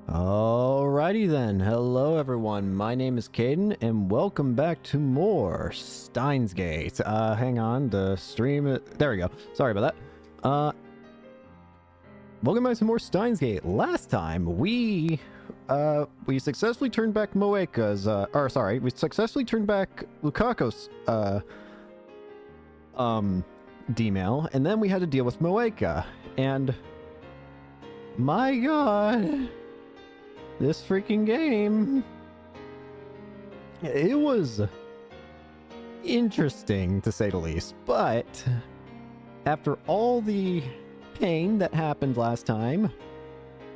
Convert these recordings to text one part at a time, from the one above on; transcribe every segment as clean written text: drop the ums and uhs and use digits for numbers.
Alrighty then. Hello everyone. My name is Caden and welcome back to more Steins Gate. Hang on, the stream there we go. Sorry about that. Welcome back to more Steins Gate. Last time we successfully turned back Moeka's we successfully turned back Lukako's D-mail, and then we had to deal with Moeka. And my god, this freaking game, it was interesting to say the least. But after all the pain that happened last time,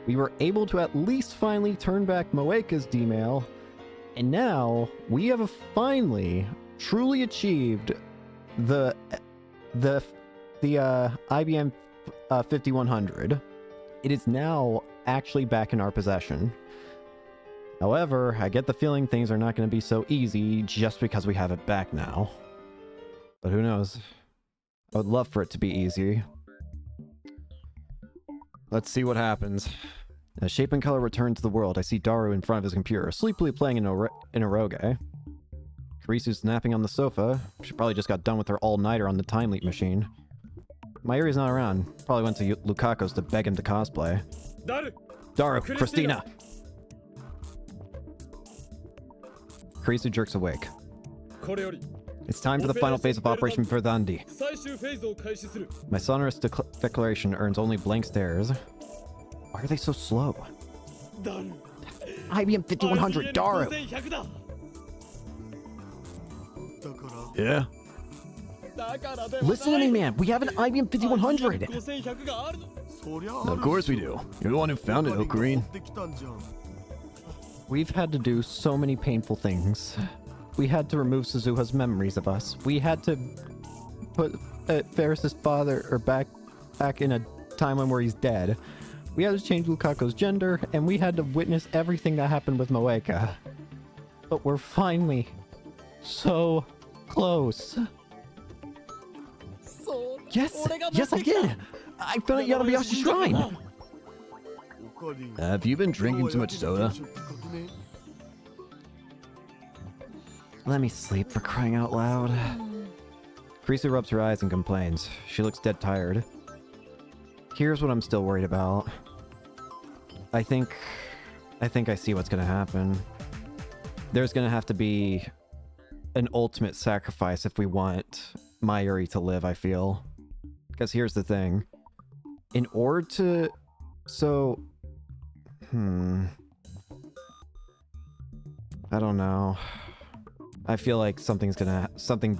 we were able to at least finally turn back Moeka's D-mail, and now we have finally truly achieved the IBM 5100. It is now actually back in our possession. However, I get the feeling things are not going to be so easy just because we have it back now. But who knows? I would love for it to be easy. Let's see what happens. As Shape and Color return to the world, I see Daru in front of his computer, sleepily playing in Eroge. Karisu's napping on the sofa. She probably just got done with her all-nighter on the time leap machine. Mayuri's not around. Probably went to Lukako's to beg him to cosplay. Daru, Christina! Karisu jerks awake. It's time for the final phase of Operation Verdandi. My sonorous declaration earns only blank stares. Why are they so slow? IBM 5100, Daru! Yeah? Listen to me, man. We have an IBM 5100. Of course we do. You're the one who found it, Ocarine. We've had to do so many painful things. We had to remove Suzuha's memories of us. We had to put Ferris's father back in a timeline where he's dead. We had to change Lukako's gender, and we had to witness everything that happened with Moeka. But we're finally so close. Yes! Yes, I did! I found it Yanabayashi's shrine! Have you been drinking too much soda? Let me sleep, for crying out loud. Karisu rubs her eyes and complains. She looks dead tired. Here's what I'm still worried about. I think I see what's gonna happen. There's gonna have to be an ultimate sacrifice if we want Mayuri to live, I feel. Because here's the thing. In order to... I don't know. I feel like something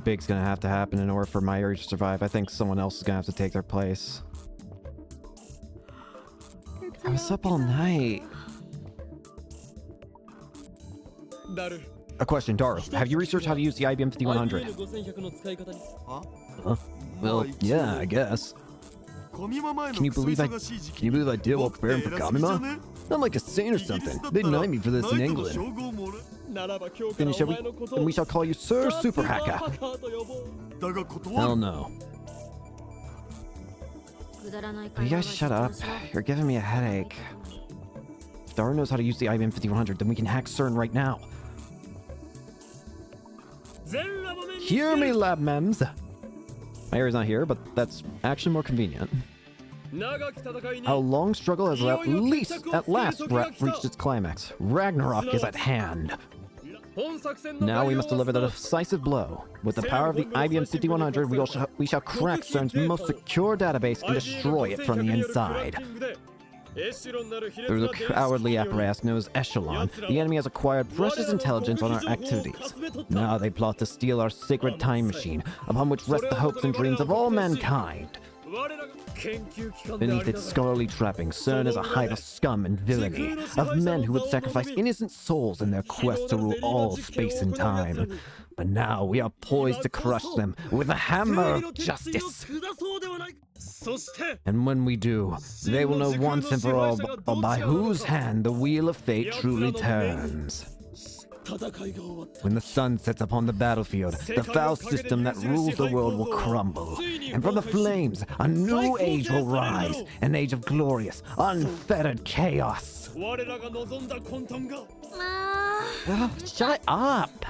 big's gonna have to happen in order for Mayuri to survive. I think someone else is gonna have to take their place. I was up all night. A question, Daru. Have you researched how to use the IBM 5100? Well, yeah, I guess. Can you believe I did while preparing for Kamima? I'm like a saint or something. They knight me for this in England. Then we shall call you Sir Super Hacker. Hell no. Will you guys shut up? You're giving me a headache. If Daru knows how to use the IBM 5100, then we can hack CERN right now. Hear me, lab mems! Mayuri's not here, but that's actually more convenient. Our long struggle has at last reached its climax. Ragnarok is at hand. Now we must deliver the decisive blow. With the power of the IBM 5100, we shall crack CERN's most secure database and destroy it from the inside. Through the cowardly apparatus known as Echelon, the enemy has acquired precious intelligence on our activities. Now they plot to steal our sacred time machine, upon which rest the hopes and dreams of all mankind. Beneath its scholarly trappings, CERN is a hive of scum and villainy, of men who would sacrifice innocent souls in their quest to rule all space and time. But now we are poised to crush them with the hammer of justice. And when we do, they will know once and for all by whose hand the wheel of fate truly turns. When the sun sets upon the battlefield, the foul system that rules the world will crumble. And from the flames, a new age will rise. An age of glorious, unfettered chaos. Shut up!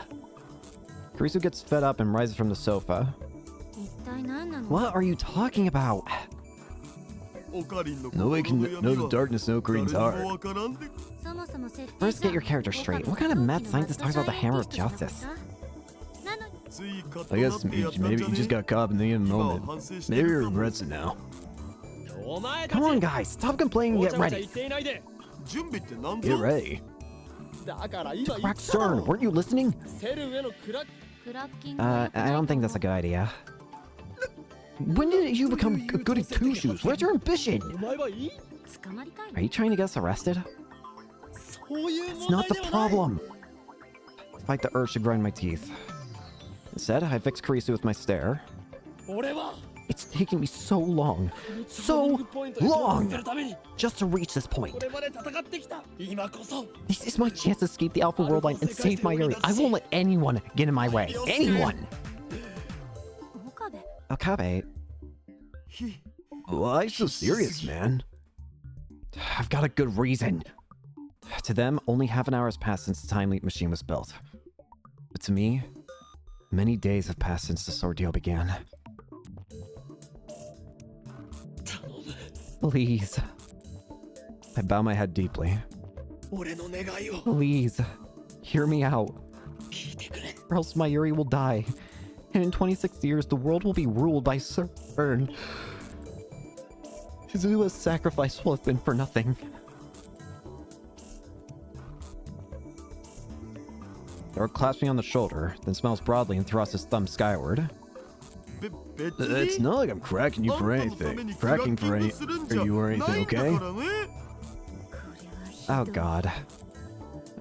Kurisu gets fed up and rises from the sofa. What are you talking about? Nobody can know the darkness in Okarin's heart. First, get your character straight. What kind of mad scientist talks about the hammer of justice? I guess maybe he just got caught up in the moment. Maybe he regrets it now. Come on, guys. Stop complaining and get ready. Get ready. To crack CERN. Weren't you listening? I don't think that's a good idea. When did you become good at two-shoes? Where's your ambition? Are you trying to get us arrested? It's not the problem. Fight the urge to grind my teeth. Instead, I fix Kurisu with my stare. It's taken me so long, just to reach this point. This is my chance to escape the Alpha World Line and save my Yuri. I won't let anyone get in my way. Anyone! Okabe? Why are you so serious, man? I've got a good reason. To them, only half an hour has passed since the time leap machine was built. But to me, many days have passed since this ordeal began. Please. I bow my head deeply. Please, hear me out. Or else my Yuri will die. And in 26 years, the world will be ruled by CERN. Shizua's sacrifice will have been for nothing. Thor claps me on the shoulder, then smiles broadly and thrusts his thumb skyward. It's not like I'm cracking you for anything. Cracking for you or anything, okay? Oh god.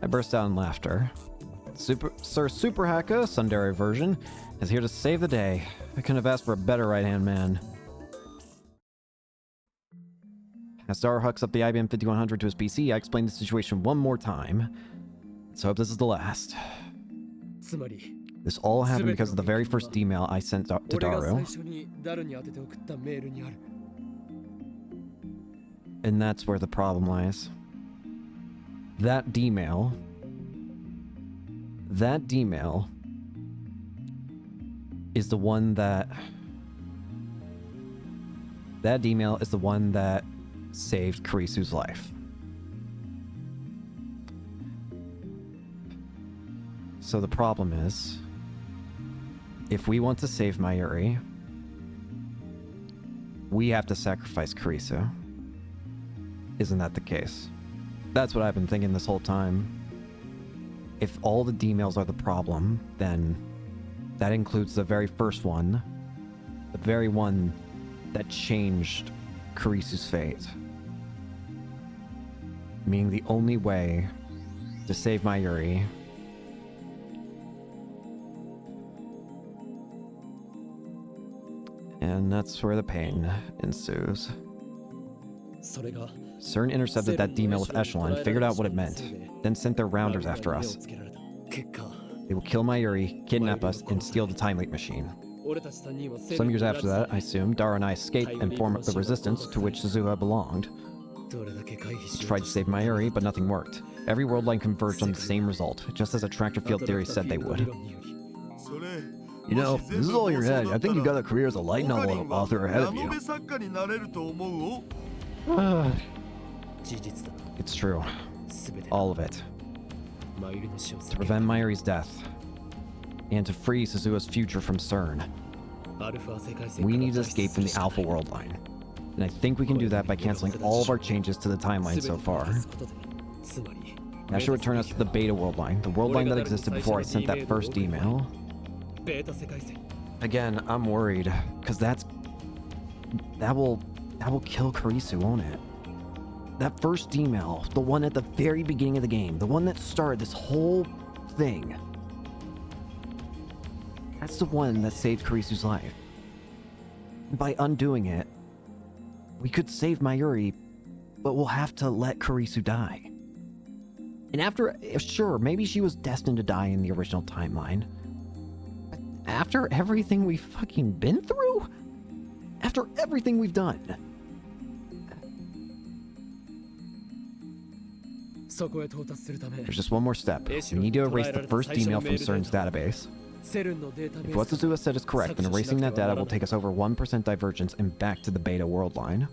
I burst out in laughter. Sir Super Hacker, Sundari version, is here to save the day. I couldn't have asked for a better right-hand man. As Star hooks up the IBM 5100 to his PC, I explain the situation one more time. Let's hope this is the last. This all happened because of the very first email I sent to Daru. And that's where the problem lies. That D-mail is the one that... That email is the one that saved Kurisu's life. So the problem is, if we want to save Mayuri, we have to sacrifice Kurisu. Isn't that the case? That's what I've been thinking this whole time. If all the D-mails are the problem, then that includes the very first one, the very one that changed Kurisu's fate. Meaning the only way to save Mayuri and that's where the pain ensues. CERN intercepted that D-mail with Echelon, figured out what it meant, then sent their rounders after us. They will kill Mayuri, kidnap us, and steal the time leap machine. Some years after that, I assume, Daru and I escaped and formed the resistance to which Suzuha belonged. We tried to save Mayuri, but nothing worked. Every world line converged on the same result, just as a tractor field theory said they would. You know, this is all your head. I think you got a career as a light novel author ahead of you. It's true. All of it. To prevent Mayuri's death, and to free Suzuha's future from CERN, we need to escape from the Alpha World Line. And I think we can do that by canceling all of our changes to the timeline so far. That should return us to the Beta World Line, the world line that existed before I sent that first email. Again, I'm worried, because that will kill Kurisu, won't it? That first email, the one at the very beginning of the game, the one that started this whole thing, that's the one that saved Kurisu's life. And by undoing it, we could save Mayuri, but we'll have to let Kurisu die. And after, sure, maybe she was destined to die in the original timeline. But after everything we've fucking been through? After everything we've done? There's just one more step. We need to erase the first email from CERN's database. If what Suzuha said is correct, then erasing that data will take us over 1% divergence and back to the beta world line.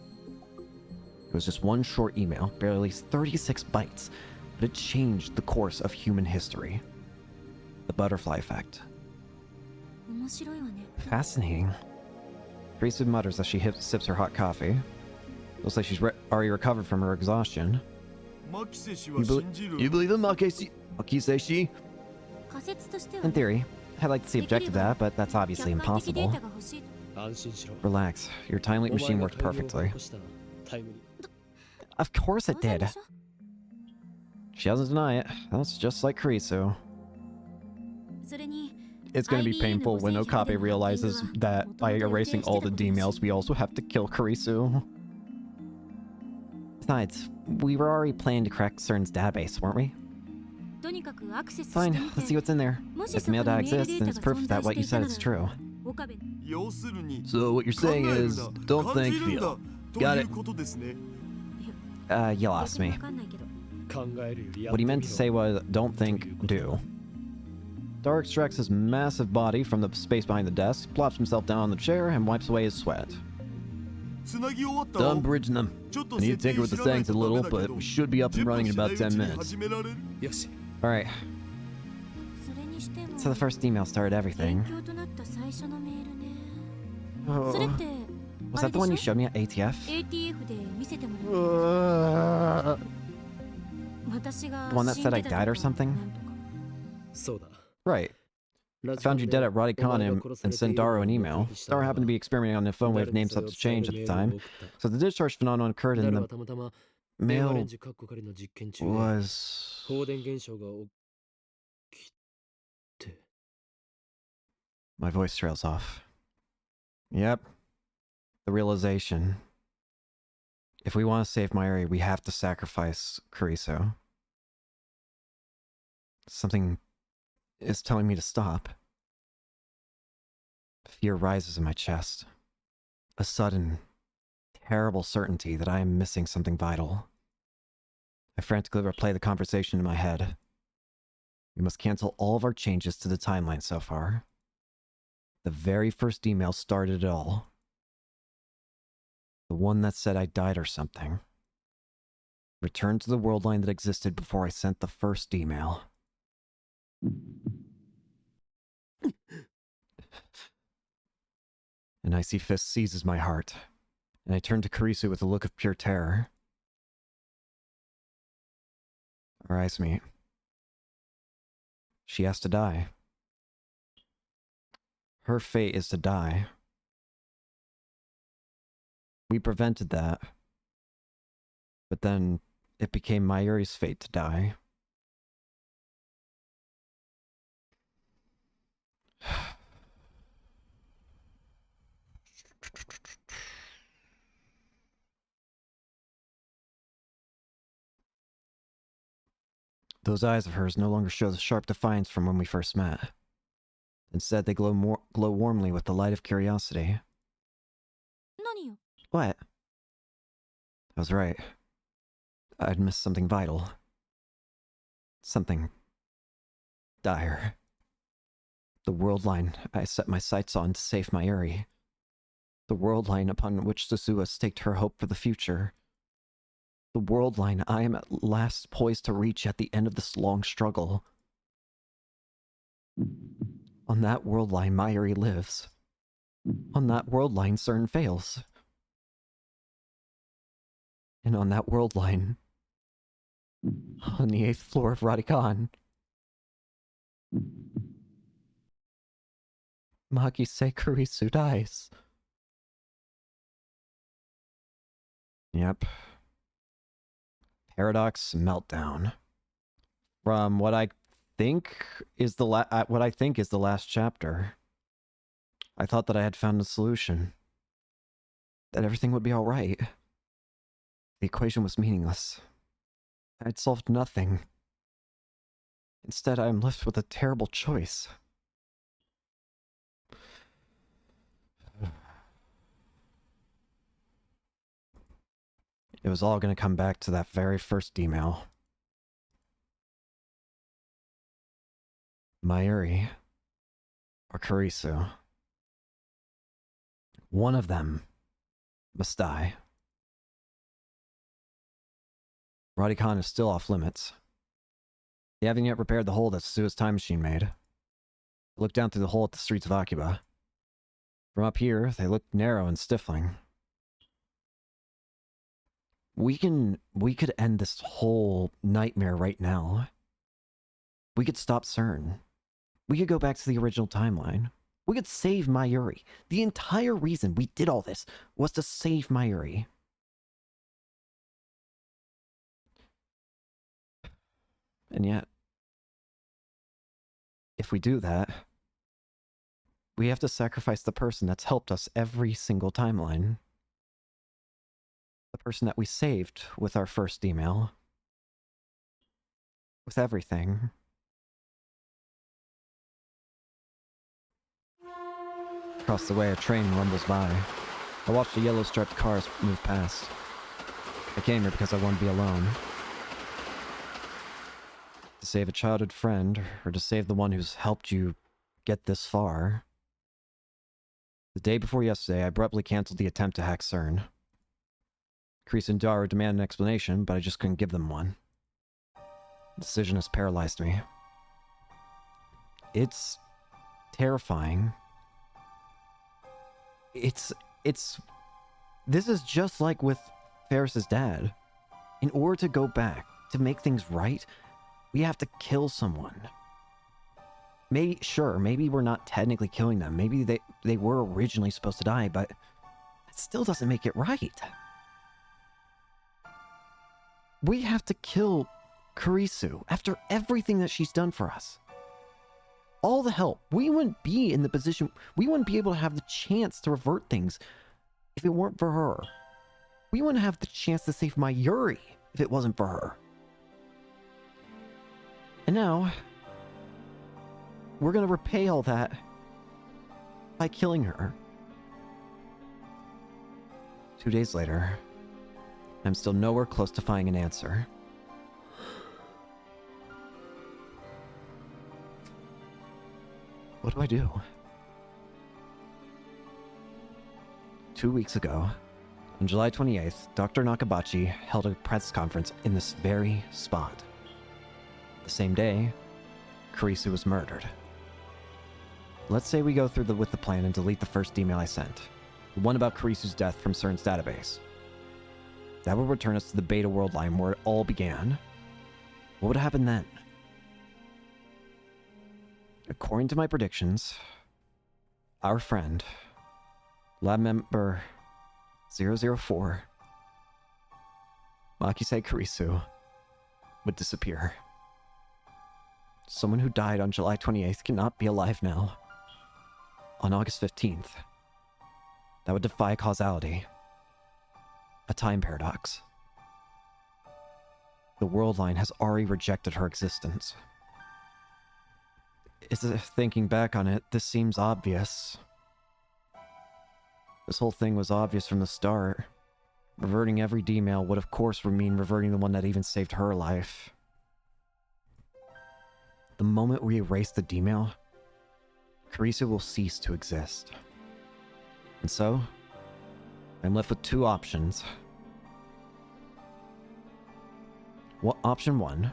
It was just one short email, barely 36 bytes, but it changed the course of human history. The butterfly effect. Fascinating. Teresa mutters as she sips her hot coffee. Looks like she's already recovered from her exhaustion. You believe in Makiseshi? In theory. I'd like to see object to that, but that's obviously impossible. Relax. Your time leap machine worked perfectly. Of course it did. She doesn't deny it. That's just like Kurisu. It's gonna be painful when Okabe realizes that by erasing all the D-mails, we also have to kill Kurisu. Besides, we were already planning to crack CERN's database, weren't we? Fine, let's see what's in there. If the mail data exists, then it's proof that what you said is true. So what you're saying is, don't think, feel. Got it. You lost me. What he meant to say was, don't think, do. Dar extracts his massive body from the space behind the desk, plops himself down on the chair, and wipes away his sweat. Done bridging them. I need to tinker with the settings a little, but we should be up and running in about 10 minutes. Alright. So the first email started everything. Oh. Was that the one you showed me at ATF? The one that said I died or something? Right. I found you dead at Radicon and sent Daru an email. Daru happened to be experimenting on the phone with name subs change at the time, so the discharge phenomenon occurred and the mail was... My voice trails off. Yep. The realization. If we want to save Mayuri, we have to sacrifice Kurisu. Something is telling me to stop. Fear rises in my chest. A sudden, terrible certainty that I am missing something vital. I frantically replay the conversation in my head. We must cancel all of our changes to the timeline so far. The very first email started it all. The one that said I died or something. Return to the world line that existed before I sent the first email. An icy fist seizes my heart, and I turn to Kurisu with a look of pure terror. Our eyes meet. She has to die. Her fate is to die. We prevented that. But then, it became Mayuri's fate to die. Those eyes of hers no longer show the sharp defiance from when we first met. Instead, they glow warmly with the light of curiosity. What? I was right. I'd missed something vital. Something dire. The world line I set my sights on to save Mayuri. The world line upon which Suzuha staked her hope for the future. The world line I am at last poised to reach at the end of this long struggle. On that world line, Mayuri lives. On that world line, CERN fails. And on that world line, on the 8th floor of Radicon, Makise Kurisu dies. Yep. Paradox meltdown. From what I think is the last chapter. I thought that I had found a solution. That everything would be all right. The equation was meaningless. I'd solved nothing. Instead, I am left with a terrible choice. It was all going to come back to that very first email. Mayuri or Kurisu. One of them must die. Radicon is still off limits. They haven't yet repaired the hole that Sua's time machine made. Look down through the hole at the streets of Akiba. From up here, they look narrow and stifling. We could end this whole nightmare right now. We could stop CERN. We could go back to the original timeline. We could save Mayuri. The entire reason we did all this was to save Mayuri. And yet, if we do that, we have to sacrifice the person that's helped us every single timeline. The person that we saved with our first email. With everything. Across the way, a train rumbles by. I watched the yellow-striped cars move past. I came here because I wanted to be alone. To save a childhood friend, or to save the one who's helped you get this far. The day before yesterday, I abruptly canceled the attempt to hack CERN. Kreese and Daru demanded an explanation, but I just couldn't give them one. The decision has paralyzed me. It's terrifying. This is just like with Ferris's dad. In order to go back, to make things right, we have to kill someone. Maybe we're not technically killing them. Maybe they were originally supposed to die, but that still doesn't make it right. We have to kill Kurisu after everything that she's done for us. All the help. We wouldn't be in the position, we wouldn't be able to have the chance to revert things if it weren't for her. We wouldn't have the chance to save Mayuri if it wasn't for her. And now, we're gonna repay all that by killing her. 2 days later, I'm still nowhere close to finding an answer. What do I do? 2 weeks ago, on July 28th, Dr. Nakabachi held a press conference in this very spot. The same day, Kurisu was murdered. Let's say we go through with the plan and delete the first email I sent. The one about Kurisu's death from CERN's database. That would return us to the beta world line where it all began. What would happen then? According to my predictions, our friend, lab member 004, Makise Kurisu, would disappear. Someone who died on July 28th cannot be alive now. On August 15th, that would defy causality. A time paradox. The world line has already rejected her existence. Thinking back on it, this seems obvious. This whole thing was obvious from the start. Reverting every D-mail would of course mean reverting the one that even saved her life. The moment we erase the D-mail, Kurisu will cease to exist. And so, I'm left with two options. Option 1.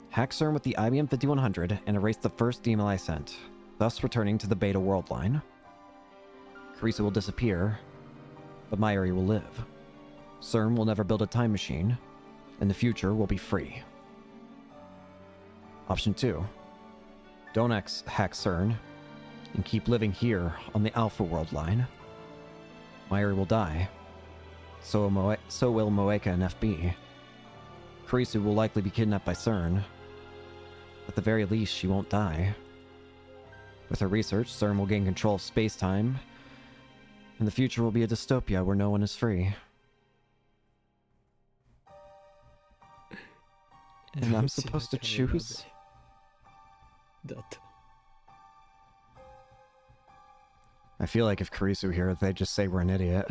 Hack CERN with the IBM 5100 and erase the first email I sent, thus returning to the beta world line. Kurisu will disappear, but Mayuri will live. CERN will never build a time machine, and the future will be free. Option 2. Don't hack CERN, and keep living here on the Alpha world line. Mayuri will die. So will Moeka and FB. Kurisu will likely be kidnapped by CERN. At the very least, she won't die. With her research, CERN will gain control of space-time, and the future will be a dystopia where no one is free. And I'm supposed to choose? だと。 I feel like if Kurisu here, they'd just say we're an idiot.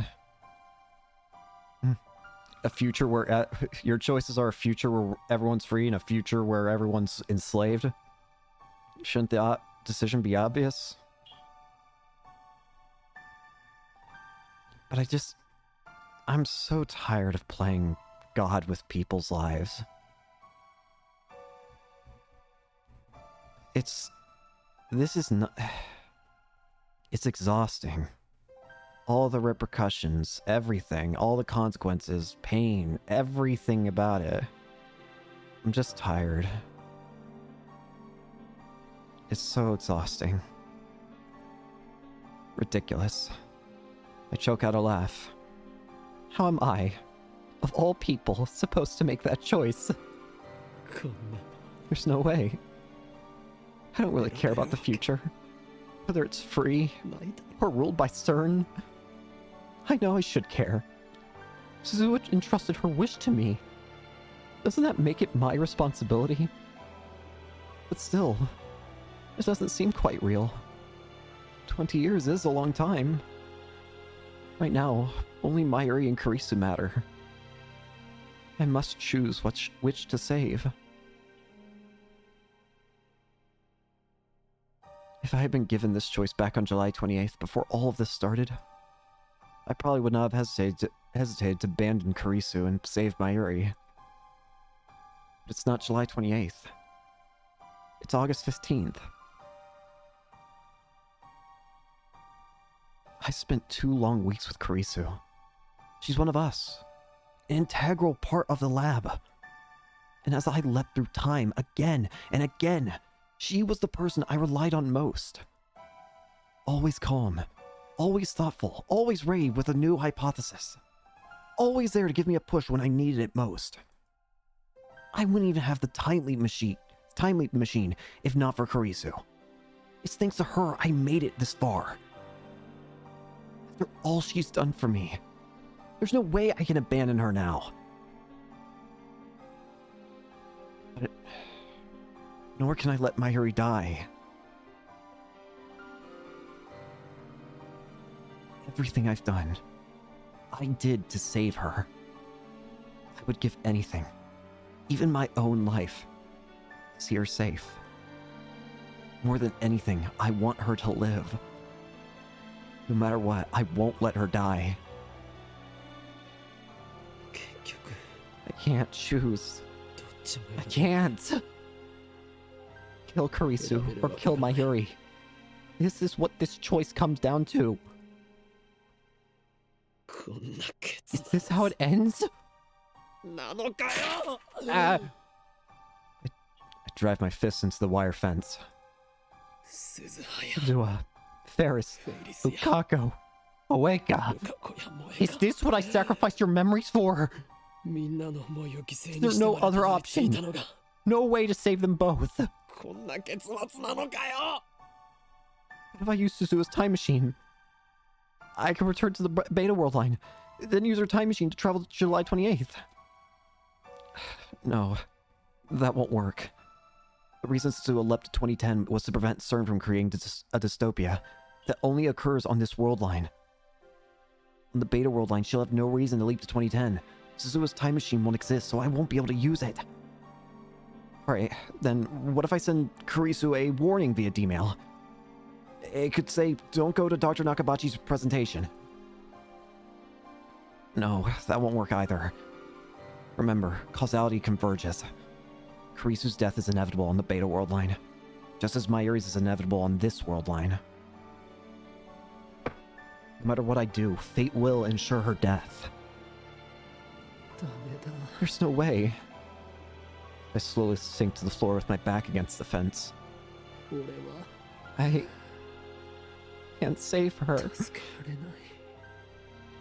A future where your choices are a future where everyone's free and a future where everyone's enslaved. Shouldn't the decision be obvious? But I'm so tired of playing God with people's lives. It's exhausting. All the repercussions, everything, all the consequences, pain, everything about it. I'm just tired. It's so exhausting. Ridiculous. I choke out a laugh. How am I, of all people, supposed to make that choice? こんな There's no way. I don't really care about the future. Whether it's free ないだ or ruled by CERN. I know I should care. Suzuha entrusted her wish to me. Doesn't that make it my responsibility? But still, it doesn't seem quite real. 20 years is a long time. Right now, only Mayuri and Kurisu matter. I must choose which to save. If I had been given this choice back on July 28th before all of this started, I probably would not have hesitated to abandon Kurisu and save Mayuri. But it's not July 28th. It's August 15th. I spent 2 long weeks with Kurisu. She's one of us. An integral part of the lab. And as I leapt through time again and again, she was the person I relied on most. Always calm, always thoughtful, always ready with a new hypothesis. Always there to give me a push when I needed it most. I wouldn't even have the time leap machine if not for Kurisu. It's thanks to her I made it this far. After all she's done for me, there's no way I can abandon her now. But nor can I let Mayuri die. Everything I've done, I did to save her. I would give anything, even my own life, to see her safe. More than anything, I want her to live. No matter what, I won't let her die. 結局 I can't choose. どっちも I 選 can't. Kill Kurisu or kill Mayuri. This is what this choice comes down to. こんな結 Is this how it ends? なのかよ I drive my fists into the wire fence. 鈴葉や Suzuha, Ferris, フェリスや Ukako, Oeka. ルカ子や萌え Is が this what I sacrificed your memories for? みんなの思いを犠牲 Is に there して no まで other たどり着い option? たのが No way to save them both. こんな結末なのかよ What if I use Suzuha's time machine? I can return to the Beta World line, then use her time machine to travel to July 28th. No, that won't work. The reason Suzuha leapt to 2010 was to prevent CERN from creating a dystopia that only occurs on this world line. On the Beta World line, she'll have no reason to leap to 2010. Suzuha's time machine won't exist, so I won't be able to use it. Alright, then what if I send Kurisu a warning via D-mail? It could say, don't go to Dr. Nakabachi's presentation. No, that won't work either. Remember, causality converges. Kurisu's death is inevitable on the Beta World line, just as Mayuri's is inevitable on this world line. No matter what I do, fate will ensure her death. ダメだ There's no way. I slowly sink to the floor with my back against the fence. 俺は I can't save her. 助けられない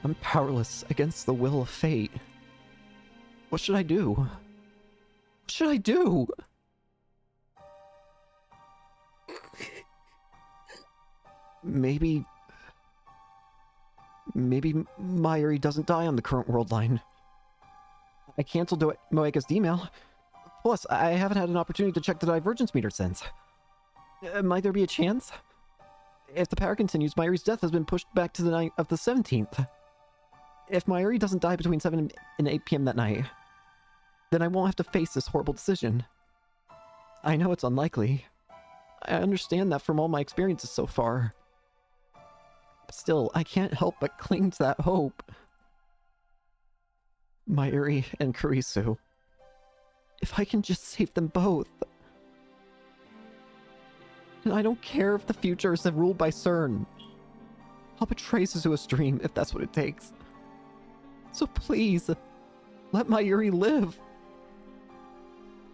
I'm powerless against the will of fate. What should I do? What should I do? Maybe Mayuri doesn't die on the current world line. I canceled Moega's email. Plus, I haven't had an opportunity to check the divergence meter since. Might there be a chance? If the power continues, Mayuri's death has been pushed back to the night of the 17th. If Mayuri doesn't die between 7 and 8 p.m. that night, then I won't have to face this horrible decision. I know it's unlikely. I understand that from all my experiences so far. But still, I can't help but cling to that hope. Mayuri and Kurisu. If I can just save them both. And I don't care if the future is ruled by CERN. I'll betray Suzua's dream if that's what it takes. So please, let Mayuri live.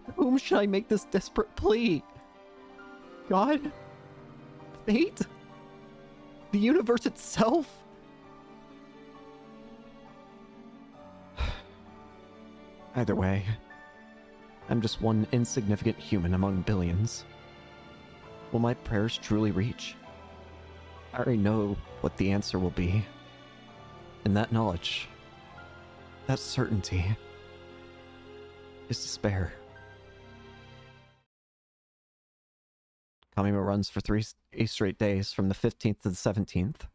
To whom should I make this desperate plea? God? Fate? The universe itself? Either way, I'm just one insignificant human among billions. Will my prayers truly reach? I already know what the answer will be. And that knowledge, that certainty, is despair. Kamima runs for 3 straight days, from the 15th to the 17th.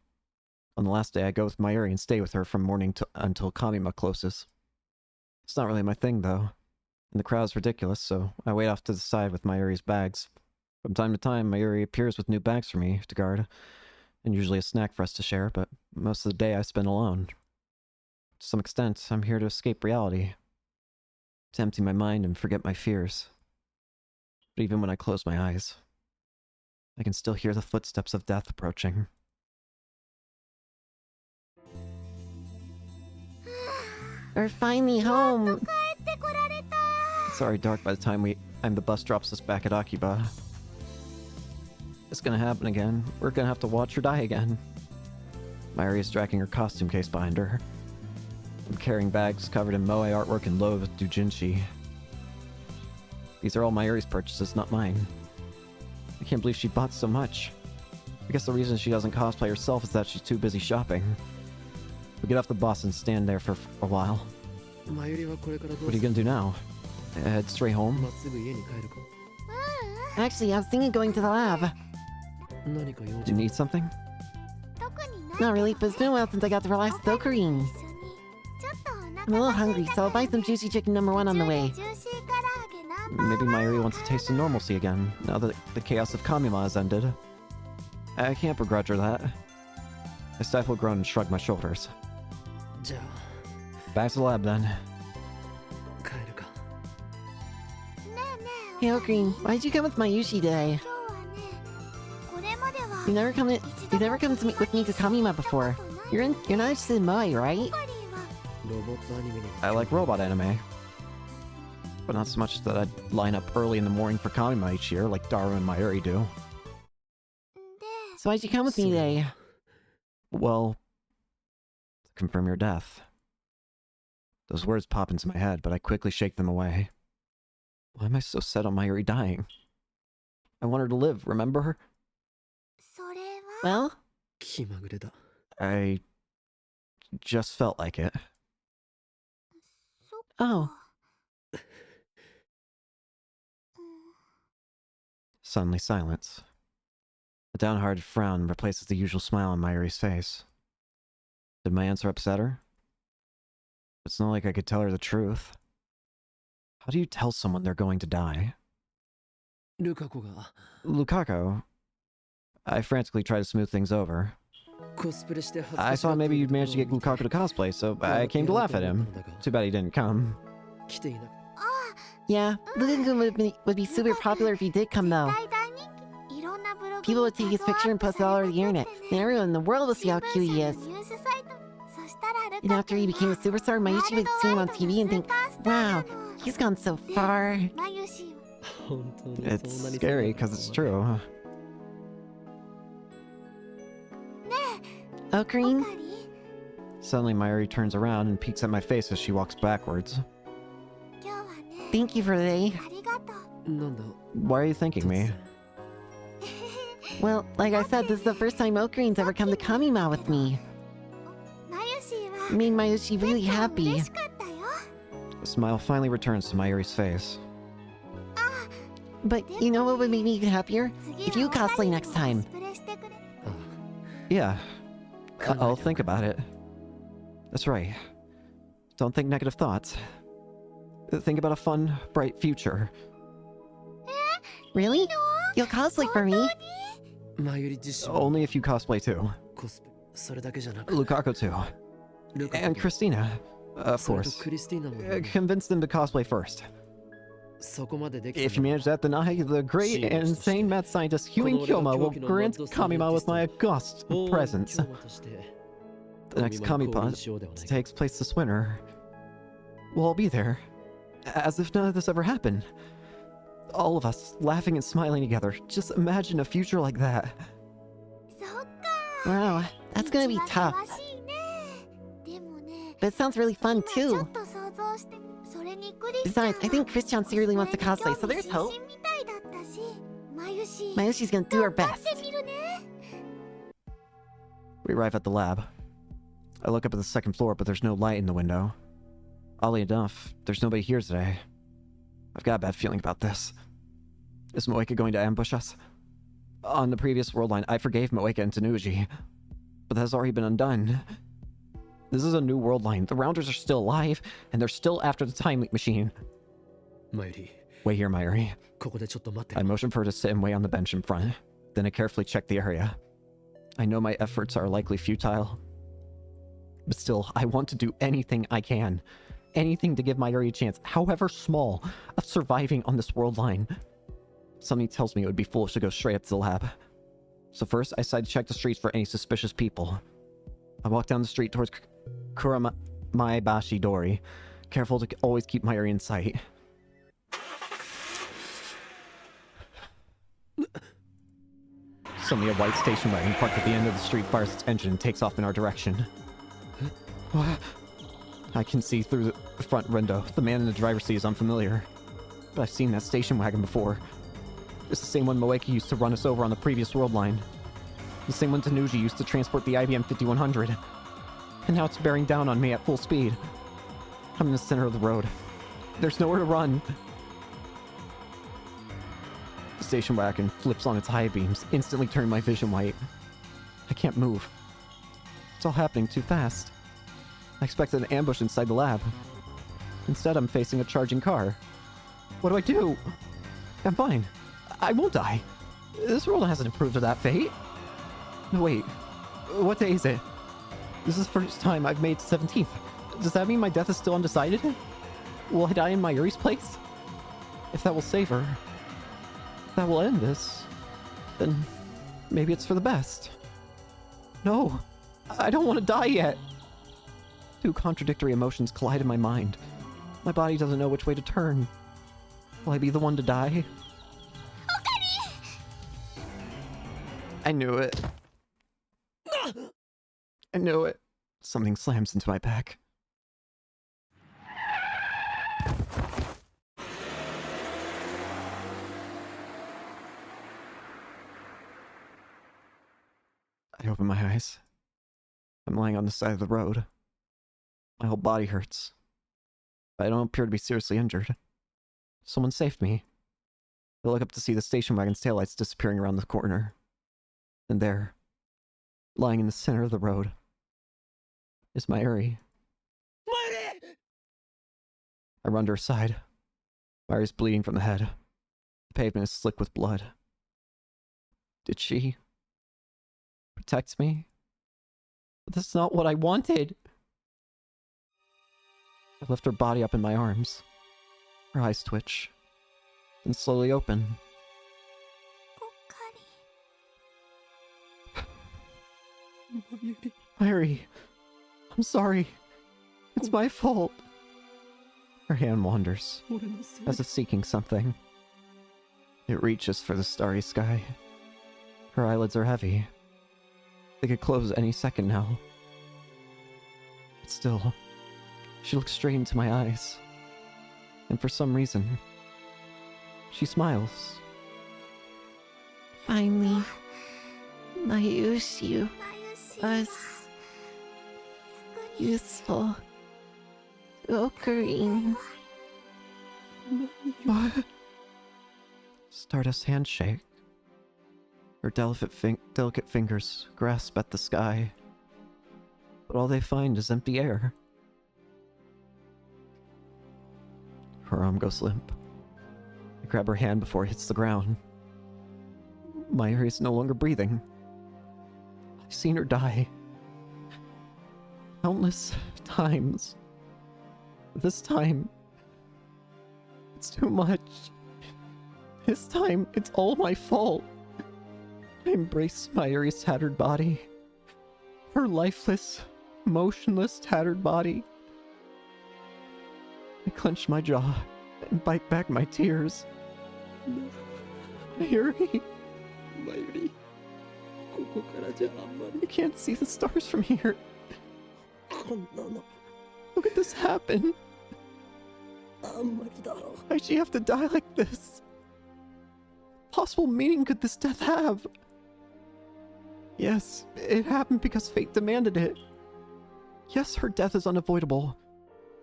On the last day, I go with Mayuri and stay with her from morning until Kamima closes. It's not really my thing, though. And the crowd's ridiculous, so I wait off to the side with Mayuri's bags. From time to time, Mayuri appears with new bags for me to guard, and usually a snack for us to share, but most of the day I spend alone. To some extent, I'm here to escape reality, to empty my mind and forget my fears. But even when I close my eyes, I can still hear the footsteps of death approaching. We're finally home. It's already dark by the time the bus drops us back at Akiba. It's gonna happen again. We're gonna have to watch her die again. Mayuri is dragging her costume case behind her. I'm carrying bags covered in moe artwork and loaves of doujinshi. These are all Mayuri's purchases, not mine. I can't believe she bought so much. I guess the reason she doesn't cosplay herself is that she's too busy shopping. We get off the bus and stand there for a while. What are you gonna do now? Head straight home? Actually, I was thinking of going to the lab. Do you need something? Not really, but it's been a while since I got to relax with Ocarine. I'm a little hungry, so I'll buy some juicy chicken #1 on the way. Maybe Mayuri wants to taste some normalcy again, now that the chaos of Kamima has ended. I can't begrudge her that. I stifle a groan and shrug my shoulders. Back to the lab then. Hey Ocarine, why'd you come with Mayushi today? You never come with me to Kamima before. You're not interested in Moe, right? I like robot anime. But not so much that I'd line up early in the morning for Kamima each year like Daru and Mayuri do. So why'd you come with me today? Well, to confirm your death. Those words pop into my head, but I quickly shake them away. Why am I so set on Mayuri dying? I want her to live, remember? Well? I just felt like it. Oh. Suddenly silence. A downhearted frown replaces the usual smile on Mayuri's face. Did my answer upset her? It's not like I could tell her the truth. How do you tell someone they're going to die? Lukaku. I frantically try to smooth things over. I thought maybe you'd manage to get Lukaku to cosplay, so I came to laugh at him. Too bad he didn't come. Yeah, Lukaku would be super popular if he did come though. People would take his picture and post it all over the internet, and everyone in the world would see how cute he is. And after he became a superstar, Mayushi would see him on TV and think, wow, he's gone so far. It's scary, because it's true. Ocarine? Suddenly Mayuri turns around and peeks at my face as she walks backwards. Thank you for today. Why are you thanking me? Well, like I said, this is the first time Okarine's ever come to Kamima with me. It made Mayushi really happy. A smile finally returns to Mayuri's face. But you know what would make me even happier? If you cosplay next time. Yeah, I'll think about it. That's right. Don't think negative thoughts. Think about a fun, bright future. Really? You'll cosplay for me? 前より自身 Only if you cosplay too. コスプそれだけじゃなく Lukaku too. ルカ And Christina, of それと course. クリスティーナも Convince them to cosplay first. そこまででき If た you ら manage that, then I, the great and insane mad scientist Huey Kyoma, will grant Kamima with my august おー presence. 京馬として The next 神馬 Kami の好 Pod 印象ではない takes place this winter. We'll all be there. As if none of this ever happened. All of us laughing and smiling together. Just imagine a future like that. Wow, that's gonna be tough. But it sounds really fun too. Besides, I think Christian seriously wants to cosplay, so there's hope. Mayushi's gonna do her best. We arrive at the lab. I look up at the second floor, but there's no light in the window. Oddly enough, there's nobody here today. I've got a bad feeling about this. Is Moeka going to ambush us? On the previous world line, I forgave Moeka and Tanuji, but that has already been undone. This is a new world line. The Rounders are still alive, and they're still after the time leak machine. マユリ Wait here, Mayuri. ここでちょっと待って I motion for her to sit and wait on the bench in front. Then I carefully check the area. I know my efforts are likely futile. But still, I want to do anything I can. Anything to give Mayuri a chance, however small, of surviving on this world line. Something tells me it would be foolish to go straight up to the lab. So first, I decide to check the streets for any suspicious people. I walk down the street towards Kuramaebashi Dori, careful to always keep Mayuri in sight. Suddenly, a white station wagon parked at the end of the street fires its engine and takes off in our direction. I can see through the front window. The man in the driver's seat is unfamiliar. But I've seen that station wagon before. It's the same one Moeka used to run us over on the previous world line. The same one Tanuji used to transport the IBM 5100. And now it's bearing down on me at full speed. I'm in the center of the road. There's nowhere to run. The station wagon flips on its high beams, instantly turning my vision white. I can't move. It's all happening too fast. I expected an ambush inside the lab. Instead, I'm facing a charging car. What do I do? I'm fine. I won't die. This world hasn't improved to that fate. No, wait. What day is it? This is the first time I've made 17th. Does that mean my death is still undecided? Will I die in Mayuri's place? If that will save her, if that will end this, then maybe it's for the best. No, I don't want to die yet. Two contradictory emotions collide in my mind. My body doesn't know which way to turn. Will I be the one to die? I knew it. I knew it. Something slams into my back. I open my eyes. I'm lying on the side of the road. My whole body hurts. But I don't appear to be seriously injured. Someone saved me. I look up to see the station wagon's taillights disappearing around the corner. And there, lying in the center of the road, is Mayuri. I run to her side. Mayuri's bleeding from the head. The pavement is slick with blood. Did she protect me? But this is not what I wanted. I lift her body up in my arms. Her eyes twitch, then slowly open. Mayuri, I'm sorry. It's my fault. Her hand wanders, 俺のせい as if seeking something. It reaches for the starry sky. Her eyelids are heavy. They could close any second now. But still, she looks straight into my eyes. And for some reason, she smiles. Finally, Mayushi was useful to Ocarina. What? Stardust handshake. Her delicate fingers grasp at the sky, but all they find is empty air. Her arm goes limp. I grab her hand before it hits the ground. Mayuri is no longer breathing. I've seen her die. Countless times. This time, it's too much. This time, it's all my fault. I embrace Mayuri's tattered body. Her lifeless, motionless, tattered body. I clench my jaw and bite back my tears. Mayuri, 前よりここからじゃあんま I り can't see the stars from here. こんなの How could this happen? あんまりだろ Why'd she have to die like this? What possible meaning could this death have? Yes, it happened because fate demanded it. Yes, her death is unavoidable.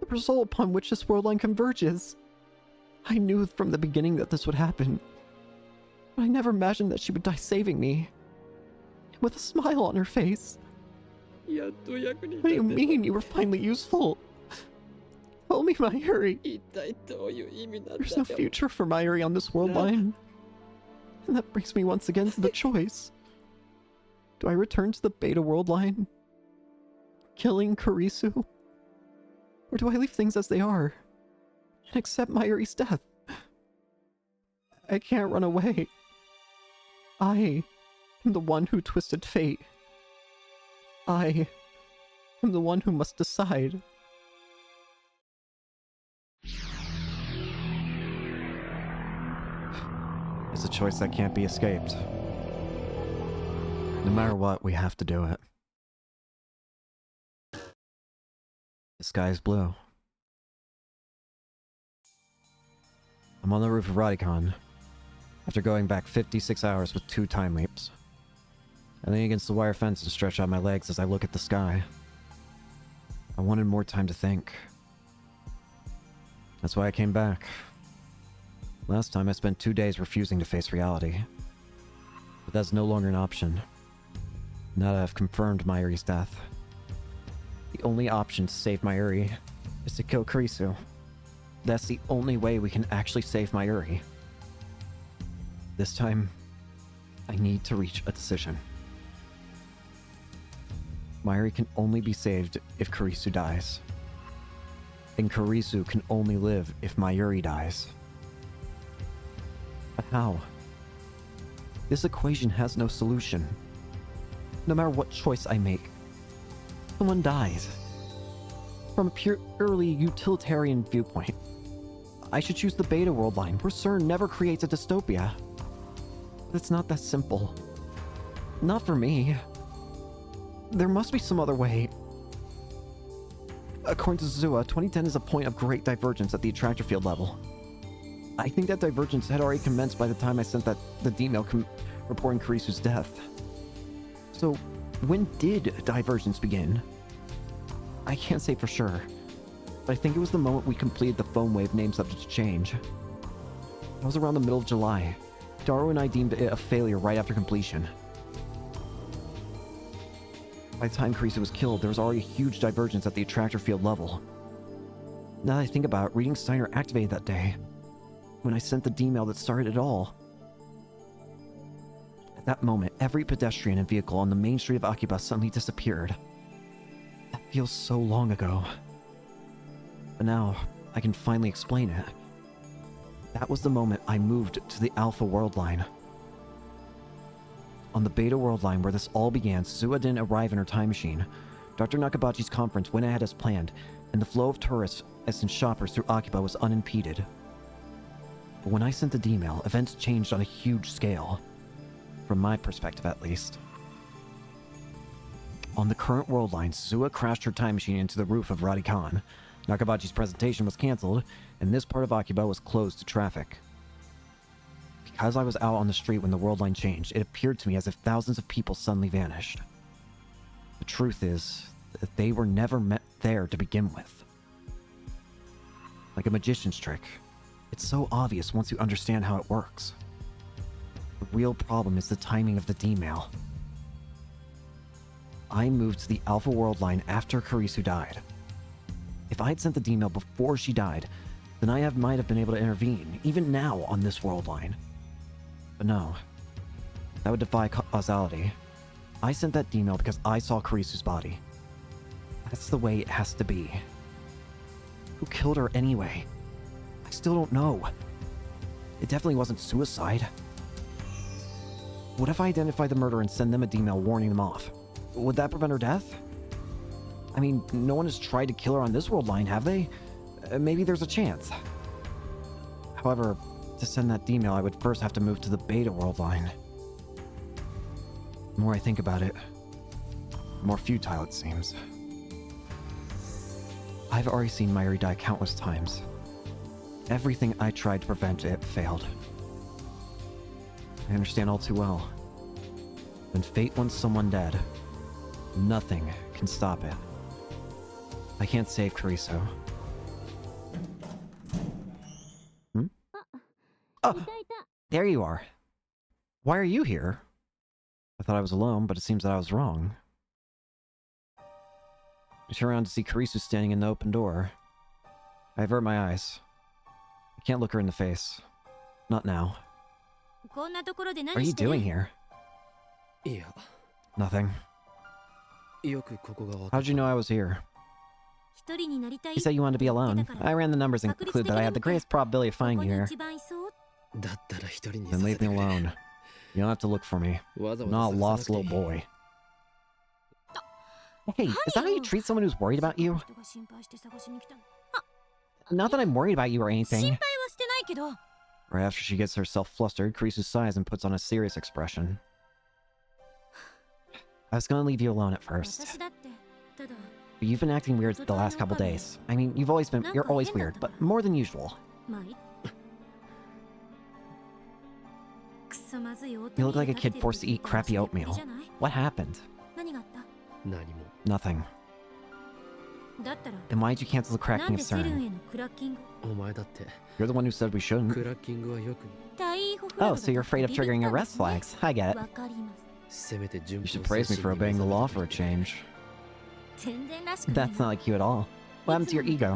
The result upon which this world line converges. I knew from the beginning that this would happen. But I never imagined that she would die saving me. With a smile on her face. やっと役に What do you 立て mean you were finally useful? Tell me, Mayuri. 一体どういう意味なんだ There's no よ future for Mayuri on this world line. And that brings me once again to the choice. Do I return to the Beta world line? Killing Kurisu? Or do I leave things as they are? And accept Mayuri's death? I can't run away. I am the one who twisted fate. I am the one who must decide. It's a choice that can't be escaped. No matter what, we have to do it. The sky is blue. I'm on the roof of Radicon, after going back 56 hours with 2 time leaps. I lean against the wire fence and stretch out my legs as I look at the sky. I wanted more time to think. That's why I came back. Last time I spent 2 days refusing to face reality. But that's no longer an option. Now that I've confirmed Mayuri's death. The only option to save Mayuri is to kill Kurisu. That's the only way we can actually save Mayuri. This time, I need to reach a decision. Mayuri can only be saved if Kurisu dies. And Kurisu can only live if Mayuri dies. But how? This equation has no solution. No matter what choice I make, someone dies. From a purely utilitarian viewpoint, I should choose the Beta world line, where CERN never creates a dystopia. But it's not that simple. Not for me. There must be some other way. According to Zua, 2010 is a point of great divergence at the attractor field level. I think that divergence had already commenced by the time I sent the D-mail reporting Kurisu's death. So, when did divergence begin? I can't say for sure, but I think it was the moment we completed the foam wave name subject to change. That was around the middle of July. Daru and I deemed it a failure right after completion. By the time Kurisu was killed, there was already a huge divergence at the attractor field level. Now that I think about it, reading Steiner activated that day, when I sent the D-mail that started it all. At that moment, every pedestrian and vehicle on the main street of Akiba suddenly disappeared. That feels so long ago. But now, I can finally explain it. That was the moment I moved to the Alpha world line. On the Beta world line where this all began, Zua didn't arrive in her time machine. Dr. Nakabachi's conference went ahead as planned, and the flow of tourists and shoppers through Akiba was unimpeded. But when I sent the D-mail, events changed on a huge scale. From my perspective, at least. On the current world line, Zua crashed her time machine into the roof of Radicon. Nakabachi's presentation was cancelled, and this part of Akiba was closed to traffic. Because I was out on the street when the world line changed, it appeared to me as if thousands of people suddenly vanished. The truth is that they were never there to begin with. Like a magician's trick. It's so obvious once you understand how it works. The real problem is the timing of the D-mail. I moved to the Alpha World line after Karisu died. If I'd sent the D-mail before she died, then I might have been able to intervene, even now on this world line. But no. That would defy causality. I sent that D-mail because I saw Karisu's body. That's the way it has to be. Who killed her anyway? I still don't know. It definitely wasn't suicide. What if I identify the murderer and send them a D-mail warning them off? Would that prevent her death? I mean, no one has tried to kill her on this world line, have they? Maybe there's a chance. However, to send that D-mail, I would first have to move to the Beta world line. The more I think about it, the more futile it seems. I've already seen Mayuri die countless times. Everything I tried to prevent it failed. I understand all too well. When fate wants someone dead, nothing can stop it. I can't save Kariso. Oh, there you are. Why are you here? I thought I was alone, but it seems that I was wrong. I turn around to see Karisu standing in the open door. I avert my eyes. I can't look her in the face. Not now. What are you doing here? Nothing. How'd you know I was here? You said you wanted to be alone. I ran the numbers and concluded that I had the greatest probability of finding you here. Then leave me alone. You don't have to look for me. I'm not a lost little boy. Hey, is that how you treat someone who's worried about you? Not that I'm worried about you or anything. Right after she gets herself flustered, Karisu sighs and puts on a serious expression. I was gonna leave you alone at first. But you've been acting weird the last couple days. I mean, you're always weird, but more than usual. You look like a kid forced to eat crappy oatmeal. What happened? Nothing. Then why'd you cancel the cracking of CERN? You're the one who said we shouldn't. Oh, so you're afraid of triggering arrest flags. I get it. You should praise me for obeying the law for a change. That's not like you at all. What happened to your ego?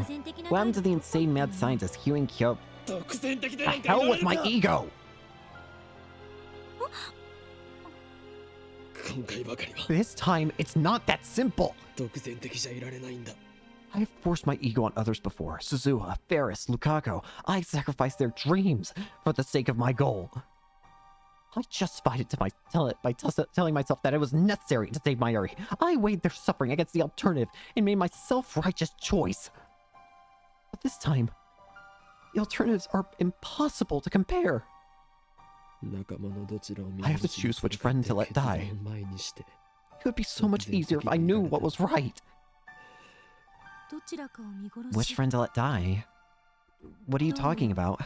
What happened to the insane mad scientist, Hugh and Kyo? The hell with my ego! This time, it's not that simple! I have forced my ego on others before. Suzuha, Ferris, Lukaku. I sacrificed their dreams for the sake of my goal. I justified it by telling myself that it was necessary to save Mayuri. I weighed their suffering against the alternative and made my self-righteous choice. But this time, the alternatives are impossible to compare. I have to choose which friend to let die. It would be so much easier if I knew what was right. Which friend to let die? What are you talking about?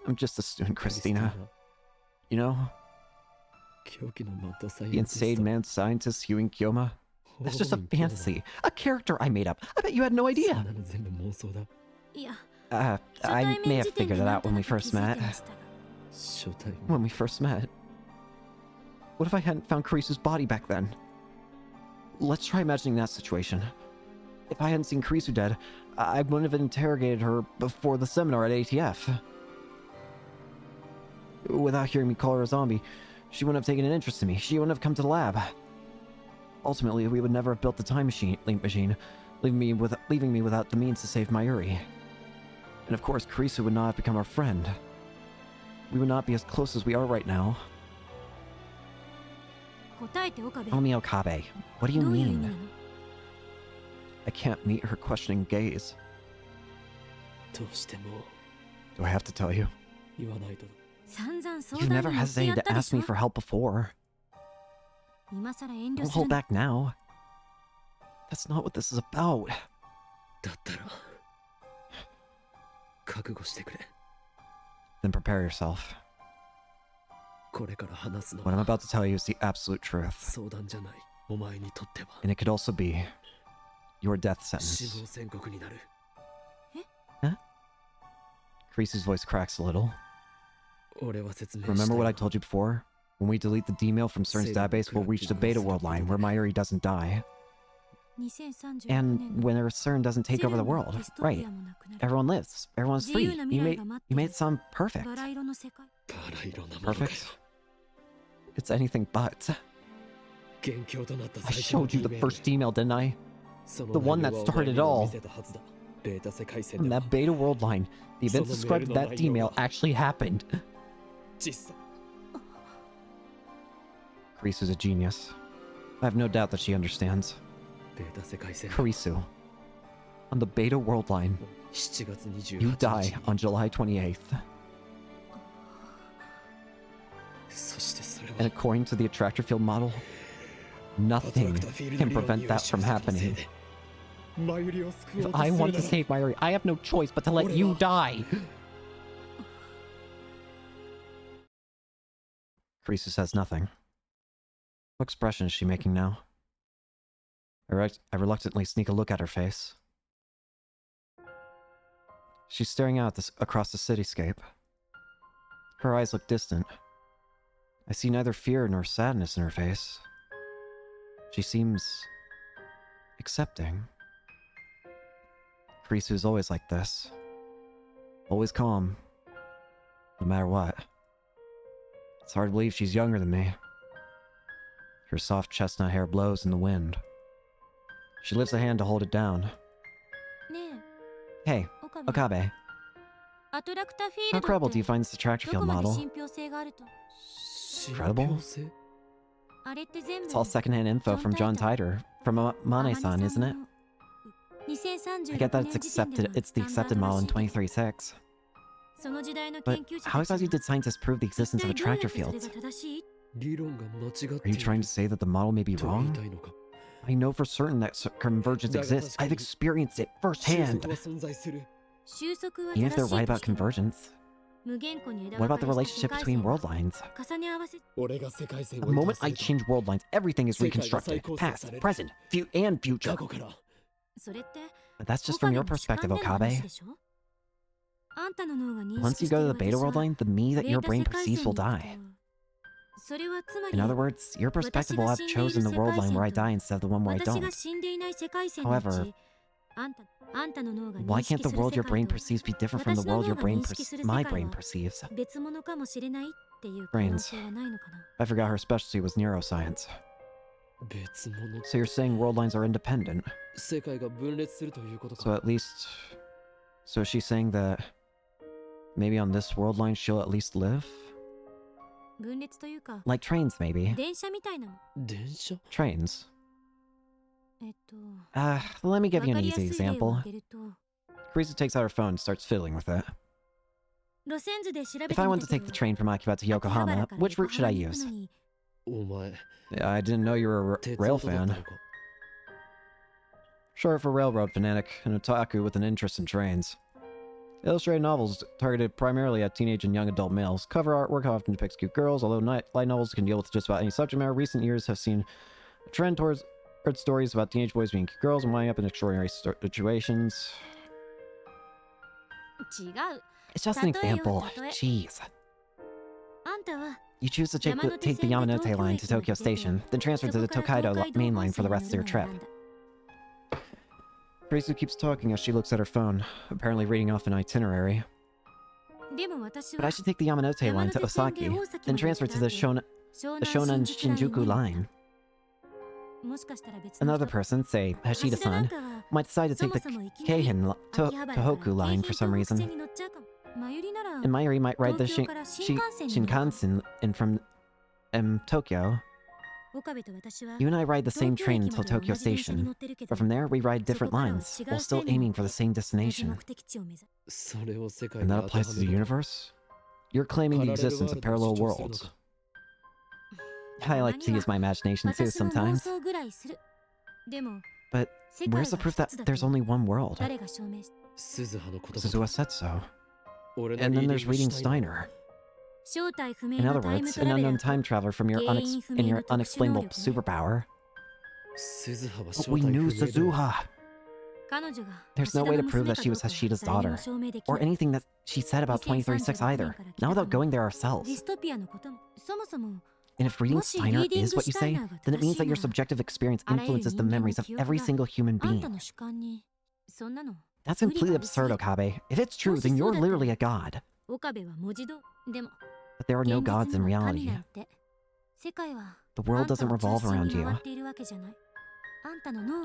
I'm just a student, Christina. You know? The insane mad scientist Hugh and Kyoma? That's just a fantasy. A character I made up. I bet you had no idea. I may have figured it out when we first met. When we first met. What if I hadn't found Karisu's body back then? Let's try imagining that situation. If I hadn't seen Karisu dead, I wouldn't have interrogated her before the seminar at ATF. Without hearing me call her a zombie, she wouldn't have taken an interest in me. She wouldn't have come to the lab. Ultimately, we would never have built the time machine, leaving me without the means to save Mayuri. And of course, Karisu would not have become our friend. We would not be as close as we are right now. Omi Okabe, what do you mean? I can't meet her questioning gaze. Do I have to tell you? You've never hesitated to ask me for help before. Don't hold back now. That's not what this is about. Then prepare yourself. What I'm about to tell you is the absolute truth. And it could also be your death sentence. Huh? Karisu's voice cracks a little. Remember what I told you before? When we delete the D-mail from CERN's database, we'll reach the beta world line where Mayuri doesn't die. And when CERN doesn't take over the world, right? Everyone lives. Everyone's free. You made it sound perfect. Perfect? It's anything but. I showed you the first email, didn't I? The one that started it all. In that beta world line, the events described in that email actually happened. Karisu's a genius. I have no doubt that she understands. Karisu, on the beta world line, you die on July 28th. And according to the attractor field model, nothing can prevent that from happening. If I want to save Mayuri, I have no choice but to let you die. Karisu says nothing. What expression is she making now? I reluctantly sneak a look at her face. She's staring out across the cityscape. Her eyes look distant. I see neither fear nor sadness in her face. She seems accepting. Karisu is always like this. Always calm. No matter what. It's hard to believe she's younger than me. Her soft chestnut hair blows in the wind. She lifts a hand to hold it down. Hey, Okabe. How credible do you find this attractor field model? Credible? It's all secondhand info from John Titor, from Mane-san, isn't it? I get that it's the accepted model in 2036. But how exactly did scientists prove the existence of attractor fields? Are you trying to say that the model may be wrong? I know for certain that convergence exists. I've experienced it firsthand. Even if they're right about convergence, what about the relationship between world lines? The moment I change world lines, everything is reconstructed. Past, present, and future. But that's just from your perspective, Okabe. Once you go to the beta world line, the me that your brain perceives will die. In other words, your perspective will have chosen the world line where I die instead of the one where I don't. However, why can't the world your brain perceives be different from the world my brain perceives? Brains. I forgot her specialty was neuroscience. So you're saying world lines are independent? So at least... So is she saying that maybe on this world line she'll at least live? Like trains, maybe. Trains. Let me give you an easy example. Karisu takes out her phone and starts fiddling with it. If I want to take the train from Akiba to Yokohama, which route should I use? I didn't know you were a rail fan. Short for railroad fanatic, an otaku with an interest in trains. Illustrated novels targeted primarily at teenage and young adult males. Cover artwork often depicts cute girls, although light novels can deal with just about any subject matter. Recent years have seen a trend towards stories about teenage boys being cute girls and winding up in extraordinary situations. It's just an example. Jeez. You choose to take the Yamanote line to Tokyo Station, then transfer to the Tokaido main line for the rest of your trip. Karisu keeps talking as she looks at her phone, apparently reading off an itinerary. But I should take the Yamanote line to Osaki, then transfer to the Shonan Shinjuku line. Another person, say Hashida-san, might decide to take the Keihin Tohoku line for some reason. And Mayuri might ride the Shinkansen in from Tokyo. You and I ride the same train until Tokyo Station, but from there we ride different lines, while still aiming for the same destination. And that applies to the universe? You're claiming the existence of parallel worlds. I like to use my imagination too sometimes. But where's the proof that there's only one world? Suzuha said so. And then there's reading Steiner. In other words, an unknown time traveler from your unexplainable superpower. But we knew Suzuha. There's no way to prove that she was Hashida's daughter, or anything that she said about 2036 either, not without going there ourselves. And if reading Steiner is what you say, then it means that your subjective experience influences the memories of every single human being. That's completely absurd, Okabe. If it's true, then you're literally a god. But there are no gods in reality. The world doesn't revolve around you.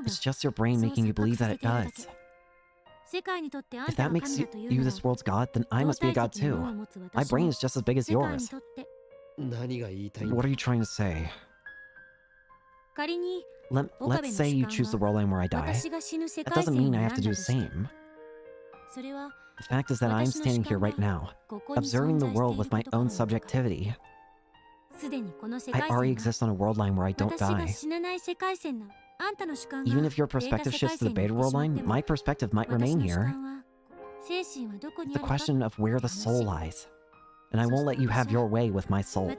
It's just your brain making you believe that it does. If that makes you this world's god, then I must be a god too. My brain is just as big as yours. What are you trying to say? Let's say you choose the world line where I die. That doesn't mean I have to do the same. The fact is that I'm standing here right now, observing the world with my own subjectivity. I already exist on a world line where I don't die. Even if your perspective shifts to the beta world line, my perspective might remain here. It's a question of where the soul lies. And I won't let you have your way with my soul.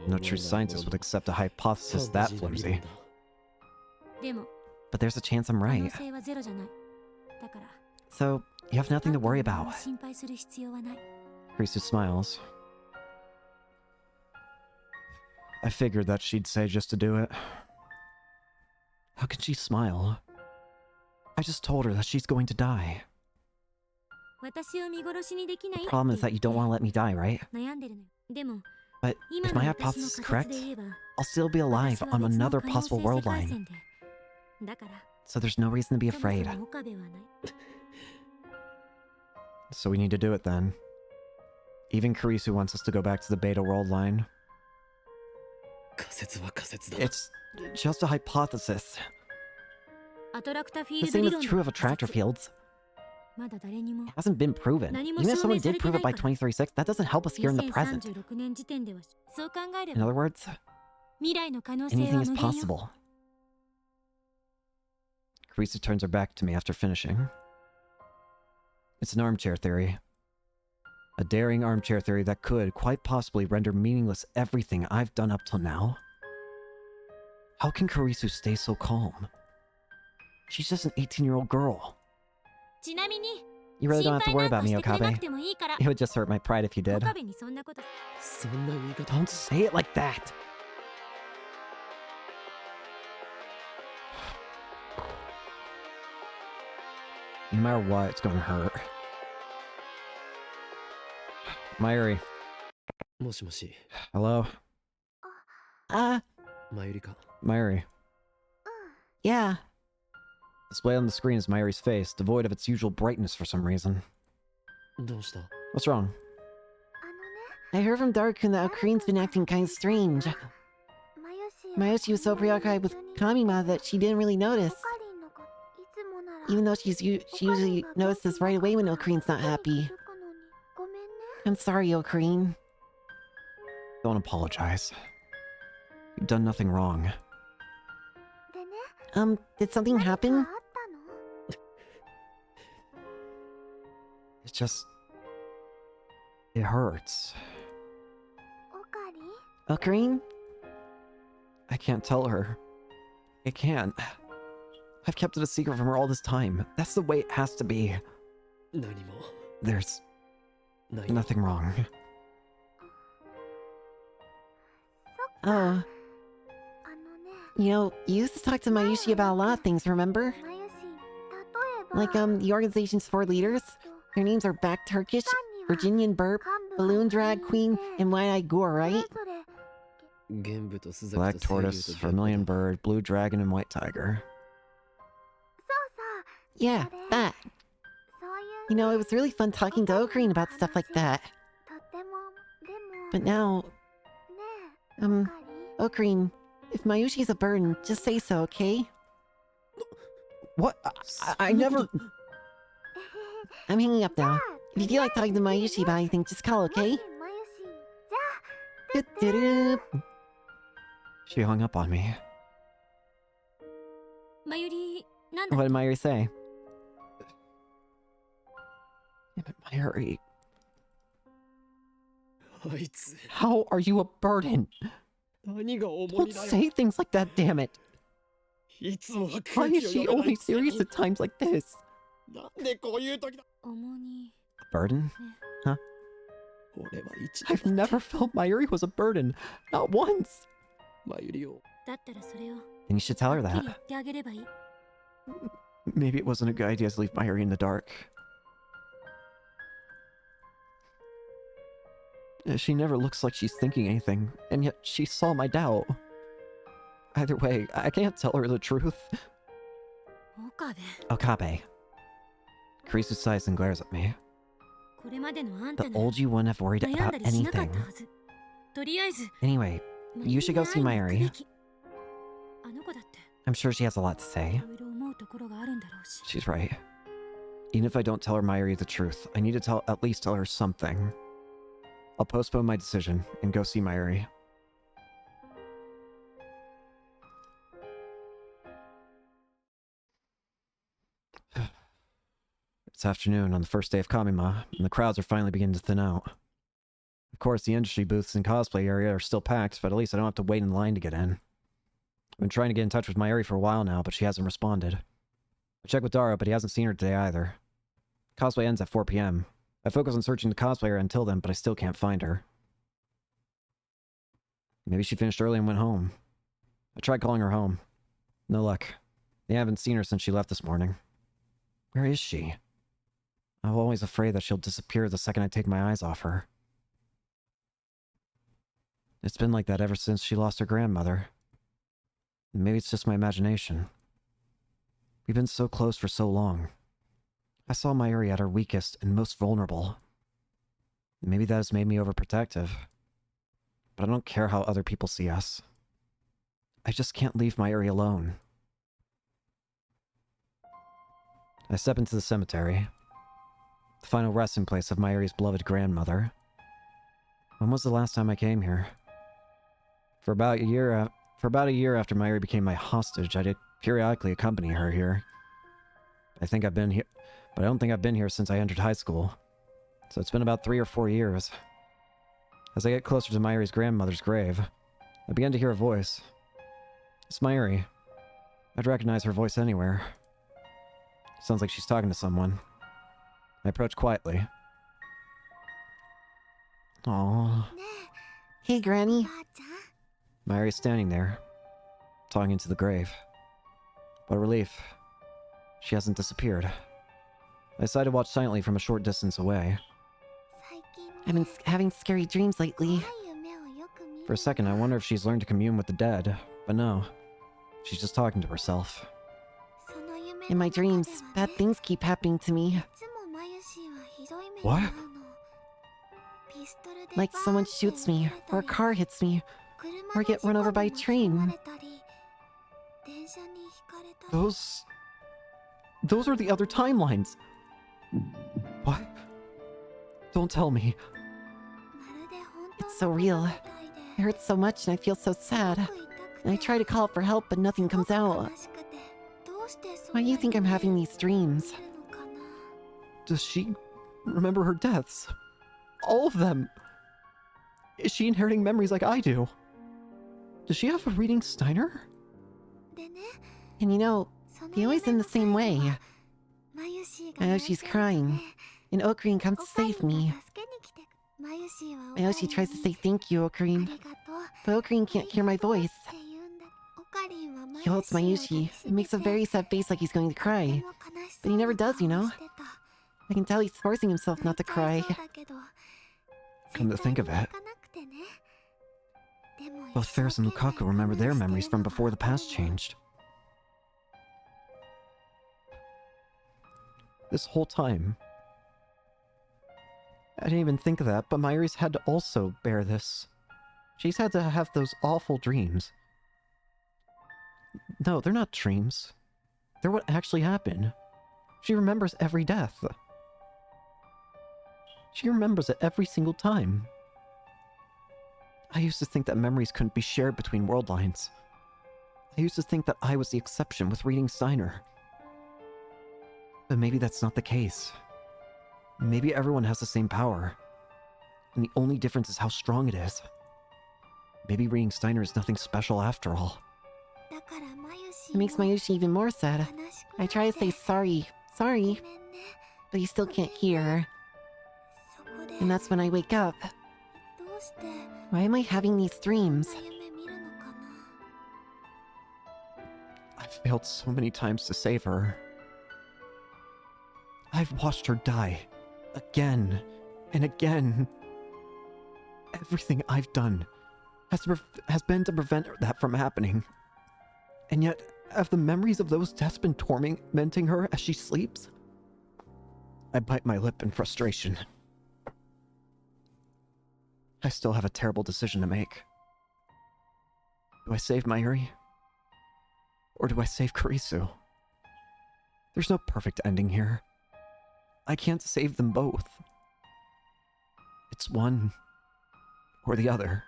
No true scientist would accept a hypothesis that flimsy. But there's a chance I'm right. So, you have nothing to worry about. Kurisu smiles. I figured that she'd say just to do it. How can she smile? I just told her that she's going to die. The problem is that you don't want to let me die, right? But if my hypothesis is correct, I'll still be alive on another possible world line. So there's no reason to be afraid. So we need to do it then. Even Kurisu wants us to go back to the beta world line. It's just a hypothesis. The same is true of attractor fields. It hasn't been proven. Even if someone did prove it by 2036, that doesn't help us here in the present. In other words, anything is possible. Kurisu turns her back to me after finishing. It's an armchair theory. A daring armchair theory that could, quite possibly, render meaningless everything I've done up till now. How can Kurisu stay so calm? She's just an 18-year-old girl. You really don't have to worry about me, Okabe. It would just hurt my pride if you did. Don't say it like that! No matter what, it's gonna hurt. Mayuri. Hello? Mayuri. Yeah. Displayed on the screen is Mayuri's face, devoid of its usual brightness for some reason. What's wrong? I heard from Dark-kun that Ocarina's been acting kind of strange. Mayoshi was so preoccupied with Kamima that she didn't really notice. Even though she usually notices right away when Ocarina's not happy. I'm sorry, Ocarine. Don't apologize. You've done nothing wrong. Did something happen? It's just... it hurts. Ocarine? I can't tell her. I can't. I've kept it a secret from her all this time. That's the way it has to be. There's... nothing wrong. Oh. You know, you used to talk to Mayushi about a lot of things, remember? Like, the organization's 4 leaders. Their names are Back Turkish, Virginian Burp, Balloon Drag Queen, and White-Eyed Gore, right? Black Tortoise, Vermilion Bird, Blue Dragon, and White Tiger. Yeah, that. You know, it was really fun talking to Ocarine about stuff like that. But now... Ocarine, if Mayushi's a burden, just say so, okay? What? I never... I'm hanging up now. If you feel like talking to Mayushi about anything, just call, okay? Do-do-do. She hung up on me. What did Mayuri say? Damn it, Mayuri. How are you a burden? Don't say things like that, damn it. Why is she only serious at times like this? Burden? Huh? I've never felt Mayuri was a burden. Not once. Then you should tell her that. Maybe it wasn't a good idea to leave Mayuri in the dark. She never looks like she's thinking anything, and yet she saw my doubt. Either way, I can't tell her the truth. Okabe. Kurisu sighs and glares at me. The old you wouldn't have worried about anything. Anyway, you should go see Mayuri. I'm sure she has a lot to say. She's right. Even if I don't tell her Mayuri the truth, I need to at least tell her something. I'll postpone my decision and go see Mayuri. It's afternoon on the first day of Kamima, and the crowds are finally beginning to thin out. Of course, the industry booths and cosplay area are still packed, but at least I don't have to wait in line to get in. I've been trying to get in touch with Mayuri for a while now, but she hasn't responded. I checked with Dara, but he hasn't seen her today either. Cosplay ends at 4 p.m. I focus on searching the cosplayer until then, but I still can't find her. Maybe she finished early and went home. I tried calling her home. No luck. They haven't seen her since she left this morning. Where is she? I'm always afraid that she'll disappear the second I take my eyes off her. It's been like that ever since she lost her grandmother. Maybe it's just my imagination. We've been so close for so long. I saw Mayuri at her weakest and most vulnerable. Maybe that has made me overprotective. But I don't care how other people see us. I just can't leave Mayuri alone. I step into the cemetery. The final resting place of Mayuri's beloved grandmother. When was the last time I came here? For about a year after Mayuri became my hostage, I did periodically accompany her here. I don't think I've been here since I entered high school. So it's been about 3 or 4 years. As I get closer to Mayuri's grandmother's grave, I begin to hear a voice. It's Mayuri. I'd recognize her voice anywhere. Sounds like she's talking to someone. I approach quietly. Aww. Hey, Granny. Mayuri's standing there, talking to the grave. What a relief. She hasn't disappeared. I decide to watch silently from a short distance away. I've been having scary dreams lately. For a second, I wonder if she's learned to commune with the dead, but no. She's just talking to herself. In my dreams, bad things keep happening to me. What? Like someone shoots me, or a car hits me, or I get run over by a train. Those are the other timelines. What? Don't tell me. It's so real. It hurts so much and I feel so sad. And I try to call for help, but nothing comes out. Why do you think I'm having these dreams? Does she remember her deaths? All of them? Is she inheriting memories like I do? Does she have a reading Steiner? And you know, they always end the same way. I know she's crying, and Ocarine comes to save me. I know she tries to say thank you, Ocarine, but Ocarine can't hear my voice. He holds Mayushi and makes a very sad face like he's going to cry, but he never does, you know? I can tell he's forcing himself not to cry. Come to think of it, both Ferris and Lukaku remember their memories from before the past changed. This whole time, I didn't even think of that, but Mayuri's had to also bear this. She's had to have those awful dreams. No, they're not dreams. They're what actually happened. She remembers every death. She remembers it every single time. I used to think that memories couldn't be shared between world lines. I used to think that I was the exception with reading Steiner. But maybe that's not the case. Maybe everyone has the same power. And the only difference is how strong it is. Maybe reading Steiner is nothing special after all. It makes Mayushi even more sad. I try to say sorry, but he still can't hear. And that's when I wake up. Why am I having these dreams? I've failed so many times to save her. I've watched her die. Again and again. Everything I've done has been to prevent that from happening. And yet, have the memories of those deaths been tormenting her as she sleeps? I bite my lip in frustration. I still have a terrible decision to make. Do I save Mayuri? Or do I save Kurisu? There's no perfect ending here. I can't save them both. It's one or the other.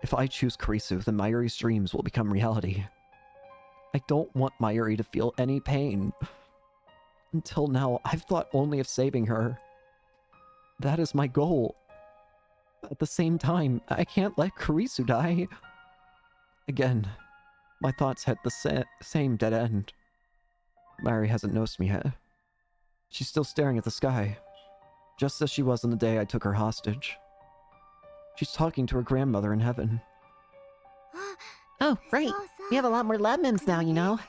If I choose Kurisu, then Mayuri's dreams will become reality. I don't want Mayuri to feel any pain. Until now, I've thought only of saving her. That is my goal. At the same time, I can't let Kurisu die. Again, my thoughts hit the same dead end. Mayuri hasn't noticed me yet. She's still staring at the sky, just as she was on the day I took her hostage. She's talking to her grandmother in heaven. Oh, right. We have a lot more lab members now, you know.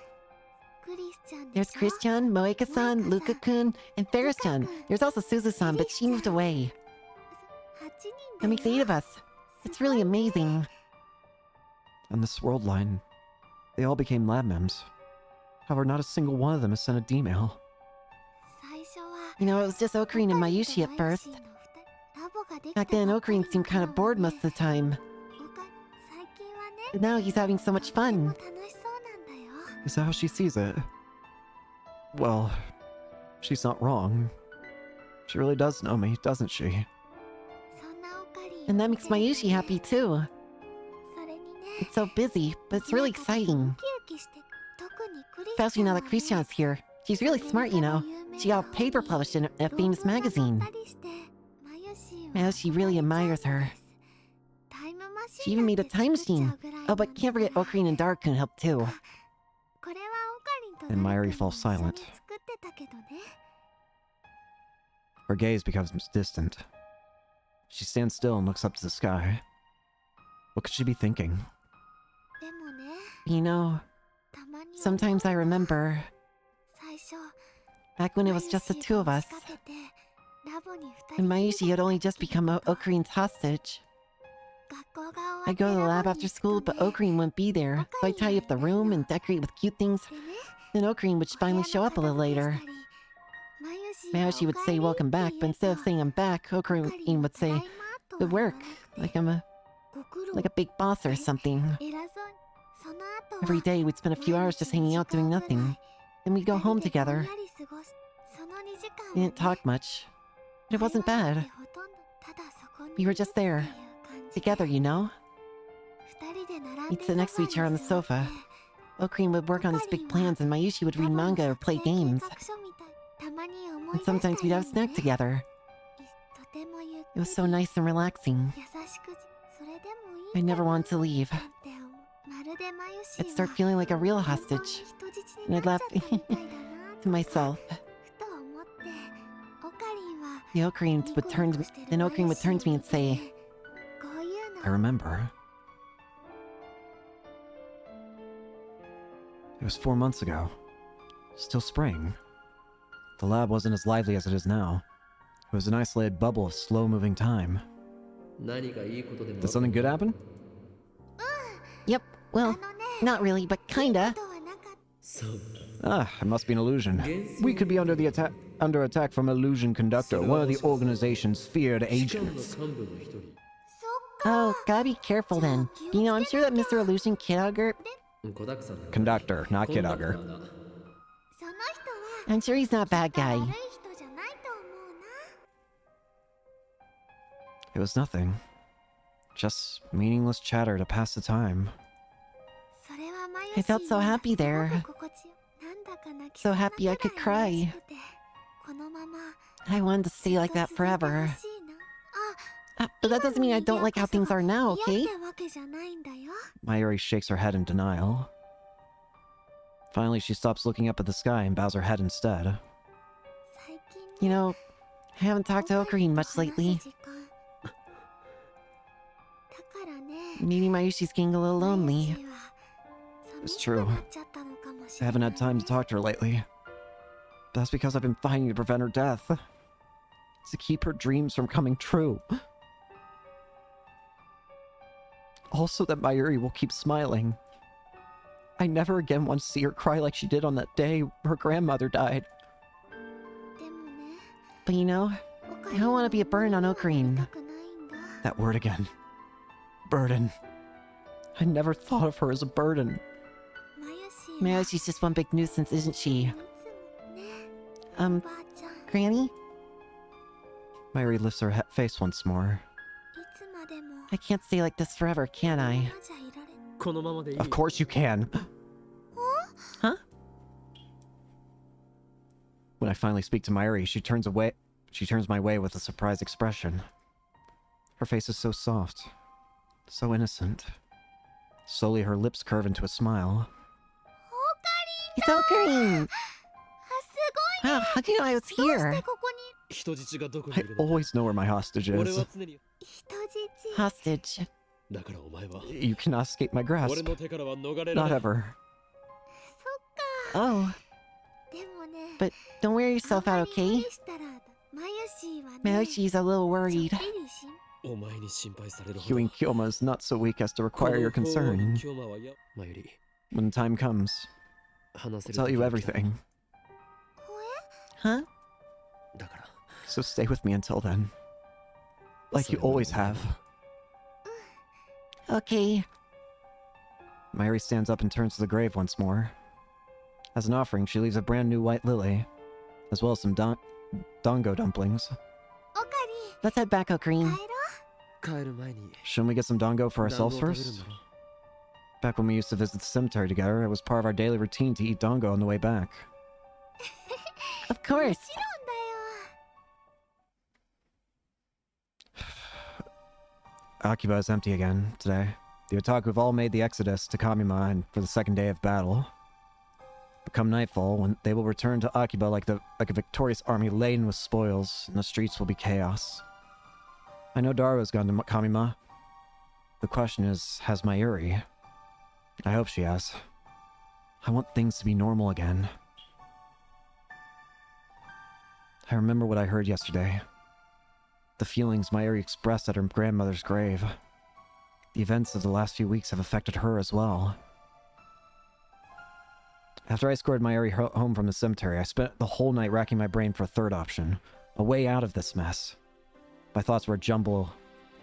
There's Chris-chan, Moeka-san, Luka-kun, and Ferris-chan. There's also Suzu-san, but she moved away. That makes 8 of us. It's really amazing. On this world line, they all became lab mems. However, not a single one of them has sent a D-mail. You know, it was just Ocarina and Mayushi at first. Back then, Ocarina seemed kind of bored most of the time. But now he's having so much fun. Is that how she sees it? Well, she's not wrong. She really does know me, doesn't she? And that makes Mayushi happy too. It's so busy, but it's really exciting. Especially now that Christian's here. She's really smart, you know. She got a paper published in a famous magazine. Mayushi really admires her. She even made a time machine. Oh, but can't forget Ocarina and Dark can help too. And Mayuri falls silent. Her gaze becomes distant. She stands still and looks up to the sky. What could she be thinking? You know, sometimes I remember back when it was just the 2 of us, and Mayushi had only just become Ocarina's hostage. I'd go to the lab after school, but Ocarina wouldn't be there, so I'd tidy up the room and decorate with cute things. Then Ocarina would finally show up a little later. Mayushi would say welcome back, but instead of saying I'm back, Ocarina would say, good work, like I'm like a big boss or something. Every day we'd spend a few hours just hanging out doing nothing. Then we'd go home together. We didn't talk much, but it wasn't bad. We were just there, together, you know? We'd sit next to each other on the sofa. Ocarina would work on his big plans and Mayushi would read manga or play games. And sometimes we'd have a snack together. It was so nice and relaxing. I never wanted to leave. I'd start feeling like a real hostage, and I'd laugh to myself. Ocarina would turn to me and say, I remember. It was 4 months ago. Still spring. The lab wasn't as lively as it is now. It was an isolated bubble of slow-moving time. Did something good happen? Yep, well, not really, but kinda. Ah, it must be an illusion. We could be under attack from Illusion Conductor, one of the organization's feared agents. Oh, gotta be careful then. You know, I'm sure that Mr. Illusion Kidogger... Conductor, not Kidogger. I'm sure he's not a bad guy. It was nothing. Just meaningless chatter to pass the time. I felt so happy there. So happy I could cry. I wanted to stay like that forever. But that doesn't mean I don't like how things are now, okay? Mayuri shakes her head in denial. Finally, she stops looking up at the sky and bows her head instead. You know, I haven't talked to Ocarine much lately. Maybe Mayushi's getting a little lonely. It's true. I haven't had time to talk to her lately. That's because I've been fighting to prevent her death. To keep her dreams from coming true. Also that Mayuri will keep smiling. I never again want to see her cry like she did on that day her grandmother died. But you know, I don't want to be a burden on Ocarine. That word again. Burden. I never thought of her as a burden. Mayushi's just one big nuisance, isn't she? Granny? Mayuri lifts her face once more. I can't stay like this forever, can I? Of course you can. Huh? When I finally speak to Mayuri, she turns my way with a surprised expression. Her face is so soft, so innocent. Slowly her lips curve into a smile. It's Ocarine! Wow, how do you know I was here? I always know where my hostage is. Hostage. You cannot escape my grasp. Not ever. Oh. But don't wear yourself out, okay? Mayushi's a little worried. Hewing Kyoma is not so weak as to require your concern. When the time comes, I'll tell you everything. Huh? So stay with me until then. Like you always have. Okay. Mayuri stands up and turns to the grave once more. As an offering, she leaves a brand new white lily, as well as some dango dumplings. Let's head back, Ocarine. Shouldn't we get some dango for ourselves first? Back when we used to visit the cemetery together, it was part of our daily routine to eat dango on the way back. Of course. Akiba is empty again today. The otaku have all made the exodus to Kamima and for the second day of battle. But come nightfall, when they will return to Akiba like a victorious army laden with spoils, and the streets will be chaos. I know Daru's gone to Kamima. The question is, has Mayuri? I hope she has. I want things to be normal again. I remember what I heard yesterday. The feelings Mayuri expressed at her grandmother's grave. The events of the last few weeks have affected her as well. After I escorted Mayuri home from the cemetery, I spent the whole night racking my brain for a third option. A way out of this mess. My thoughts were a jumble.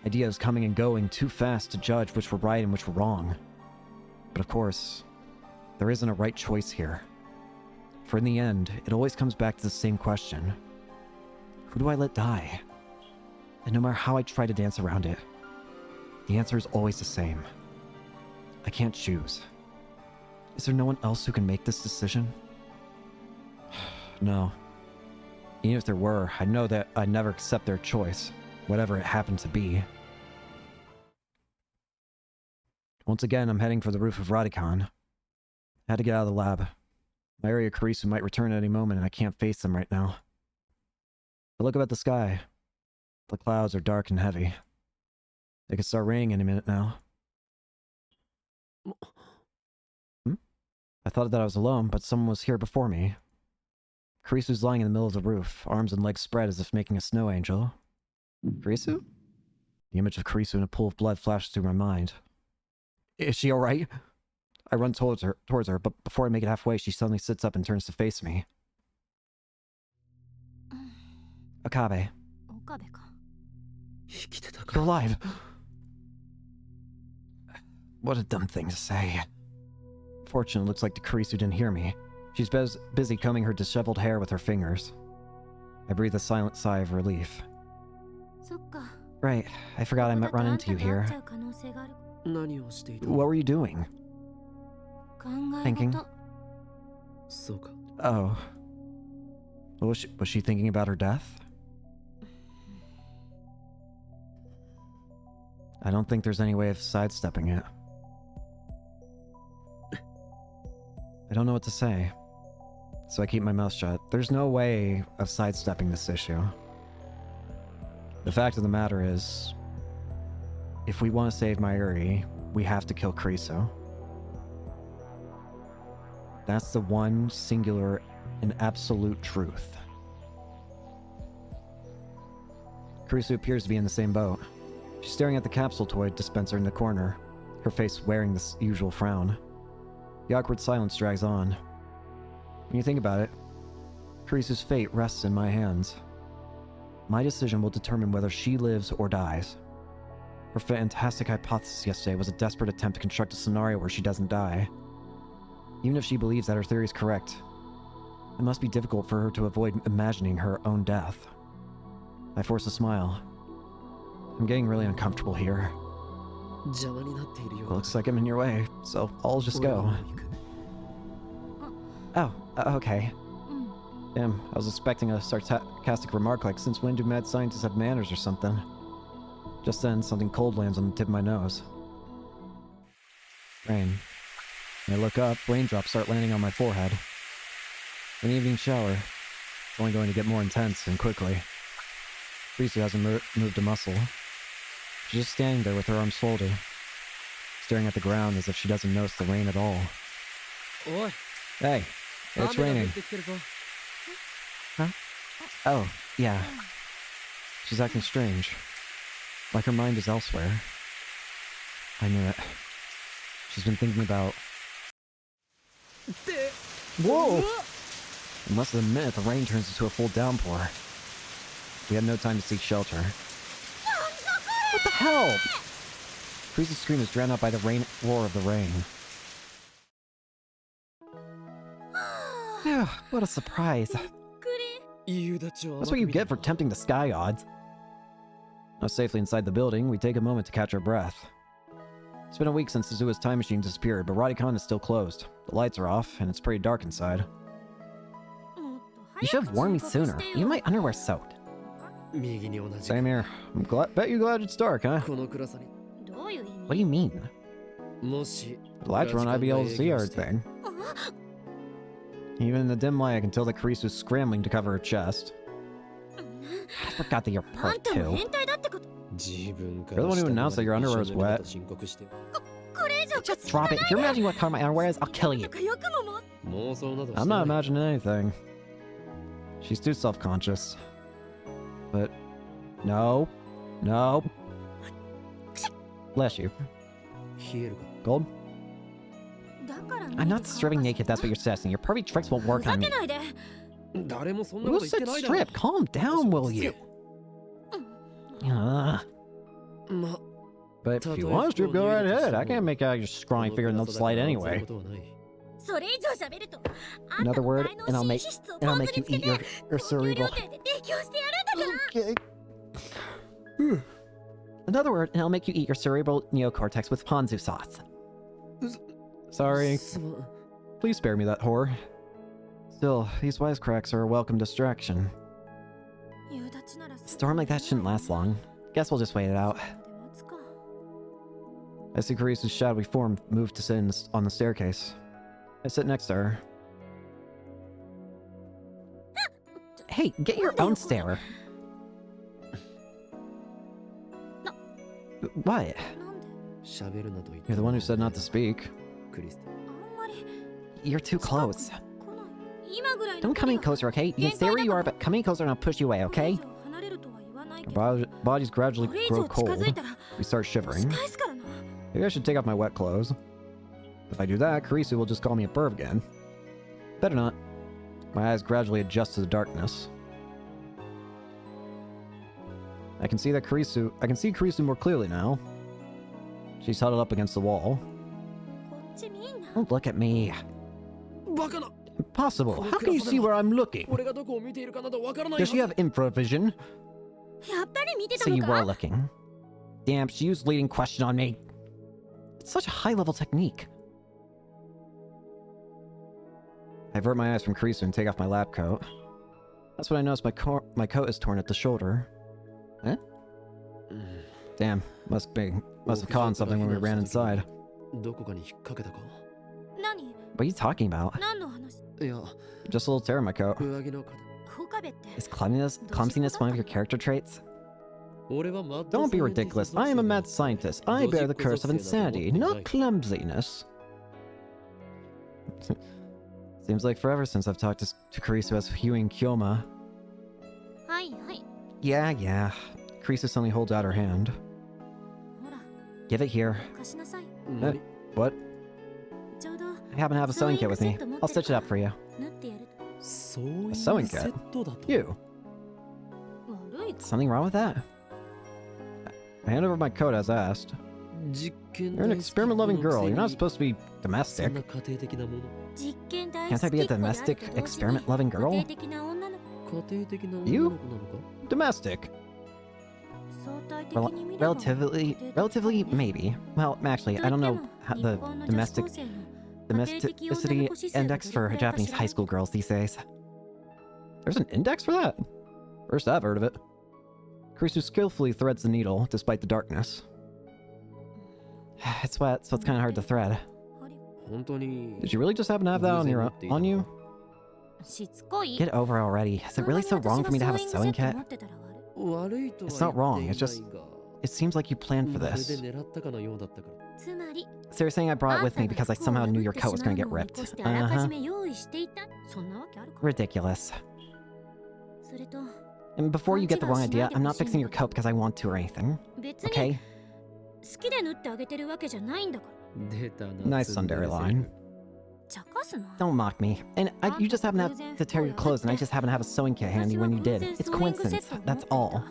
Ideas coming and going too fast to judge which were right and which were wrong. But of course, there isn't a right choice here. For in the end, it always comes back to the same question. Who do I let die? And no matter how I try to dance around it, the answer is always the same. I can't choose. Is there no one else who can make this decision? No. Even if there were, I know that I'd never accept their choice, whatever it happened to be. Once again, I'm heading for the roof of Radicon. I had to get out of the lab. My area Kurisu might return at any moment and I can't face them right now. But look up at the sky. The clouds are dark and heavy. It could start raining any minute now. I thought that I was alone, but someone was here before me. Kurisu's lying in the middle of the roof, arms and legs spread as if making a snow angel. Kurisu? The image of Kurisu in a pool of blood flashes through my mind. Is she alright? I run towards her, but before I make it halfway, she suddenly sits up and turns to face me. Akabe. You're alive! What a dumb thing to say. Fortunately, it looks like the Kurisu didn't hear me. She's busy combing her disheveled hair with her fingers. I breathe a silent sigh of relief. Right, I forgot I might run into you here. What were you doing? Thinking. Oh. Was she thinking about her death? I don't think there's any way of sidestepping it. I don't know what to say. So I keep my mouth shut. There's no way of sidestepping this issue. The fact of the matter is, if we want to save Mayuri, we have to kill Kriso. That's the one singular and absolute truth. Kriso appears to be in the same boat. She's staring at the capsule toy dispenser in the corner, her face wearing the usual frown. The awkward silence drags on. When you think about it, Kriso's fate rests in my hands. My decision will determine whether she lives or dies. Her fantastic hypothesis yesterday was a desperate attempt to construct a scenario where she doesn't die. Even if she believes that her theory is correct, it must be difficult for her to avoid imagining her own death. I force a smile. I'm getting really uncomfortable here. Looks like I'm in your way, so I'll just go. Oh, okay. Damn, I was expecting a sarcastic remark like, since when do mad scientists have manners or something? Just then, something cold lands on the tip of my nose. Rain. When I look up, raindrops start landing on my forehead. An evening shower. It's only going to get more intense and quickly. Krisu hasn't moved a muscle. She's just standing there with her arms folded, staring at the ground as if she doesn't notice the rain at all. Hey, it's raining. Huh? Oh, yeah. She's acting strange. Like her mind is elsewhere. I knew it. She's been thinking about... Whoa! In less than a minute, the rain turns into a full downpour. We have no time to seek shelter. What the hell? Krisa's scream is drowned out by the roar of the rain. Phew, what a surprise. That's what you get for tempting the sky gods. Now safely inside the building, we take a moment to catch our breath. It's been a week since Suzua's time machine disappeared, but Radicon is still closed. The lights are off, and it's pretty dark inside. You should have warned me sooner. Even my underwear's soaked. Same here. Bet you're glad it's dark, huh? What do you mean? The lights were on, I'd be able to see everything. Even in the dim light, I can tell that Karisu is scrambling to cover her chest. I forgot that you're part too. You're the one who announced that your underwear was wet. Just drop it. If you're imagining what color my underwear is, I'll kill you. I'm not imagining anything. She's too self-conscious. But... No. No. Bless you. Gold? I'm not stripping naked, that's what you're suggesting. Your pervy tricks won't work on me. Who said strip? Calm down, will you? But if you want to strip, go right ahead. I can't make out your scrawny figure in the slide anyway. Another word, and I'll make you eat your cerebral. Okay. Another word, and I'll make you eat your cerebral neocortex with ponzu sauce. Sorry. Please spare me that horror. Still, these wisecracks are a welcome distraction. A storm like that shouldn't last long. Guess we'll just wait it out. I see Karisu's shadowy form move to sit on the staircase. I sit next to her. Hey, get your own stair. What? You're the one who said not to speak. You're too close. Don't come in closer, okay? You can stay where you are, but come in closer and I'll push you away, okay? Our bodies gradually grow cold. We start shivering. Maybe I should take off my wet clothes. If I do that, Karisu will just call me a perv again. Better not. My eyes gradually adjust to the darkness. I can see Karisu more clearly now. She's huddled up against the wall. Don't look at me. Impossible. How can you see where I'm looking? Does she have infravision? So you were looking. Damn, she used leading question on me. It's such a high-level technique. I avert my eyes from Karisu and take off my lab coat. That's when I notice my coat is torn at the shoulder. Eh? Damn, must have caught on something when we ran inside. What are you talking about? 何の話？いや、 Just a little tear in my coat. 上着の角。岡部って Is clumsiness one of your character traits? 俺はマッド Don't be サイエンティス ridiculous. ト属 I am a 性 mad だ。 scientist. I bear the curse of insanity, not clumsiness. Seems like forever since I've talked to Karisu as Hugh and Kyoma. はいはい。 Yeah. Karisu suddenly holds out her hand. ほら、 Give it here. 貸しなさい。 何 What? ちょうど I happen to have a sewing kit with me. I'll stitch it up for you. 縫ってやると。そういう sewing セ kit? ットだと。 You. 悪いか。 Something wrong with that? I hand over my coat as asked. 実験 You're an 大好き experiment-loving girl. 子の You're not くせに supposed to be そんな domestic. 家庭的なもの。実験大 Can't I 好 be a きっ子である domestic, と同時に experiment-loving 家 girl? 庭的な女の子。家庭的な女 You? の子なのか Domestic. 相対的に見れば Relatively, maybe. Well, actually, I don't know how the domesticity index for Japanese high school girls these days. There's an index for that? First I've heard of it. Kurisu skillfully threads the needle, despite the darkness. It's wet, so it's kind of hard to thread. 本当に Did you really just happen to have that on you? しつこい。 Get over it already. Is it really so wrong for me to have a sewing kit? 悪いとは It's not wrong, 言 it's って just- いないが It seems like you planned for まる this. で狙ったかのようだったから つまり、 So you're saying I brought it with me because I somehow knew your coat was gonna get ripped. あらか Uh-huh. じめ用意していた。そんなわけあるか。 Ridiculous. それと、 And before you get the wrong idea, I'm not fixing your coat because I want to or anything. 別に Okay? 好きで縫ってあげてるわけじゃないんだから。出たな Nice Sundari line. 茶化すな。 Don't mock me. And you just happen to have to tear your clothes, and I just happen to have a sewing kit handy when you did. It's coincidence. That's all.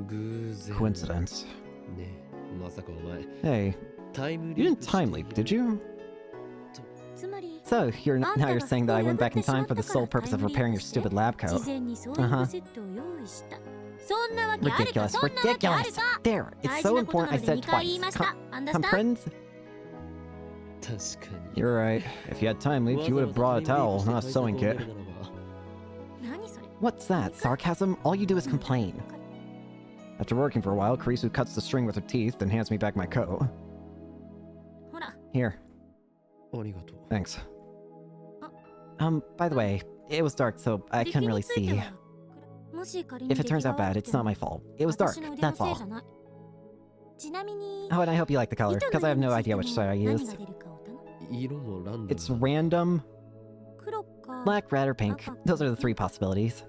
偶然 Coincidence. ねえまさかお前 Hey, タイム you リー didn't プ time leap, did you? つまり、 So now you're saying that I went back in time for the sole purpose of repairing your stupid lab 事 coat. 前にソーイングセットを用意した。そんなわけあるか。 Ridiculous. そんなわけある Ridiculous. か。 There. It's 大 so 事なこと important な I ので said 2回言い twice. ました。Understand? Comprehends? 確かに You're right. If you had time leaped, you would have brought a towel, not a sewing kit. 何それ。 What's that? Sarcasm? All you do is complain. After working for a while, Kurisu cuts the string with her teeth, then hands me back my coat. ほら、 Here. ありがとう Thanks. By the way, it was dark, so I 出来 couldn't に really ついて see. はもし仮に If it turns out bad, it's not my fault. It was dark, 私の腕の that's せい all. じゃない。ちなみに、 Oh, and I hope you like the color, 糸 because の I have 色 no につい idea て which も side I 何 used. が出るかを頼む。色もランダム It's random. 黒か Black, red, or pink. Those are the three possibilities.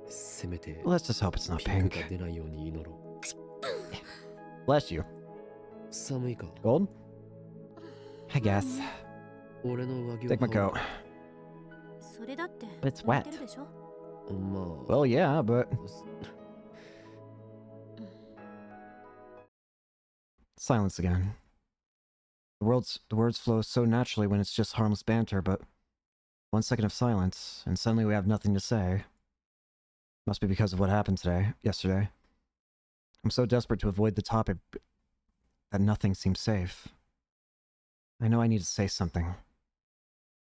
せめて Let's just hope it's not ピンク pink. が出ないように祈ろう Bless you. 寒いか Gold? I guess. 俺の上着を Take my 羽織 coat. それだって It's 濡れて wet. るでしょ。るまあ Well, yeah, but... Silence again. The words flow so naturally when it's just harmless banter, but 1 second of silence, and suddenly we have nothing to say. Must be because of what happened yesterday. I'm so desperate to avoid the topic that nothing seems safe. I know I need to say something.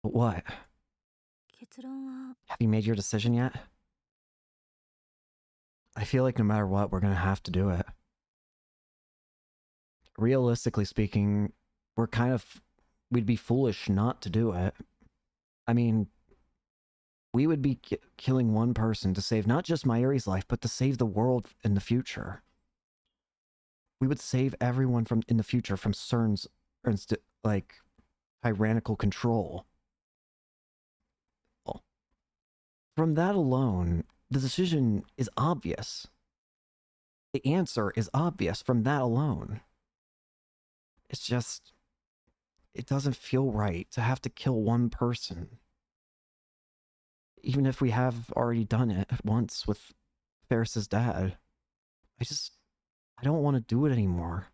But what? 結論は Have you made your decision yet? I feel like no matter what, we're gonna have to do it. Realistically speaking, we'd be foolish not to do it. I mean, we would be killing one person to save not just Mayuri's life, but to save the world in the future. We would save everyone in the future from CERN's, tyrannical control. From that alone, the decision is obvious. The answer is obvious from that alone. It's just... It doesn't feel right to have to kill one person. Even if we have already done it once with Ferris's dad. I don't want to do it anymore.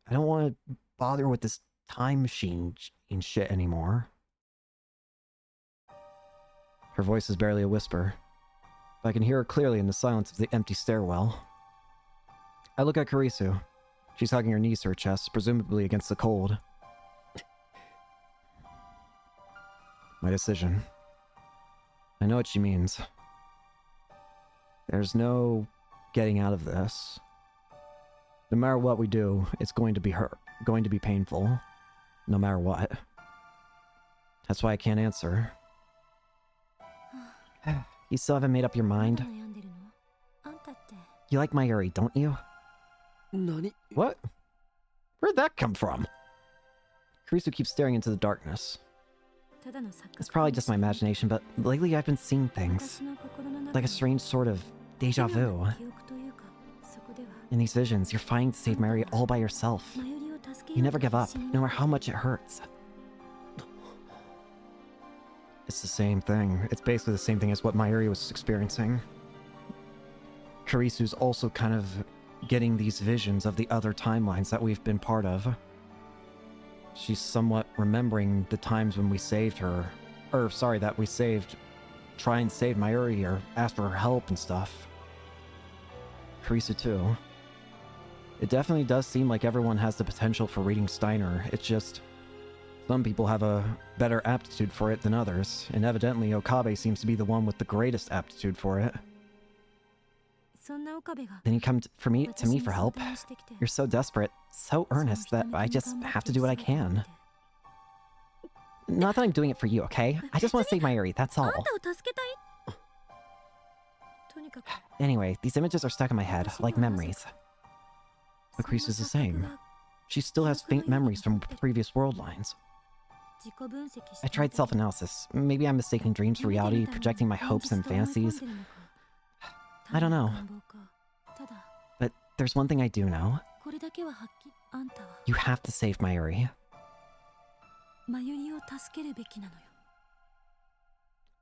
I don't want to bother with this time machine and shit anymore. Her voice is barely a whisper, but I can hear her clearly in the silence of the empty stairwell. I look at Kurisu. She's hugging her knees to her chest, presumably against the cold. My decision. I know what she means. There's no getting out of this. No matter what we do, it's going to be going to be painful. No matter what. That's why I can't answer. You still haven't made up your まだ mind? 悩んでるのあんたって You like Mayuri, don't you? 何 What? Where'd that come from? Kurisu keeps staring into the darkness. ただの錯覚 It's probably just my imagination, but lately I've been seeing 私 things. の心の中 Like a に strange sort of deja 奇妙 vu. な記憶というかそこでは In these visions, you're fighting to save Mayuri all by yourself. マユリを助け You よう never と give up, 必死に no な matter って how much it hurts. It's the same thing. It's basically the same thing as what Mayuri was experiencing. Kurisu's also kind of getting these visions of the other timelines that we've been part of. She's somewhat remembering the times when we saved her. Or, sorry, that we saved... Try and save Mayuri or ask for her help and stuff. Kurisu too. It definitely does seem like everyone has the potential for reading Steiner. It's just... Some people have a better aptitude for it than others, and evidently Okabe seems to be the one with the greatest aptitude for it. そんな岡部が Then you come to me for 私 help. に相談してきて You're so desperate, so その earnest that 人 I に just 頑張 have って to do what I る姿を見 can. て Not that I'm doing it for you, okay? I just want to save Mayuri, that's あん all. たを助けたいとにかく Anyway, these images are stuck in my head, like memories. But そんな Kreese is the 錯覚 same. が She still has faint memories from previous world lines. 自己分析して I tried みたけど self-analysis. Maybe I'm mistaking dreams for 夢で reality, 見たの projecting my 現 hopes 実 and と思い込ん fantasies. でるのか I don't know. 単なる願望かただ But there's one thing I do know. これだけははっきりあんたは You have to save Mayuri. マユリを助けるべきなのよ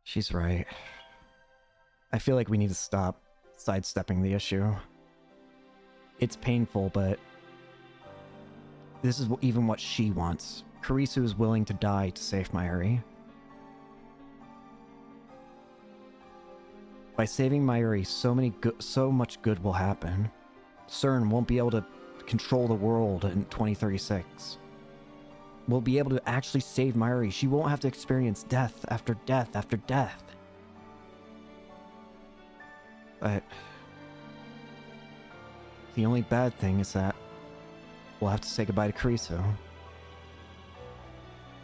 She's right. I feel like we need to stop sidestepping the issue. It's painful, but this is even what she wants. Kurisu is willing to die to save Mayuri. By saving Mayuri, so much good will happen. CERN won't be able to control the world in 2036. We'll be able to actually save Mayuri. She won't have to experience death after death after death. But the only bad thing is that we'll have to say goodbye to Kurisu.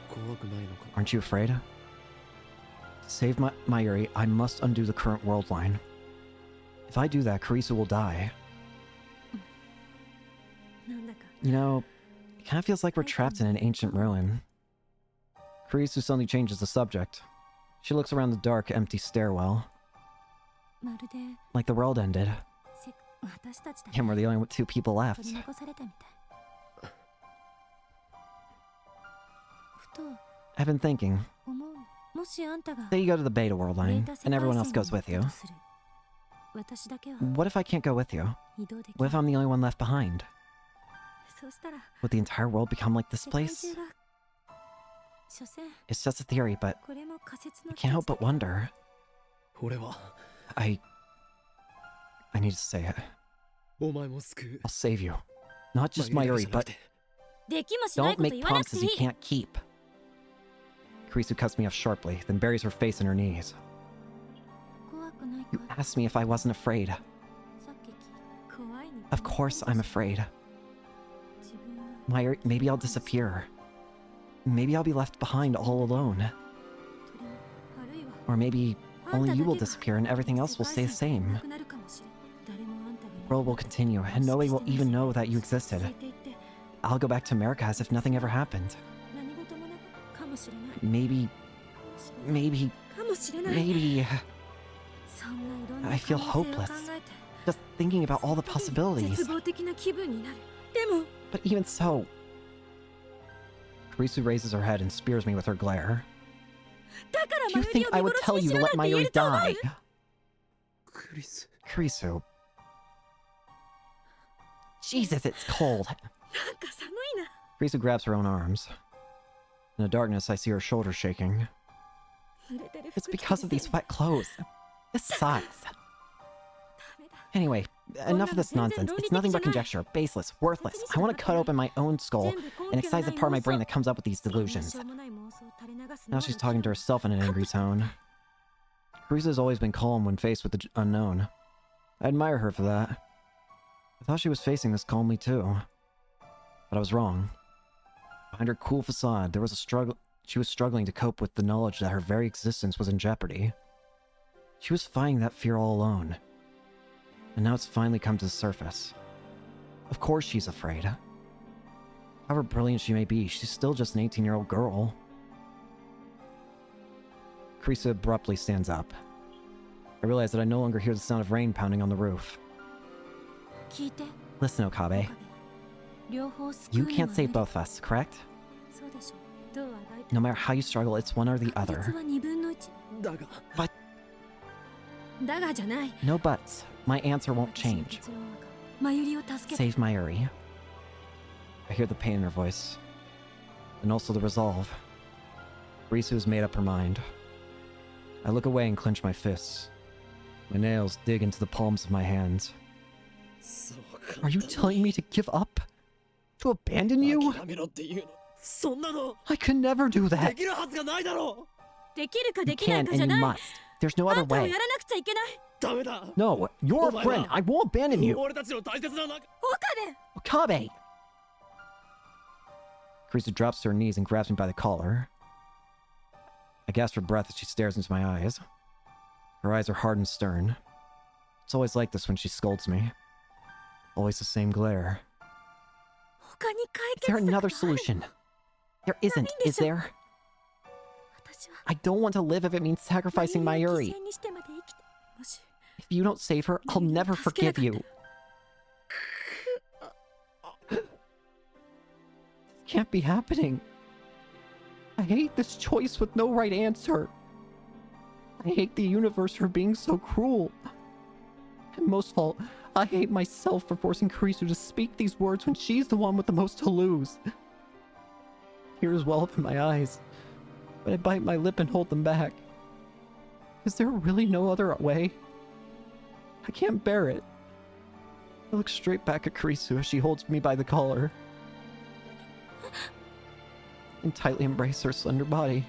怖くないのか Aren't you afraid? To save Mayuri, I must undo the current world line. If I do that, Kurisu will die. なんだか You know, it kind of feels like we're trapped in an ancient ruin. Kurisu suddenly changes the subject. She looks around the dark, empty stairwell, まるで like the world ended, 私たちだけ and we're the only two people 取 left. り残されたみたいふと I've been thinking, 思うもしあんたが say you go to the beta world デー line, タ世 and 界 everyone 線 else に goes 行 with った you. とする私だけは What if I can't go with you? 移動でき What if ない I'm the only one left behind? そうしたら Would the entire world become like this 世界 place? 中が所詮 It's just a theory, but これも仮説の I 一つ can't だ help but けど wonder. 俺は I need to say it. お前も救う I'll save you. Not just マユリ Mayuri, だ but けじゃなくてできもしない don't こと make 言わなくて promises い you い can't keep. Kurisu cuts me off sharply, then buries her face in her knees. 怖くない You か asked me if I wasn't afraid. さっき怖いに Of course I'm afraid. 自分が Mayuri, maybe I'll disappear. Maybe I'll be left behind all alone. 鳥もあるいは Or maybe あんた only you だ will けが disappear and everything else will 世 stay 界 the 線からいな same. くなるかもしれん誰もあんたがいない The world will continue, and nobody will even know that you existed. 続いていって I'll go back to America as if nothing ever happened. 何事もなくかもしれない Maybe, かもしれない maybe... そんないろんな I 可 feel 能性を考 hopeless. えて Just thinking about all the それだけで possibilities. 絶望的な気分になるでも But even so... Kurisu raises her head and spears me with her glare. だから Do you マユリ think を I 見 would 殺 tell し you にし to ろ let なんて言え Mayuri ると思う die? クリス Kurisu... Jesus, it's cold. なんか寒いな Kurisu grabs her own arms. In the darkness, I see her shoulders shaking. 濡れてる It's 服着て because of る these せい wet clothes. This sucks. ダメだ Anyway, enough of this nonsense. It's nothing but conjecture, baseless, worthless. I want to cut open my own skull 全部 and 根拠 excise の the ない part of my 妄 brain 想 that comes up with these こんな delusions. しょうもない妄想を垂れ流す Now のは she's うち talking の to herself in an angry tone. Kurisa's always been calm when faced with the unknown. I admire her for that. I thought she was facing this calmly too. But I was wrong. Behind her cool facade, there was a She was struggling to cope with the knowledge that her very existence was in jeopardy. She was fighting that fear all alone. And now it's finally come to the surface. Of course she's afraid. However brilliant she may be, she's still just an 18-year-old girl. Carissa abruptly stands up. I realize that I no longer hear the sound of rain pounding on the roof. 聞いて Listen, Okabe. 両方救 You うの can't は save 無理 both of us, correct? そうでしょどうあがいて No matter how you struggle, it's one or the 確 other. 率は2分の1だがだがじゃない No buts. My answer won't 私の change. 結論はマユリを助けて Save Mayuri. I hear the pain in her voice. And also the resolve. Risu has made up her mind. I look away and clench my fists. My nails dig into the palms of my hands. そう Are you telling me to give up? To abandon you? 諦めろっていうのそんなの I could never do で that. きるはずがないだろできるか You できない can か and じゃ you ない must. There's no あ other んたを way. やらなくちゃいけない ダメだ No, you're a Oh my friend. God. I won't abandon you. 俺たちの大切な仲 Okabe! Carissa drops to her knees and grabs me by the collar. I gasp for breath as she stares into my eyes. Her eyes are hard and stern. It's always like this when she scolds me. Always the same glare. 他に解 Is there 決策 another がある solution? There isn't, is there? 私は I don't want to live if it means sacrificing マユリを Mayuri. 犠牲にしてまで生きてもし If you don't save her, I'll never forgive you. Can't be happening. I hate this choice with no right answer. I hate the universe for being so cruel. And most of all, I hate myself for forcing Kurisu to speak these words when she's the one with the most to lose. Tears well up in my eyes, but I bite my lip and hold them back. Is there really no other way? I can't bear it. I look straight back at Kurisu as she holds me by the collar and tightly embrace her slender body.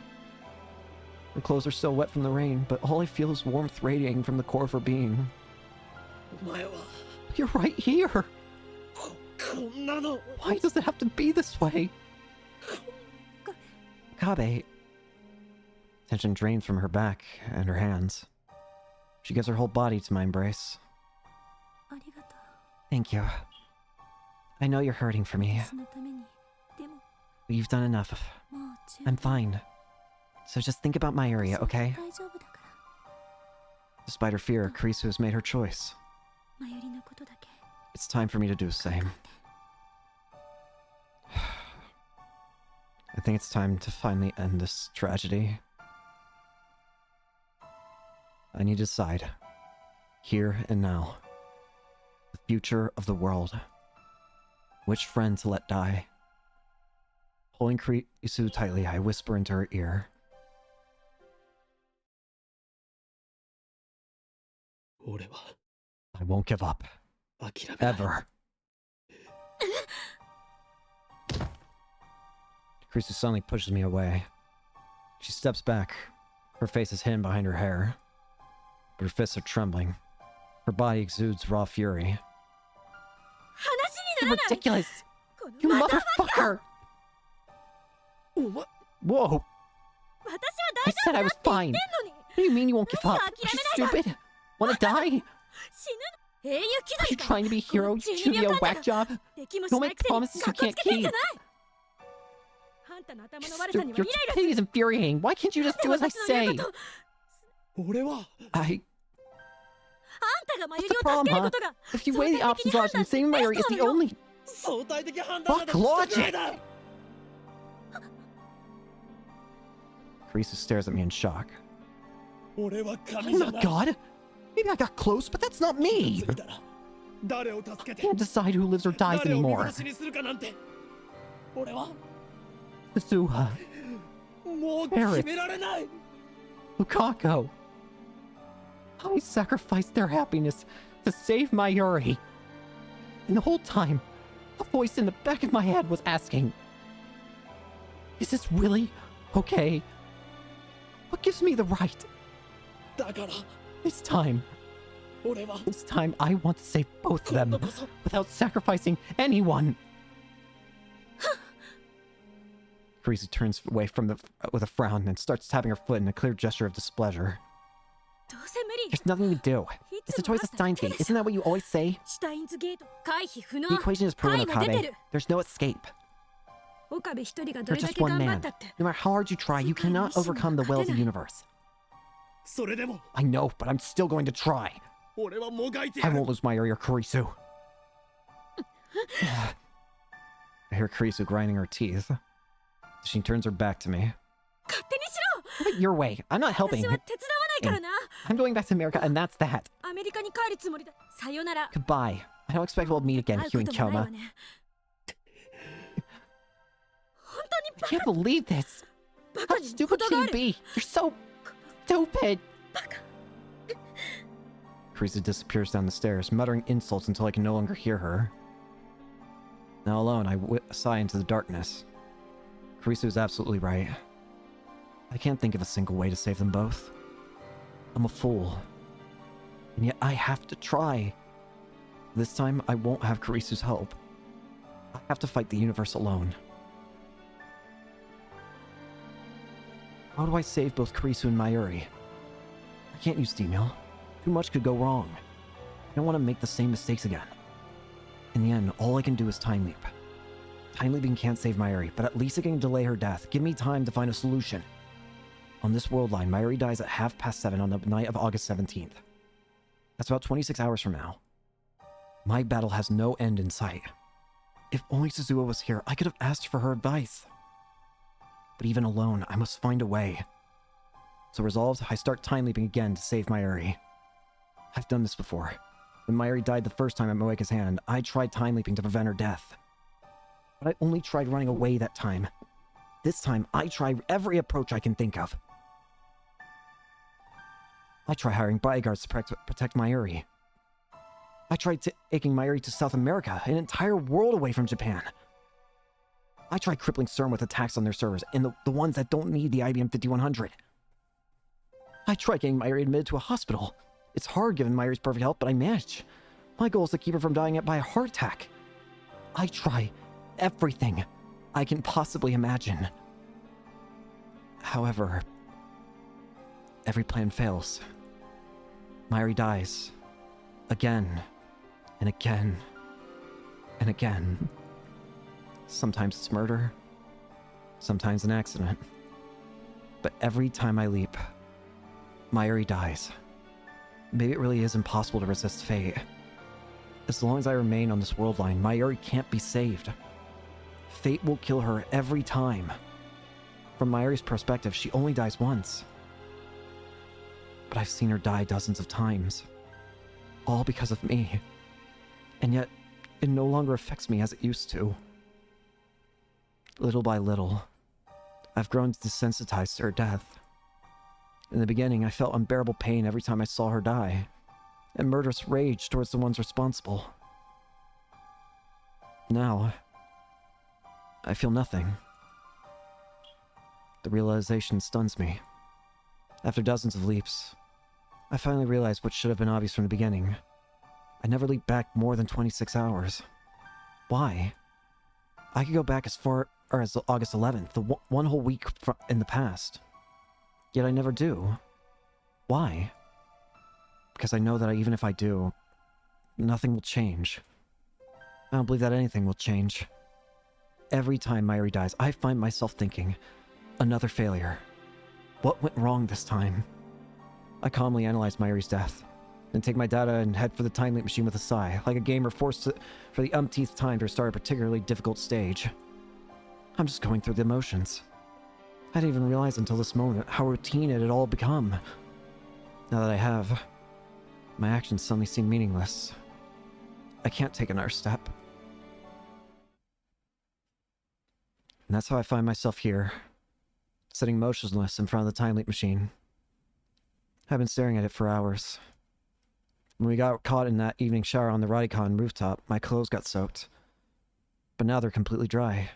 Her clothes are still wet from the rain, but all I feel is warmth radiating from the core of her being. お前は You're right here! こんなの Why does it have to be this way? Kabe. Tension drains from her back and her hands. She gives her whole body to my embrace. ありがと Thank you. I know you're hurting for う me, 私のためにでも but you've done enough. もう十 I'm 分 fine. So just think about my area, 私は okay? 大丈夫だから Despite her fear, Kurisu has made her choice. マユリのことだけ It's time for me to do the same. I think it's time to finally end this tragedy. I need to decide, here and now, the future of the world. Which friend to let die? Holding Kurisu tightly, I whisper into her ear. 俺は I won't give up. 諦めない Ever. Kurisu suddenly pushes me away. She steps back. Her face is hidden behind her hair. But her fists are trembling. Her body exudes raw fury. 話にならない Ridiculous! この You また motherfucker! お前 Whoa! 私は I 大丈 said I 夫だ was って言 fine! ってん What のに do you mean you won't give up?何 Are you stupid? Wanna die? 死ぬの英雄気 Are you 取りか trying to be a hero? You should be a whack job? できもし Don't ない make くせに promises you かっこ can't つけてんじ keep. ゃないあんたの頭の悪さ Your, には your イライラ stupidity is infuriating. Why can't you just して do as I 私の言う say? こと俺は I... あんたがマユ What's リ the を problem, 助ける huh? ことが If you weigh the options logic, then saving Mayuri is the only... 相対的判断な Fuck どしてくれ logic! だ Kurisu stares at me in shock. 俺は神 I'm じゃ not ない God! Maybe I got close, but that's not 気 me! づいたら誰を助け I て can't decide who lives or dies 誰を見 anymore. 殺しにするかなんて俺は Suha, もう決められない Lukako. I sacrificed their happiness to save Mayuri. And the whole time, a voice in the back of my head was asking, is this really okay? What gives me the right? だから This time, 俺は this time I want to save both of 今度 them こそ without sacrificing anyone. Kurisu turns away with a frown and starts tapping her foot in a clear gesture of displeasure. どうせ無理 There's nothing to do. い It's つ the も choice あ of った Steins だけ Gate. でし Isn't ょ that what you always say? シュタインズゲート回避不能 The equation is proven, 解が出て Okabe. る There's no escape. 岡部一人がど You're れだ just け one 頑張 man. ったって No matter how hard you try, you cannot overcome the will of the universe. それでも I know, but I'm still going to try. 俺はもがいて I やる won't lose Mayuri or Kurisu. I hear Kurisu grinding her teeth. She turns her back to me. 勝手にし Have it your way. I'm not ろ helping. 私は手伝わないからな I'm going back to America, and that's that. アメリカに帰るつもりださよなら Goodbye. I don't expect we'll meet again, 会う Hugh こ and ともないわ Kyoma. ね I can't believe this. バ How カに stupid 程が can あ you る be? You're so stupid. バカ Kurisu disappears down the stairs, muttering insults until I can no longer hear her. Now alone, I sigh into the darkness. Kurisu is absolutely right. I can't think of a single way to save them both. I'm a fool. And yet I have to try. This time, I won't have Kurisu's help. I have to fight the universe alone. How do I save both Kurisu and Mayuri? I can't use Steammill. Too much could go wrong. I don't want to make the same mistakes again. In the end, all I can do is time leap. Time leaping can't save Mayuri, but at least it can delay her death. Give me time to find a solution. On this world line, Mayuri dies at 7:30 on the night of August 17th. That's about 26 hours from now. My battle has no end in sight. If only Suzuha was here, I could have asked for her advice. But even alone, I must find a way. So resolved, I start time leaping again to save Mayuri. I've done this before. When Mayuri died the first time at Moeka's hand, I tried time leaping to prevent her death. But I only tried running away that time. This time, I try every approach I can think of. I try hiring bodyguards to protect Mayuri. I tried taking Mayuri to South America, an entire world away from Japan. I tried crippling CERN with attacks on their servers, and the ones that don't need the IBM 5100. I tried getting Mayuri admitted to a hospital. It's hard given Mayuri's perfect health, but I managed. My goal is to keep her from dying by a heart attack. I try everything I can possibly imagine. However, every plan fails. Mayuri dies. Again, and again, and again. Sometimes it's murder, sometimes an accident. But every time I leap, Mayuri dies. Maybe it really is impossible to resist fate. As long as I remain on this world line, Mayuri can't be saved. Fate will kill her every time. From Mayuri's perspective, she only dies once. But I've seen her die dozens of times. All because of me. And yet, it no longer affects me as it used to. Little by little, I've grown desensitized to her death. In the beginning, I felt unbearable pain every time I saw her die, and murderous rage towards the ones responsible. Now, I feel nothing. The realization stuns me. After dozens of leaps, I finally realized what should have been obvious from the beginning. I never leaped back more than 26 hours. Why? I could go back as far as August 11th, one whole week in the past. Yet I never do. Why? Because I know that even if I do, nothing will change. I don't believe that anything will change. Every time Mayuri dies, I find myself thinking, another failure. What went wrong this time? I calmly analyze Mayuri's death, then take my data and head for the time leap machine with a sigh, like a gamer forced for the umpteenth time to restart a particularly difficult stage. I'm just going through the motions. I didn't even realize until this moment how routine it had all become. Now that I have, my actions suddenly seem meaningless. I can't take another step. And that's how I find myself here, sitting motionless in front of the time leap machine. I've been staring at it for hours. When we got caught in that evening shower on the Radicon rooftop, my clothes got soaked. But now they're completely dry.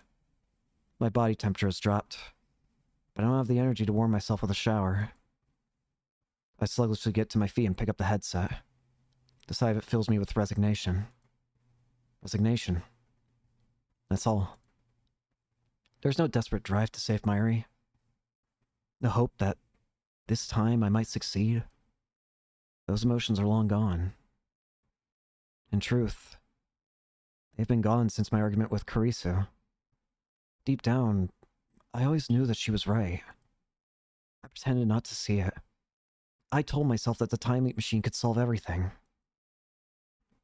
My body temperature has dropped, but I don't have the energy to warm myself with a shower. I sluggishly get to my feet and pick up the headset. The sight of it fills me with resignation. Resignation. That's all. There's no desperate drive to save Mayuri. The hope that this time I might succeed. Those emotions are long gone. In truth, they've been gone since my argument with Kurisu. Deep down, I always knew that she was right. I pretended not to see it. I told myself that the time leap machine could solve everything.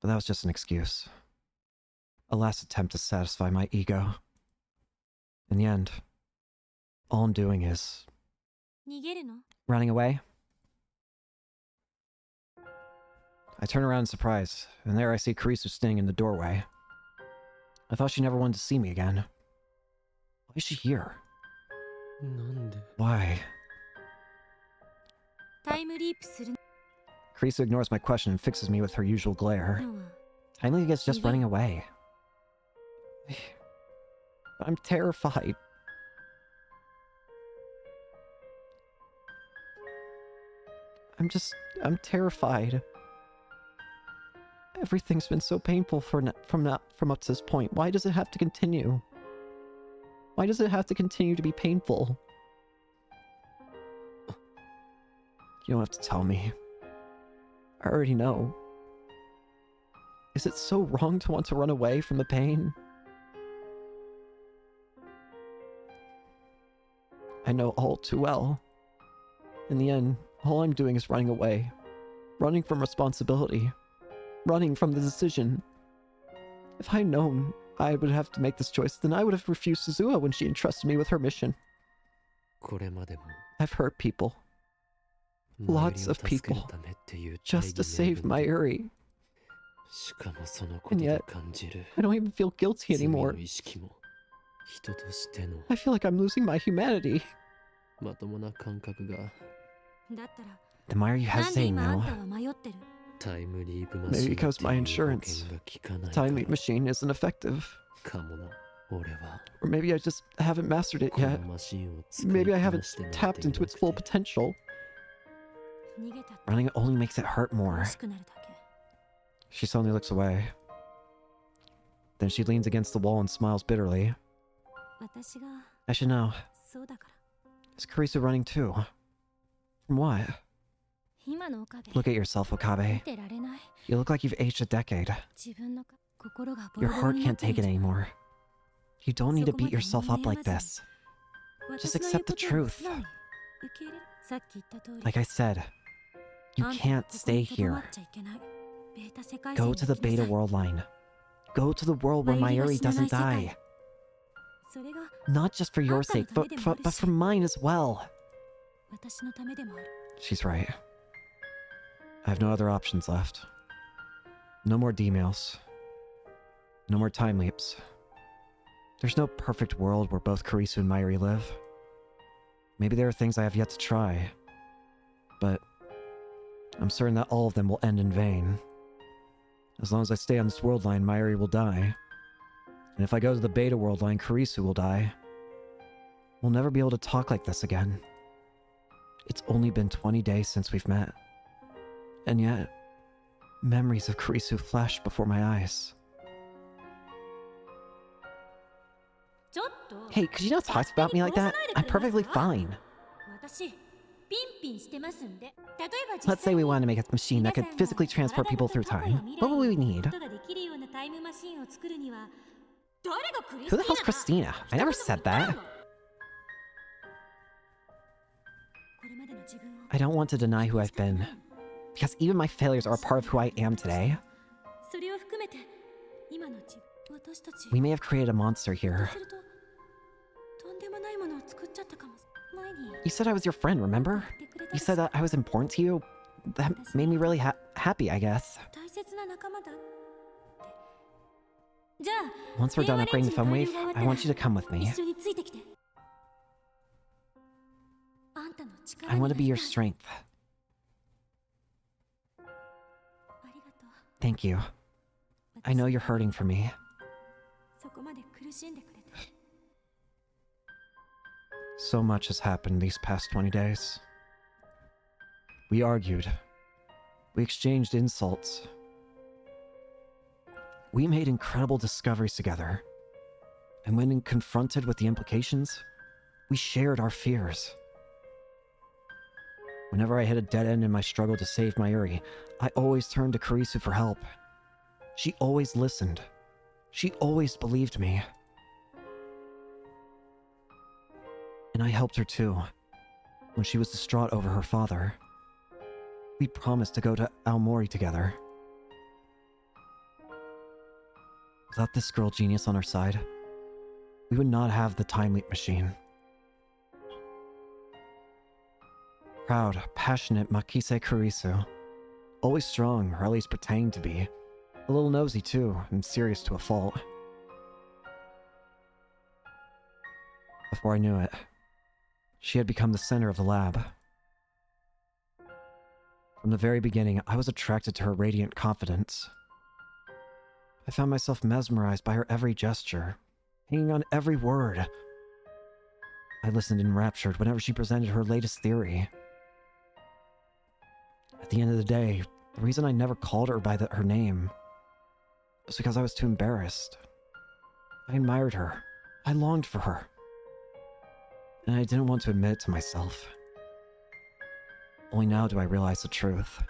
But that was just an excuse. A last attempt to satisfy my ego. In the end, all I'm doing is... 逃げるの？ running away. I turn around in surprise, and there I see Kurisu standing in the doorway. I thought she never wanted to see me again. Why is she here? なんで Why? タイムリープする Kurisu ignores my question and fixes me with her usual glare. のは Time Leap is just running away. I'm terrified. I'm terrified. Everything's been so painful from up to this point. Why does it have to continue? Why does it have to continue to be painful? You don't have to tell me. I already know. Is it so wrong to want to run away from the pain? I know all too well. In the end, all I'm doing is running away. Running from responsibility. Running from the decision. If I'd known I would have to make this choice, then I would have refused Suzuha when she entrusted me with her mission. これまでも I've hurt people. Lots of people. Just to save Mayuri. しかもそのことで感じる I don't even feel guilty 罪の anymore. 意識も人としての I feel like I'm losing my humanity. まともな感覚がだったら Then why are you なんで hesitating 今あん now? たは迷ってる？タイムリープマシン Maybe because my っていう保 insurance 険が効かない Time か Leap machine isn't effective. かもな俺は Or maybe I just haven't mastered it この yet. マシンを使い Maybe I こ haven't なしてなんて tapped い into な its く full て potential. 逃げたって Running only makes it hurt more. 苦しくなるだけ。 She suddenly looks away. Then she leans against the wall and smiles bitterly. 私が I should know. そうだから。 Is Kurisu running too? From what? 今の岡部 Look at yourself, 見 Okabe. てられない。 You look like you've aged a decade. 自分の心がボロ Your ボロ heart になっ can't てる take ん it じゃない。 anymore. You don't need to beat そこまで yourself up like 思い悩まずに this. 私 Just の accept 言う the ことを truth. 素直に受け入れる。さっき言った通り。 Like I said, you あんた can't はここ stay にとどま here. っちゃいけない。ベータ世界線 Go に to the 行きな Beta さい。 World line. Go to the world where Mayuri Mayuri が死なない doesn't 世界。 die. それが Not just for your sake, but for mine as well. 私のためでもある。 She's right. I have no other options left. No more D-mails. No more time leaps. There's no perfect world where both Kurisu and Mayuri live. Maybe there are things I have yet to try. But I'm certain that all of them will end in vain. As long as I stay on this world line, Mayuri will die. And if I go to the Beta world line, Kurisu will die. We'll never be able to talk like this again. It's only been 20 days since we've met. And yet, memories of Kurisu flash before my eyes. ちょっと。 Hey, could you not talk about me like that? I'm perfectly fine. 私、ピンピンしてますんで。例えば実際 Let's say we wanted to make a machine that could physically transport people through time. What would we need? ことができるようなタイムマシンを作るには誰がクリス Who ティ the hell's ーナ Christina? I never said that. これまでの自分を I don't want to deny who I've been. Because even my failures are a part of who I am today. それを含めて今の自分私たち We may have created a monster here. するととんでもないものを作っちゃったかも前に You said I was your friend, remember? You said that I was important to you? That made me really happy, I guess. 大切な仲間だってじゃあ Once we're done upgrading the fun wave, I want you to come with me. 一緒についてきてあんたの力 I に want な to り be た your い strength. ありがとう Thank you. I know you're hurting for me. そこまで苦しんでくれて So much has happened these past 20 days. We argued. We exchanged insults. We made incredible discoveries together. And when confronted with the implications, we shared our fears. Whenever I hit a dead end in my struggle to save Mayuri, I always turned to Kurisu for help. She always listened. She always believed me. And I helped her too, when she was distraught over her father. We promised to go to Aomori together. Without this girl genius on our side, we would not have the time leap machine. Proud, passionate Makise Kurisu. Always strong, or at least pretending to be. A little nosy too, and serious to a fault. Before I knew it, she had become the center of the lab. From the very beginning, I was attracted to her radiant confidence. I found myself mesmerized by her every gesture, hanging on every word. I listened enraptured whenever she presented her latest theory. At the end of the day, the reason I never called her by her name was because I was too embarrassed. I admired her. I longed for her. And I didn't want to admit it to myself. Only now do I realize the truth.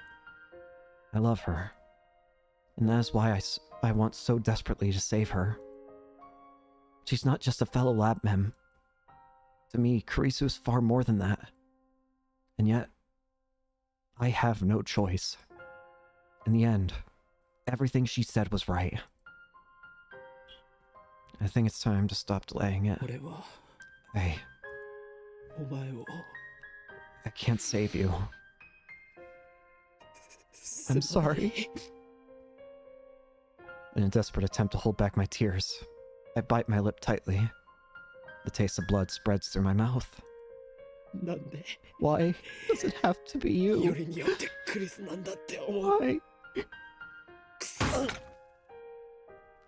I love her. And that is why I want so desperately to save her. She's not just a fellow lab mem. To me, Kurisu is far more than that. And yet, I have no choice. In the end, everything she said was right. I think it's time to stop delaying it. I can't save you. I'm sorry. In a desperate attempt to hold back my tears, I bite my lip tightly. The taste of blood spreads through my mouth. Why does it have to be you? Why?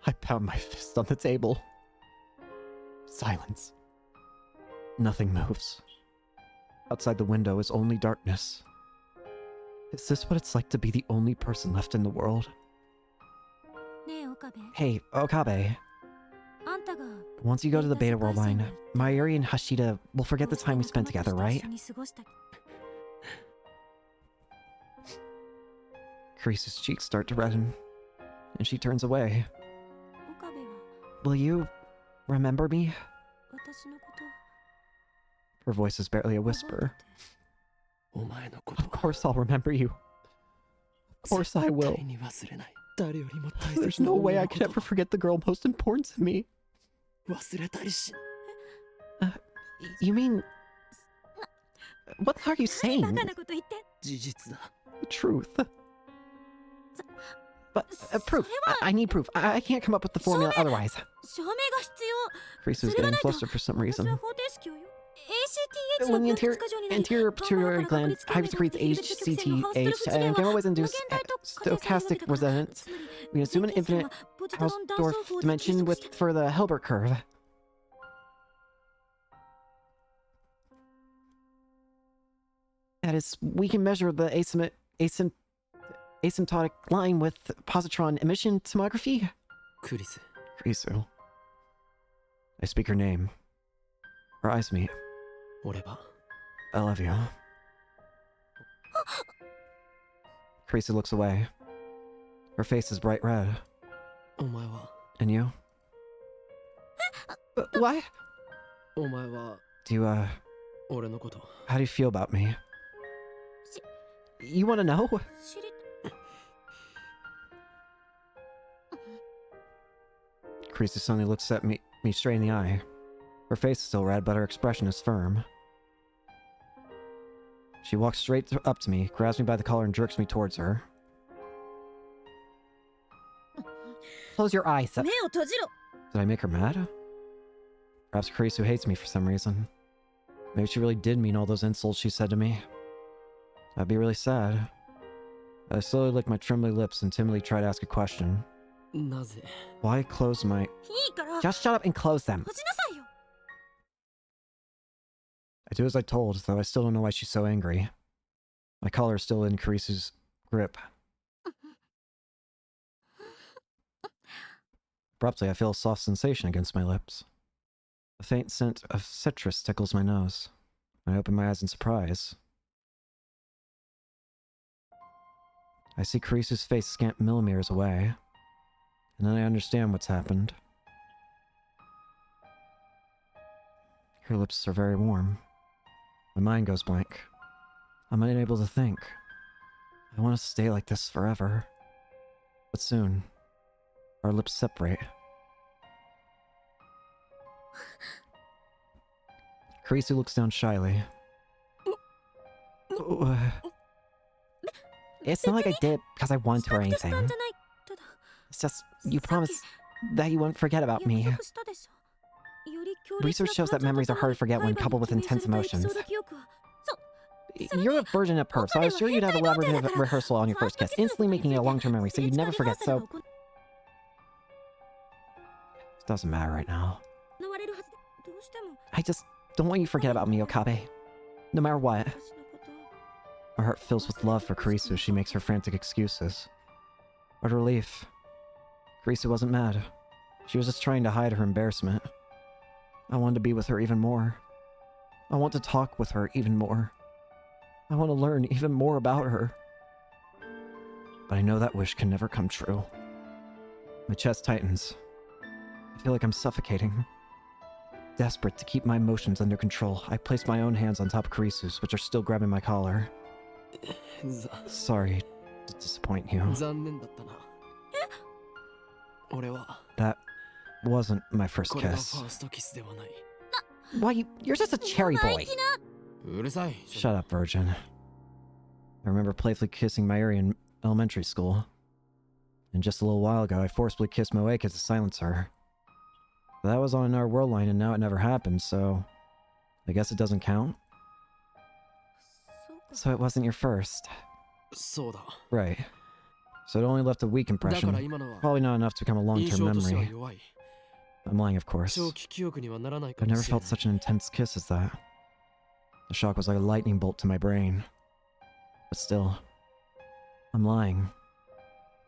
I pound my fist on the table. Silence. Nothing moves. Outside the window is only darkness. Is this what it's like to be the only person left in the world? Hey, Okabe. Once you go to the Beta World line, Mayuri and Hashida will forget the time we spent together, right? Kurisu's cheeks start to redden, and she turns away. Will you remember me? Her voice is barely a whisper. Of course I'll remember you. Of course I will. There's no way I could ever forget the girl most important to me. You mean... What are you saying? The truth. But, proof. I need proof. I can't come up with the formula otherwise. Kurisu's getting flustered for some reason. When the anterior pituitary gland hypersecretes HCTH and gamma-waves-induced stochastic resonance, we assume an infinite Hausdorff dimension for the Hilbert curve. That is, we can measure the asymptotic line with positron emission tomography. Kurisu. I speak her name. Our eyes meet. I love you. Kurisu looks away. Her face is bright red. And you? What? Do you, how do you feel about me? You want to know? Kurisu suddenly looks at me straight in the eye. Her face is still red, but her expression is firm. She walks straight up to me, grabs me by the collar, and jerks me towards her. Close your eyes. Did I make her mad? Perhaps Kurisu hates me for some reason. Maybe she really did mean all those insults she said to me. That'd be really sad. I slowly lick my trembling lips and timidly try to ask a question. Why close my... Just shut up and close them! I do as I told, though I still don't know why she's so angry. My collar is still in Kurisu's grip. Abruptly, I feel a soft sensation against my lips. A faint scent of citrus tickles my nose. I open my eyes in surprise. I see Karisu's face scant millimeters away, and then I understand what's happened. Her lips are very warm. My mind goes blank. I'm unable to think. I want to stay like this forever. But soon, our lips separate. Karisu looks down shyly. It's not like I did it because I wanted to or anything. It's just, you promised that you wouldn't forget about me. Research shows that memories are hard to forget when coupled with intense emotions. You're a virgin at birth, so I was sure you'd have a elaborate rehearsal on your first kiss, instantly making it a long-term memory so you'd never forget, so... It doesn't matter right now. I just don't want you to forget about me, Okabe. No matter what. My heart fills with love for Karisu as she makes her frantic excuses. What relief. Karisu wasn't mad. She was just trying to hide her embarrassment. I wanted to be with her even more. I want to talk with her even more. I want to learn even more about her. But I know that wish can never come true. My chest tightens. I feel like I'm suffocating. Desperate to keep my emotions under control, I place my own hands on top of Karisu's, which are still grabbing my collar. Sorry to disappoint you. That wasn't my first kiss. Why, you're just a cherry boy. Shut up, virgin. I remember playfully kissing Mayuri in elementary school. And just a little while ago, I forcibly kissed Moeka to silence her. But that was on our world line and now it never happened, so... I guess it doesn't count? So it wasn't your first. Right. So it only left a weak impression. Probably not enough to become a long-term memory. I'm lying, of course. I've never felt such an intense kiss as that. The shock was like a lightning bolt to my brain. But still, I'm lying.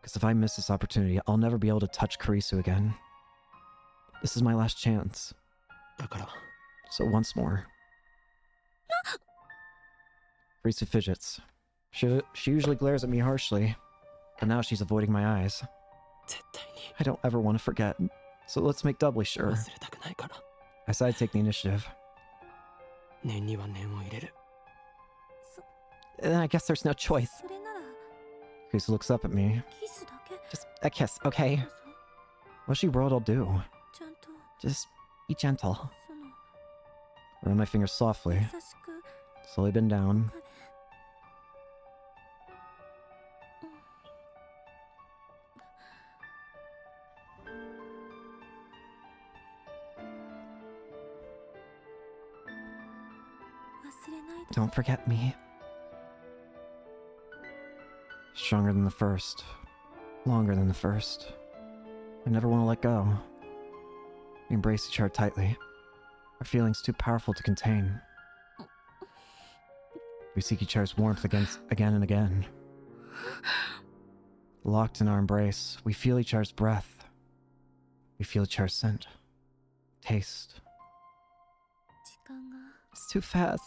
Because if I miss this opportunity, I'll never be able to touch Karisu again. This is my last chance. So once more. Karisu fidgets. She usually glares at me harshly, but now she's avoiding my eyes. I don't ever want to forget, so let's make doubly sure. I decide to take the initiative. Then I guess there's no choice. Karisu looks up at me. Just a kiss, okay? What she rolled, I'll do. Just be gentle. Run my fingers softly. Slowly bend down. Don't forget me. Stronger than the first. Longer than the first. I never want to let go. We embrace each other tightly. Our feelings too powerful to contain. We seek each other's warmth again and again. Locked in our embrace, we feel each other's breath. We feel each other's scent. Taste. It's too fast.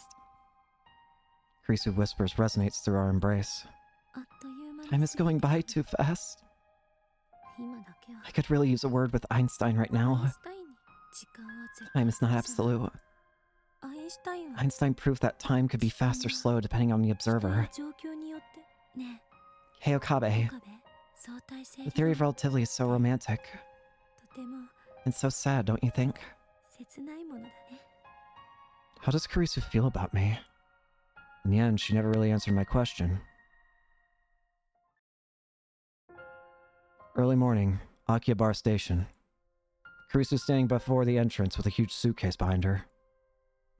Karisu whispers resonates through our embrace. Time is going by too fast. I could really use a word with Einstein right now. Time is not absolute. Einstein proved that time could be fast or slow depending on the observer. Hey Okabe, the theory of relativity is so romantic. And so sad, don't you think? How does Karisu feel about me? In the end, she never really answered my question. Early morning, Akihabara Station. Karisu standing before the entrance with a huge suitcase behind her.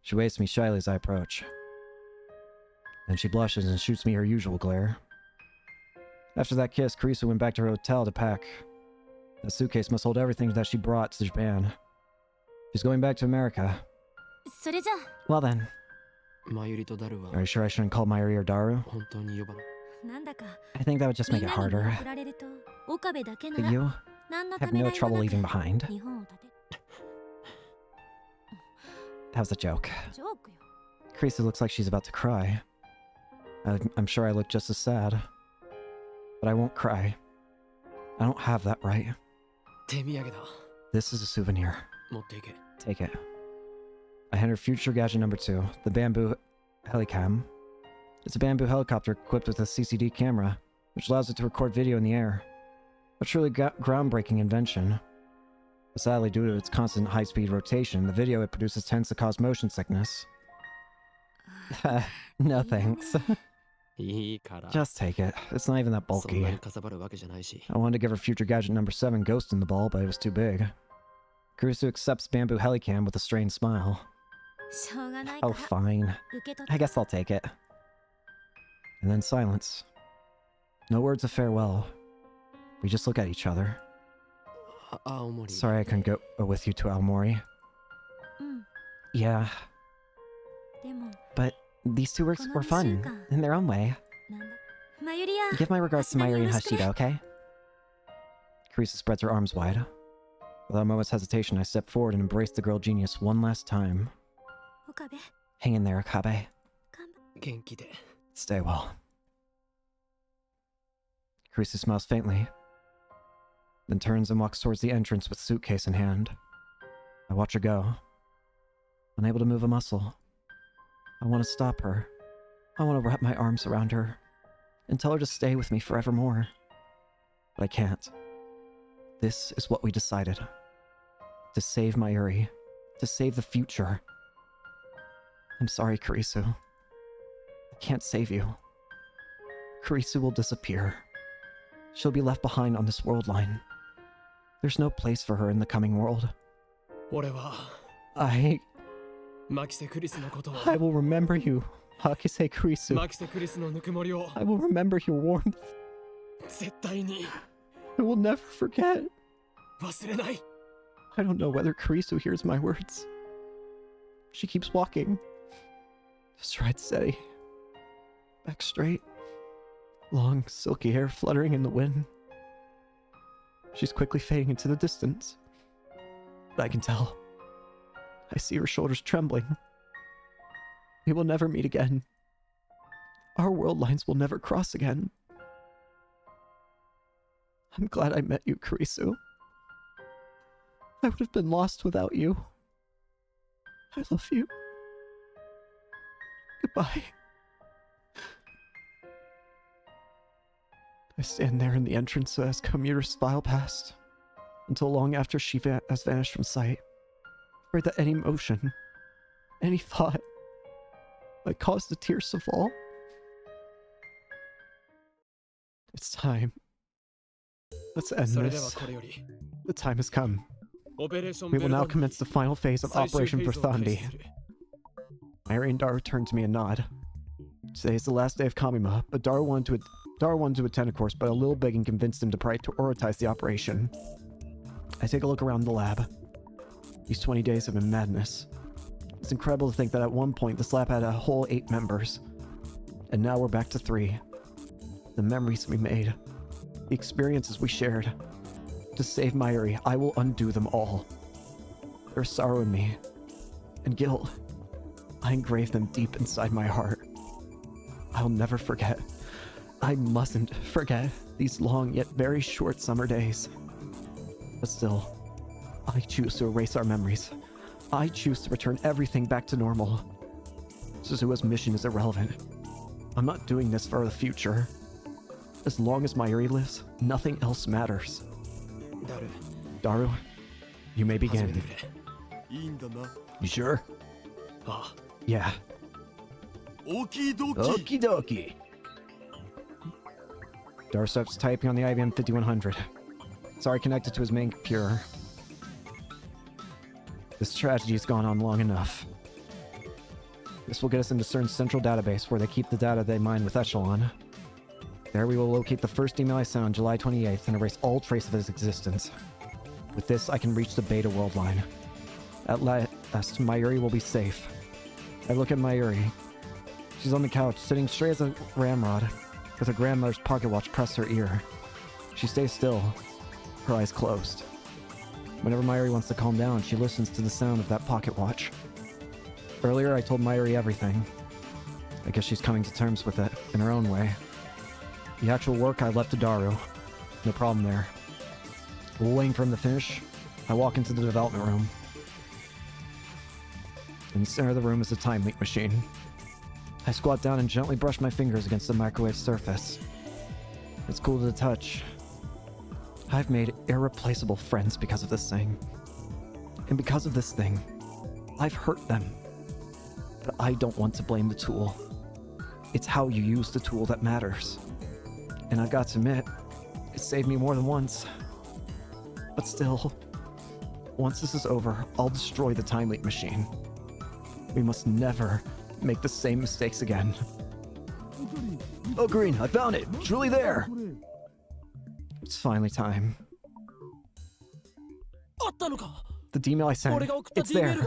She waves to me shyly as I approach. Then she blushes and shoots me her usual glare. After that kiss, Karisu went back to her hotel to pack. That suitcase must hold everything that she brought to Japan. She's going back to America. Well then. Are you sure I shouldn't call Mayuri or Daru? I think that would just make it harder. But you have no trouble leaving behind. That was a joke. ジョークよ。 Creasy looks like she's about to cry. I'm sure I look just as sad. But I won't cry. I don't have that right. 手土産だ。 This is a souvenir. 持っていけ。 Take it. I hand her future gadget number 2, the bamboo helicam. It's a bamboo helicopter equipped with a CCD camera, which allows it to record video in the air. A truly groundbreaking invention. But sadly, due to its constant high-speed rotation, the video it produces tends to cause motion sickness. No thanks. いいから。 Just take it. It's not even that そん bulky. なにかさばるわけじゃないし。 I wanted to give her future gadget number 7 Ghost in the ball, but it was too big. Kurusu accepts bamboo helicam with a strained smile. しょうがないか Oh, ら fine. 受け取って。 I guess I'll take it. And then silence. No words of farewell. We just look at each other. 青森。 Sorry I couldn't go with you to Aomori. うん。 Yeah, でも、 but these two were fun in their own way. なんだ。まゆりや。 Give my regards to Mayuri and Hashida, okay? Carissa spreads her arms wide. Without a moment's hesitation, I step forward and embrace the girl genius one last time. 岡部、 Hang in there, Akabe. 頑張っ元気で。 Stay well. Carissa smiles faintly, then turns and walks towards the entrance with suitcase in hand. I watch her go, unable to move a muscle. I want to stop her. I want to wrap my arms around her and tell her to stay with me forevermore. But I can't. This is what we decided. To save Mayuri. To save the future. I'm sorry, Kurisu. I can't save you. Kurisu will disappear. She'll be left behind on this world line. There's no place for her in the coming world. 俺は I マキセクリスのことを。 will remember you, Hakise Kurisu. マキセクリスのぬくもりを I will remember your warmth. 絶対に I will never forget. 忘れない。 I don't know whether Kurisu hears my words. She keeps walking. Stride steady. Back straight. Long, silky hair fluttering in the wind. She's quickly fading into the distance. But I can tell. I see her shoulders trembling. We will never meet again. Our world lines will never cross again. I'm glad I met you, Kurisu. I would have been lost without you. I love you. Goodbye. I stand there in the entrance as commuters file past, until long after she has vanished from sight, afraid that any motion, any thought, might cause the tears to fall. It's time. Let's end それでは this. これより The time has come. オペレーション We ベ will ル now ダン commence the final phase of 最終 Operation フェーズを開始 Berthandi. する。 Mayuri and Daru turn to me and nod. Today is the last day of Kamima, but Daru wanted to attend a course, but a little begging convinced him to prioritize the operation. I take a look around the lab. These 20 days have been madness. It's incredible to think that at one point this lab had a whole 8 members. And now we're back to 3. The memories we made. The experiences we shared. To save Mayuri, I will undo them all. There's sorrow in me. And guilt. I engrave them deep inside my heart. I'll never forget. I mustn't forget these long yet very short summer days. But still, I choose to erase our memories. I choose to return everything back to normal. Suzua's mission is irrelevant. I'm not doing this for the future. As long as Mayuri lives, nothing else matters. ダル Daru, you may 始め begin. てくれ。 いいんだな。 You sure? ああ Yeah. 大きい動機。 Okie dokie. Daru starts typing on the IBM 5100. It's already connected to his main computer. This tragedy has gone on long enough. This will get us into CERN's central database where they keep the data they mine with Echelon. There we will locate the first email I sent on July 28th and erase all trace of his existence. With this, I can reach the Beta world line. At last, Mayuri will be safe. I look at Mayuri. She's on the couch, sitting straight as a ramrod, with her grandmother's pocket watch pressed to her ear. She stays still, her eyes closed. Whenever Mayuri wants to calm down, she listens to the sound of that pocket watch. Earlier, I told Mayuri everything. I guess she's coming to terms with it in her own way. The actual work I left to Daru. No problem there. While waiting for him to finish, I walk into the development room. In the center of the room is a time leak machine. I squat down and gently brush my fingers against the microwave surface. It's cool to the touch. I've made irreplaceable friends because of this thing. And because of this thing, I've hurt them. But I don't want to blame the tool. It's how you use the tool that matters. And I got to admit, it saved me more than once. But still, once this is over, I'll destroy the time leak machine. We must never make the same mistakes again. Oh, Green, I found it! It's really there! It's finally time. The email I sent, it's there.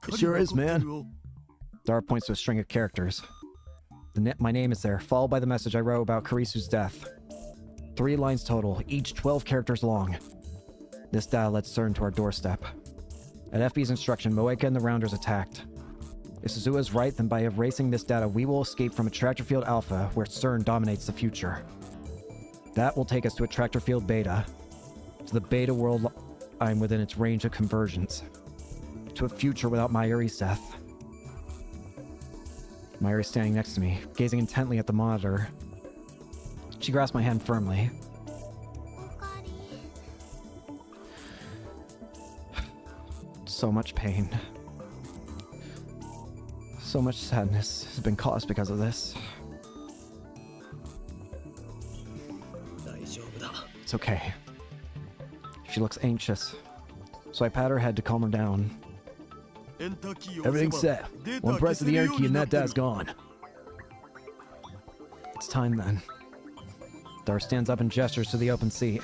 It sure is, man. Dara points to a string of characters. My name is there, followed by the message I wrote about Karisu's death. 3 lines total, each 12 characters long. This data led CERN to our doorstep. At FB's instruction, Moeka and the Rounders attacked. If Suzuha is right, then by erasing this data, we will escape from Attractor Field Alpha, where CERN dominates the future. That will take us to Attractor Field Beta, to the Beta world I'm within its range of convergence, to a future without Mayuri's death. Mayuri's standing next to me, gazing intently at the monitor. She grasps my hand firmly. So much pain. So much sadness has been caused because of this. It's okay. She looks anxious, so I pat her head to calm her down. Everything's set. One press of the enter key and that data's gone. It's time then. Dar stands up and gestures to the open seat.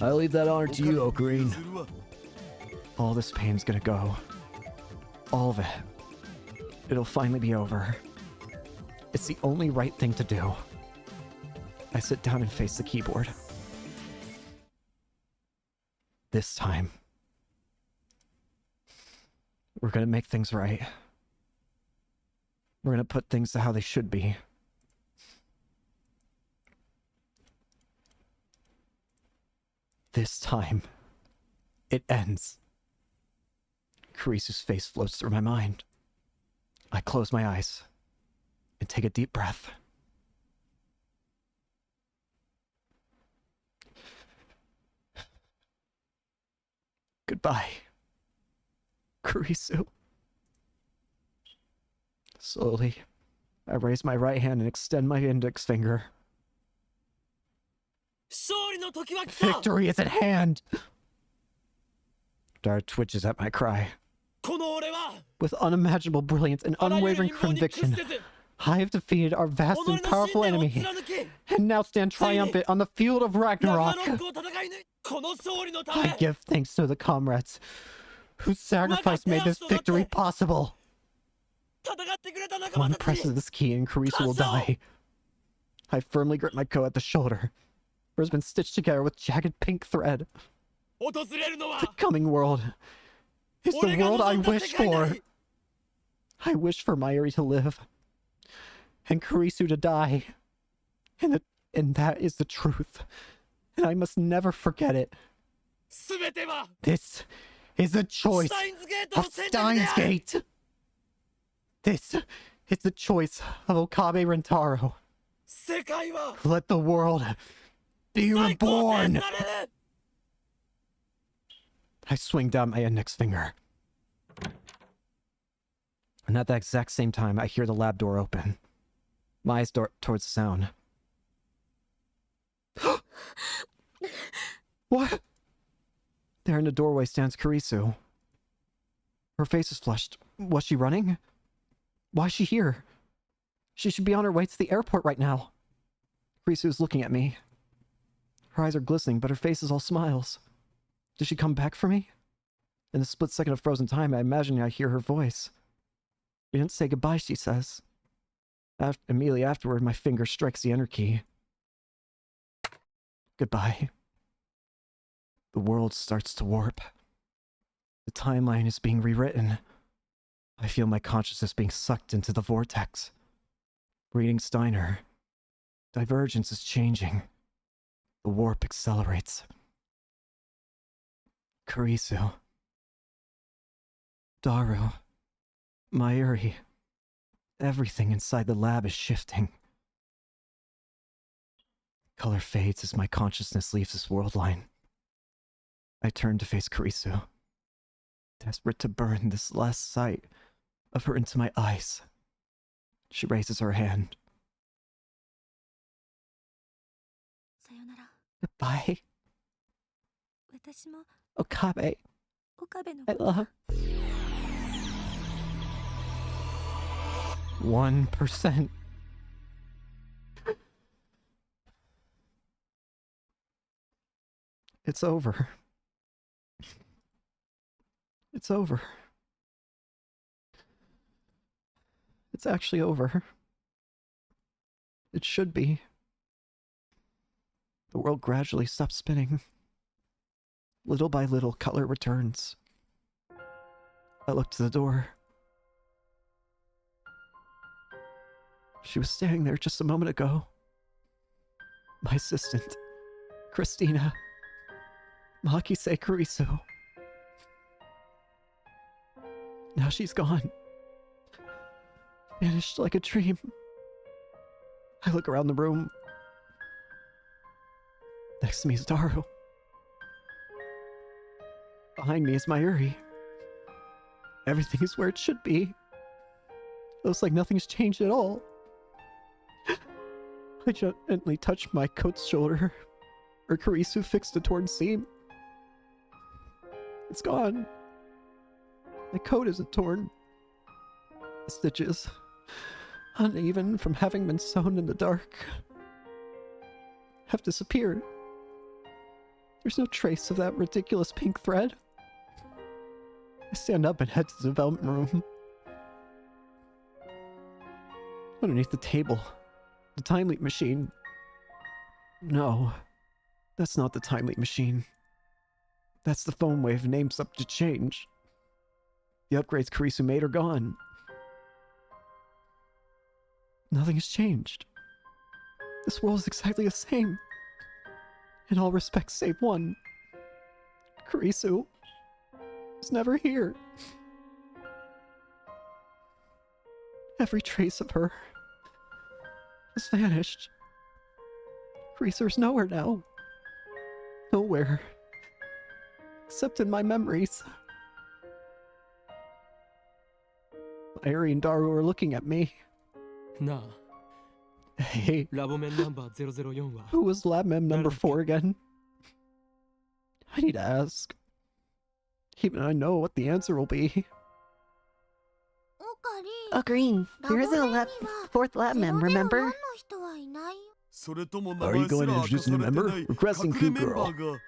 I leave that honor to you, Ocarine. All this pain's gonna go. All of it. It'll finally be over. It's the only right thing to do. I sit down and face the keyboard. This time, we're gonna make things right. We're gonna put things to how they should be. This time, it ends. Karisu's face floats through my mind. I close my eyes and take a deep breath. Goodbye, Kurisu. Slowly, I raise my right hand and extend my index finger. Victory is at hand! Dara twitches at my cry. With unimaginable brilliance and unwavering conviction, I have defeated our vast and powerful enemy, and now stand triumphant on the field of Ragnarok. I give thanks to the comrades whose sacrifice made this victory possible. One press of this key and Kurisu will die. I firmly grip my coat at the shoulder, where it's been stitched together with jagged pink thread. The coming world is the world I wish for. I wish for Mayuri to live, and Kurisu to die. And that is the truth. And I must never forget it. This is the choice of Steins Gate. This is the choice of Okabe Rentaro. Let the world be reborn. I swing down my index finger. And at that exact same time, I hear the lab door open. My eyes dart towards the sound. What? There in the doorway stands Kurisu. Her face is flushed. Was she running? Why is she here? She should be on her way to the airport right now. Kurisu is looking at me. Her eyes are glistening, but her face is all smiles. Did she come back for me? In the split second of frozen time, I imagine I hear her voice. You didn't say goodbye, she says. Immediately afterward, my finger strikes the enter key. Goodbye. The world starts to warp. The timeline is being rewritten. I feel my consciousness being sucked into the vortex. Reading Steiner. Divergence is changing. The warp accelerates. Kurisu. Daru. Mayuri. Everything inside the lab is shifting. Color fades as my consciousness leaves this world line. I turn to face Kurisu, desperate to burn this last sight of her into my eyes. She raises her hand. さよなら。 Goodbye, 私も Okabe. 岡部の I こと love. 1%. It's over. It's over. It's actually over. It should be. The world gradually stops spinning. Little by little, color returns. I look to the door. She was standing there just a moment ago. My assistant, Christina. Makise Kurisu. Now she's gone. Vanished like a dream. I look around the room. Next to me is Daru. Behind me is Mayuri. Everything is where it should be. Looks like nothing's changed at all. I gently touched my coat's shoulder. Her Kurisu fixed a torn seam. It's gone. My coat isn't torn. The stitches, uneven from having been sewn in the dark, have disappeared. There's no trace of that ridiculous pink thread. I stand up and head to the development room. Underneath the table, the time leap machine. No, that's not the time leap machine. That's the phone wave name's up to change. The upgrades Kurisu made are gone. Nothing has changed. This world is exactly the same. In all respects save one. Kurisu was never here. Every trace of her has vanished. Kurisu's nowhere now. Nowhere. Except in my memories. Mayuri and Daru are looking at me. なあ Hey, ラボメンナンバー004は who was lab mem number 4 again? I need to ask. Even I know what the answer will be. オカリ Oh, Green, there isn't a lab, fourth lab mem, remember? の人はいない。それとも名 Are you 前す going to ら明か introduce さ a new れて member? ない Requesting 隠れ Q メンバ girl. ーが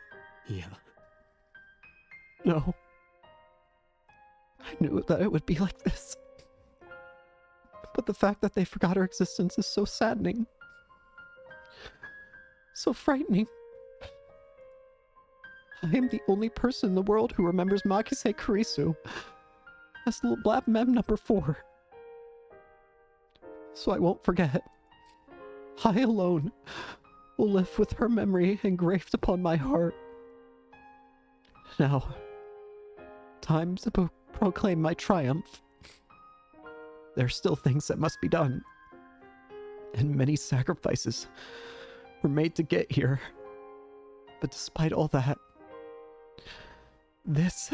いや No. I knew that it would be like this. But the fact that they forgot her existence is so saddening. So frightening. I am the only person in the world who remembers Makise Kurisu as the lab mem number 4. So I won't forget. I alone will live with her memory engraved upon my heart. Now, time to proclaim my triumph. There are still things that must be done, and many sacrifices were made to get here. But despite all that, this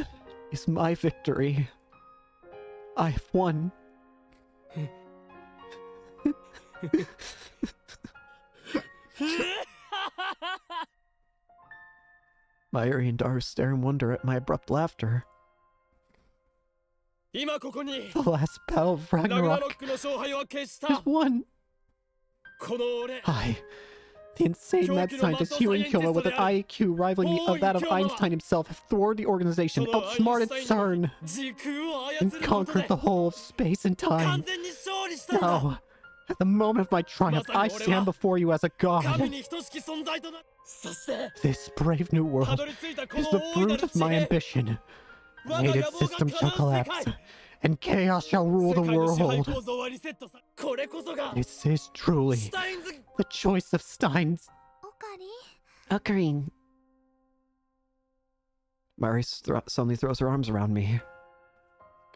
is my victory. I have won. Mayuri and Daru stare in wonder at my abrupt laughter. 今ここに The last battle of ラグナロ Ragnarok ックの勝敗を決し is た won. この俺 I, the insane mad scientist Hugh Kyoma with an IQ rivaling that of Einstein himself, have thwarted the organization, outsmarted CERN, 時空を操 and ることで conquered the whole of space and 完 time. 全に勝利したんだ Now, at the moment of my triumph, I stand before you as a 神 god. に等しき存在となそして This brave new た world どり着いたこ is の the 大いな fruit る of 地 my で ambition. 我が Native 野望が system 叶 shall う世 collapse, 界 and chaos shall rule the world. This is truly the choice of Steins. Ocarine. Mari suddenly throws her arms around me.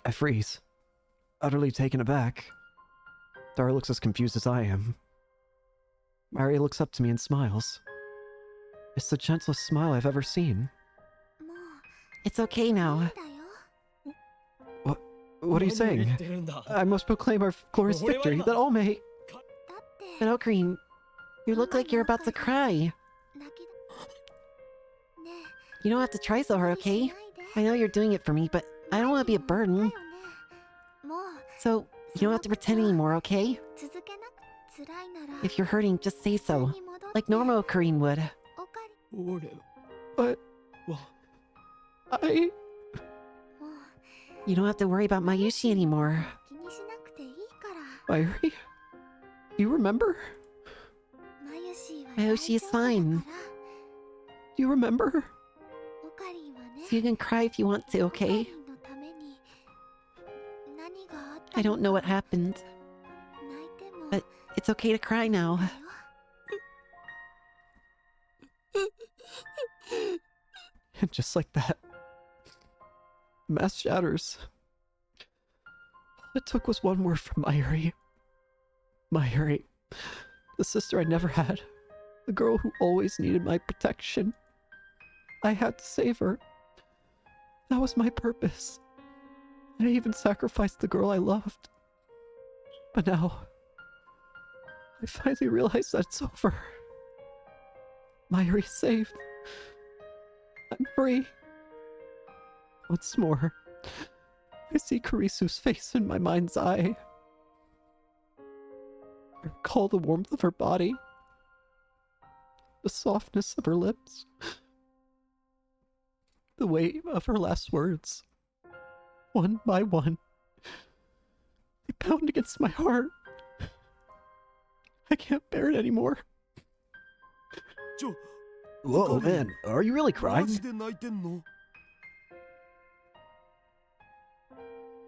I freeze, utterly taken aback. Dara looks as confused as I am. Mari looks up to me and smiles. It's the gentlest smile I've ever seen. It's okay now. What are you saying? I must proclaim our glorious victory, that all may... But Ocarine, you look like you're about to cry. You don't have to try so hard, okay? I know you're doing it for me, but I don't want to be a burden. So, you don't have to pretend anymore, okay? If you're hurting, just say so. Like normal Ocarine would. But... You don't have to worry about Mayushi anymore. Mayuri? You remember? Mayushi is fine. You remember? So you can cry if you want to, okay? I don't know what happened, but it's okay to cry now. And just like that, mass shatters. All it took was one word from Mayuri. Mayuri, the sister I never had, the girl who always needed my protection. I had to save her. That was my purpose. I even sacrificed the girl I loved. But now, I finally realized that it's over. Mayuri's safe. I'm free. Once more, I see Karisu's face in my mind's eye. I recall the warmth of her body, the softness of her lips, the weight of her last words. One by one, they pound against my heart. I can't bear it anymore. Whoa, man, are you really crying?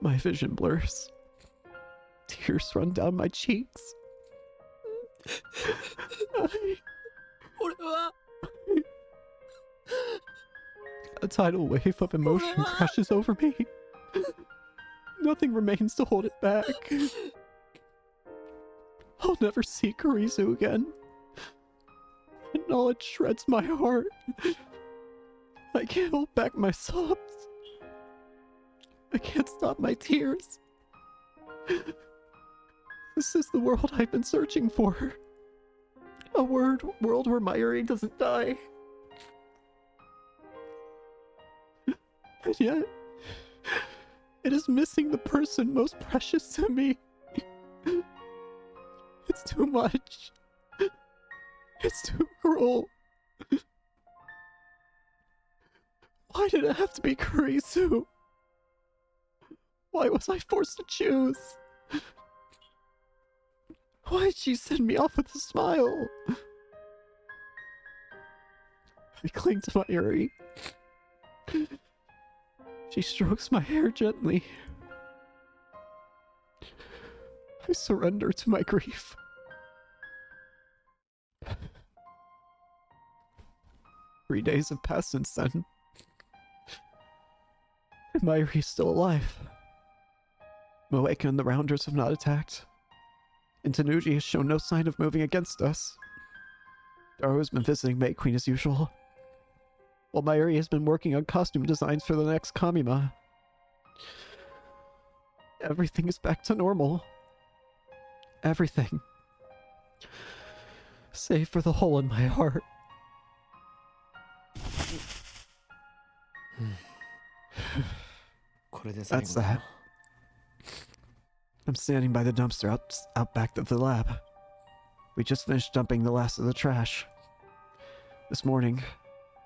My vision blurs. Tears run down my cheeks. A tidal wave of emotion crashes over me. Nothing remains to hold it back. I'll never see Kurisu again. The knowledge shreds my heart. I can't hold back my sobs. I can't stop my tears. This is the world I've been searching for. A world where Mayuri doesn't die. And yet, it is missing the person most precious to me. It's too much. It's too cruel. Why did it have to be Kurisu? Why was I forced to choose? Why did she send me off with a smile? I cling to Mayuri. She strokes my hair gently. I surrender to my grief. 3 days have passed since then. And Mayuri's still alive. Moeka and the Rounders have not attacked. And Tanuji has shown no sign of moving against us. Daru has been visiting May Queen as usual, while Mayuri has been working on costume designs for the next Kamima. Everything is back to normal. Everything. Save for the hole in my heart. That's that. I'm standing by the dumpster out back of the lab. We just finished dumping the last of the trash. This morning,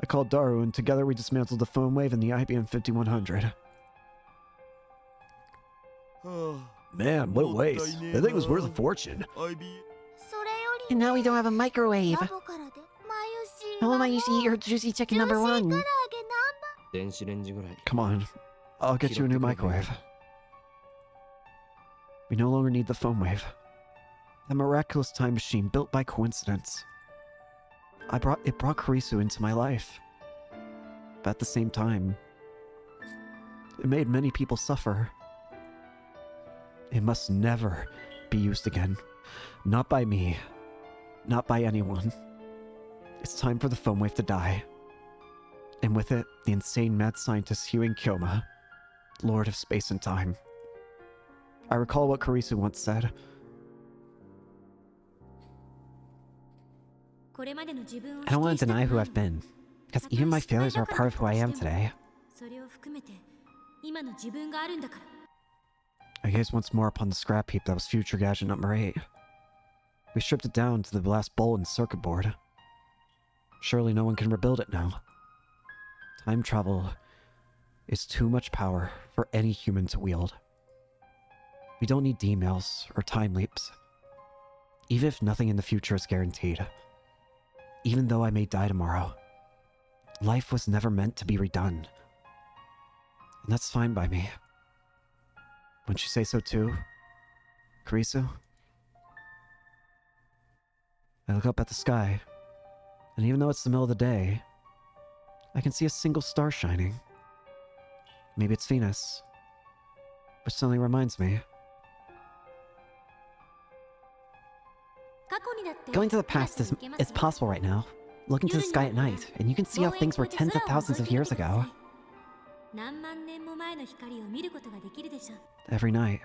I called Daru and together we dismantled the foam wave in the IBM 5100. Man, what a waste. That thing was worth a fortune. And now we don't have a microwave. How will Mayushi eat her juicy chicken number 1? Come on, I'll get you a new microwave. We no longer need the foam wave. A miraculous time machine built by coincidence. It brought Kurisu into my life. But at the same time, it made many people suffer. It must never be used again. Not by me. Not by anyone. It's time for the foam wave to die. And with it, the insane mad scientist Huing Kyoma, Lord of Space and Time. I recall what Kurisu once said. I don't want to deny who I've been, because even my failures are a part of who I am today. I gaze once more upon the scrap heap that was future gadget number 8. We stripped it down to the last bolt and circuit board. Surely no one can rebuild it now. Time travel is too much power for any human to wield. We don't need D-mails or time leaps. Even if nothing in the future is guaranteed. Even though I may die tomorrow, life was never meant to be redone. And that's fine by me. Wouldn't you say so too, Kurisu? I look up at the sky, and even though it's the middle of the day, I can see a single star shining. Maybe it's Venus, which suddenly reminds me. Going to the past is possible right now. Look into the sky at night, and you can see how things were tens of thousands of years ago. Every night,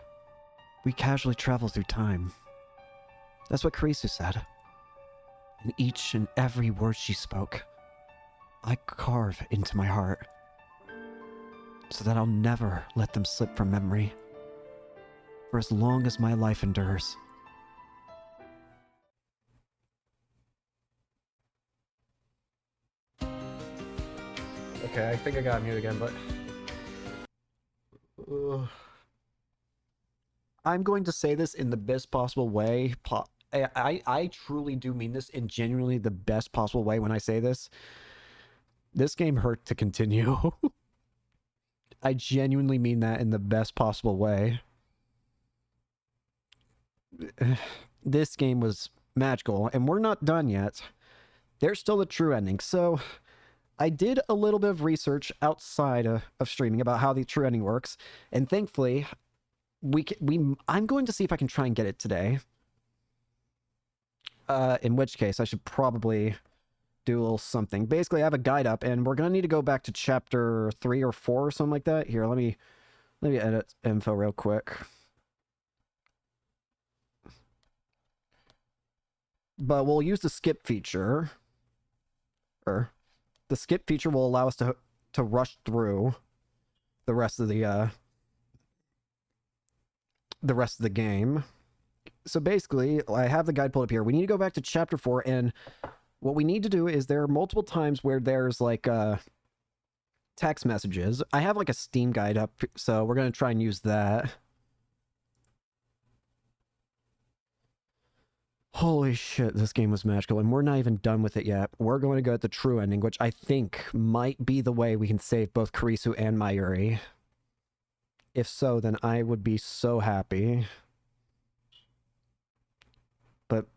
we casually travel through time. That's what Kurisu said. And each and every word she spoke, I carve into my heart, so that I'll never let them slip from memory, for as long as my life endures. Okay, I think I got mute again, but... I'm going to say this in the best possible way. I truly do mean this in genuinely the best possible way when I say this. This game hurt to continue. I genuinely mean that in the best possible way. This game was magical, and we're not done yet. There's still the true ending, so... I did a little bit of research outside of streaming about how the true ending works, and thankfully, I'm going to see if I can try and get it today. In which case, I should probably do a little something. Basically, I have a guide up, and we're going to need to go back to chapter 3 or 4 or something like that. Here, let me edit info real quick. But we'll use the skip feature. The skip feature will allow us to rush through the rest of the game. So basically, I have the guide pulled up here. We need to go back to chapter 4, and what we need to do is there are multiple times where there's like text messages. I have like a Steam guide up, so we're going to try and use that. Holy shit, this game was magical, and we're not even done with it yet. We're going to go at the true ending, which I think might be the way we can save both Kurisu and Mayuri. If so, then I would be so happy. But,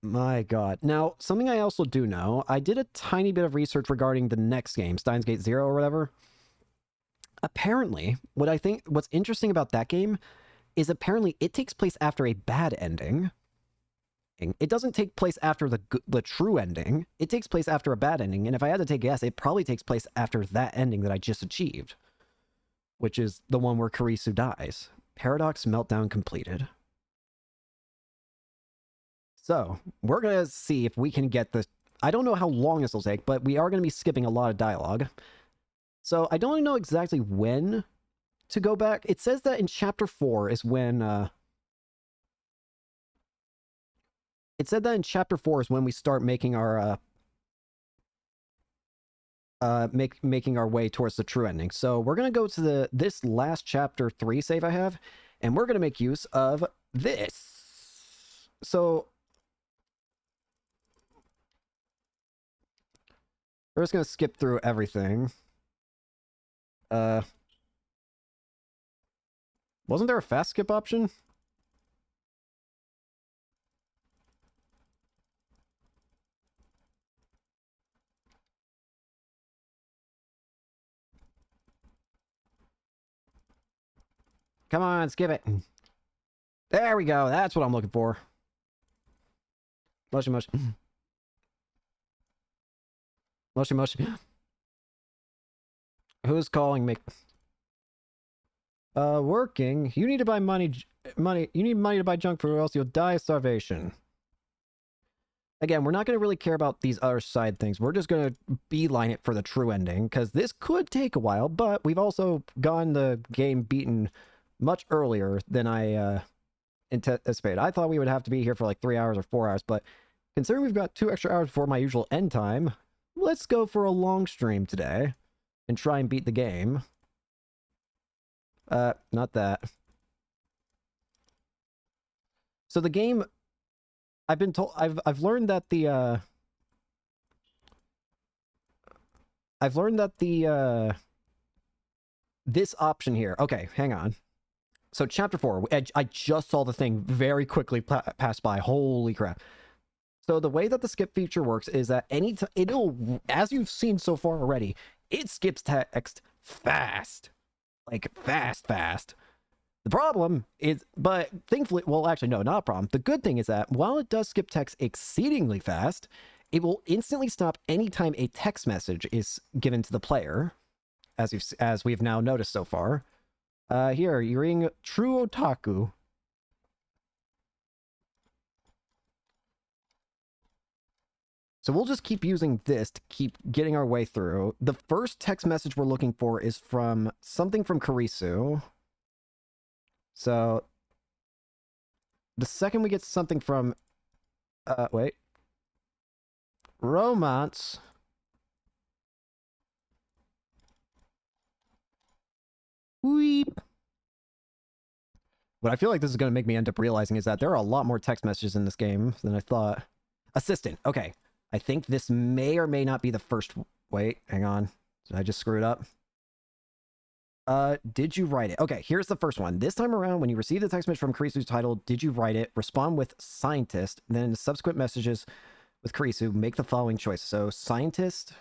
my god. Now, something I also do know, I did a tiny bit of research regarding the next game, Steins Gate 0 or whatever. Apparently, what's interesting about that game is apparently it takes place after a bad ending. It doesn't take place after the true ending. It takes place after a bad ending. And if I had to take a guess, it probably takes place after that ending that I just achieved. Which is the one where Kurisu dies. Paradox meltdown completed. So, we're going to see if we can get this. I don't know how long this will take, but we are going to be skipping a lot of dialogue. So, I don't know exactly when to go back. It says that in chapter 4 is when... It said that in chapter 4 is when we start making our making our way towards the true ending. So we're gonna go to this last chapter 3 save I have, and we're gonna make use of this. So we're just gonna skip through everything. Wasn't there a fast skip option? Come on, skip it. There we go. That's what I'm looking for. Moshi moshi. Moshi moshi. Who's calling me? Working. You need to buy money. You need money to buy junk food or else you'll die of starvation. Again, we're not going to really care about these other side things. We're just going to beeline it for the true ending, because this could take a while, but we've also gotten the game beaten much earlier than I anticipated. I thought we would have to be here for like 3 hours or 4 hours, but considering we've got 2 extra hours before my usual end time, let's go for a long stream today and try and beat the game. Not that. So the game... I've been told I've learned that the this option here. Okay, hang on. So chapter 4, I just saw the thing very quickly pass by. Holy crap. So the way that the skip feature works is that it'll, as you've seen so far already, it skips text fast. Like fast. The problem is, but thankfully, well, actually, no, not a problem. The good thing is that while it does skip text exceedingly fast, it will instantly stop anytime a text message is given to the player, as we've now noticed so far. Here, you're being true otaku. So we'll just keep using this to keep getting our way through. The first text message we're looking for is from something from Kurisu. So, the second we get something from, wait. Romance. Weep. What I feel like this is going to make me end up realizing is that there are a lot more text messages in this game than I thought. Assistant. Okay. I think this may or may not be the first... Wait, hang on. Did I just screw it up? Did you write it? Okay, here's the first one. This time around, when you receive the text message from Kurisu's title, did you write it? Respond with scientist. Then in the subsequent messages with Kurisu, make the following choice. So, scientist.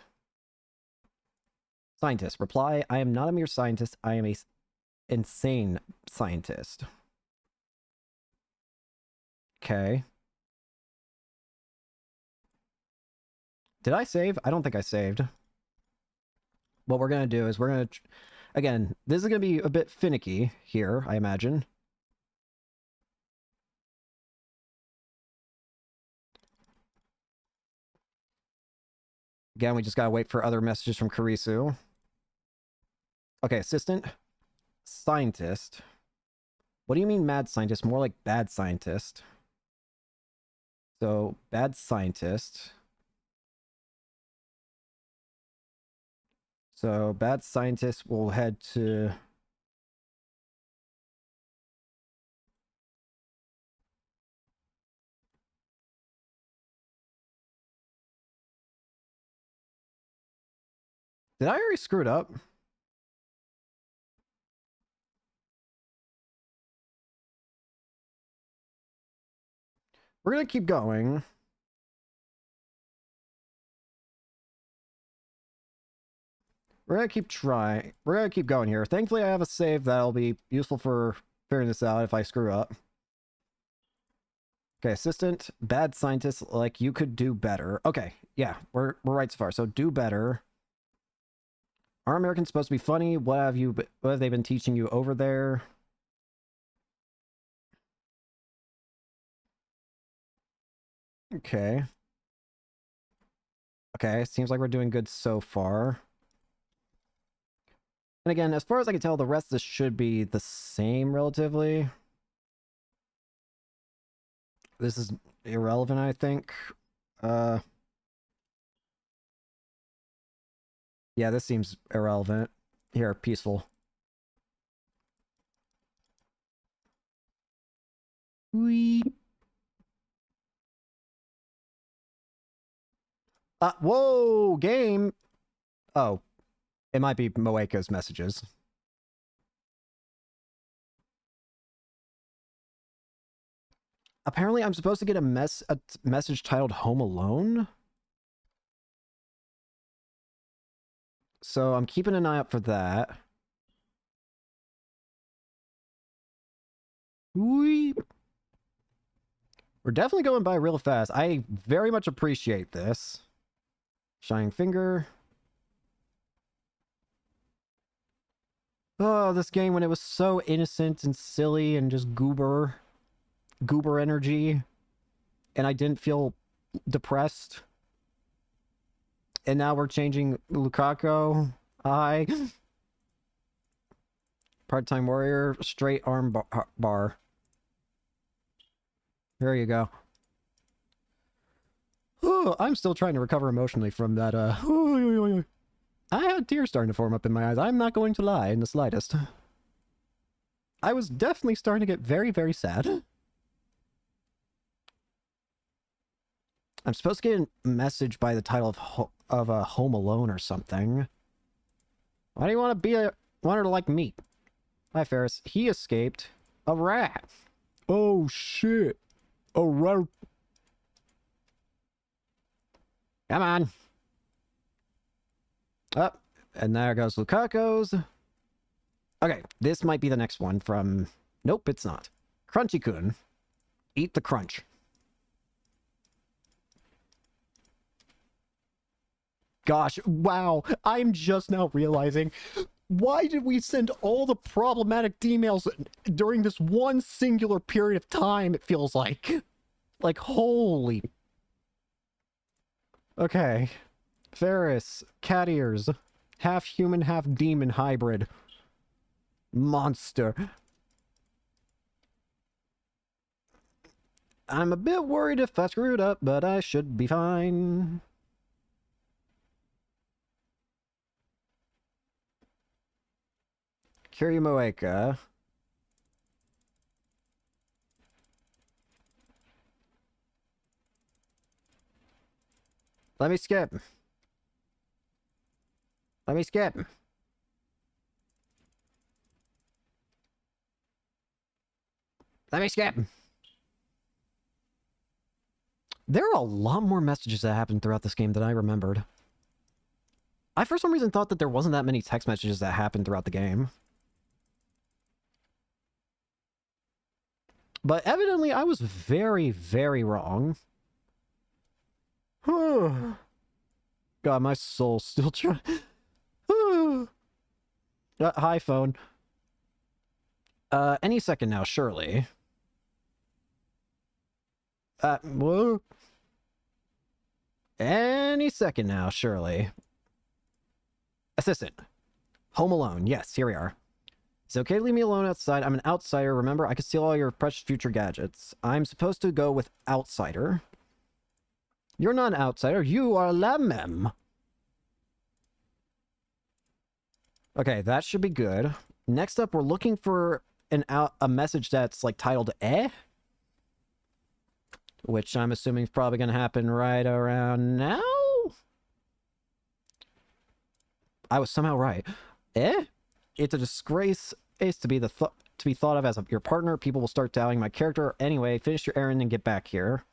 Scientist. Reply, I am not a mere scientist. I am a insane scientist. Okay. Did I save? I don't think I saved. What we're going to do is we're going to... Again, this is going to be a bit finicky here, I imagine. Again, we just gotta wait for other messages from Kurisu. Okay, assistant. Scientist. What do you mean mad scientist? More like bad scientist. So, bad scientist. So, bad scientist will head to... Did I already screw it up? We're gonna keep going. We're gonna keep trying. We're gonna keep going here. Thankfully, I have a save that'll be useful for figuring this out if I screw up. Okay, assistant, bad scientist, like you could do better. Okay, yeah, we're right so far. So do better. Are Americans supposed to be funny? What have they been teaching you over there? Okay. Okay, seems like we're doing good so far. And again, as far as I can tell, the rest of this should be the same relatively. This is irrelevant, I think. Yeah, this seems irrelevant. Here, peaceful. Whee. Whoa, game. Oh, it might be Moeko's messages. Apparently, I'm supposed to get a message titled Home Alone. So I'm keeping an eye out for that. We're definitely going by real fast. I very much appreciate this. Shining finger. Oh, this game when it was so innocent and silly and just goober energy. And I didn't feel depressed. And now we're changing Lukaku. Hi. Part-time warrior, straight arm bar. There you go. Oh, I'm still trying to recover emotionally from that, I had tears starting to form up in my eyes. I'm not going to lie in the slightest. I was definitely starting to get very, very sad. I'm supposed to get a message by the title of Home Alone or something. Why do you want to want her to like meat? Hi, Ferris. He escaped a rat. Oh, shit. A rat. Come on. Up. And there goes Lukaku's. Okay, this might be the next one from... Nope, it's not. Crunchy-kun. Eat the crunch. Gosh, wow. I'm just now realizing... Why did we send all the problematic emails during this one singular period of time, it feels like? Like, holy... Okay. Ferris, cat ears, half human, half demon hybrid. Monster. I'm a bit worried if I screwed up, but I should be fine. Kiryu. Let me skip. Let me skip. Let me skip. There are a lot more messages that happened throughout this game than I remembered. I for some reason thought that there wasn't that many text messages that happened throughout the game. But evidently I was very, very wrong. God, my soul's still trying... hi, phone. Any second now, surely. Whoa. Any second now, surely. Assistant. Home Alone. Yes, here we are. It's okay to leave me alone outside. I'm an outsider. Remember, I can steal all your precious future gadgets. I'm supposed to go with outsider. You're not an outsider. You are a lab mem. Okay, that should be good. Next up, we're looking for a message that's like titled "eh," which I'm assuming is probably going to happen right around now. I was somehow right. Eh? It's a disgrace to be thought of as your partner. People will start doubting my character. Anyway, finish your errand and get back here.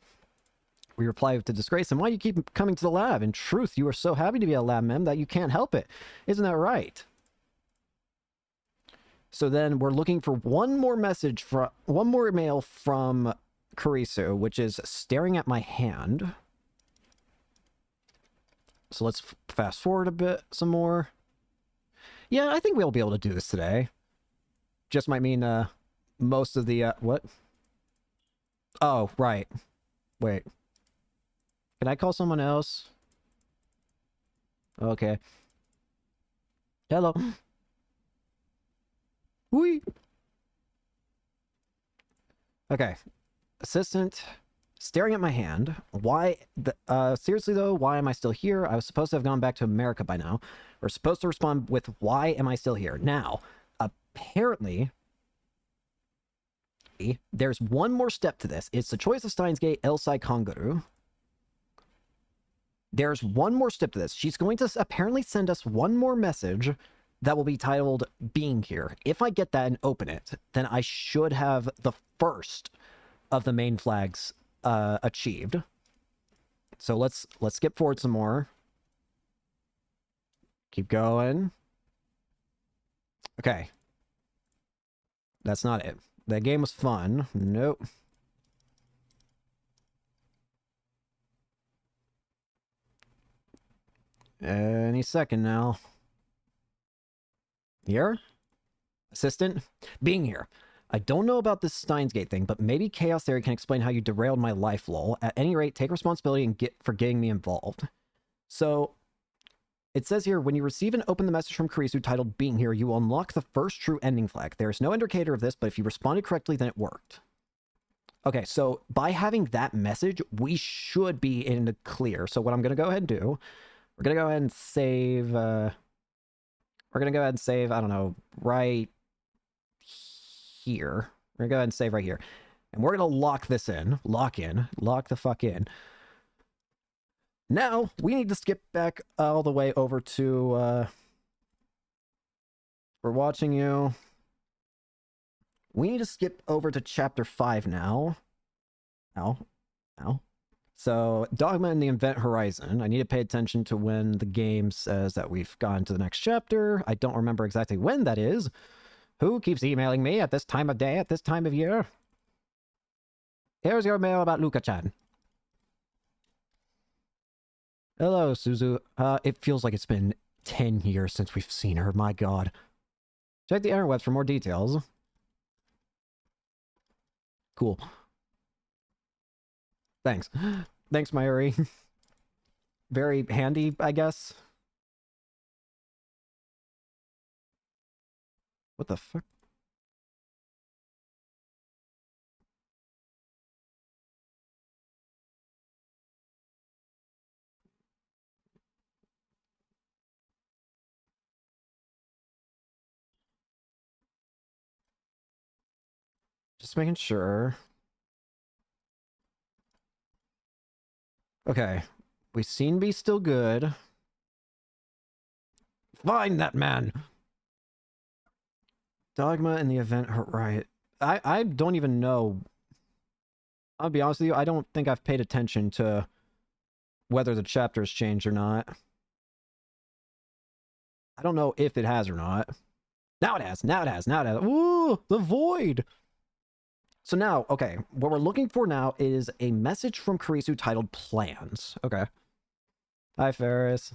We reply with the disgrace, and why do you keep coming to the lab? In truth, you are so happy to be a lab mem that you can't help it. Isn't that right? So then we're looking for one more mail from Kurisu, which is staring at my hand. So let's fast forward a bit some more. Yeah, I think we'll be able to do this today. Just might mean most of the what? Oh, right. Wait. Can I call someone else? Okay. Hello. Whee. Okay. Assistant. Staring at my hand. Why? Seriously though, why am I still here? I was supposed to have gone back to America by now. We're supposed to respond with, why am I still here? Now, apparently, there's one more step to this. It's the choice of Steins Gate, Elsai Kanguru. There's one more step to this. She's going to apparently send us one more message that will be titled "Being Here." If I get that and open it, then I should have the first of the main flags achieved. So let's skip forward some more. Keep going. Okay. That's not it. That game was fun. Nope. Any second now. Here? Assistant? Being here. I don't know about this Steins Gate thing, but maybe Chaos Theory can explain how you derailed my life, lol. At any rate, take responsibility and for getting me involved. So, it says here, when you receive and open the message from Kurisu titled Being Here, you will unlock the first true ending flag. There is no indicator of this, but if you responded correctly, then it worked. Okay, so by having that message, we should be in the clear. So what I'm going to go ahead and do, we're going to go ahead and save, we're going to go ahead and save, I don't know, right here. We're going to go ahead and save right here. And we're going to lock this in. Lock the fuck in. Now, we need to skip back all the way over to, we're watching you. We need to skip over to chapter 5 now. Ow. So, Dogma and the Event Horizon. I need to pay attention to when the game says that we've gone to the next chapter. I don't remember exactly when that is. Who keeps emailing me at this time of day, at this time of year? Here's your mail about Luka-chan. Hello, Suzu. It feels like it's been 10 years since we've seen her, my god. Check the interwebs for more details. Cool. Thanks. Thanks, Mayuri. Very handy, I guess. What the fuck? Just making sure. Okay. We seem to be still good. Find that man! Dogma and the Event Right. I don't even know. I'll be honest with you, I don't think I've paid attention to whether the chapter's changed or not. I don't know if it has or not. Now it has. Ooh, the void! So now, okay, what we're looking for now is a message from Kurisu titled Plans. Okay. Hi, Ferris.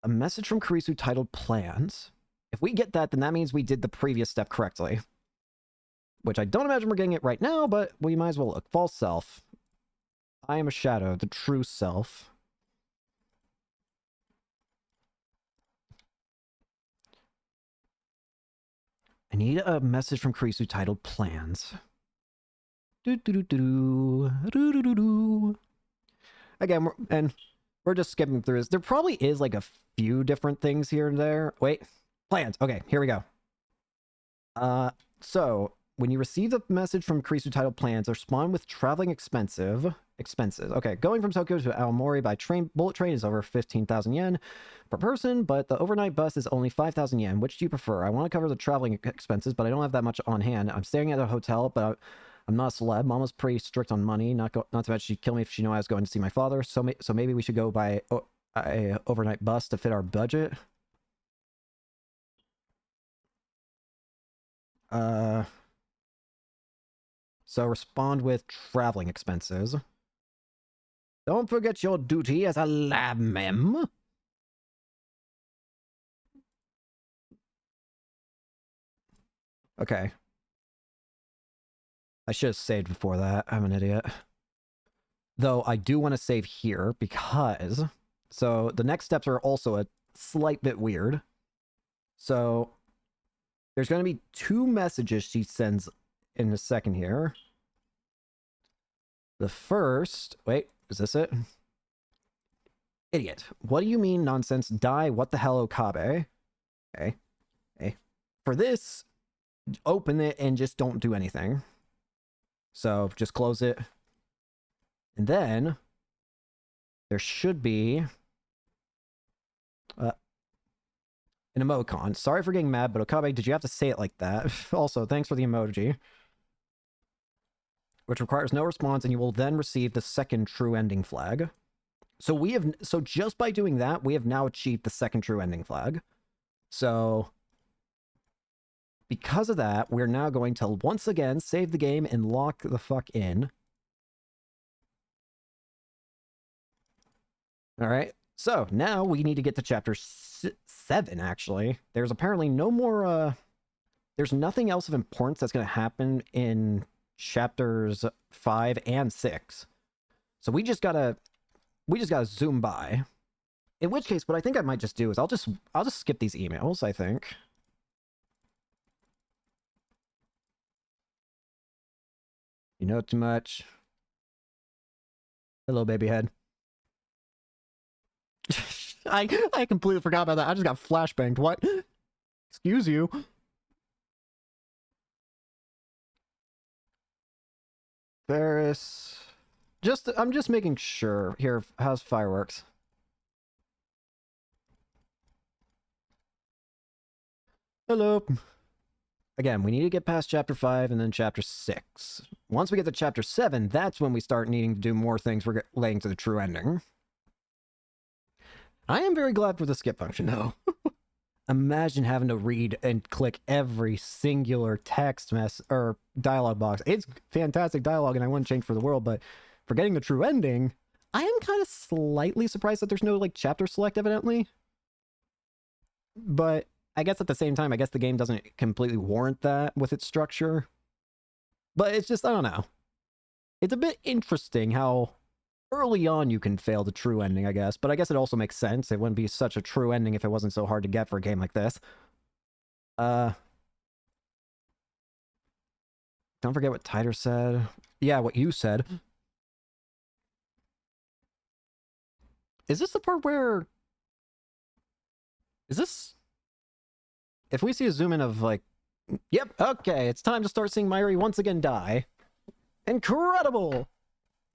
A message from Kurisu titled Plans. If we get that, then that means we did the previous step correctly. Which I don't imagine we're getting it right now, but we might as well look. False self. I am a shadow, the true self. I need a message from Kurisu titled Plans. Again, we're just skipping through this. There probably is like a few different things here and there. Wait. Plans. Okay, here we go. So, when you receive the message from Kurisu titled Plans, respond with traveling expenses. Okay, going from Tokyo to Aomori by bullet train is over 15,000 yen per person, but the overnight bus is only 5,000 yen. Which do you prefer? I want to cover the traveling expenses, but I don't have that much on hand. I'm staying at a hotel, but I'm not a celeb. Mama's pretty strict on money. Not to mention she'd kill me if she knew I was going to see my father. So maybe we should go by a overnight bus to fit our budget. So respond with traveling expenses. Don't forget your duty as a lab mem. Okay. I should have saved before that. I'm an idiot. Though I do want to save here because... So the next steps are also a slight bit weird. So there's going to be 2 messages she sends in a second here. The first... Wait, is this it? Idiot. What do you mean nonsense? Die, what the hell, Okabe? Okay. For this, open it and just don't do anything. So, just close it. And then, there should be... an emoticon. Sorry for getting mad, but Okabe, did you have to say it like that? Also, thanks for the emoji. Which requires no response, and you will then receive the second true ending flag. So just by doing that, we have now achieved the second true ending flag. So because of that, we're now going to once again save the game and lock the fuck in. Alright, so now we need to get to chapter 7, actually. There's apparently no more, there's nothing else of importance that's going to happen in chapters 5 and 6. So we just gotta zoom by. In which case, what I think I might just do is I'll just skip these emails, I think. You know too much. Hello, baby head. I completely forgot about that. I just got flashbanged. What? Excuse you. Ferris. I'm just making sure. Here, how's fireworks? Hello. Again, we need to get past chapter 5 and then chapter 6. Once we get to chapter 7, that's when we start needing to do more things relating to the true ending. I am very glad for the skip function, though. Imagine having to read and click every singular text or dialogue box. It's fantastic dialogue, and I wouldn't change for the world, but for getting the true ending, I am kind of slightly surprised that there's no, like, chapter select, evidently. But I guess at the same time, I guess the game doesn't completely warrant that with its structure. But it's just, I don't know. It's a bit interesting how early on you can fail the true ending, I guess. But I guess it also makes sense. It wouldn't be such a true ending if it wasn't so hard to get for a game like this. Don't forget what Titer said. Yeah, what you said. Is this the part where... Is this... If we see a zoom in of, like... Yep, okay, it's time to start seeing Mayuri once again die. Incredible!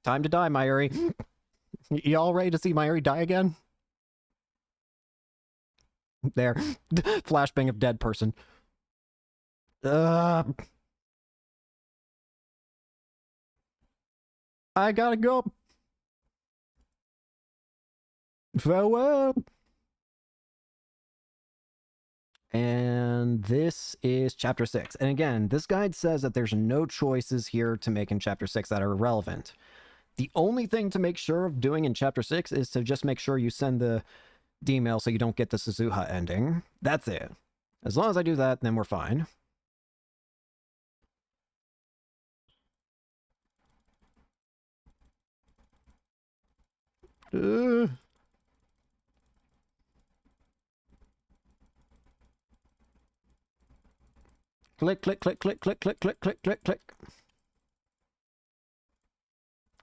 Time to die, Mayuri. Y'all ready to see Mayuri die again? There. Flashbang of dead person. I gotta go. Farewell. And this is chapter 6. And again, this guide says that there's no choices here to make in chapter 6 that are relevant. The only thing to make sure of doing in chapter 6 is to just make sure you send the email so you don't get the Suzuha ending. That's it. As long as I do that, then we're fine. Click, click, click, click, click, click, click, click, click, click.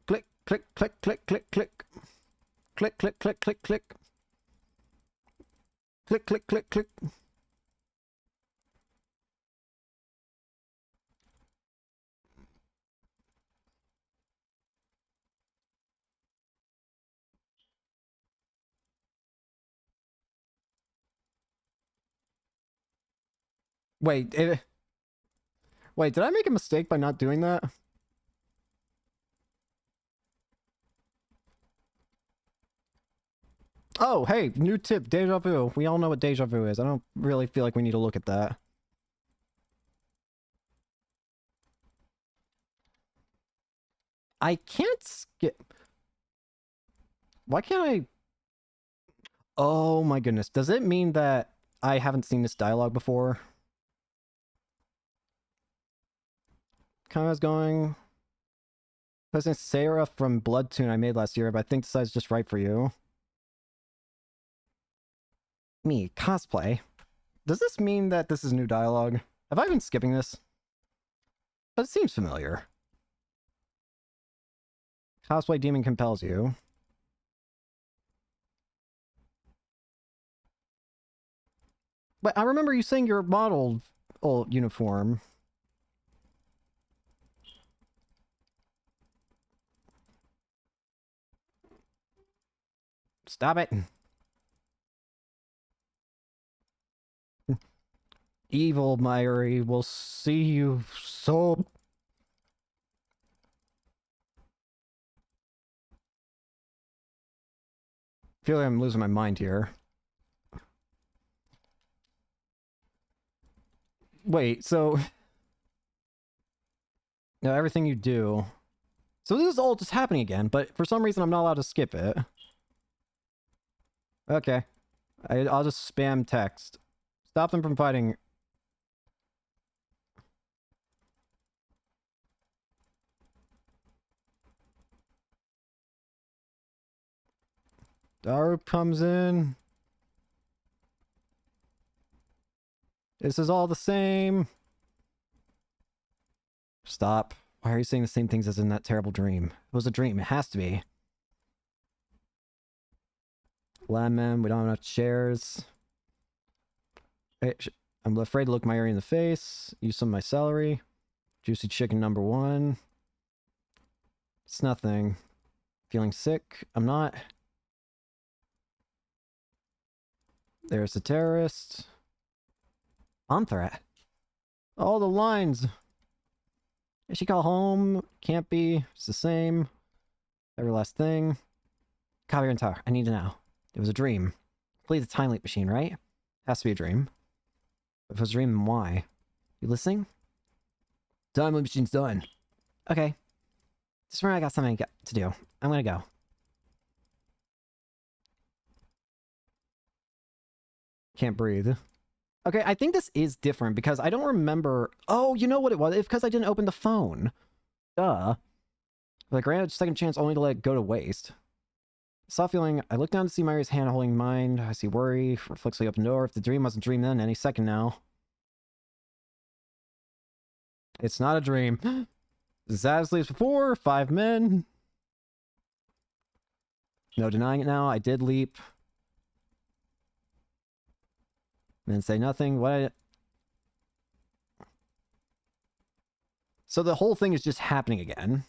Click, click, click, click, click, click. Click, click, click, click, click. Click, click, click, click. Wait, wait, did I make a mistake by not doing that? Oh, hey, new tip, deja vu. We all know what deja vu is. I don't really feel like we need to look at that. I can't skip. Why can't I? Oh my goodness. Does it mean that I haven't seen this dialogue before? Kama's going. President Sarah from Bloodtune I made last year, but I think the size is just right for you. Me, cosplay. Does this mean that this is new dialogue? Have I been skipping this? But it seems familiar. Cosplay demon compels you. But I remember you saying your model uniform. Stop it. Evil Mayuri will see you so... I feel like I'm losing my mind here. Wait, so... No, everything you do... So this is all just happening again, but for some reason I'm not allowed to skip it. Okay. I'll just spam text. Stop them from fighting. Daru comes in. This is all the same. Stop. Why are you saying the same things as in that terrible dream? It was a dream. It has to be. Lemon, we don't have enough chairs. Hey, I'm afraid to look Myuri in the face. Use some of my celery. Juicy chicken number 1. It's nothing. Feeling sick? I'm not. There's the terrorist. On threat. All the lines. Is she call home? Can't be. It's the same. Every last thing. Copy and tower. I need to know. It was a dream. Play the time leap machine, right? Has to be a dream. If it was a dream, then why? You listening? Time leap machine's done. Okay. Just remember I got something to do. I'm gonna go. Can't breathe. Okay, I think this is different because I don't remember... Oh, you know what it was? It's because I didn't open the phone. Duh. Like, granted, second chance only to let it go to waste. Soft feeling, I look down to see Myri's hand holding mine. I see worry, reflexively open door. If the dream wasn't a dream then, any second now. It's not a dream. Zaz leaves before, 5 men. No denying it now, I did leap. And then say nothing. What? So the whole thing is just happening again.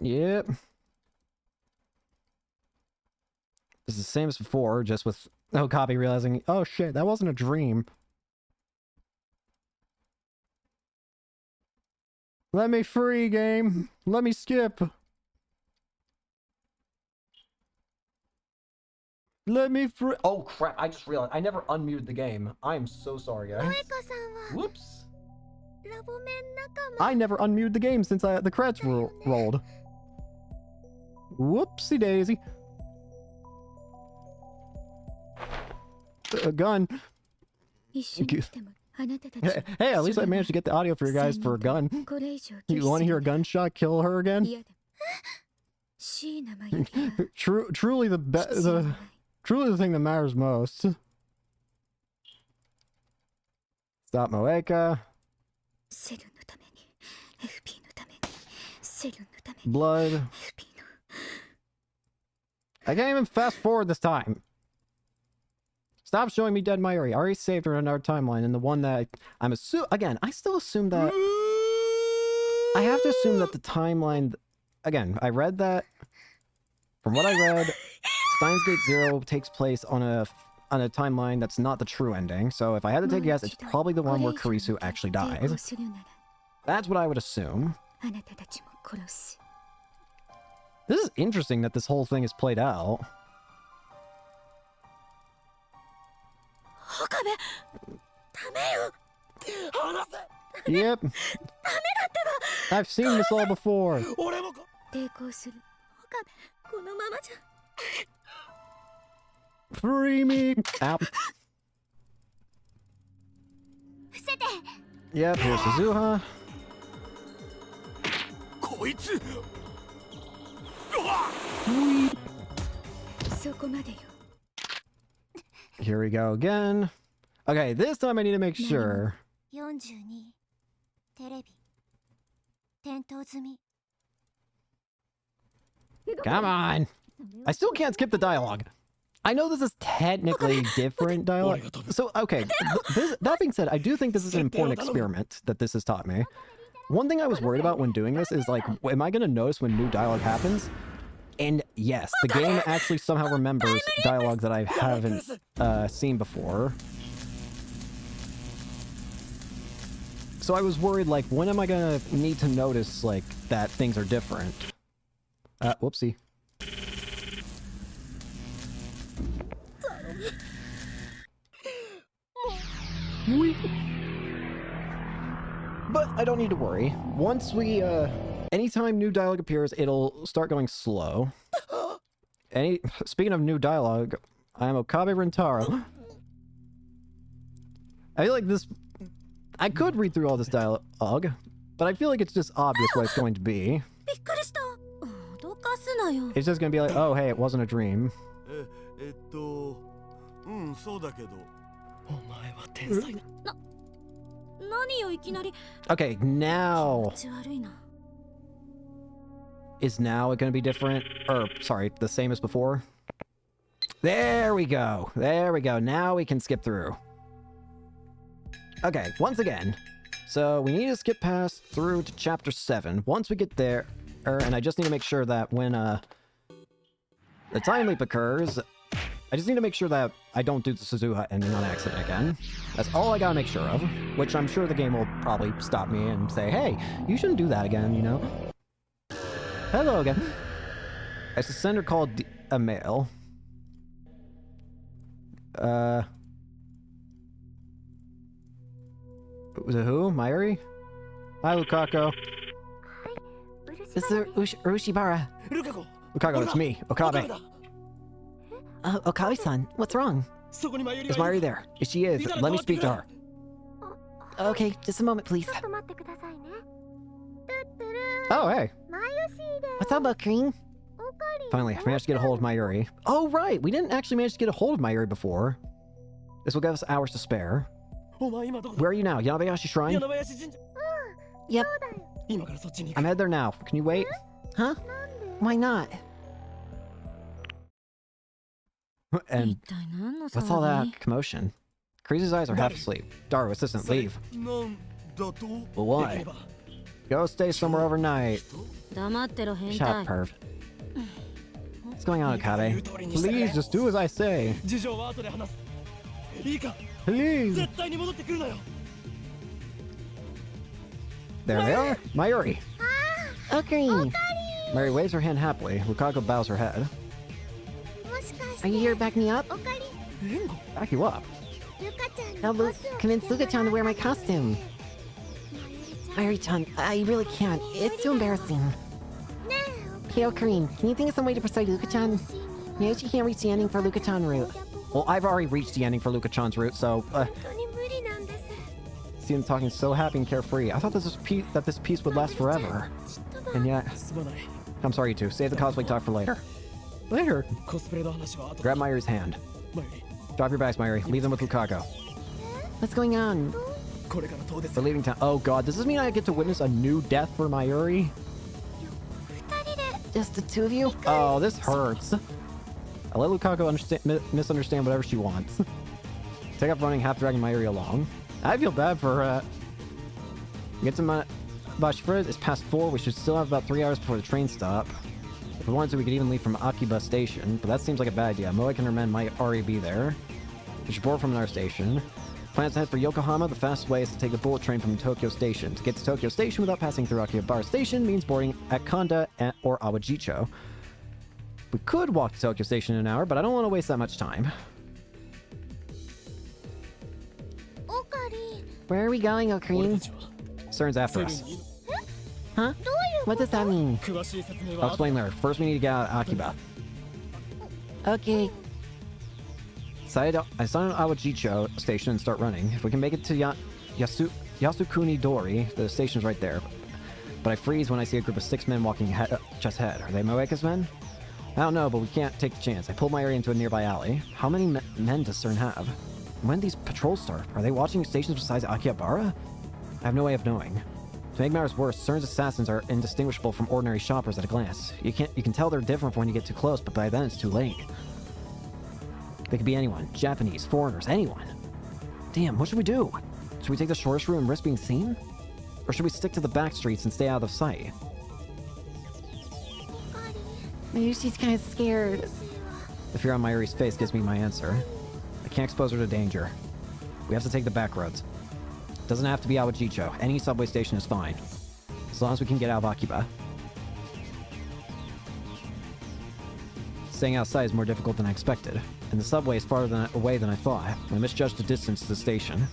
Yep. It's the same as before, just with no copy realizing, oh shit, that wasn't a dream. Let me free, game. Let me skip. Let me free. Oh crap, I just realized I never unmuted the game. I am so sorry, guys. Whoops. I never unmuted the game since the credits rolled. Whoopsie daisy. A gun. Hey, at least I managed to get the audio for you guys for a gun. You want to hear a gunshot kill her again? Truly truly the thing that matters most. Stop Moeka. Blood. I can't even fast forward this time. Stop showing me dead Myuri. I already saved her in our timeline, and the one that I'm assuming... Again, I still assume that... I have to assume that the timeline... Again, I read that... From what I read, Steins Gate 0 takes place on a timeline that's not the true ending, so if I had to take a guess, it's probably the one where Kurisu actually dies. That's what I would assume. This is interesting that this whole thing is played out. Yep. I've seen this all before. Free me! Ow. Yep, here's Suzuha. Here we go again. Okay, this time I need to make sure. Come on! I still can't skip the dialogue. I know this is technically different dialogue. So, okay, that being said, I do think this is an important experiment that this has taught me. One thing I was worried about when doing this is, like, am I going to notice when new dialogue happens? And yes, the game actually somehow remembers dialogue that I haven't seen before. So I was worried, like, when am I going to need to notice, like, that things are different? Whoopsie. But I don't need to worry. Once we, anytime new dialogue appears, it'll start going slow. Speaking of new dialogue, I am Okabe Rentaro. I feel like this... I could read through all this dialogue, but I feel like it's just obvious what it's going to be. びっくりした。脅かすなよ。 It's just going to be like, oh, hey, it wasn't a dream. そうだけど。お前は天才だ。何よいきなり。 Okay, now... 気持ち悪いな。 Is now it going to be different? Or, sorry, the same as before? There we go. There we go. Now we can skip through. Okay, once again. So we need to skip past through to chapter 7. Once we get there, and I just need to make sure that when the time leap occurs, I just need to make sure that I don't do the Suzuha ending on accident again. That's all I gotta make sure of, which I'm sure the game will probably stop me and say, hey, you shouldn't do that again, you know? Hello again. It's a sender called a male. Was it who? Mayuri? Hi, Lukako. This is Urushibara. Lukako, it's me, Okabe. Okabe-san, what's wrong? Is Mayuri there? If she is, let me speak to her. Okay, just a moment, please. Oh, hey. What's up, Okarin? Finally, I managed to get a hold of Mayuri. Oh, right! We didn't actually manage to get a hold of Mayuri before. This will give us hours to spare. Where are you now? Yanabayashi Shrine? Yep. I'm headed there now. Can you wait? Huh? Why not? And 一体何の what's all 騒 that commotion? Kreese's eyes are half asleep. Daru, assistant, leave. なんだと Well, why? Go stay somewhere overnight. ぎ。黙ってろ変 Shut up, 態。 perv. What's going on, Okabe? Please, just do as I say. 事情は後で話す。いいか、 Please. 絶対に戻ってくるなよ。 There they are. Mayuri. Okarin! Mayuri waves her hand happily. Lukako bows her head. Are you here to back me up? Back you up. I'll convince Luka-chan to wear my costume. Mayuri-chan, I really can't. It's too embarrassing. Hey, Okarin, can you think of some way to persuade Luka-chan? Maybe she can't reach the ending for Luka-chan route. Well, I've already reached the ending for Luka-chan's route, so, see him talking so happy and carefree. I thought this piece would last forever. And yet... すまない。 I'm sorry, you two. Save the cosplay talk for later. Later? コスプレの話は後で。 Grab Mayuri's hand. 前より Drop your bags, Mayuri. Leave them with Lukako. What's going on? これから遠出す We're る。 leaving town. Oh god, does this mean I get to witness a new death for Mayuri? Just the two of you? Oh, this hurts. I'll let Lukako misunderstand whatever she wants. Take up running, half dragging Mayuri along. I feel bad for get to Bashifura. It's past 4. We should still have about 3 hours before the train stop. If we wanted to, we could even leave from Akiba Station, but that seems like a bad idea. Moek and her men might already be there. We should board from another station. Plans to head for Yokohama. The fastest way is to take the bullet train from Tokyo Station. To get to Tokyo Station without passing through Akihabara Station means boarding at Kanda or Awajicho. We could walk to Tokyo Station in an hour, but I don't want to waste that much time. Where are we going, 俺 Okarin? たちは Cern's after セブン us. にいる。 Huh? What does that mean? 詳しい説明 I'll は後で。 explain later. First, we need to get out of Akiba. Okay. I sign on Awajicho Station and start running. If we can make it to Yasukuni Dori, the station's right there. But I freeze when I see a group of 6 men walking just ahead. Are they Moeka's men? I don't know, but we can't take the chance. I pull my area into a nearby alley. How many men does Cern have? When did these patrols start? Are they watching stations besides Akihabara? I have no way of knowing. To make matters worse, Cern's assassins are indistinguishable from ordinary shoppers at a glance. You can tell they're different when you get too close, but by then it's too late. They could be anyone. Japanese, foreigners, anyone. Damn, what should we do? Should we take the shortest route and risk being seen? Or should we stick to the back streets and stay out of sight? Maybe she's kind of scared. The fear on Mayuri's face gives me my answer. I can't expose her to danger. We have to take the back roads. Doesn't have to be Awajicho. Any subway station is fine. As long as we can get out of Akiba. staying outside is more difficult than I expected, and the subway is farther away than I thought. I misjudged the distance to the station.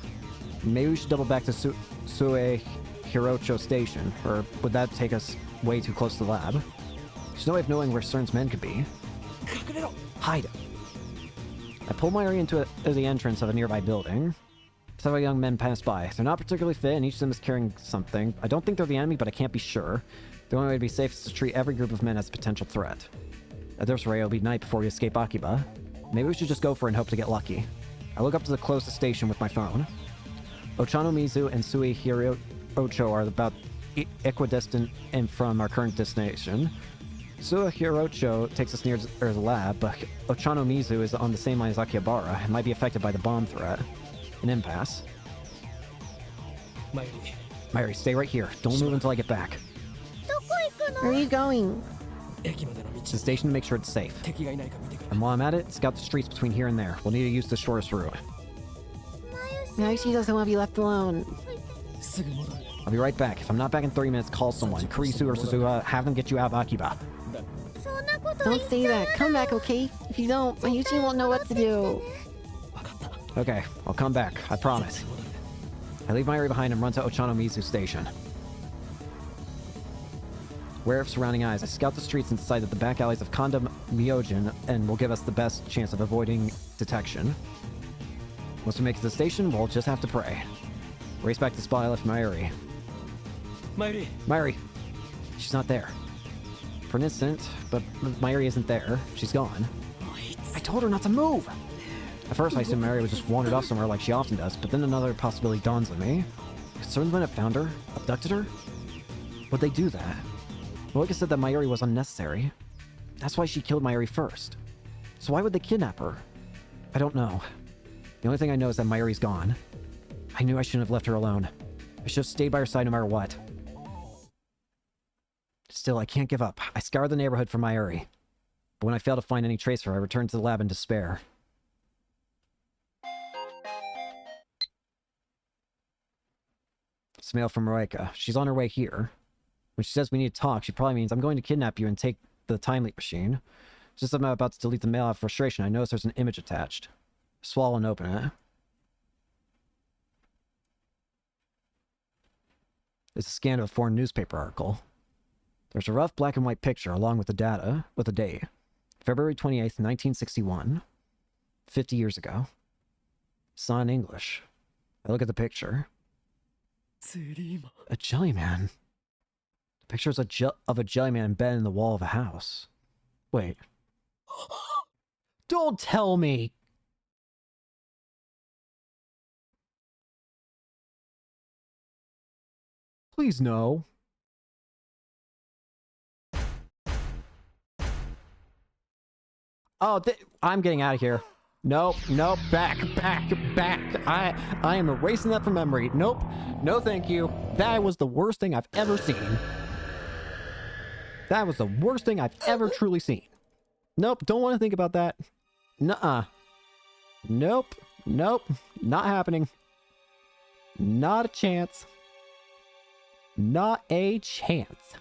Maybe we should double back to Sue Hirocho Station, or would that take us way too close to the lab? There's no way of knowing where Stern's men could be. Hide! I pulled Mayuri into the entrance of a nearby building. Several young men passed by. They're not particularly fit, and each of them is carrying something. I don't think they're the enemy, but I can't be sure. The only way to be safe is to treat every group of men as a potential threat. At this rate, it'll be night before we escape Akiba. Maybe we should just go for it and hope to get lucky. I look up to the closest station with my phone. Ochano Mizu and Sui Hirocho are about equidistant and from our current destination. Sui Hirocho takes us near the lab, but Ochano Mizu is on the same line as Akihabara and might be affected by the bomb threat. An impasse. Mayuri, stay right here. Don't move until I get back. Where are you going? To the station to make sure it's safe. And while I'm at it, scout the streets between here and there. We'll need to use the shortest route. Now she doesn't want to be left alone. I'll be right back. If I'm not back in 30 minutes, call someone. Kurisu or Suzuha, have them get you out of Akiba. Don't say that. Come back, okay? If you don't, Mayuchi won't know what to do. Okay, I'll come back. I promise. I leave Mayuri behind and run to Ochano Mizu Station. Aware of surrounding eyes, I scout the streets and decide that the back alleys of Kanda Myojin and will give us the best chance of avoiding detection. Once we make it to the station, we'll just have to pray. Race back to the spot I left Mayuri. Mayuri! She's not there. For an instant, but Mayuri isn't there. She's gone. I told her not to move! At first, I assumed Mayuri was just wandered off somewhere like she often does, but then another possibility dawns on me. Could certain men have found her? Abducted her? Would they do that? Loika said that Mayuri was unnecessary. That's why she killed Mayuri first. So why would they kidnap her? I don't know. The only thing I know is that Mayuri's gone. I knew I shouldn't have left her alone. I should have stayed by her side no matter what. Still, I can't give up. I scoured the neighborhood for Mayuri. But when I failed to find any trace of her, I returned to the lab in despair. It's mail from Roika. She's on her way here. When she says we need to talk, she probably means I'm going to kidnap you and take the time leap machine. Just as I'm about to delete the mail out of frustration, I notice there's an image attached. Swallow and open it. It's a scan of a foreign newspaper article. There's a rough black and white picture along with the data, with the date. February 28th, 1961. 50 years ago. It's not in English. I look at the picture. A jellyman. The picture is of a jellyman embedded in the wall of a house. Wait. Don't tell me! Please no. Oh, I'm getting out of here. Nope, nope, back. I am erasing that from memory. Nope, no thank you. That was the worst thing I've ever seen. That was the worst thing I've ever truly seen. Nope, don't want to think about that. Nuh-uh. Nope, not happening. Not a chance. Not a chance.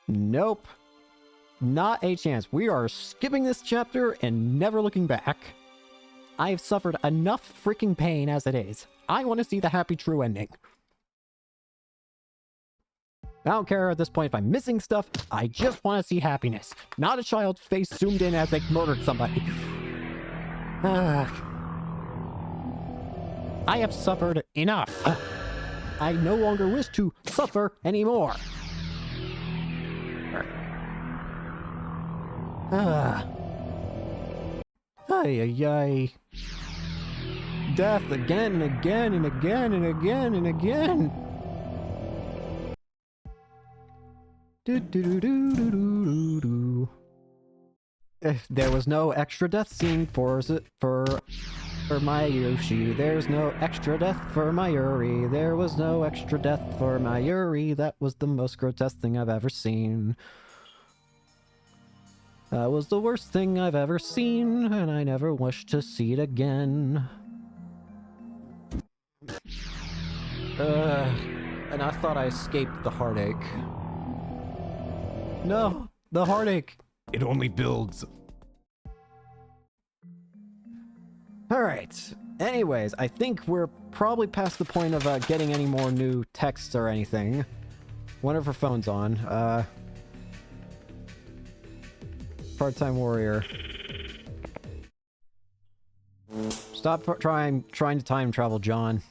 Nope. Not a chance. We are skipping this chapter and never looking back. I have suffered enough freaking pain as it is. I want to see the happy true ending. I don't care at this point if I'm missing stuff. I just want to see happiness. Not a child's face zoomed in as they murdered somebody. I have suffered enough. I no longer wish to suffer anymore. Ay. Death again and again and again and again and again. There was no extra death scene for Mayushi. There's no extra death for Mayuri. There was no extra death for Mayuri. That was the most grotesque thing I've ever seen. That was the worst thing I've ever seen, and I never wish to see it again. And I thought I escaped the heartache. No, The heartache, it only builds. Alright. Anyways, I think we're probably past the point of getting any more new texts or anything. Wonder if her phone's on. Part-time warrior. Stop trying to time travel, John.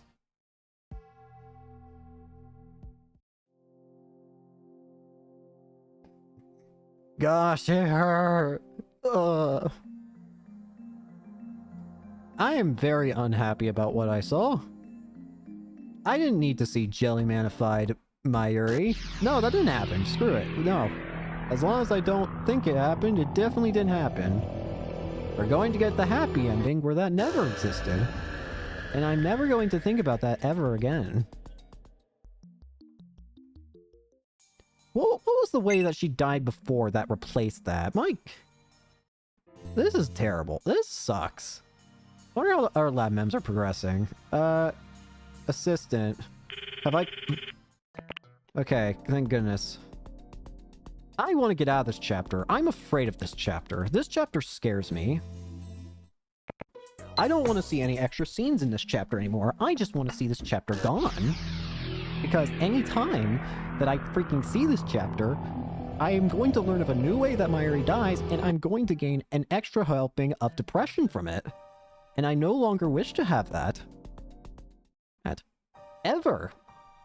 Gosh, it hurt. Ugh. I am very unhappy about what I saw. I didn't need to see Jelly-manified Mayuri. No, that didn't happen. Screw it. No. As long as I don't think it happened, it definitely didn't happen. We're going to get the happy ending where that never existed. And I'm never going to think about that ever again. What was the way that she died before that replaced that? Mike, this is terrible. This sucks. I wonder how our lab mems are progressing. Assistant. Have I... Okay, thank goodness. I want to get out of this chapter. I'm afraid of this chapter. This chapter scares me. I don't want to see any extra scenes in this chapter anymore. I just want to see this chapter gone. Because any time that I freaking see this chapter, I am going to learn of a new way that Mayuri dies, and I'm going to gain an extra helping of depression from it. And I no longer wish to have that. Ever.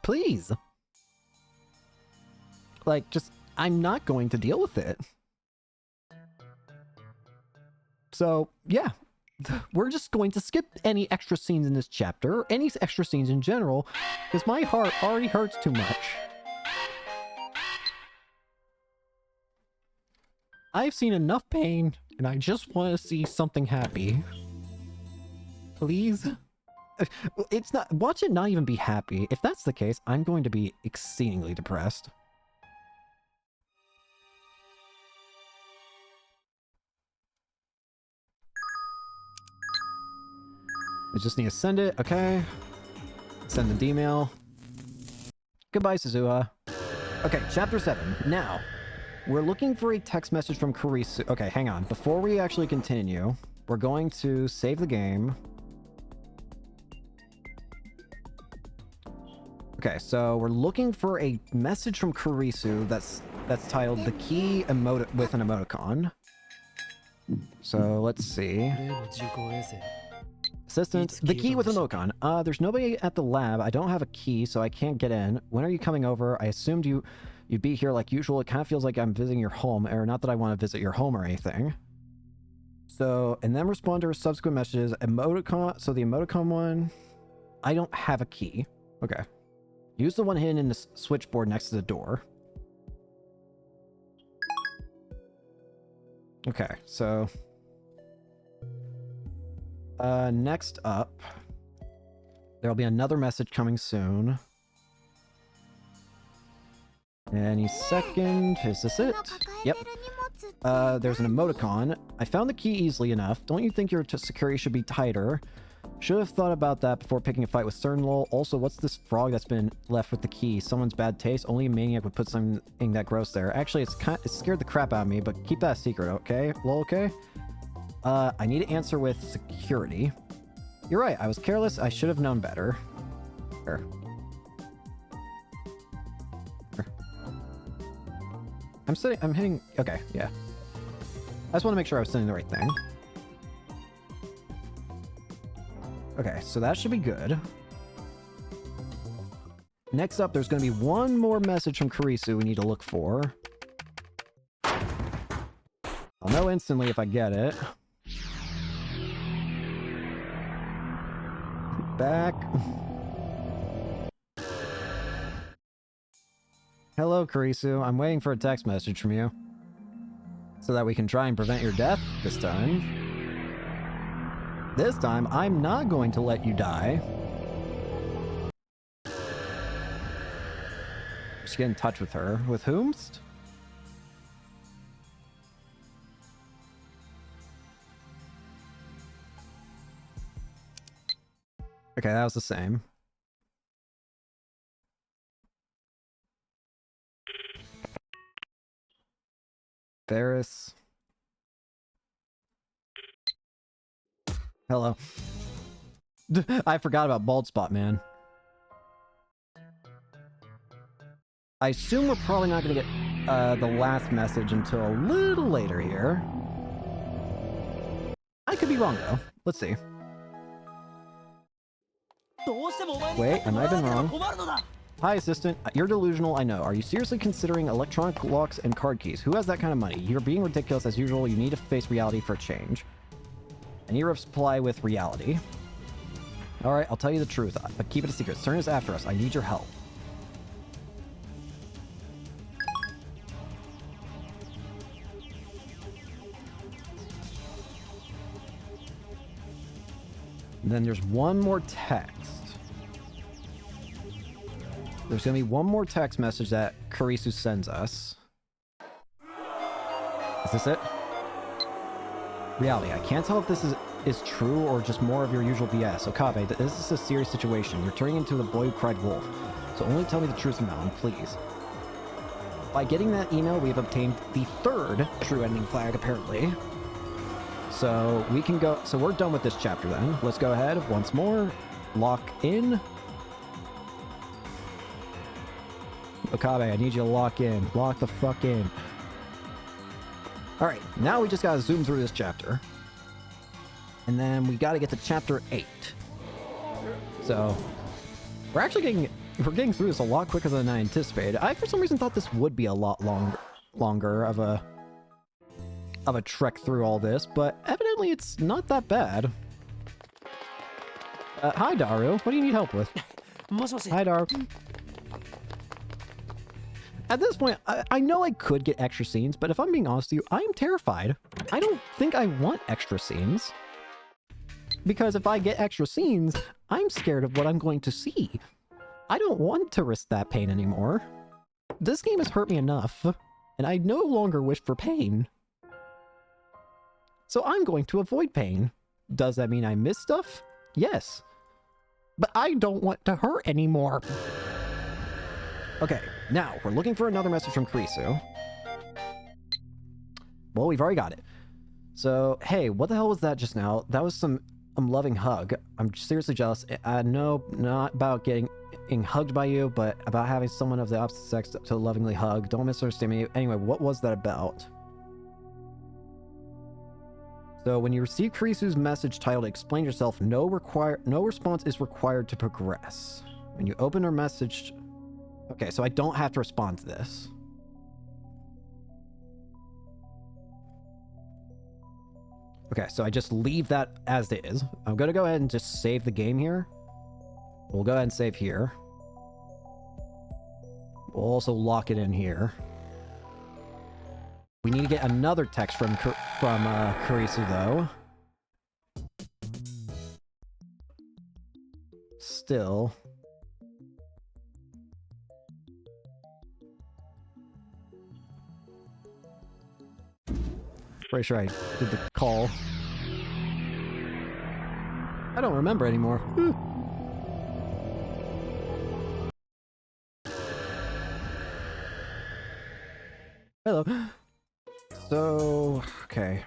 Please. Like, just, I'm not going to deal with it. So, yeah. We're just going to skip any extra scenes in this chapter, or any extra scenes in general, because my heart already hurts too much. I've seen enough pain, and I just want to see something happy. Please? It's not... Watch it not even be happy. If that's the case, I'm going to be exceedingly depressed. I just need to send it, okay. Send the D-mail. Goodbye, Suzuha. Okay, chapter 7. Now, we're looking for a text message from Kurisu. Okay, hang on. Before we actually continue, we're going to save the game. Okay, so we're looking for a message from Kurisu that's titled "The Key with an emoticon." So let's see. Assistant, the key with an emoticon. There's nobody at the lab. I don't have a key, so I can't get in. When are you coming over? I assumed you'd be here like usual. It kind of feels like I'm visiting your home, or not that I want to visit your home or anything. So, and then respond to her subsequent messages. Emoticon, so the emoticon one, I don't have a key. Okay. Use the one hidden in the switchboard next to the door. Okay, so... next up, there'll be another message coming soon. Any second. Is this it? Yep. There's an emoticon. I found the key easily enough. Don't you think your security should be tighter? Should have thought about that before picking a fight with Cernlol. Also, what's this frog that's been left with the key? Someone's bad taste? Only a maniac would put something that gross there. Actually, it scared the crap out of me, but keep that a secret, okay? Lol, okay? I need to answer with security. You're right, I was careless. I should have known better. Here. I'm hitting... Okay, yeah. I just want to make sure I was sending the right thing. Okay, so that should be good. Next up, there's going to be one more message from Kurisu we need to look for. I'll know instantly if I get it. Back. Hello, Kurisu. I'm waiting for a text message from you. So that we can try and prevent your death this time. This time, I'm not going to let you die. Just get in touch with her. With whomst? Okay, that was the same. Ferris. Hello. I forgot about Bald Spot, man. I assume we're probably not going to get the last message until a little later here. I could be wrong, though. Let's see. Wait, I might have been wrong. Hi, assistant. You're delusional, I know. Are you seriously considering electronic locks and card keys? Who has that kind of money? You're being ridiculous as usual. You need to face reality for a change. I need a reply with reality. Alright, I'll tell you the truth, but keep it a secret. CERN is after us. I need your help. And then there's one more text. There's going to be one more text message that Kurisu sends us. Is this it? Reality. I can't tell if this is true or just more of your usual BS. Okabe, this is a serious situation. You're turning into the boy who cried wolf. So only tell me the truth from now on, please. By getting that email, we have obtained the third true ending flag, apparently. So we can go... So we're done with this chapter then. Let's go ahead once more. Lock in. Okabe, I need you to lock in. Lock the fuck in. Alright, now we just gotta zoom through this chapter. And then we gotta get to chapter 8. So, we're actually getting through this a lot quicker than I anticipated. I, for some reason, thought this would be a lot longer of a trek through all this, but evidently it's not that bad. Hi, Daru. What do you need help with? Hi, Daru. At this point, I know I could get extra scenes, but if I'm being honest with you, I am terrified. I don't think I want extra scenes. Because if I get extra scenes, I'm scared of what I'm going to see. I don't want to risk that pain anymore. This game has hurt me enough, and I no longer wish for pain. So I'm going to avoid pain. Does that mean I miss stuff? Yes. But I don't want to hurt anymore. Okay, now, we're looking for another message from Kurisu. Well, we've already got it. So, hey, what the hell was that just now? That was some loving hug. I'm seriously jealous. No, not about getting hugged by you, but about having someone of the opposite sex to lovingly hug. Don't misunderstand me. Anyway, what was that about? So, when you receive Kurisu's message titled Explain Yourself, no response is required to progress. When you open her message... Okay, so I don't have to respond to this. Okay, so I just leave that as it is. I'm gonna go ahead and just save the game here. We'll go ahead and save here. We'll also lock it in here. We need to get another text from Kurisu, though. Still... Pretty sure I did the call. I don't remember anymore. Hello. So, okay.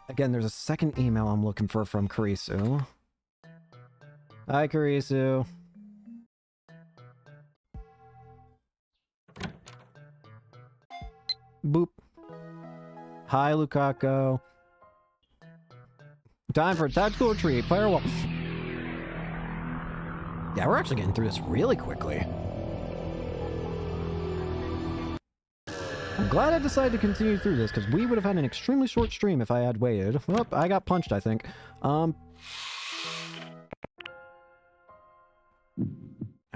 Again, there's a second email I'm looking for from Kurisu. Hi, Kurisu. Boop. Hi, Lukaku. Time for a tactical retreat. Firewall. Yeah, we're actually getting through this really quickly. I'm glad I decided to continue through this, because we would have had an extremely short stream if I had waited. Oh, I got punched, I think. I'm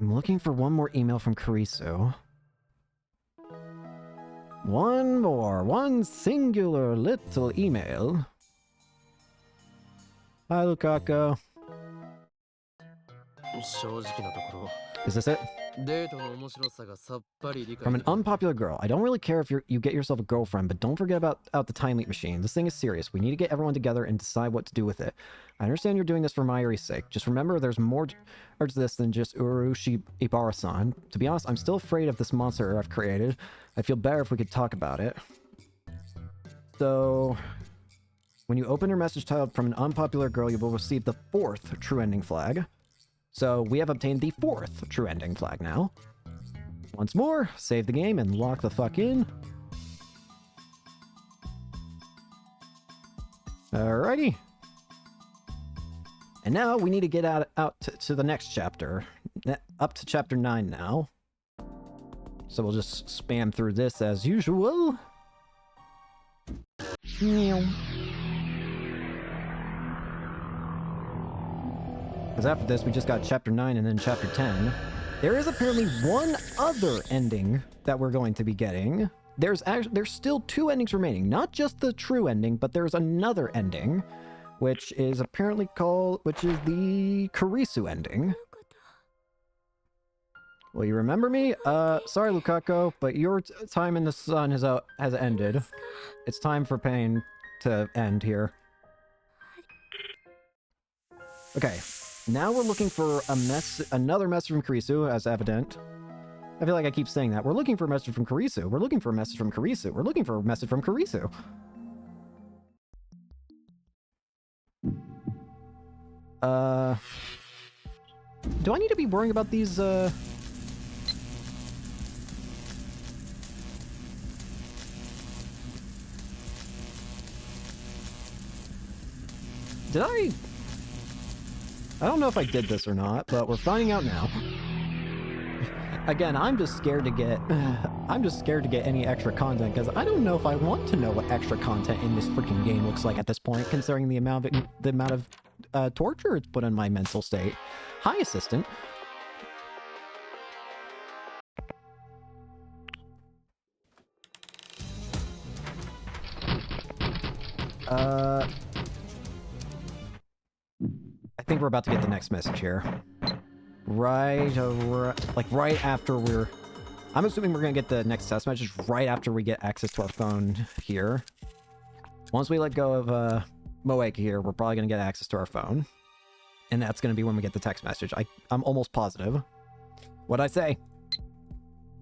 looking for one more email from Kurisu. One singular little email. Hi, Lukaku. Is this it? From an unpopular girl. I don't really care if you get yourself a girlfriend, but don't forget about the time leap machine. This thing is serious. We need to get everyone together and decide what to do with it. I understand you're doing this for Mayuri's sake. Just remember there's more to this than just Urushi Ibara-san. To be honest, I'm still afraid of this monster I've created. I feel better if we could talk about it. So, when you open your message titled from an unpopular girl, you will receive the 4th true ending flag. So, we have obtained the 4th true ending flag now. Once more, save the game and lock the fuck in. Alrighty. And now we need to get out to the next chapter. Up to chapter 9 now. So we'll just spam through this as usual. Because after this, we just got chapter 9 and then chapter 10. There is apparently one other ending that we're going to be getting. There's still 2 endings remaining. Not just the true ending, but there's another ending, which is apparently which is the Kurisu ending. Will you remember me? Sorry, Lukaku, but your time in the sun has ended. It's time for pain to end here. Okay, now we're looking for another message from Kurisu, as evident. I feel like I keep saying that. We're looking for a message from Kurisu. We're looking for a message from Kurisu. We're looking for a message from Kurisu. Do I need to be worrying about these, Did I don't know if I did this or not, but we're finding out now. Again, I'm just scared to get any extra content, because I don't know if I want to know what extra content in this freaking game looks like at this point, considering the amount of torture it's put on my mental state. Hi, assistant. I think we're about to get the next message here. Right after I'm assuming we're gonna get the next test message right after we get access to our phone here. Once we let go of Moek here, we're probably gonna get access to our phone. And that's gonna be when we get the text message. I'm almost positive. What'd I say?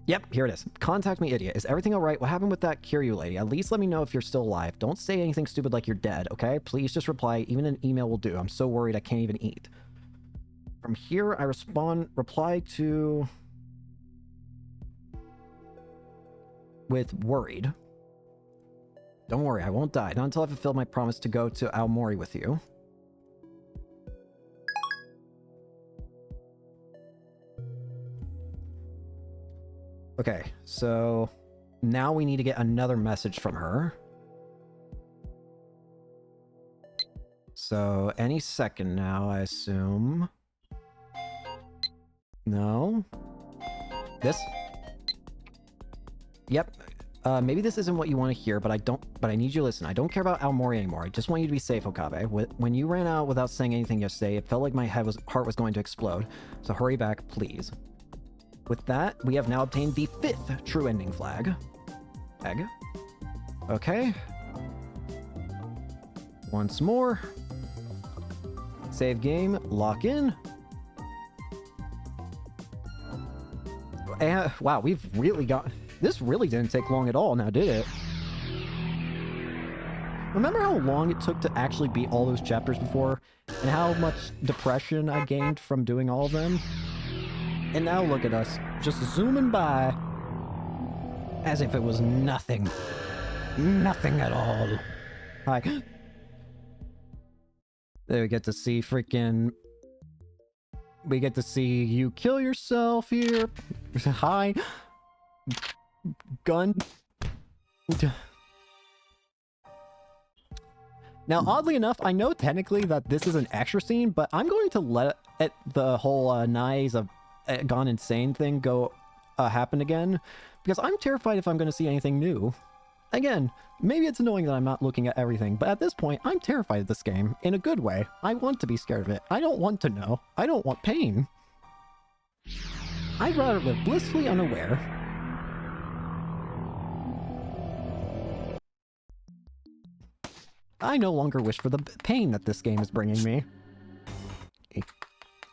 Yep, here it is. Contact me, idiot. Is everything alright? What happened with that Kiryu lady? At least let me know if you're still alive. Don't say anything stupid like you're dead, okay? Please just reply. Even an email will do. I'm so worried I can't even eat. From here, I reply to... with worried. Don't worry, I won't die. Not until I fulfill my promise to go to Aomori with you. Okay, so now we need to get another message from her. So any second now, I assume. No? This? Yep. Maybe this isn't what you want to hear, but I need you to listen. I don't care about Aomori anymore. I just want you to be safe, Okabe. When you ran out without saying anything yesterday, it felt like my heart was going to explode. So hurry back, please. With that, we have now obtained the 5th true ending flag. Egg. Okay. Once more. Save game, lock in. Wow, we've really got... This really didn't take long at all now, did it? Remember how long it took to actually beat all those chapters before? And how much depression I gained from doing all of them? And now look at us, just zooming by, as if it was nothing. Nothing at all. Hi. There we get to see freaking... We get to see you kill yourself here. Hi. Gun. Now, oddly enough, I know technically that this is an extra scene, but I'm going to let the whole Nai's gone insane thing happen again, because I'm terrified if I'm going to see anything new. Again, maybe it's annoying that I'm not looking at everything, but at this point, I'm terrified of this game, in a good way. I want to be scared of it. I don't want to know. I don't want pain. I'd rather live blissfully unaware. I no longer wish for the pain that this game is bringing me.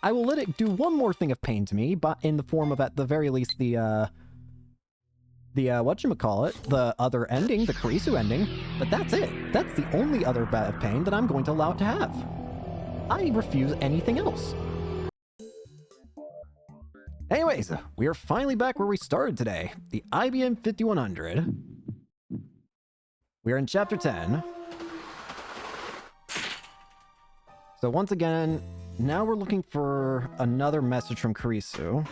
I will let it do one more thing of pain to me, but in the form of, at the very least, the, the whatchamacallit, the other ending, the Kurisu ending, but that's it. That's the only other bit of pain that I'm going to allow it to have. I refuse anything else. Anyways, we are finally back where we started today, the IBM 5100. We are in Chapter 10. So once again, now we're looking for another message from Kurisu.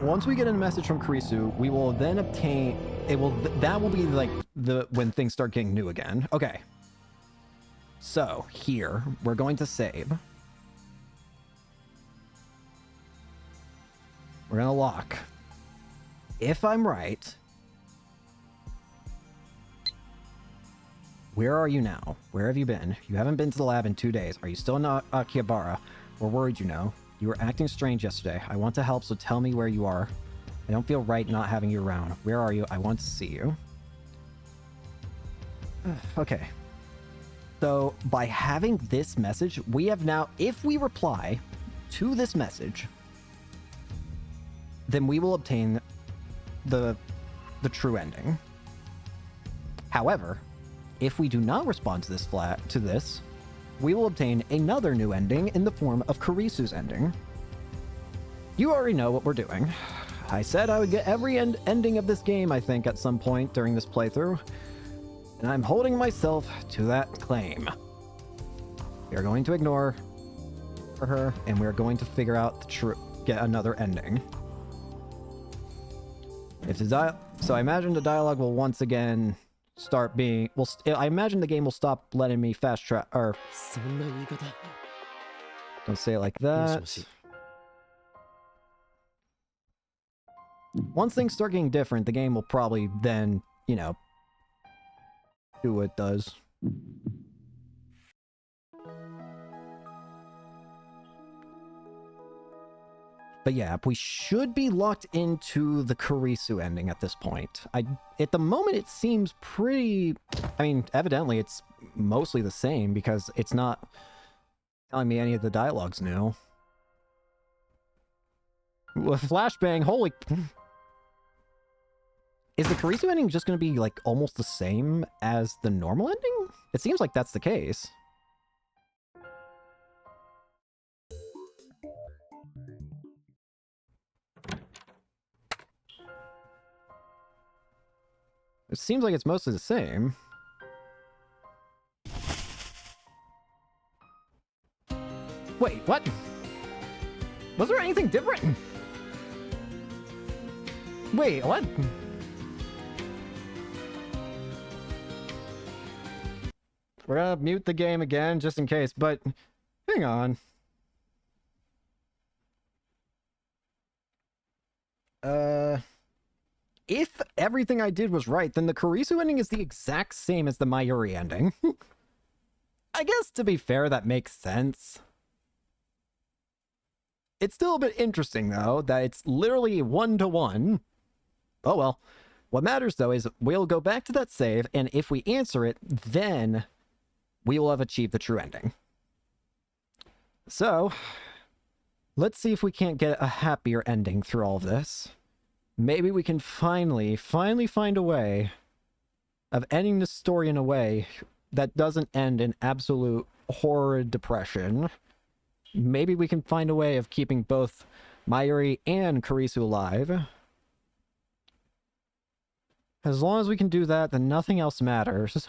Once we get a message from Kurisu, we will then obtain... that will be like when things start getting new again. Okay. So, here, we're going to save. We're gonna lock. If I'm right... Where are you now? Where have you been? You haven't been to the lab in 2 days. Are you still in Akihabara? We're worried, you know. You were acting strange yesterday. I want to help, so tell me where you are. I don't feel right not having you around. Where are you? I want to see you. Okay. So, by having this message, we have now, if we reply to this message, then we will obtain the true ending. However, if we do not respond to this, we will obtain another new ending in the form of Kurisu's ending. You already know what we're doing. I said I would get every ending of this game, I think, at some point during this playthrough, and I'm holding myself to that claim. We are going to ignore her, and we are going to figure out get another ending. So I imagine the dialogue will once again start being... I imagine the game will stop letting me fast track... Or... Don't say it like that. Once things start getting different, the game will probably then, you know, do what it does. But yeah, we should be locked into the Kurisu ending at this point. At the moment, it seems pretty... I mean, evidently, it's mostly the same because it's not telling me any of the dialogue's new. With flashbang, holy... Is the Kurisu ending just going to be, like, almost the same as the normal ending? It seems like that's the case. It seems like it's mostly the same. Wait, what? Was there anything different? Wait, what? We're gonna mute the game again, just in case, but... Hang on. If everything I did was right, then the Kurisu ending is the exact same as the Mayuri ending. I guess, to be fair, that makes sense. It's still a bit interesting, though, that it's literally 1-to-1. Oh well. What matters, though, is we'll go back to that save, and if we answer it, then we will have achieved the true ending. So, let's see if we can't get a happier ending through all of this. Maybe we can finally find a way of ending the story in a way that doesn't end in absolute horrid depression. Maybe we can find a way of keeping both Mayuri and Kurisu alive. As long as we can do that, then nothing else matters.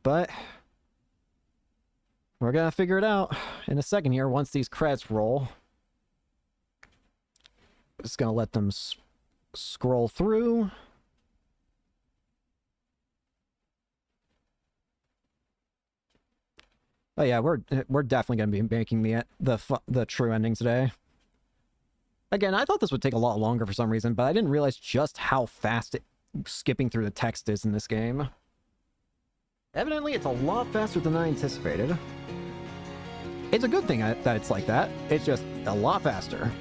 But we're gonna figure it out in a second here once these credits roll. Just gonna let them scroll through. Oh yeah, we're definitely gonna be making the true ending today. Again, I thought this would take a lot longer for some reason, but I didn't realize just how fast skipping through the text is in this game. Evidently, it's a lot faster than I anticipated. It's a good thing that it's like that. It's just a lot faster.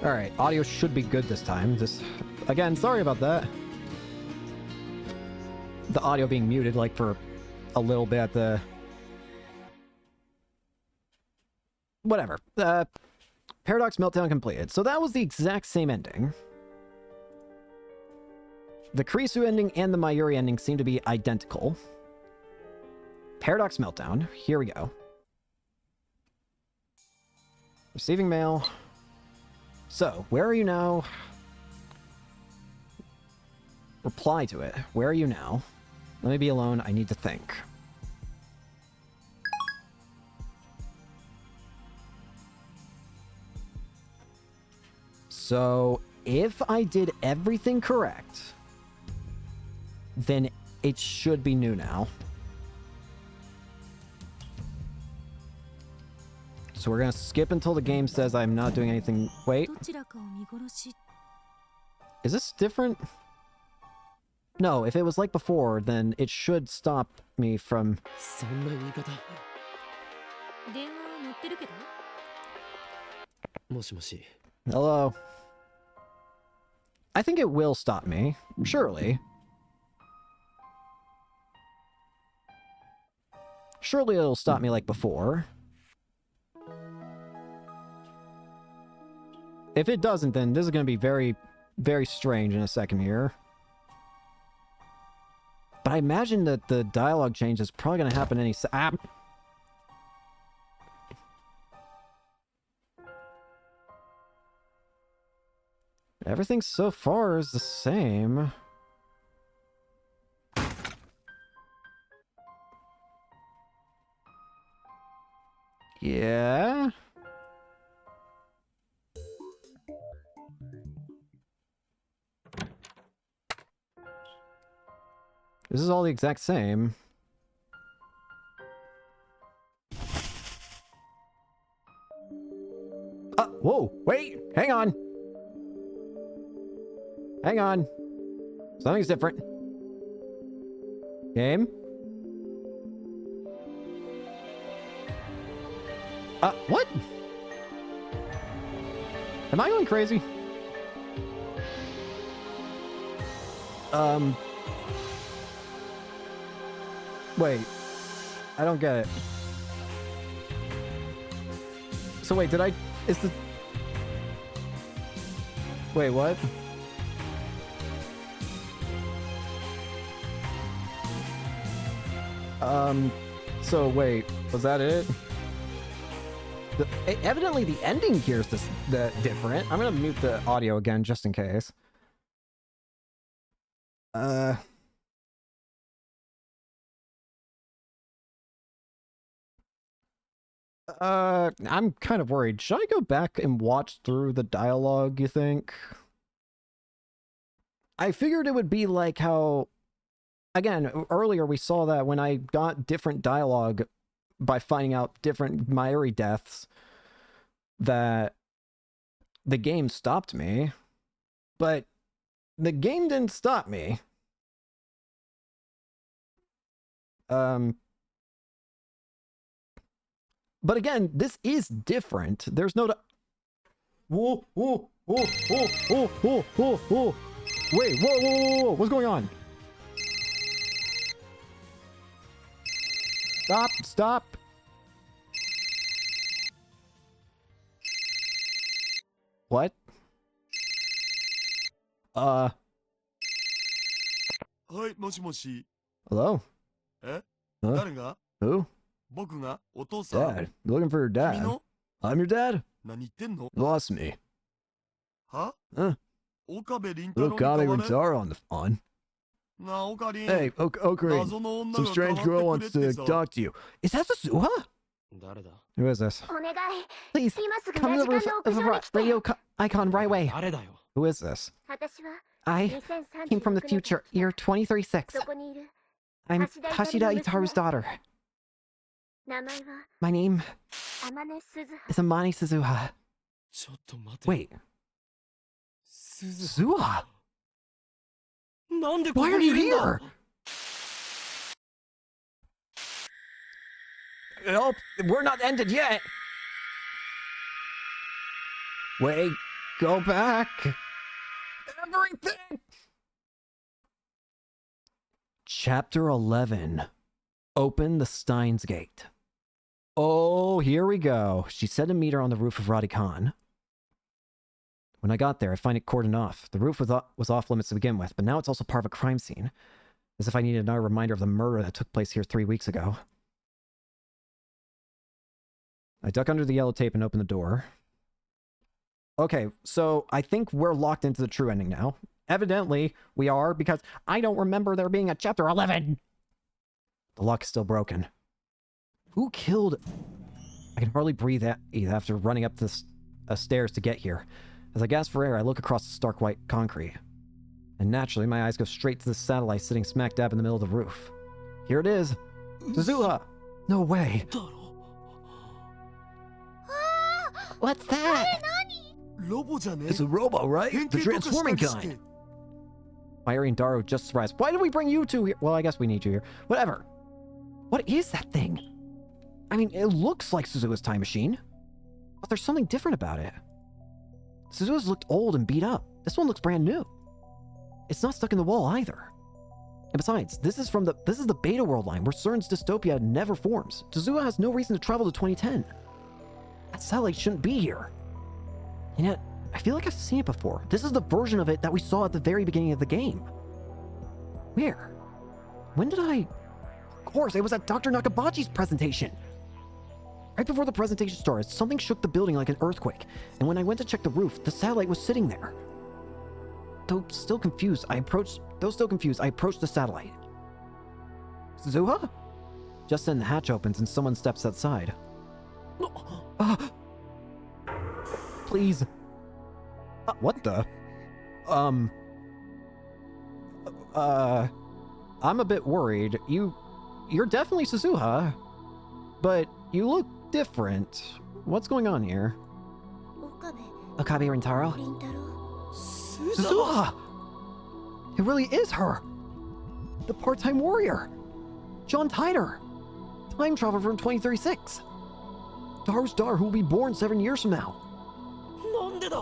Alright, audio should be good this time. Again, sorry about that. The audio being muted, like, for a little bit at the... whatever. Paradox Meltdown completed. So that was the exact same ending. The Kurisu ending and the Mayuri ending seem to be identical. Paradox Meltdown. Here we go. Receiving mail. So, where are you now? Reply to it. Where are you now? Let me be alone. I need to think. So, if I did everything correct, then it should be new now. So we're gonna skip until the game says I'm not doing anything. Wait. Is this different? No, if it was like before, then it should stop me from... そんな言い方。電話鳴ってるけど。もしもし。 Hello. I think it will stop me. Surely. Surely it'll stop me like before. If it doesn't, then this is going to be very, very strange in a second here. But I imagine that the dialogue change is probably going to happen any Everything so far is the same. Yeah. This is all the exact same. Whoa, wait, hang on. Hang on. Something's different. Game? What? Am I going crazy? Wait. I don't get it. So wait, is the... Wait, what? So wait, was that it? Evidently the ending here is different. I'm gonna mute the audio again just in case. I'm kind of worried. Should I go back and watch through the dialogue, you think? I figured it would be like how... Again, earlier we saw that when I got different dialogue by finding out different Mayuri deaths, that the game stopped me. But the game didn't stop me. But again, this is different. There's no... Whoa, whoa, whoa, whoa, whoa, whoa, whoa, whoa. Wait, whoa, whoa, whoa, whoa, what's going on? Stop, stop. What? はいもしもし Hello? え Huh? 誰が Who? 僕がお父さん Dad. Looking for your 君 dad. の I'm your dad? 何言ってんの You lost me. は Huh? 岡部倫太郎 Little に代 Kami われ Rintaro on the phone. なあオカリン Hey, Ocarine. 謎の女 Some が strange 代 girl わって wants くれ to ってさ talk to you. Is that Suzuha? 誰だ Who is this? お願い Please, 今すぐ come ラ to ジ the カン roof の of 屋 the 上に来て radio icon right away. 誰だよ Who is this? 私は I came from the 2036 future, year 236. そこにいる I'm Hashida Hashida Itaru's daughter. 名前は My name 天音鈴葉 is Amani Suzuha. ちょっと待て Wait, 鈴 Suzuha? なんでこ Why こ are にい you るんだ here? Oh, we're not ended yet. Wait, go back. Everything. Chapter 11. Open the Steins Gate. Oh, here we go. She said to meet her on the roof of Radikan. When I got there, I find it cordoned off. The roof was off limits to begin with, but now it's also part of a crime scene. As if I needed another reminder of the murder that took place here 3 weeks ago. I duck under the yellow tape and open the door. Okay, so I think we're locked into the true ending now. Evidently, we are, because I don't remember there being a chapter 11! The lock is still broken. Who killed... I can hardly breathe after running up the stairs to get here. As I gasp for air, I look across the stark white concrete. And naturally, my eyes go straight to the satellite sitting smack dab in the middle of the roof. Here it is! Suzuha! No way! What's that? It's a robo, right? The transforming kind! Mayuri and Daru just surprised. Why did we bring you two here? Well, I guess we need you here. Whatever. What is that thing? I mean, it looks like Suzuha's time machine. But there's something different about it. Suzuha's looked old and beat up. This one looks brand new. It's not stuck in the wall either. And besides, this is the Beta World line where CERN's dystopia never forms. Suzuha has no reason to travel to 2010. That satellite shouldn't be here. And yet, I feel like I've seen it before. This is the version of it that we saw at the very beginning of the game. Where? When did I... Of course, it was at Dr. Nakabachi's presentation. Right before the presentation started, something shook the building like an earthquake. And when I went to check the roof, the satellite was sitting there. Though still confused, I approached the satellite. Suzuha? Just then the hatch opens and someone steps outside. Please. What the? I'm a bit worried. You're definitely Suzuha, but you look different. What's going on here? Okabe Rintaro? Suzuha! It really is her! The part-time warrior! John Titor! Time traveler from 2036! Daru's daughter who will be born 7 years from now!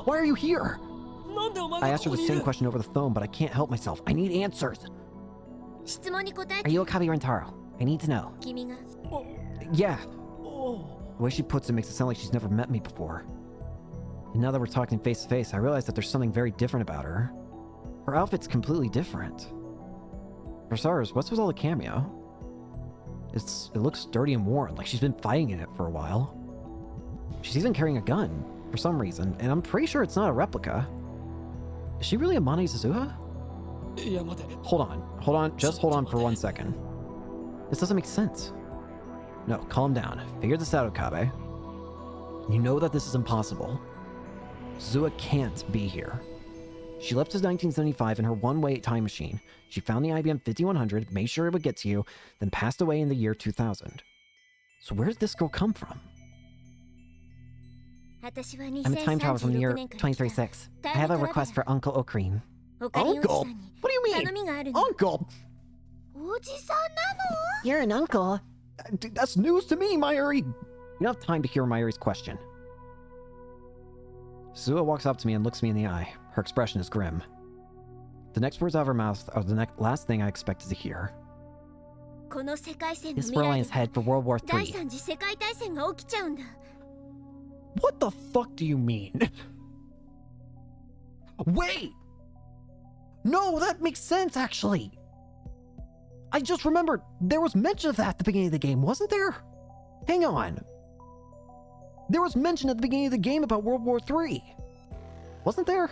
Why are you here? I asked her the same question over the phone, but I can't help myself. I need answers! Are you Okabe Rintaro? I need to know. Yeah. The way she puts it makes it sound like she's never met me before. And now that we're talking face to face, I realize that there's something very different about her. Her outfit's completely different. For starters, what's with all the cameo? It looks dirty and worn, like she's been fighting in it for a while. She's even carrying a gun, for some reason, and I'm pretty sure it's not a replica. Is she really Amane Suzuha? Hold on, just hold on for 1 second. This doesn't make sense. No, calm down. Figure this out, Okabe. You know that this is impossible. Suzuha can't be here. She left in 1975 in her one-way time machine. She found the IBM 5100, made sure it would get to you, then passed away in the year 2000. So where did this girl come from? I'm a time traveler from the year 2036. I have a request for Uncle Ocarine. Uncle? What do you mean? Uncle? You're an uncle? That's news to me, Mayuri! You don't have time to hear Mayuri's question. Suzuha walks up to me and looks me in the eye. Her expression is grim. The next words out of her mouth are the last thing I expected to hear. This world line is headed for World War III. What the fuck do you mean? Wait! No, that makes sense, actually! I just remembered, there was mention of that at the beginning of the game, wasn't there? Hang on. There was mention at the beginning of the game about World War III. Wasn't there?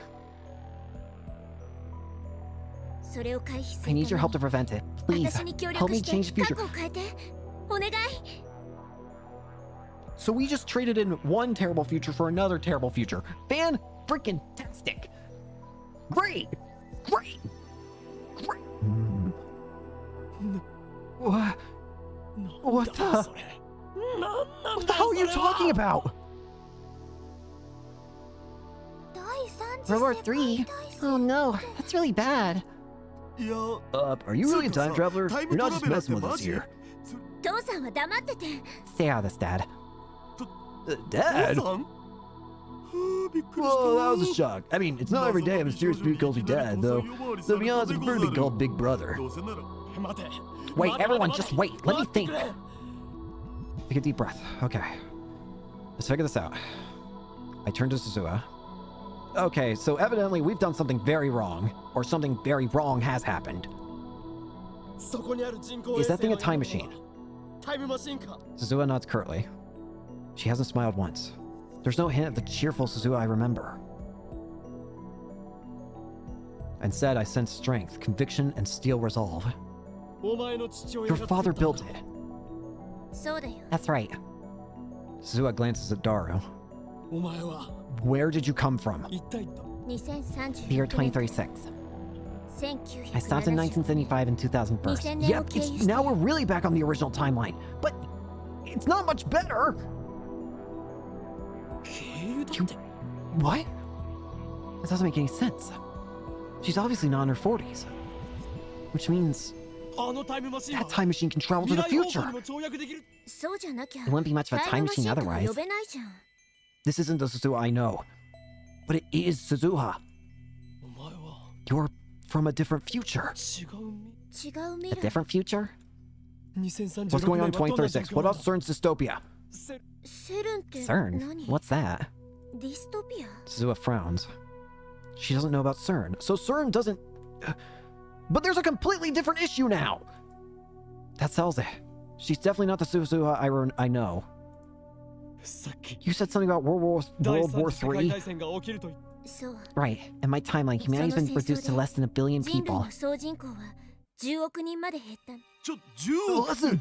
I need your help to prevent it. Please, help me change the future. So we just traded in one terrible future for another terrible future. Fan-freaking-tastic! Great! Great! Great! What the? What the hell are you talking about? World War III? Oh no, that's really bad. Are you really a time traveler? You're not just messing with us here. Stay out of this, Dad. Dad? Well, that was a shock. I mean, it's not every day a mysterious dude calls me Dad, though. To be honest, I prefer to be called Big Brother. Wait, everyone, just wait. Let me think. Take a deep breath. Okay. Let's figure this out. I turn to Suzuha. Okay, so evidently we've done something very wrong, or something very wrong has happened. Is that thing a time machine? Suzuha nods curtly. She hasn't smiled once. There's no hint of the cheerful Suzuha I remember. Instead, I sense strength, conviction, and steel resolve. Your father built it. That's right. Suzuha glances at Daru. Where did you come from? The year 2036. I stopped in 1975 and 2001. Yep, now we're really back on the original timeline. But it's not much better. What? That doesn't make any sense. She's obviously not in her 40s. Which means that time machine can travel to the future. It wouldn't be much of a time machine otherwise. This isn't the Suzuha I know. But it is Suzuha. You're from a different future. A different future? What's going on in 2036? What about CERN's dystopia? CERN? What's that? Suzuha frowns. She doesn't know about CERN, so CERN doesn't... But there's a completely different issue now! That sells it. She's definitely not the Suzuha I know. You said something about World War III? Right. In my timeline, humanity's been reduced to less than 1 billion people. Less than 1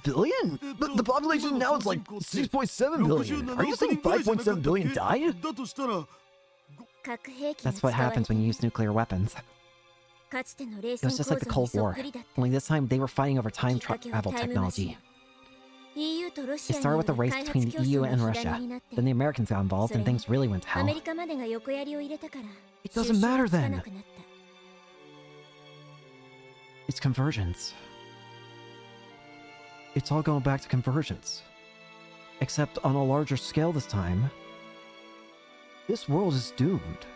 billion? The population now is like 6.7 billion. Are you saying 5.7 billion died? That's what happens when you use nuclear weapons. It was just like the Cold War, only this time they were fighting over time travel technology. It started with a race between the EU and Russia. Then the Americans got involved and things really went to hell. It doesn't matter then. It's convergence. It's all going back to convergence. Except on a larger scale this time. This world is doomed.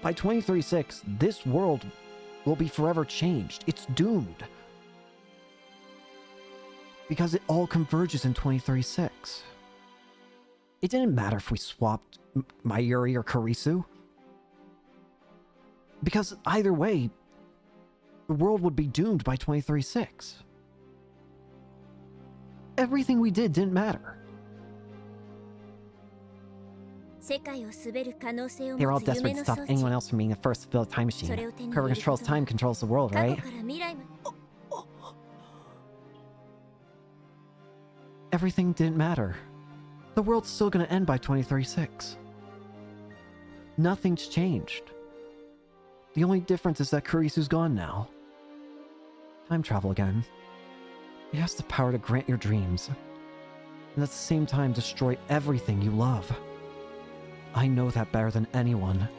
By 2036, this world will be forever changed. It's doomed. Because it all converges in 2036. It didn't matter if we swapped Mayuri or Kurisu. Because either way, the world would be doomed by 2036. Everything we did didn't matter. They're all desperate to stop anyone else from being the first to build a time machine. Whoever controls time controls the world, right? Everything didn't matter. The world's still gonna end by 2036. Nothing's changed. The only difference is that Kurisu's gone now. Time travel again. It has the power to grant your dreams, and at the same time destroy everything you love. I know that better than anyone.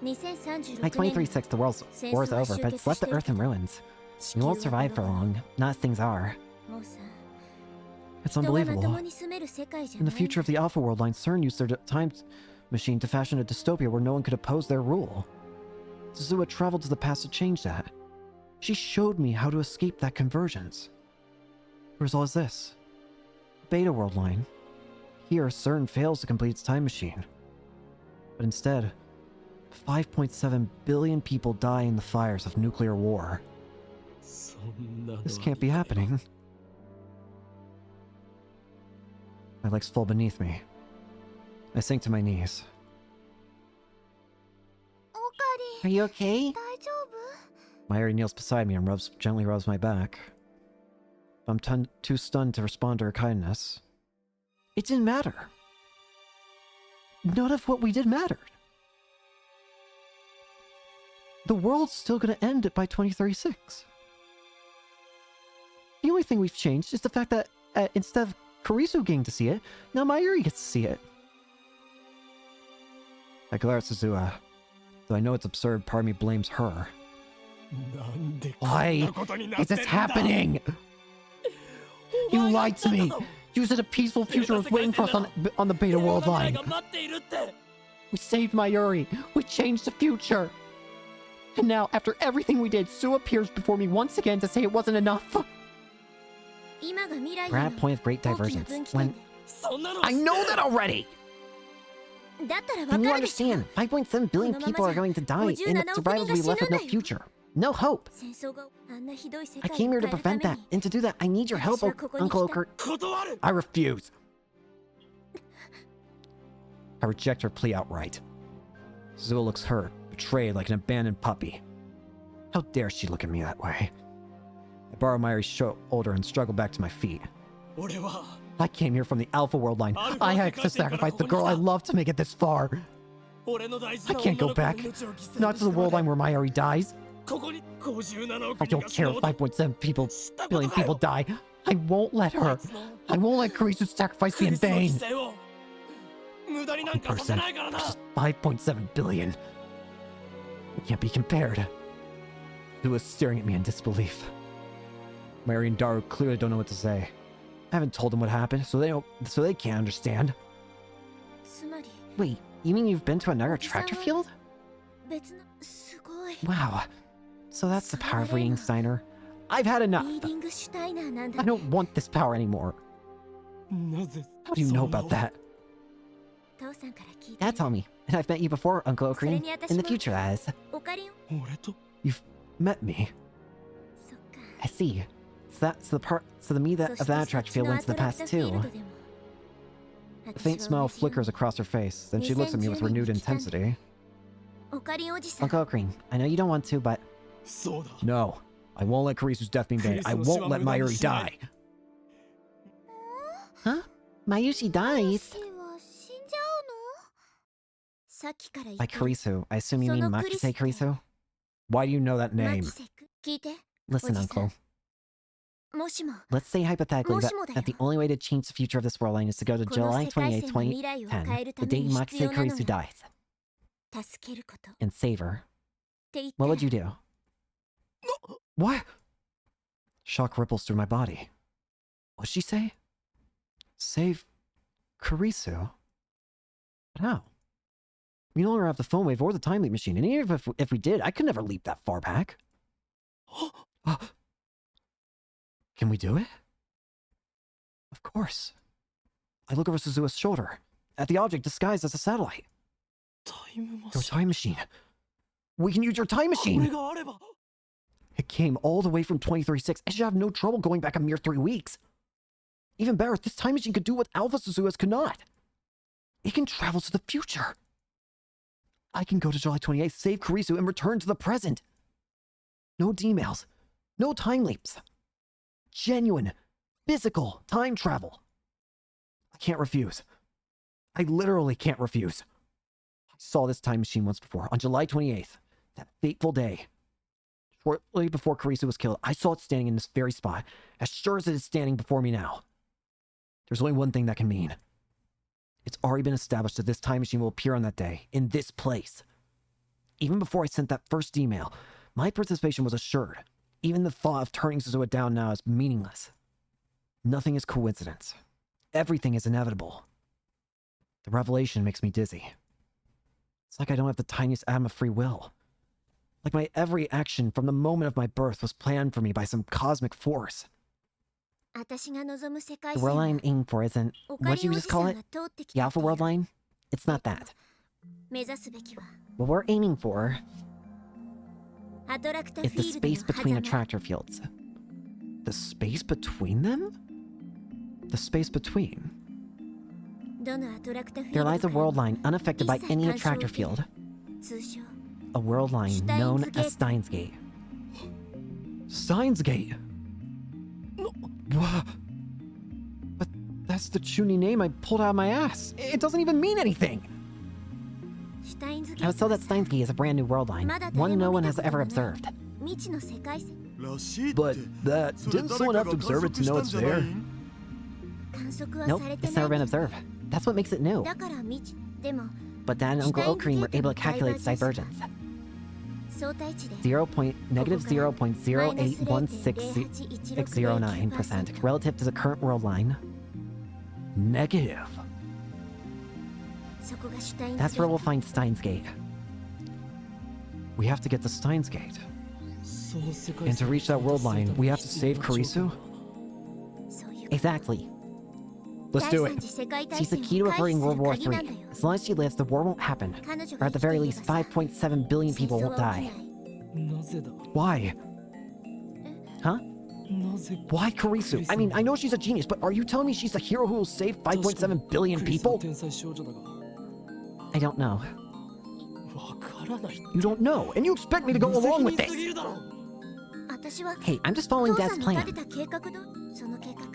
By 2036, the world's war's over, but it's left the Earth in ruins. We won't survive for long, not as things are. It's unbelievable. In the future of the Alpha World Line, CERN used their time machine to fashion a dystopia where no one could oppose their rule. Suzuha traveled to the past to change that. She showed me how to escape that convergence. The result is this. Beta World Line. Here, CERN fails to complete its time machine. But instead, 5.7 billion people die in the fires of nuclear war. This can't be happening. My legs fall beneath me. I sink to my knees. Are you okay? Mayuri kneels beside me and gently rubs my back. I'm too stunned to respond to her kindness. It didn't matter. None of what we did mattered. The world's still gonna end by 2036. The only thing we've changed is the fact that instead of Kurisu getting to see it, now Mayuri gets to see it. I glare at Suzuha. Though I know it's absurd, part of me blames her. Why is this happening? You lied to me! You said a peaceful future was waiting for us on the Beta World Line. We saved Mayuri. We changed the future. And now, after everything we did, Sue appears before me once again to say it wasn't enough. We're at a point of great divergence. When... I know that already! Then you understand, 5.7 billion people are going to die, and the survivors will be left with no future. No hope! I came here to prevent that, and to do that, I need your help, Uncle Oker. I refuse! I reject her plea outright. Suzuha looks hurt, betrayed like an abandoned puppy. How dare she look at me that way? I borrow Mayuri's shoulder and struggle back to my feet. I came here from the Alpha World line. I had to sacrifice the girl I love to make it this far. I can't go back. Not to the world line where Mayuri dies. I don't care if 5.7 billion people die. I won't let her. I won't let Kurisu's sacrifice be in vain. One person versus 5.7 billion. It can't be compared. He was staring at me in disbelief. Mayuri and Daru clearly don't know what to say. I haven't told them what happened, so they can't understand. Wait, you mean you've been to another tractor field? Wow. So that's the power of reading Steiner. I've had enough. I don't want this power anymore. How do you know about that? Dad told me, and I've met you before, Uncle Ocarine. In the future, that is. You've met me. I see. So the me that of that tractor field went to the past too. A faint smile flickers across her face, then she looks at me with renewed intensity. Uncle Ocarine, I know you don't want to, but... No, I won't let Kurisu's death be in vain. I won't let Mayuri die. Huh? Mayuri dies? By Kurisu, I assume you mean Makise Kurisu? Why do you know that name? Listen, Uncle. Let's say hypothetically that the only way to change the future of this world line is to go to July 28, 2010, the day Makise Kurisu dies, and save her. What would you do? What? Shock ripples through my body. What'd she say? Save Kurisu? But how? We no longer have the phone wave or the time leap machine, and even if we did, I could never leap that far back. Can we do it? Of course. I look over Suzuha's shoulder, at the object disguised as a satellite. Your time machine. We can use your time machine! It came all the way from 2036. I should have no trouble going back a mere 3 weeks. Even better, this time machine could do what Alpha Suzuha's could not. It can travel to the future. I can go to July 28th, save Kurisu, and return to the present. No D-mails. No time leaps. Genuine, physical time travel. I can't refuse. I literally can't refuse. I saw this time machine once before, on July 28th, that fateful day. Shortly before Kurisu was killed, I saw it standing in this very spot, as sure as it is standing before me now. There's only one thing that can mean. It's already been established that this time machine will appear on that day, in this place. Even before I sent that first email, my participation was assured. Even the thought of turning Suzuha down now is meaningless. Nothing is coincidence. Everything is inevitable. The revelation makes me dizzy. It's like I don't have the tiniest atom of free will. Like my every action from the moment of my birth was planned for me by some cosmic force. The world line I'm aiming for isn't... What'd you just call it? The Alpha World Line? It's not that. What we're aiming for... is the space between attractor fields. The space between them? The space between? There lies a world line unaffected by any attractor field. A world line known as Steins Gate. Steins Gate? But that's the Chunin name I pulled out of my ass. It doesn't even mean anything. I was told that Steins Gate is a brand new world line, one no one has ever observed. But didn't someone have to observe it to know it's there? Nope, it's never been observed. That's what makes it new. But Dad and Uncle Ocarine were able to calculate its divergence. Negative 0.0816609% relative to the current world line. Negative. That's where we'll find Steins Gate. We have to get to Steins Gate. And to reach that world line, we have to save Kurisu? Exactly. Let's do it. She's the key to averting World War III. As long as she lives, the war won't happen. Or at the very least, 5.7 billion people won't die. なぜだ Why? Huh? なぜ Why Kurisu? I mean, I know she's a genius, but are you telling me she's a hero who will save 5.7 billion クリスは people? 天才少女だが I don't know. わからない You don't know, and you expect me to go 無責 along 任 with す this? ぎるだろ Hey, I'm just following Dad's plan.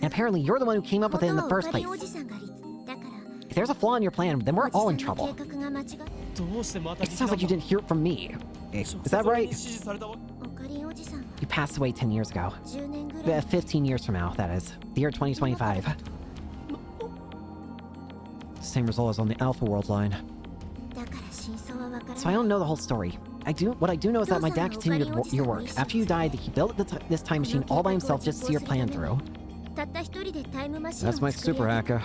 And apparently you're the one who came up with it in the first place. If there's a flaw in your plan, then we're all in trouble. どうしてまた It sounds like you didn't hear it from me. Is that right? 指示されたわ You passed away 10 years ago. 15 years from now, that is. The year 2025. Same result as on the Alpha World line. So I don't know the whole story. What I do know is that my dad continued your work. After you died, he built this time machine all by himself just to see your plan through. That's my super hacker.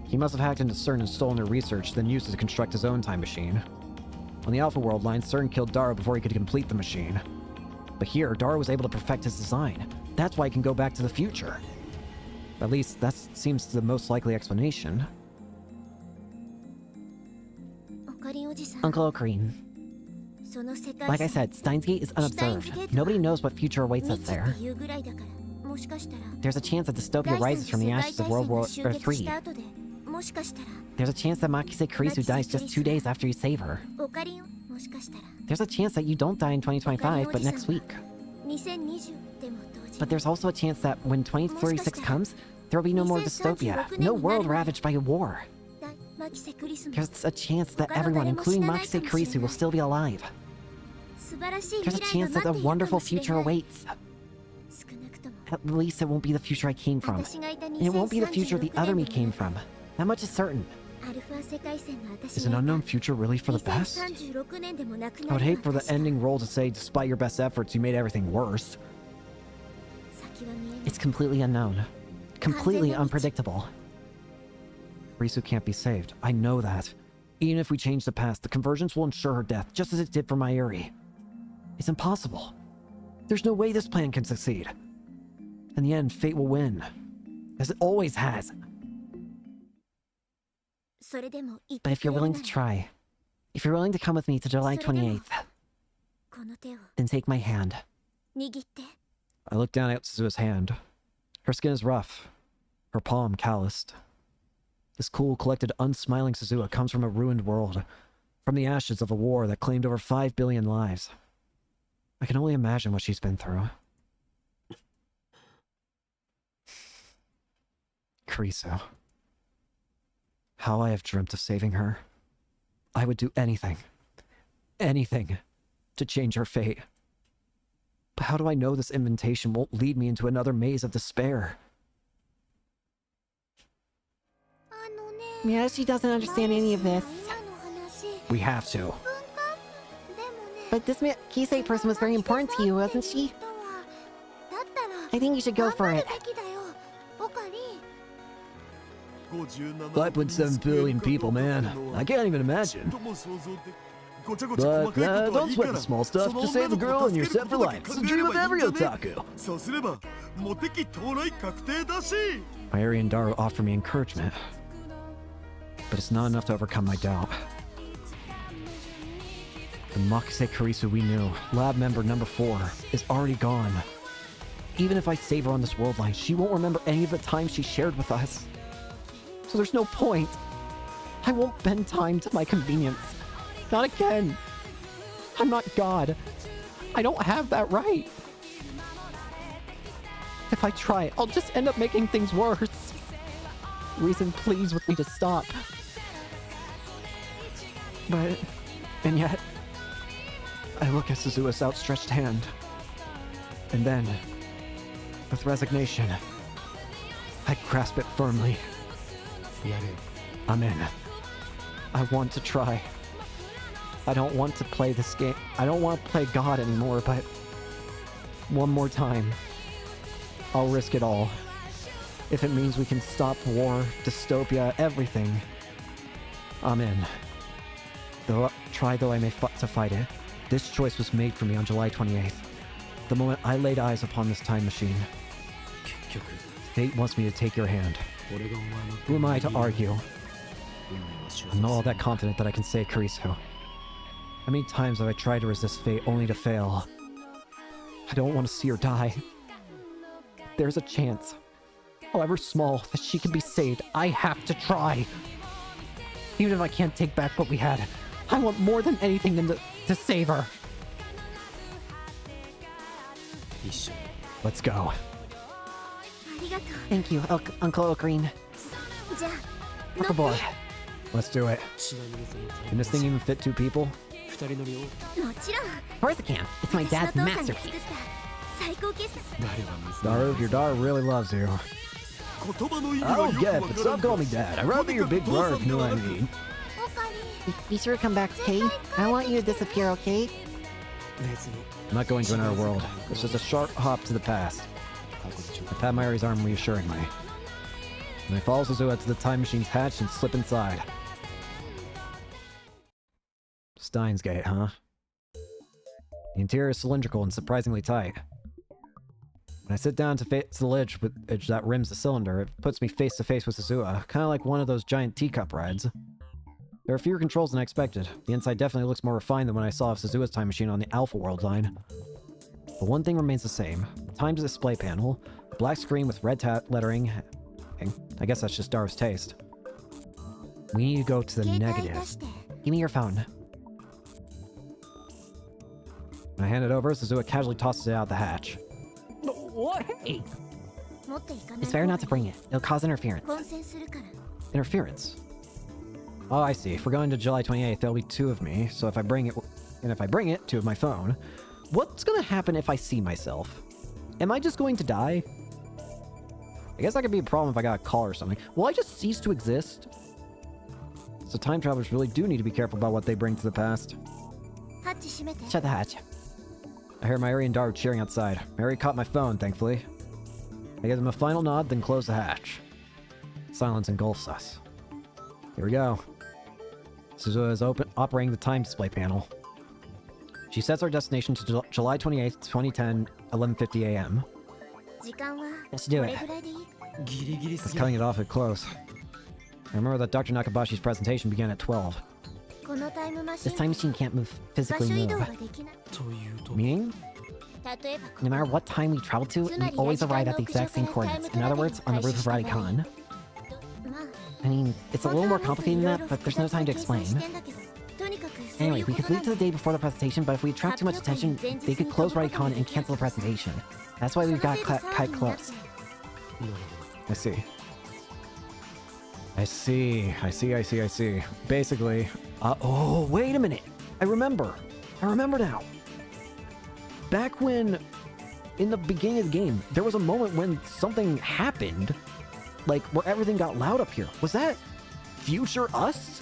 He must have hacked into CERN and stolen their research, then used it to construct his own time machine. On the Alpha World line, CERN killed Dara before he could complete the machine. But here, Dara was able to perfect his design. That's why he can go back to the future. At least, that seems the most likely explanation. Uncle Ocarine. Like I said, Steins Gate is unobserved. Nobody knows what future awaits us there. There's a chance that dystopia rises from the ashes of World War III. There's a chance that Makise Kurisu dies just 2 days after you save her. There's a chance that you don't die in 2025, but next week. But there's also a chance that when 2036 comes, there will be no more dystopia, no world ravaged by a war. There's a chance that everyone, including Makise Kurisu, will still be alive. There's a chance that a wonderful future awaits. At least it won't be the future I came from. And it won't be the future the other me came from. That much is certain. Is an unknown future really for the best? I would hate for the ending role to say, despite your best efforts, you made everything worse. It's completely unknown. Completely unpredictable. Risu can't be saved. I know that. Even if we change the past, the convergence will ensure her death, just as it did for Mayuri. It's impossible. There's no way this plan can succeed. In the end, fate will win. As it always has. But if you're willing to try, if you're willing to come with me to July 28th, then take my hand. I look down at Suzuha's hand. Her skin is rough, her palm calloused. This cool, collected, unsmiling Suzuha comes from a ruined world, from the ashes of a war that claimed over 5 billion lives. I can only imagine what she's been through. Kurisu. How I have dreamt of saving her. I would do anything, to change her fate. But how do I know this invitation won't lead me into another maze of despair? Yeah, she doesn't understand any of this. We have to. But this Kisei person was very important to you, wasn't she? I think you should go for it. 5.7 billion people, man. I can't even imagine. But don't sweat the small stuff. Just save the girl and you're set for life. It's the dream of every otaku. Mayuri and Daru offer me encouragement. But it's not enough to overcome my doubt. The Makise Kurisu we knew, lab member number 4, is already gone. Even if I save her on this world line, she won't remember any of the time she shared with us. So there's no point. I won't bend time to my convenience. Not again. I'm not God. I don't have that right. If I try, I'll just end up making things worse. Reason pleads with me to stop. And yet, I look at Suzuha's outstretched hand. And then, with resignation, I grasp it firmly. I'm in. I want to try. I don't want to play this game. I don't want to play God anymore, but one more time, I'll risk it all. If it means we can stop war, dystopia, everything, I'm in. Try though I may to fight it, this choice was made for me on July 28th, the moment I laid eyes upon this time machine. Fate wants me to take your hand. Who am I to argue? I'm not all that confident that I can save Karisu. How many times have I tried to resist fate only to fail? I don't want to see her die. There's a chance, however small, that she can be saved. I have to try. Even if I can't take back what we had, I want more than anything than to save her. Let's go. Thank you, Uncle Ocarine. Up aboard. Let's do it. Can this thing even fit 2 people? Of course it can. It's my dad's masterpiece. Daru, your daughter really loves you. I don't get it, but stop calling me dad. I'd rather be your big brother, if you know what I mean. Be sure to come back, okay? I don't want you to disappear, okay? I'm not going to another world. It's just a sharp hop to the past. I pat Mayuri's arm reassuringly. And I follow Suzuha to the time machine's hatch and slip inside. Steins Gate, huh? The interior is cylindrical and surprisingly tight. When I sit down to face the ledge that rims the cylinder, it puts me face to face with Suzuha, kind of like one of those giant teacup rides. There are fewer controls than I expected. The inside definitely looks more refined than when I saw Suzuha's time machine on the Alpha World line. But one thing remains the same. The time display panel, a black screen with red lettering. I guess that's just Daru's taste. We need to go to the negative. Give me your phone. When I hand it over, Suzuha casually tosses it out the hatch. What? Hey! It's better not to bring it. It'll cause interference. Interference? Oh, I see. If we're going to July 28th, there'll be 2 of me, so if I bring it, 2 of my phone, what's gonna happen if I see myself? Am I just going to die? I guess that could be a problem if I got a call or something. Will I just cease to exist? So time travelers really do need to be careful about what they bring to the past. Shut the hatch. I hear Mayuri and Daru cheering outside. Mayuri caught my phone, thankfully. I give them a final nod, then close the hatch. Silence engulfs us. Here we go. Suzuha is operating the time display panel. She sets our destination to July 28th, 2010, 11:50 a.m. Let's do it. It's cutting it off at close. I remember that Dr. Nakabashi's presentation began at 12. This time machine can't physically move. Meaning? No matter what time we travel to, we always arrive at the exact same coordinates. In other words, on the roof of Radican. I mean, it's a little more complicated than that, but there's no time to explain. Anyway, we could leave to the day before the presentation, but if we attract too much attention, they could close Radican and cancel the presentation. That's why we've got cut close. I see. I see. Basically, oh, wait a minute. I remember now. Back when, in the beginning of the game, there was a moment when something happened, like where everything got loud up here. Was that future us?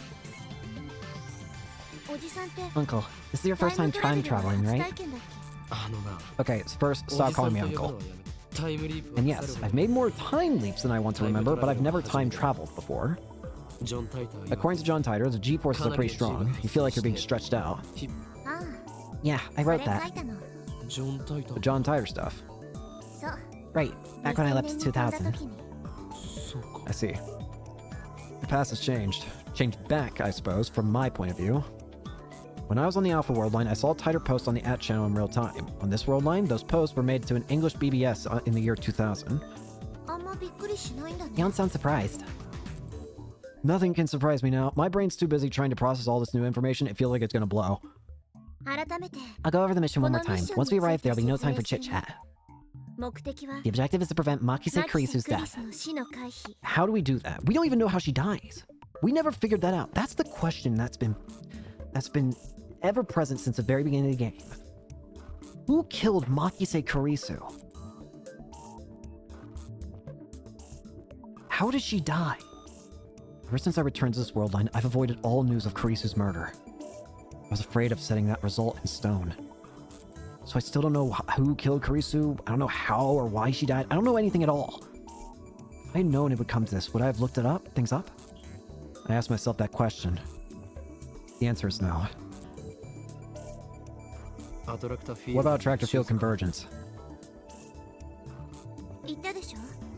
Uncle, this is your first time time traveling, right? Okay, first, stop calling me uncle. And yes, I've made more time leaps than I want to remember, but I've never time traveled before. According to John Titor, the G-forces are pretty strong. You feel like you're being stretched out. Yeah, I wrote that. The John Titor stuff. Right, back when I left in 2000. I see. The past has changed. Changed back, I suppose, from my point of view. When I was on the Alpha World line, I saw Titor posts on the channel in real time. On this world line, those posts were made to an English BBS in the year 2000. You don't sound surprised. Nothing can surprise me now. My brain's too busy trying to process all this new information, it feels like it's gonna blow. I'll go over the mission one more time. Once we arrive, there'll be no time for chit-chat. The objective is to prevent Makise Kurisu's death. How do we do that? We don't even know how she dies. We never figured that out. That's the question that's been ever present since the very beginning of the game. Who killed Makise Kurisu? How did she die? Ever since I returned to this world line, I've avoided all news of Kurisu's murder. I was afraid of setting that result in stone. So I still don't know who killed Kurisu. I don't know how or why she died. I don't know anything at all. If I had known it would come to this, would I have looked things up? I asked myself that question. The answer is no. What about attractor field convergence?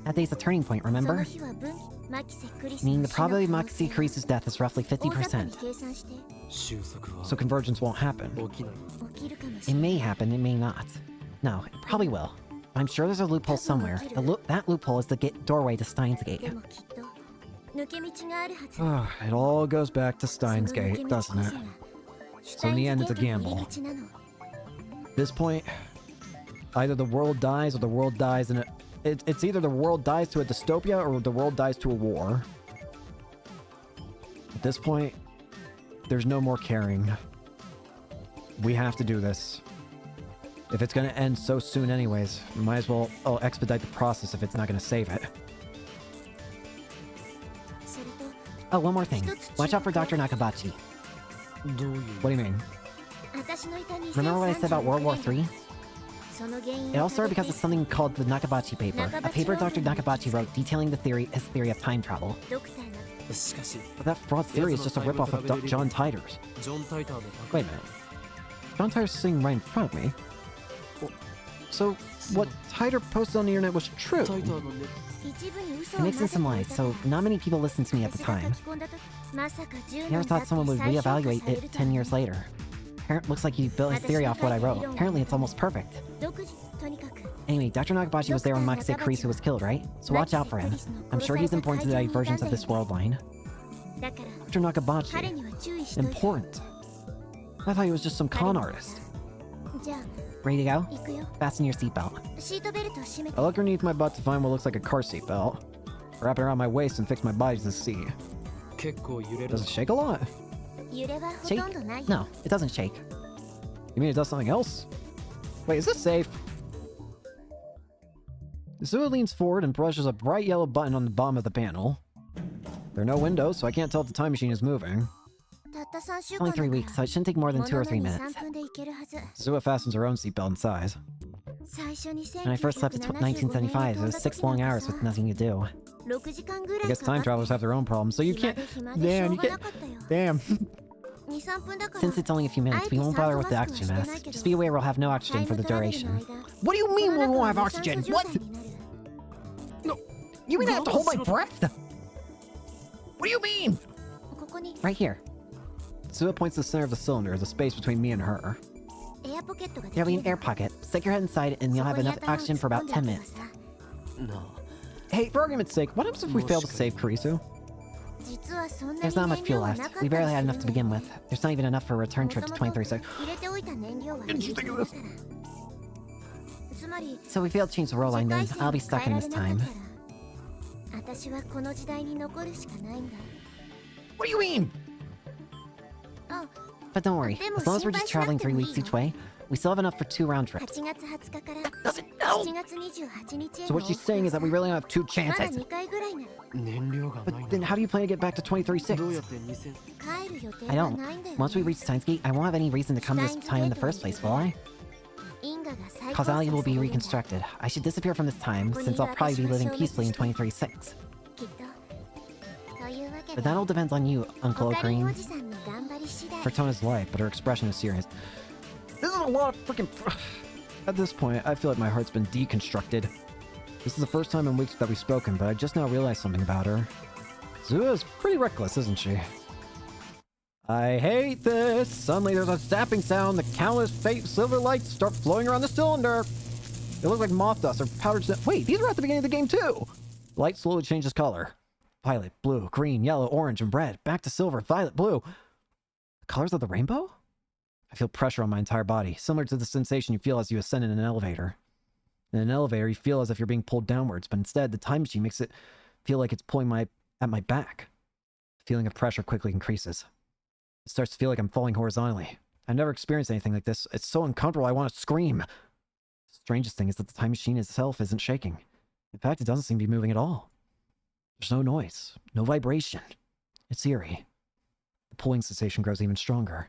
That day's a turning point, remember? Meaning the probability of Makise Kurisu's death is roughly 50%. So convergence won't happen. It may happen, it may not. No, it probably will. I'm sure there's a loophole somewhere. That loophole is the doorway to Steins Gate. It all goes back to Steins Gate, doesn't it? So in the end, it's a gamble. At this point, either the world dies or the world dies in it's either the world dies to a dystopia or the world dies to a war. At this point, there's no more caring. We have to do this. If it's gonna end so soon anyways, we might as well expedite the process if it's not gonna save it. Oh, one more thing. Watch out for Dr. Nakabachi. What do you mean? Remember what I said about World War III? It all started because of something called the Nakabachi paper, a paper Dr. Nakabachi wrote detailing his theory of time travel. But that fraud theory is just a ripoff of John Titor's. Wait a minute. John Titor's sitting right in front of me. So, what Titor posted on the internet was true. He mixed in some lies, so not many people listened to me at the time. I never thought someone would reevaluate it 10 years later. Looks like he built his theory off what I wrote. Apparently it's almost perfect. Anyway, Dr. Nakabachi was there when Makise Kurisu was killed, right? So watch out for him. I'm sure he's important to the divergence of this world line. Dr. Nakabachi. Important. I thought he was just some con artist. Ready to go? Fasten your seatbelt. I look underneath my butt to find what looks like a car seat belt. Wrap it around my waist and fix my body to the seat. Does it shake a lot? Shake? No, it doesn't shake. You mean it does something else? Wait, is this safe? Zua leans forward and brushes a bright yellow button on the bottom of the panel. There are no windows, so I can't tell if the time machine is moving. Only 3 weeks, so it shouldn't take more than 2 or 3 minutes. Zua fastens her own seatbelt and sighs. When I first left in 1975, it was 6 long hours with nothing to do. I guess time travelers have their own problems, so you can't... Damn, you can't... Damn. Since it's only a few minutes, we won't bother with the oxygen mask. Just be aware we'll have no oxygen for the duration. What do you mean we won't have oxygen? What? No. You mean I have to hold my breath? What do you mean? Right here. Zua points to the center of the cylinder, the space between me and her. There'll be an air pocket. Stick your head inside and you'll have enough oxygen for about 10 minutes. Hey, for argument's sake, what happens if we fail to save Kurisu? There's not much fuel left. We barely had enough to begin with. There's not even enough for a return trip to 2036. Didn't you think of this? So we failed to change the world line, then I'll be stuck in this time. What do you mean? But don't worry, as long as we're just traveling 3 weeks each way, we still have enough for 2 round trips. Doesn't help! So what she's saying is that we really only have 2 chances. But then how do you plan to get back to 2036? I don't. Once we reach Steins Gate, I won't have any reason to come this time in the first place, will I? Causality will be reconstructed. I should disappear from this time, since I'll probably be living peacefully in 2036. But that all depends on you, Uncle Ocarine. Her tone is light, but her expression is serious. This is a lot of freaking... At this point, I feel like my heart's been deconstructed. This is the first time in weeks that we've spoken, but I just now realized something about her. Zua is pretty reckless, isn't she? I hate this! Suddenly there's a zapping sound, the countless faint silver lights start flowing around the cylinder! They look like moth dust or powdered snow. Wait, these were at the beginning of the game too! The light slowly changes color. Violet, blue, green, yellow, orange, and red. Back to silver, violet, blue. The colors of the rainbow? I feel pressure on my entire body, similar to the sensation you feel as you ascend in an elevator. In an elevator, you feel as if you're being pulled downwards, but instead, the time machine makes it feel like it's pulling at my back. The feeling of pressure quickly increases. It starts to feel like I'm falling horizontally. I've never experienced anything like this. It's so uncomfortable, I want to scream. The strangest thing is that the time machine itself isn't shaking. In fact, it doesn't seem to be moving at all. There's no noise, no vibration. It's eerie. The pulling sensation grows even stronger.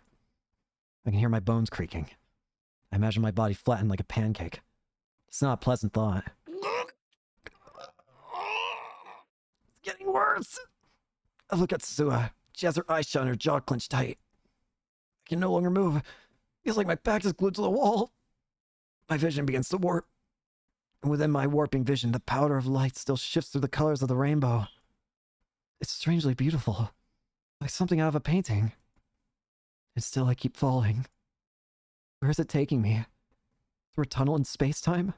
I can hear my bones creaking. I imagine my body flattened like a pancake. It's not a pleasant thought. It's getting worse. I look at Zua. She has her eyes shut and her jaw clenched tight. I can no longer move. Feels like my back is glued to the wall. My vision begins to warp. Within my warping vision, the powder of light still shifts through the colors of the rainbow. It's strangely beautiful, like something out of a painting. And still I keep falling. Where is it taking me? Through a tunnel in space-time?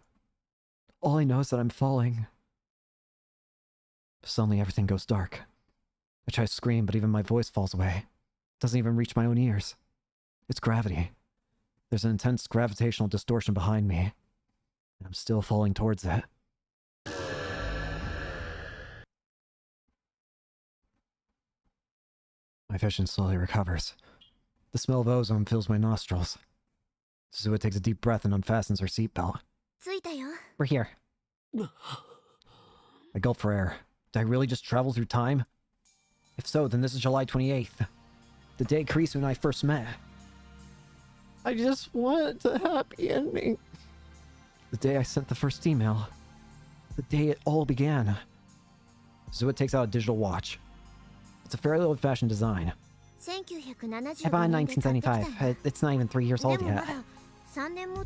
All I know is that I'm falling. Suddenly everything goes dark. I try to scream, but even my voice falls away. It doesn't even reach my own ears. It's gravity. There's an intense gravitational distortion behind me. And I'm still falling towards it. My vision slowly recovers. The smell of ozone fills my nostrils. Suzua takes a deep breath and unfastens her seatbelt. We're here. I gulp for air. Did I really just travel through time? If so, then this is July 28th. The day Karisu and I first met. I just want a happy ending. The day I sent the first email. The day it all began. Suzua takes out a digital watch. It's a fairly old-fashioned design. I bought in 1975. It's not even 3 years old yet.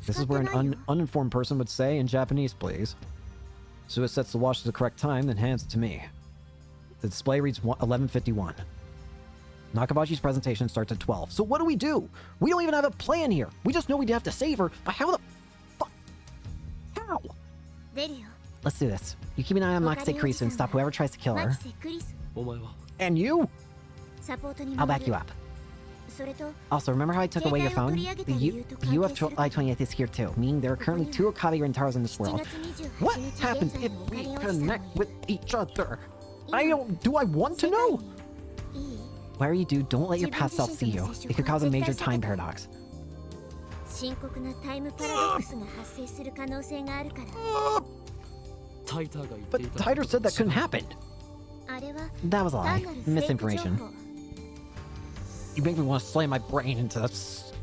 This is where an uninformed person would say in Japanese, please. Suzua sets the watch to the correct time, then hands it to me. The display reads 11:51. Nakabachi's presentation starts at 12. So what do? We don't even have a plan here. We just know we'd have to save her, but how the fuck? How? Let's do this. You keep an eye on Makise Karisu and stop whoever tries to kill her. And you? I'll back you up. Also, remember how I took away your phone? The U of July 20th is here too, meaning there are currently 2 Okabe Rentaros in this world. What happens if we connect with each other? Do I want to know? Whatever you do, don't let your past self see you. It could cause a major time paradox. But Tider said that couldn't happen. That was a lie. Misinformation. You make me want to slam my brain into this.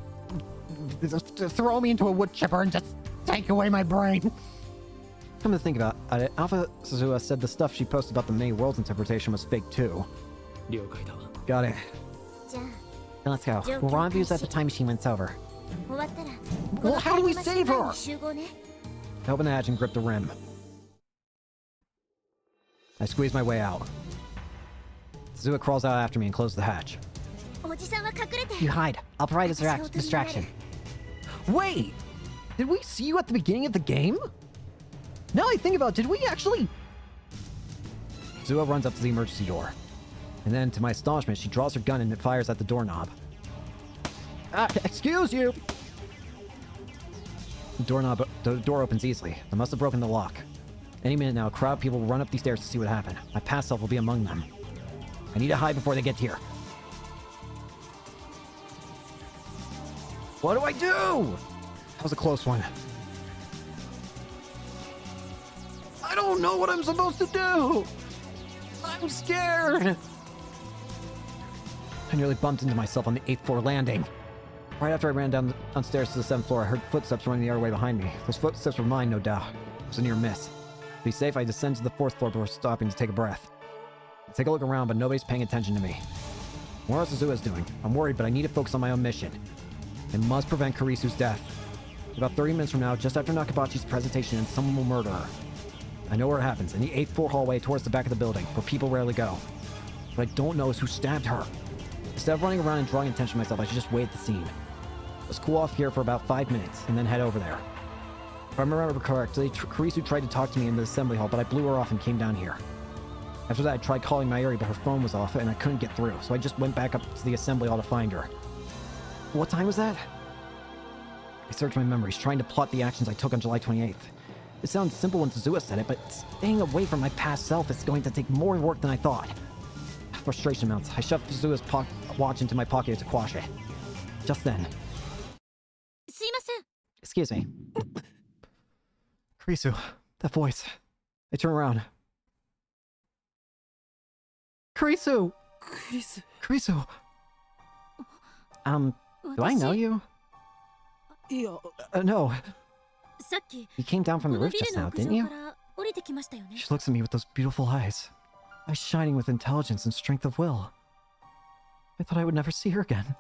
Throw me into a wood chipper and just take away my brain. Come to think about it, Alpha Suzua said the stuff she posted about the many worlds interpretation was fake too. Got it. Then let's go. We'll rendezvous at the time machine when it's over. Well, how do we save her? I open the hatch and grip the rim. I squeeze my way out. Suzua crawls out after me and closes the hatch. You hide. I'll provide a distraction. Wait! Did we see you at the beginning of the game? Now I think about it, did we actually... Suzua runs up to the emergency door. And then, to my astonishment, she draws her gun and it fires at the doorknob. Excuse you! The door opens easily. I must have broken the lock. Any minute now, a crowd of people will run up these stairs to see what happened. My past self will be among them. I need to hide before they get here. What do I do? That was a close one. I don't know what I'm supposed to do! I'm scared! I nearly bumped into myself on the 8th floor landing. Right after I ran downstairs to the 7th floor, I heard footsteps running the other way behind me. Those footsteps were mine, no doubt. It was a near miss. To be safe, I descend to the 4th floor before stopping to take a breath. I take a look around, but nobody's paying attention to me. What else Suzua's doing? I'm worried, but I need to focus on my own mission. I must prevent Karisu's death. About 30 minutes from now, just after Nakabachi's presentation, and someone will murder her. I know where it happens, in the 8th floor hallway towards the back of the building, where people rarely go. What I don't know is who stabbed her. Instead of running around and drawing attention to myself, I should just wait at the scene. Let's cool off here for about 5 minutes, and then head over there. If I remember correctly, Karisu tried to talk to me in the assembly hall, but I blew her off and came down here. After that, I tried calling Mayuri, but her phone was off, and I couldn't get through, so I just went back up to the assembly hall to find her. What time was that? I searched my memories, trying to plot the actions I took on July 28th. It sounds simple when Suzua said it, but staying away from my past self is going to take more work than I thought. Frustration mounts. I shoved Suzua's watch into my pocket to quash it. Just then. Excuse me. Karisu, that voice. I turn around. Karisu! Karisu! Do I know you? No. You came down from the roof just now, didn't you? She looks at me with those beautiful eyes. Eyes shining with intelligence and strength of will. I thought I would never see her again.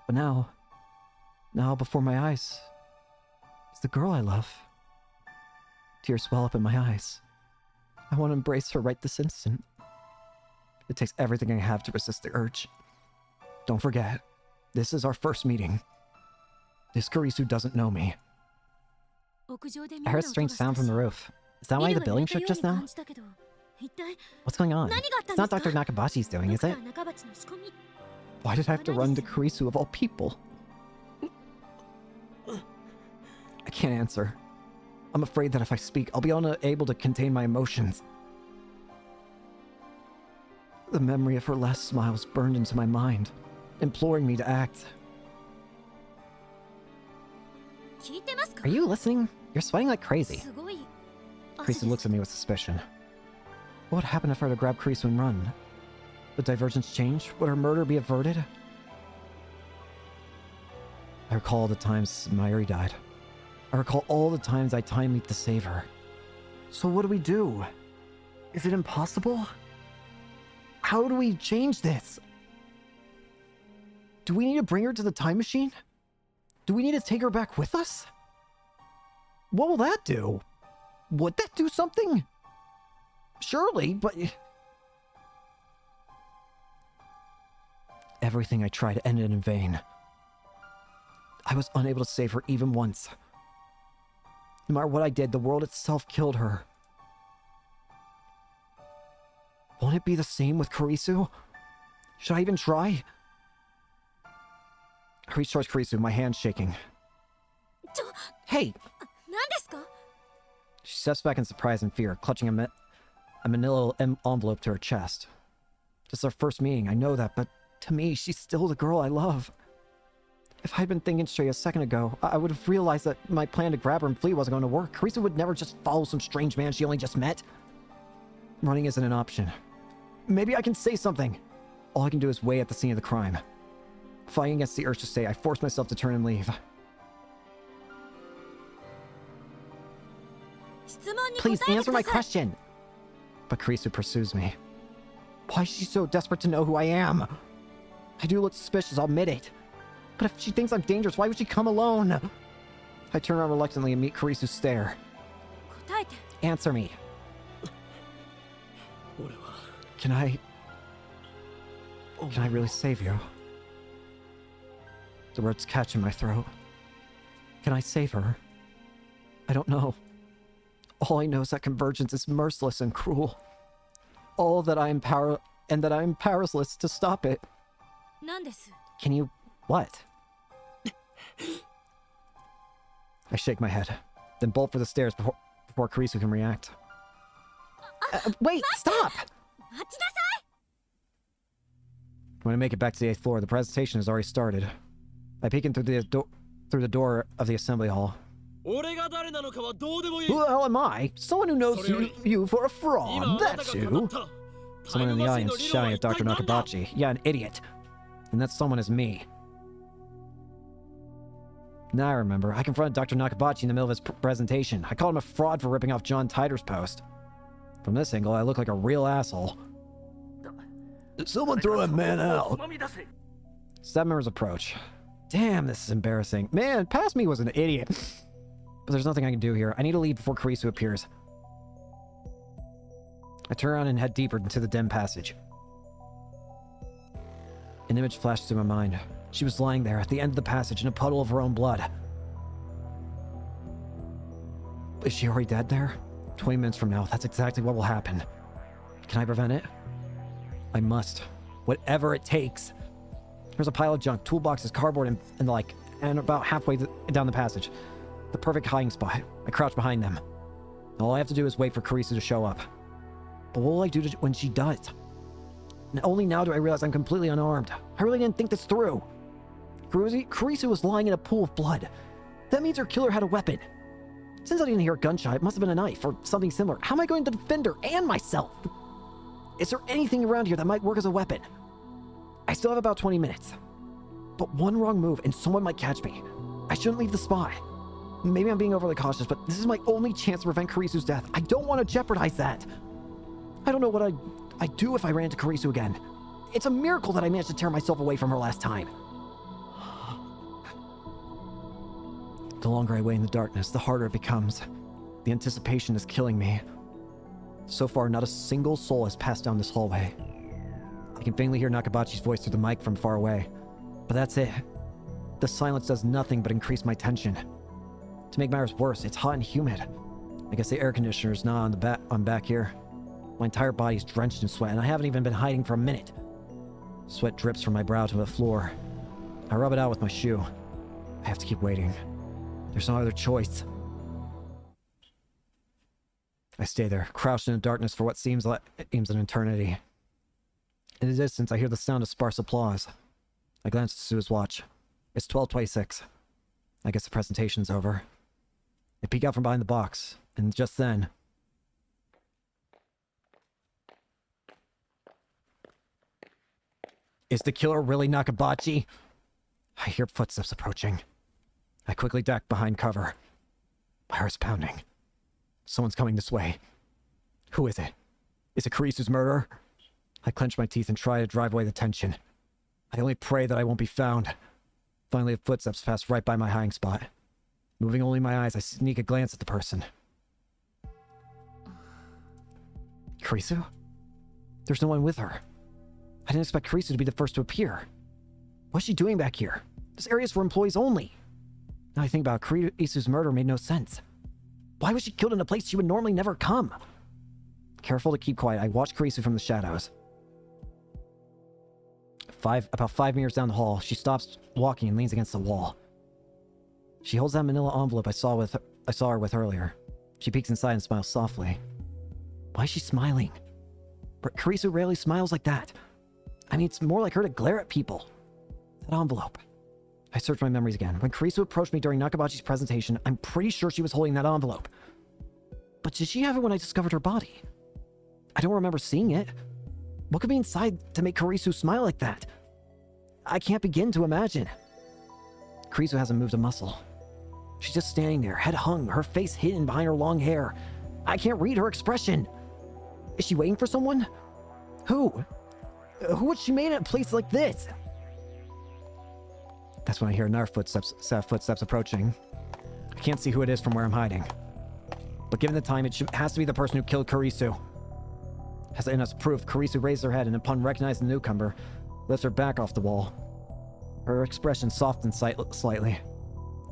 But now before my eyes, is the girl I love. Tears well up in my eyes. I want to embrace her right this instant. It takes everything I have to resist the urge. Don't forget, this is our first meeting. This Kurisu doesn't know me. I heard a strange sound from the roof. Is that why the building shook just now? What's going on? It's not Dr. Nakabachi's doing, is it? Why did I have to run to Kurisu of all people? I can't answer. I'm afraid that if I speak, I'll be unable to contain my emotions. The memory of her last smile was burned into my mind, imploring me to act. Are you listening? You're sweating like crazy. Kurisu looks at me with suspicion. What would happen if I were to grab Kurisu and run? Would divergence change? Would her murder be averted? I recall all the times Mayuri died. I recall all the times I time leaped to save her. So what do we do? Is it impossible? How do we change this? Do we need to bring her to the time machine? Do we need to take her back with us? What will that do? Would that do something? Surely, but... Everything I tried ended in vain. I was unable to save her even once. No matter what I did, the world itself killed her. Won't it be the same with Kurisu? Should I even try? I reach towards Kurisu, my hand shaking. Hey! She steps back in surprise and fear, clutching a manila envelope to her chest. This is our first meeting, I know that, but to me, she's still the girl I love. If I'd been thinking straight a second ago, I would have realized that my plan to grab her and flee wasn't going to work. Kurisu would never just follow some strange man she only just met. Running isn't an option. Maybe I can say something. All I can do is wait at the scene of the crime. Fighting against the urge to stay, I force myself to turn and leave. Please answer my question! But Kurisu pursues me. Why is she so desperate to know who I am? I do look suspicious, I'll admit it. But if she thinks I'm dangerous, why would she come alone? I turn around reluctantly and meet Kurisu's stare. Answer me. Can I really save you? The words catch in my throat. Can I save her? I don't know. All I know is that convergence is merciless and cruel. All that I am powerless to stop it. Can you... what? I shake my head, then bolt for the stairs before Kurisu can react. Wait, stop! When I make it back to the 8th floor, the presentation has already started. I peek in through the door of the assembly hall. Who the hell am I? Someone who knows you for a fraud, that's who! Someone in the audience shouting at Dr. Nakabachi. Yeah, an idiot. And that someone is me. Now I remember, I confronted Dr. Nakabachi in the middle of his presentation. I called him a fraud for ripping off John Titor's post. From this angle, I look like a real asshole. Did someone throw that man out? Staff members approach. Damn, this is embarrassing. Man, past me was an idiot. But there's nothing I can do here. I need to leave before Kurisu appears. I turn around and head deeper into the dim passage. An image flashed through my mind. She was lying there at the end of the passage in a puddle of her own blood. Is she already dead there? 20 minutes from now, that's exactly what will happen. Can I prevent it? I must. Whatever it takes. There's a pile of junk, toolboxes, cardboard, and the like, and about halfway down the passage. The perfect hiding spot. I crouch behind them. All I have to do is wait for Kurisu to show up. But what will I do when she does? And only now do I realize I'm completely unarmed. I really didn't think this through. Kurisu was lying in a pool of blood. That means her killer had a weapon. Since I didn't hear a gunshot, it must have been a knife or something similar. How am I going to defend her and myself? Is there anything around here that might work as a weapon? I still have about 20 minutes. But one wrong move and someone might catch me. I shouldn't leave the spot. Maybe I'm being overly cautious, but this is my only chance to prevent Kurisu's death. I don't want to jeopardize that. I don't know what I'd do if I ran into Kurisu again. It's a miracle that I managed to tear myself away from her last time. The longer I wait in the darkness, the harder it becomes. The anticipation is killing me. So far, not a single soul has passed down this hallway. I can faintly hear Nakabachi's voice through the mic from far away. But that's it. The silence does nothing but increase my tension. To make matters worse, it's hot and humid. I guess the air conditioner's not on back here. My entire body's drenched in sweat, and I haven't even been hiding for a minute. Sweat drips from my brow to the floor. I rub it out with my shoe. I have to keep waiting. There's no other choice. I stay there, crouched in the darkness for what seems an eternity. In the distance, I hear the sound of sparse applause. I glance at Sue's watch. It's 12:26. I guess the presentation's over. I peek out from behind the box, and just then... Is the killer really Nakabachi? I hear footsteps approaching. I quickly duck behind cover. My heart's pounding. Someone's coming this way. Who is it? Is it Kurisu's murderer? I clench my teeth and try to drive away the tension. I only pray that I won't be found. Finally, the footsteps pass right by my hiding spot. Moving only my eyes, I sneak a glance at the person. Kurisu? There's no one with her. I didn't expect Kurisu to be the first to appear. What's she doing back here? This area's for employees only. Now I think about it, Kurisu's murder made no sense. Why was she killed in a place she would normally never come? Careful to keep quiet, I watch Kurisu from the shadows. About 5 meters down the hall, she stops walking and leans against the wall. She holds that manila envelope I saw her with earlier. She peeks inside and smiles softly. Why is she smiling? Kurisu rarely smiles like that. I mean, it's more like her to glare at people. That envelope. I search my memories again. When Kurisu approached me during Nakabachi's presentation, I'm pretty sure she was holding that envelope. But did she have it when I discovered her body? I don't remember seeing it. What could be inside to make Kurisu smile like that? I can't begin to imagine. Kurisu hasn't moved a muscle. She's just standing there, head hung, her face hidden behind her long hair. I can't read her expression. Is she waiting for someone? Who? Who would she made at a place like this? That's when I hear another footsteps approaching. I can't see who it is from where I'm hiding. But given the time, it has to be the person who killed Kurisu. As proof, Kurisu raised her head and upon recognizing the newcomer, lifts her back off the wall. Her expression softens slightly.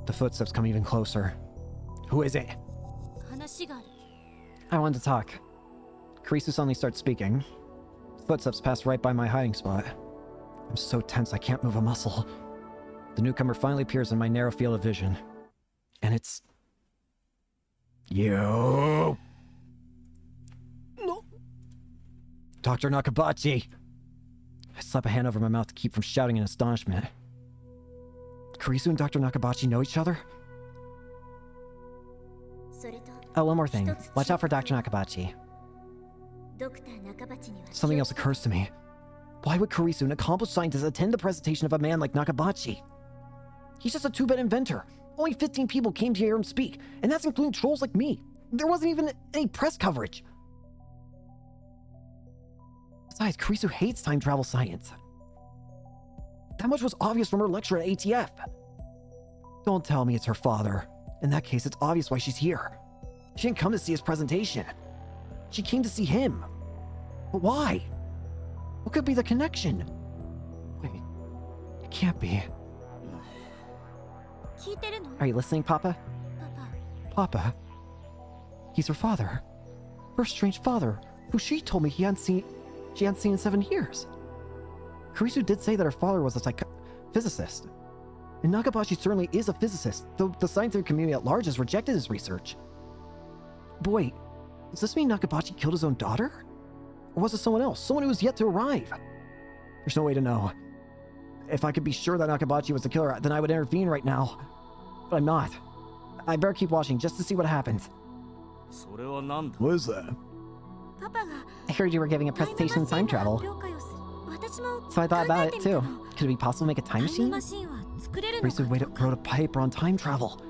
The footsteps come even closer. Who is it? I want to talk. Kurisu suddenly starts speaking. Footsteps pass right by my hiding spot. I'm so tense I can't move a muscle. The newcomer finally appears in my narrow field of vision. And it's... You! No! Dr. Nakabachi! I slap a hand over my mouth to keep from shouting in astonishment. Kurisu and Dr. Nakabachi know each other? Oh, one more thing. Watch out for Dr. Nakabachi. Something else occurs to me. Why would Kurisu, an accomplished scientist, attend the presentation of a man like Nakabachi? He's just a two-bit inventor. Only 15 people came to hear him speak, and that's including trolls like me. There wasn't even any press coverage. Besides, Kurisu hates time travel science. That much was obvious from her lecture at ATF. Don't tell me it's her father. In that case, it's obvious why she's here. She didn't come to see his presentation. She came to see him. But why? What could be the connection? Wait, it can't be. Are you listening, Papa? Papa? He's her father. Her strange father, who she told me she hadn't seen in 7 years. Kurisu did say that her father was a physicist. And Nakabachi certainly is a physicist, though the scientific community at large has rejected his research. Boy, does this mean Nakabachi killed his own daughter? Or was it someone else? Someone who was yet to arrive? There's no way to know. If I could be sure that Nakabachi was the killer, then I would intervene right now. But I'm not. I better keep watching just to see what happens. What is that? I heard you were giving a presentation on time travel. So I thought about it too. Could it be possible to make a time machine? Kurisu wrote a paper on time travel.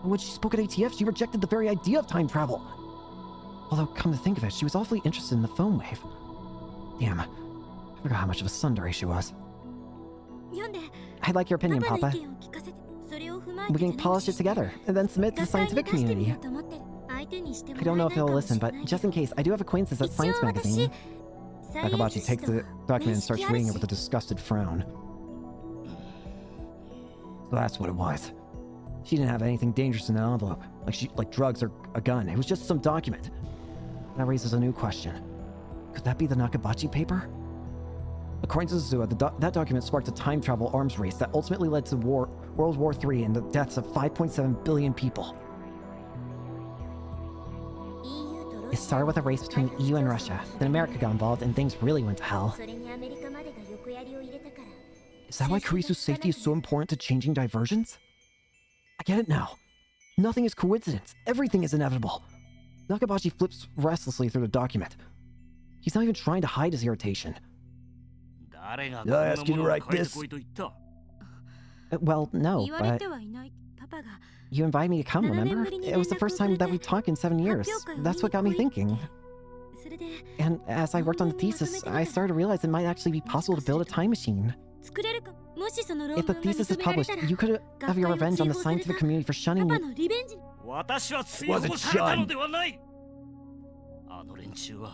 And when she spoke at ATF, she rejected the very idea of time travel. Although, come to think of it, she was awfully interested in the foam wave. Damn, I forgot how much of a tsundere she was. I'd like your opinion, Papa. We can polish it together, and then submit to the scientific community. I don't know if he'll listen, but just in case, I do have acquaintances at Science Magazine. Nakabachi takes the document and starts reading it with a disgusted frown. So that's what it was. She didn't have anything dangerous in the envelope, like drugs or a gun. It was just some document. That raises a new question. Could that be the Nakabachi paper? According to Zuzua, that document sparked a time travel arms race that ultimately led to World War III and the deaths of 5.7 billion people. It started with a race between EU and Russia. Then America got involved and things really went to hell. Is that why Kurisu's safety is so important to changing diversions? I get it now. Nothing is coincidence. Everything is inevitable. Nakabachi flips restlessly through the document. He's not even trying to hide his irritation. Did I ask you to write this? Well, no, but... You invited me to come, remember? It was the first time that we talked in 7 years. That's what got me thinking. And as I worked on the thesis, I started to realize it might actually be possible to build a time machine. If the thesis is published, you could have your revenge on the scientific community for shunning me. Wasn't shunned.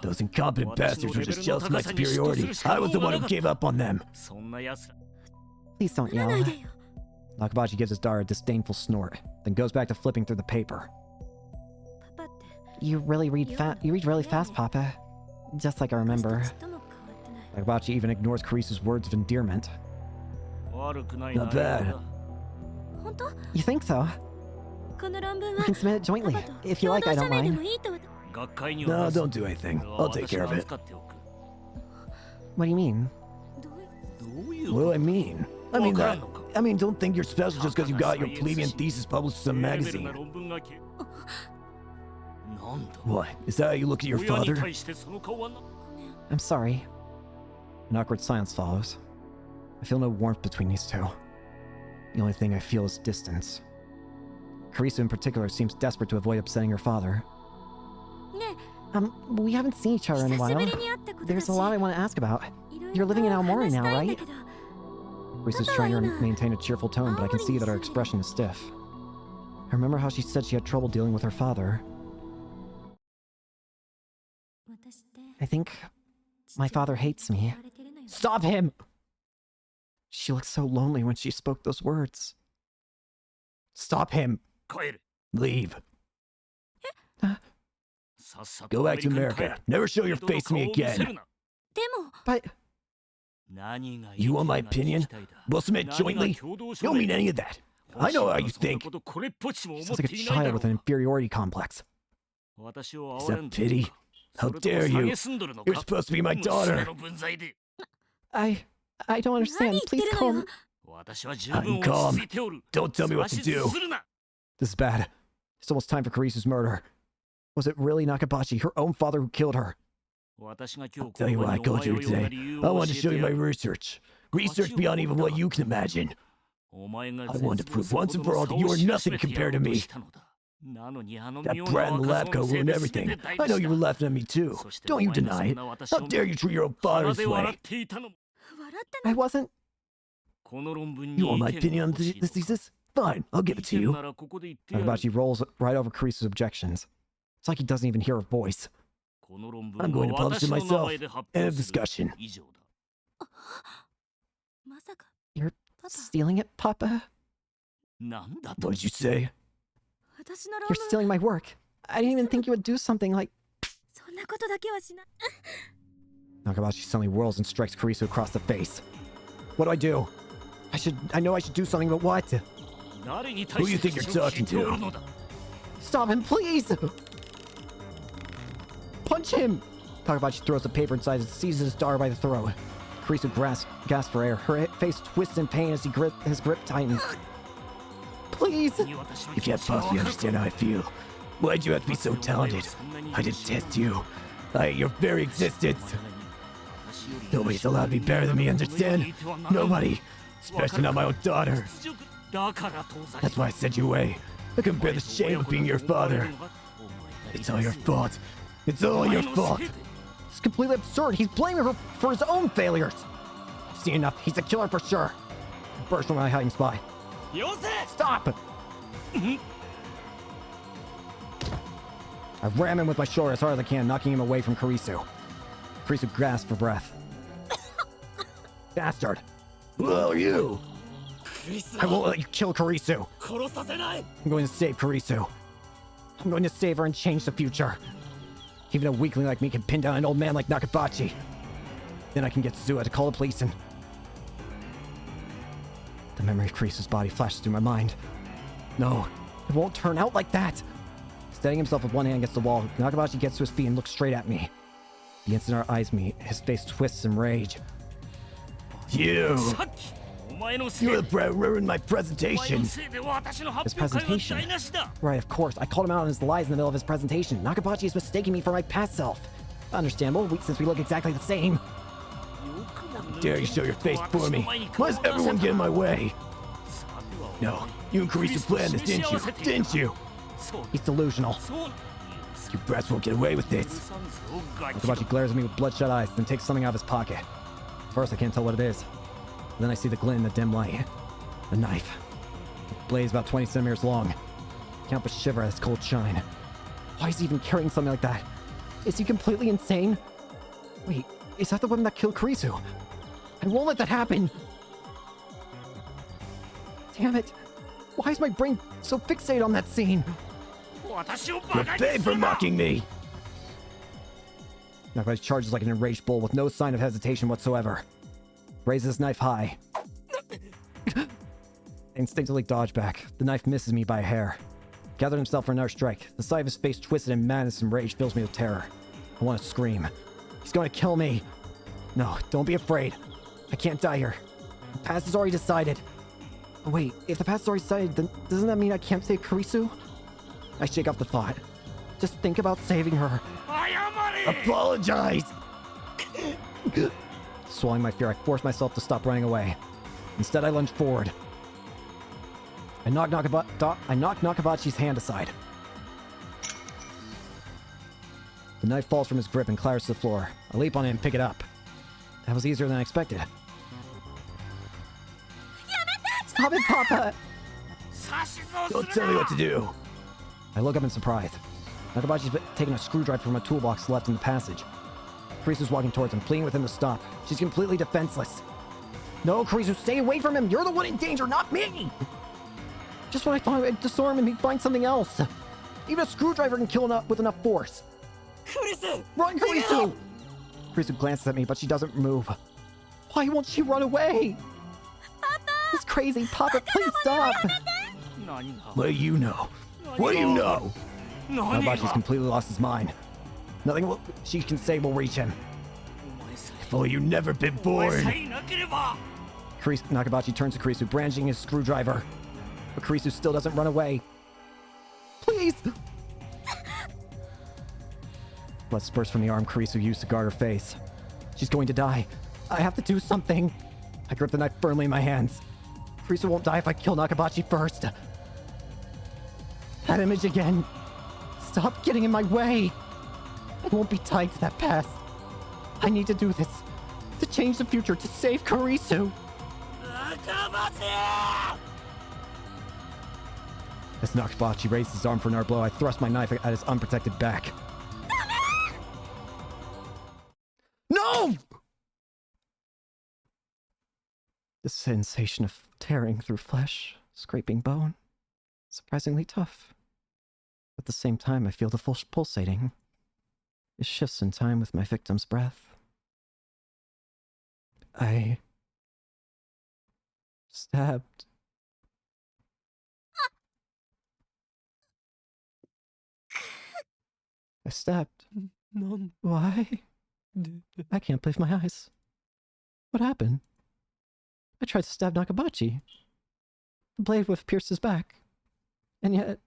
Those incompetent bastards were just jealous of my superiority. I was the one who gave up on them. Please don't yell. Nakabachi gives his daughter a disdainful snort, then goes back to flipping through the paper. You really read really fast, Papa. Just like I remember. Nakabachi even ignores Kurisu's words of endearment. Not bad. You think so? We can submit it jointly. If you like, I don't mind. No, don't do anything. I'll take care of it. What do you mean? What do I mean? I mean, don't think you're special just because you got your plebeian thesis published in some magazine. What? Is that how you look at your father? I'm sorry. An awkward silence follows. I feel no warmth between these two. The only thing I feel is distance. Kurisu in particular seems desperate to avoid upsetting her father. We haven't seen each other in a while. There's a lot I want to ask about. You're living in Aomori now, right? Kurisu's trying to maintain a cheerful tone, but I can see that her expression is stiff. I remember how she said she had trouble dealing with her father. I think my father hates me. Stop him! She looked so lonely when she spoke those words. Stop him! Leave. Go back to America. Never show your face to me again. But... You want my opinion? We'll submit jointly? You don't mean any of that. I know how you think. Sounds like a child with an inferiority complex. Is that pity? How dare you? You're supposed to be my daughter. I don't understand. Please calm. I'm calm. Don't tell me what to do. This is bad. It's almost time for Kurisu's murder. Was it really Nakabachi, her own father, who killed her? I'll tell you why I called you here today. I wanted to show you my research. Research beyond even what you can imagine. I wanted to prove once and for all that you are nothing compared to me. That brat in the lab coat ruined everything. I know you were laughing at me too. Don't you deny it. How dare you treat your own father this way? I wasn't... You want my opinion on this thesis? Fine, I'll give it to you. Nakabachi rolls right over Kurisu's objections. It's like he doesn't even hear her voice. I'm going to publish it myself. End of discussion. You're stealing it, Papa? What did you say? You're stealing my work. I didn't even think you would do something like... Nakabachi suddenly whirls and strikes Kurisu across the face. What do I do? I know I should do something, but what? Who do you think you're talking to? Stop him, please! Punch him! Nakabachi throws the paper inside and seizes his daughter by the throat. Kurisu gasps for air. Her face twists in pain as his grip tightens. Please! You can't possibly understand how I feel. Why'd you have to be so talented? I detest you. I hate your very existence. Nobody's allowed to be better than me, understand? Nobody. Especially not my own daughter. That's why I sent you away. I couldn't bear the shame of being your father. It's all your fault. It's all your fault. It's completely absurd. He's blaming her for his own failures. I've seen enough. He's a killer for sure. I burst from my hiding spot. Stop! I ram him with my shoulder as hard as I can, knocking him away from Kurisu. Kurisu gasped for breath. Bastard! Who are you? I won't let you kill Kurisu! I'm going to save Kurisu. I'm going to save her and change the future. Even a weakling like me can pin down an old man like Nakabachi. Then I can get Suwa to call the police and... The memory of Kurisu's body flashes through my mind. No, it won't turn out like that! Steadying himself with one hand against the wall, Nakabachi gets to his feet and looks straight at me. The instant our eyes meet, his face twists in rage. You! You have ruined my presentation! His presentation? Right, of course. I called him out on his lies in the middle of his presentation. Nakabachi is mistaking me for my past self. Understandable, since we look exactly the same. How dare you show your face for me? Why does everyone get in my way? No, you and Kurisu planned this, didn't you? Didn't you? He's delusional. You brats won't get away with this. Nakabachi glares at me with bloodshot eyes, then takes something out of his pocket. First, I can't tell what it is. Then I see the glint in the dim light. A knife. The blade is about 20 centimeters long. Can't help but shiver at its cold shine. Why is he even carrying something like that? Is he completely insane? Wait, is that the weapon that killed Kurisu? I won't let that happen! Damn it! Why is my brain so fixated on that scene? You're paid for mocking me! Nakabachi charges like an enraged bull with no sign of hesitation whatsoever. Raises his knife high. I instinctively dodge back. The knife misses me by a hair. Gathered himself for another strike. The sight of his face twisted in madness and rage fills me with terror. I want to scream. He's going to kill me. No, don't be afraid. I can't die here. The past is already decided. Oh, wait, if the past is already decided, then doesn't that mean I can't save Kurisu? I shake off the thought. Just think about saving her. Apologize! Swallowing my fear, I force myself to stop running away. Instead, I lunge forward. I knock Nakabachi's hand aside. The knife falls from his grip and clatters to the floor. I leap on it and pick it up. That was easier than I expected. Stop it, Papa! Don't tell me what to do. I look up in surprise. Nakabachi's taking a screwdriver from a toolbox left in the passage. Kurisu's walking towards him, pleading with him to stop. She's completely defenseless. No, Kurisu, stay away from him! You're the one in danger, not me! Just when I thought I'd disarm him, he'd find something else. Even a screwdriver can kill with enough force. Kurisu! Run, Kurisu! Kurisu glances at me, but she doesn't move. Why won't she run away? Papa! It's crazy. Papa, please stop! What do you know? What do you know? Nakabachi's completely lost his mind. Nothing she can say will reach him. If only you'd never been born. Nakabachi turns to Kurisu, brandishing his screwdriver. But Kurisu still doesn't run away. Please! Blood spurts from the arm Kurisu used to guard her face. She's going to die. I have to do something. I grip the knife firmly in my hands. Kurisu won't die if I kill Nakabachi first. That image again. Stop getting in my way. I won't be tied to that past. I need to do this. To change the future, to save Kurisu. As Nakabachi raises his arm for another blow, I thrust my knife at his unprotected back. No! The sensation of tearing through flesh, scraping bone, surprisingly tough. At the same time, I feel the pulsating. It shifts in time with my victim's breath. I stabbed. I stabbed. Why? I can't believe my eyes. What happened? I tried to stab Nakabachi. The blade would have pierced his back. And yet...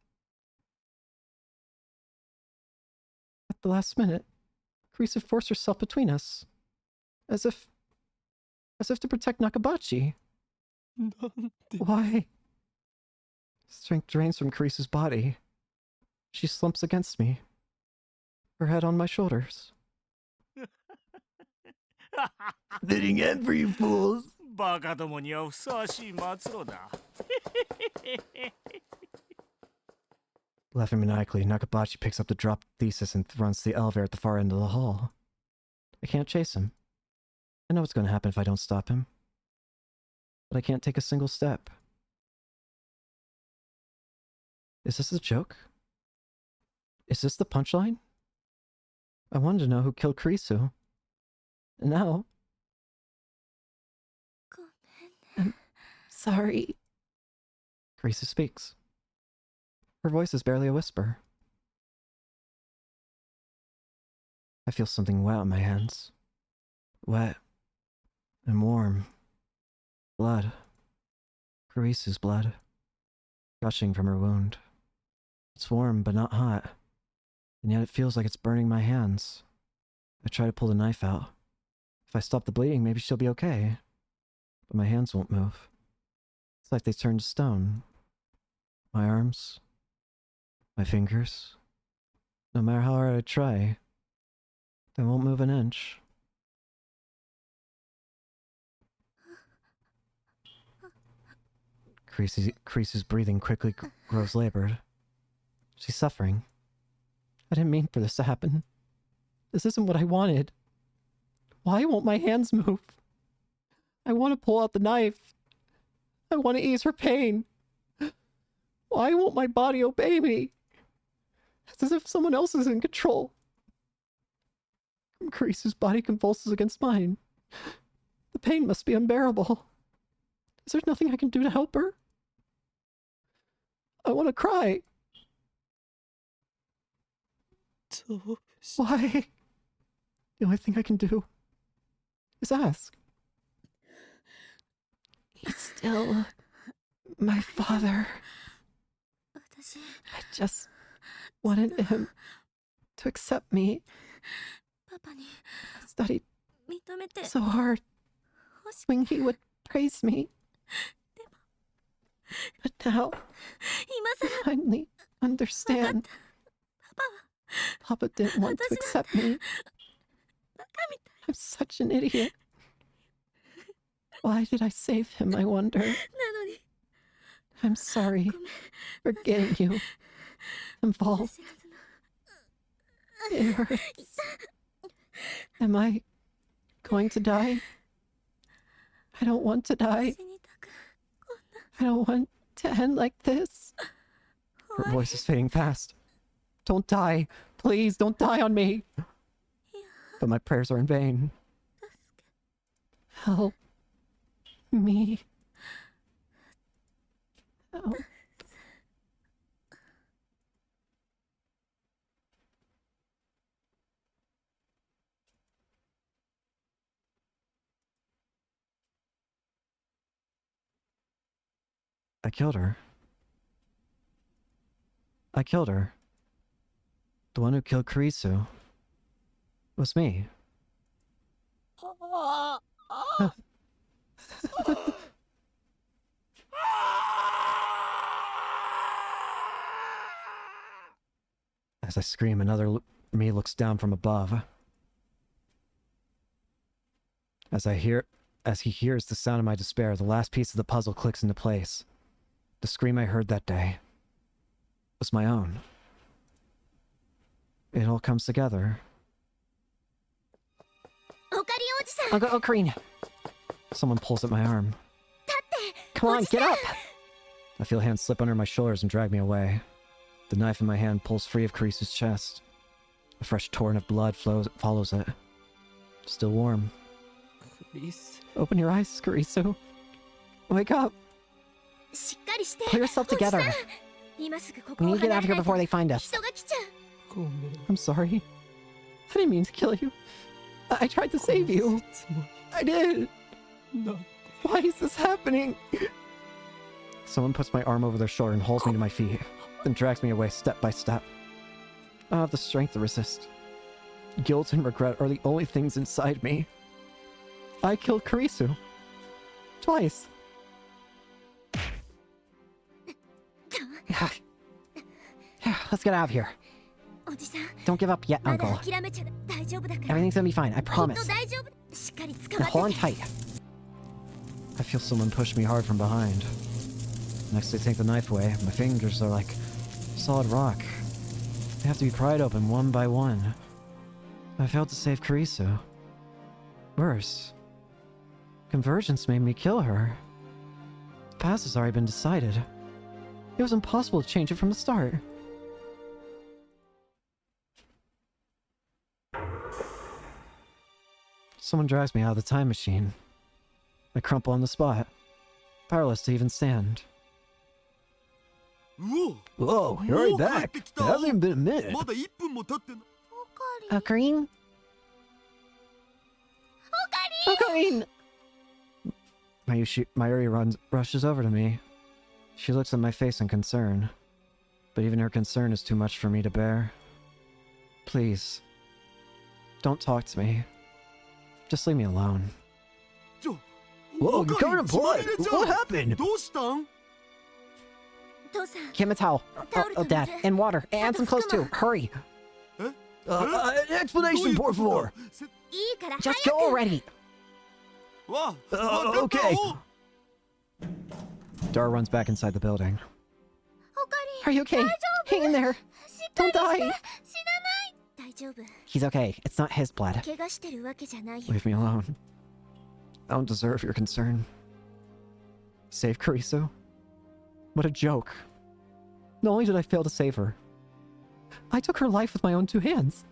At the last minute, Kurisu forced herself between us. As if to protect Nakabachi. Why? Strength drains from Kurisu's body. She slumps against me. Her head on my shoulders. Fitting end for you fools. バカどもにはふさわしい末路だ。Laughing maniacally, Nakabachi picks up the dropped thesis and runs to the elevator at the far end of the hall. I can't chase him. I know what's going to happen if I don't stop him. But I can't take a single step. Is this a joke? Is this the punchline? I wanted to know who killed Kurisu. And now... I'm sorry. Kurisu speaks. Her voice is barely a whisper. I feel something wet on my hands. Wet. And warm. Blood. Kurisu's blood. Gushing from her wound. It's warm, but not hot. And yet it feels like it's burning my hands. I try to pull the knife out. If I stop the bleeding, maybe she'll be okay. But my hands won't move. It's like they turned to stone. My arms. My fingers. No matter how hard I try, they won't move an inch. Kurisu's breathing quickly grows labored. She's suffering. I didn't mean for this to happen. This isn't what I wanted. Why won't my hands move? I want to pull out the knife. I want to ease her pain. Why won't my body obey me? It's as if someone else is in control. Kurisu's body convulses against mine. The pain must be unbearable. Is there nothing I can do to help her? I want to cry. Why? The only thing I can do is ask. He's still my father. I just wanted him to accept me. I studied so hard when he would praise me. But now, I finally understand. Papa didn't want to accept me. I'm such an idiot. Why did I save him, I wonder? I'm sorry for getting you involved. It hurts. Am I going to die? I don't want to die. I don't want to end like this. Her voice is fading fast. Don't die. Please, don't die on me. But my prayers are in vain. Help me. Help. I killed her. I killed her. The one who killed Kurisu was me. As I scream, another me looks down from above. As he hears the sound of my despair, the last piece of the puzzle clicks into place. The scream I heard that day was my own. It all comes together. Uncle Ocarina! Someone pulls at my arm. Come on, get up! I feel hands slip under my shoulders and drag me away. The knife in my hand pulls free of Kurisu's chest. A fresh torrent of blood follows it. Still warm. Open your eyes, Kurisu. Wake up. Pull yourself together. We need to get out of here before they find us. I'm sorry. I didn't mean to kill you. I tried to save you. I did. Why is this happening? Someone puts my arm over their shoulder and holds me to my feet, then drags me away step by step. I don't have the strength to resist. Guilt and regret are the only things inside me. I killed Kurisu. Twice. Let's get out of here. Don't give up yet, Uncle. Everything's gonna be fine, I promise. Now hold on tight. I feel someone push me hard from behind. Next they take the knife away. My fingers are like solid rock. They have to be pried open one by one. I failed to save Karisu. Worse. Convergence made me kill her. The past has already been decided. It was impossible to change it from the start. Someone drags me out of the time machine. I crumple on the spot, powerless to even stand. Whoa, you're already back. It hasn't even been a minute. Ocarine? Ocarine! Mayuri rushes over to me. She looks at my face in concern, but even her concern is too much for me to bear. Please, don't talk to me. Just leave me alone. Whoa, you're covered in blood. What happened? Get him a towel. Oh, Dad. And water. And some clothes too. Hurry. Explanation, por favor. Just go already. Okay. Dara runs back inside the building. Are you okay? Hang in there. Don't die. He's okay. It's not his blood. Leave me alone. I don't deserve your concern. Save Karisu? What a joke. Not only did I fail to save her, I took her life with my own 2 hands.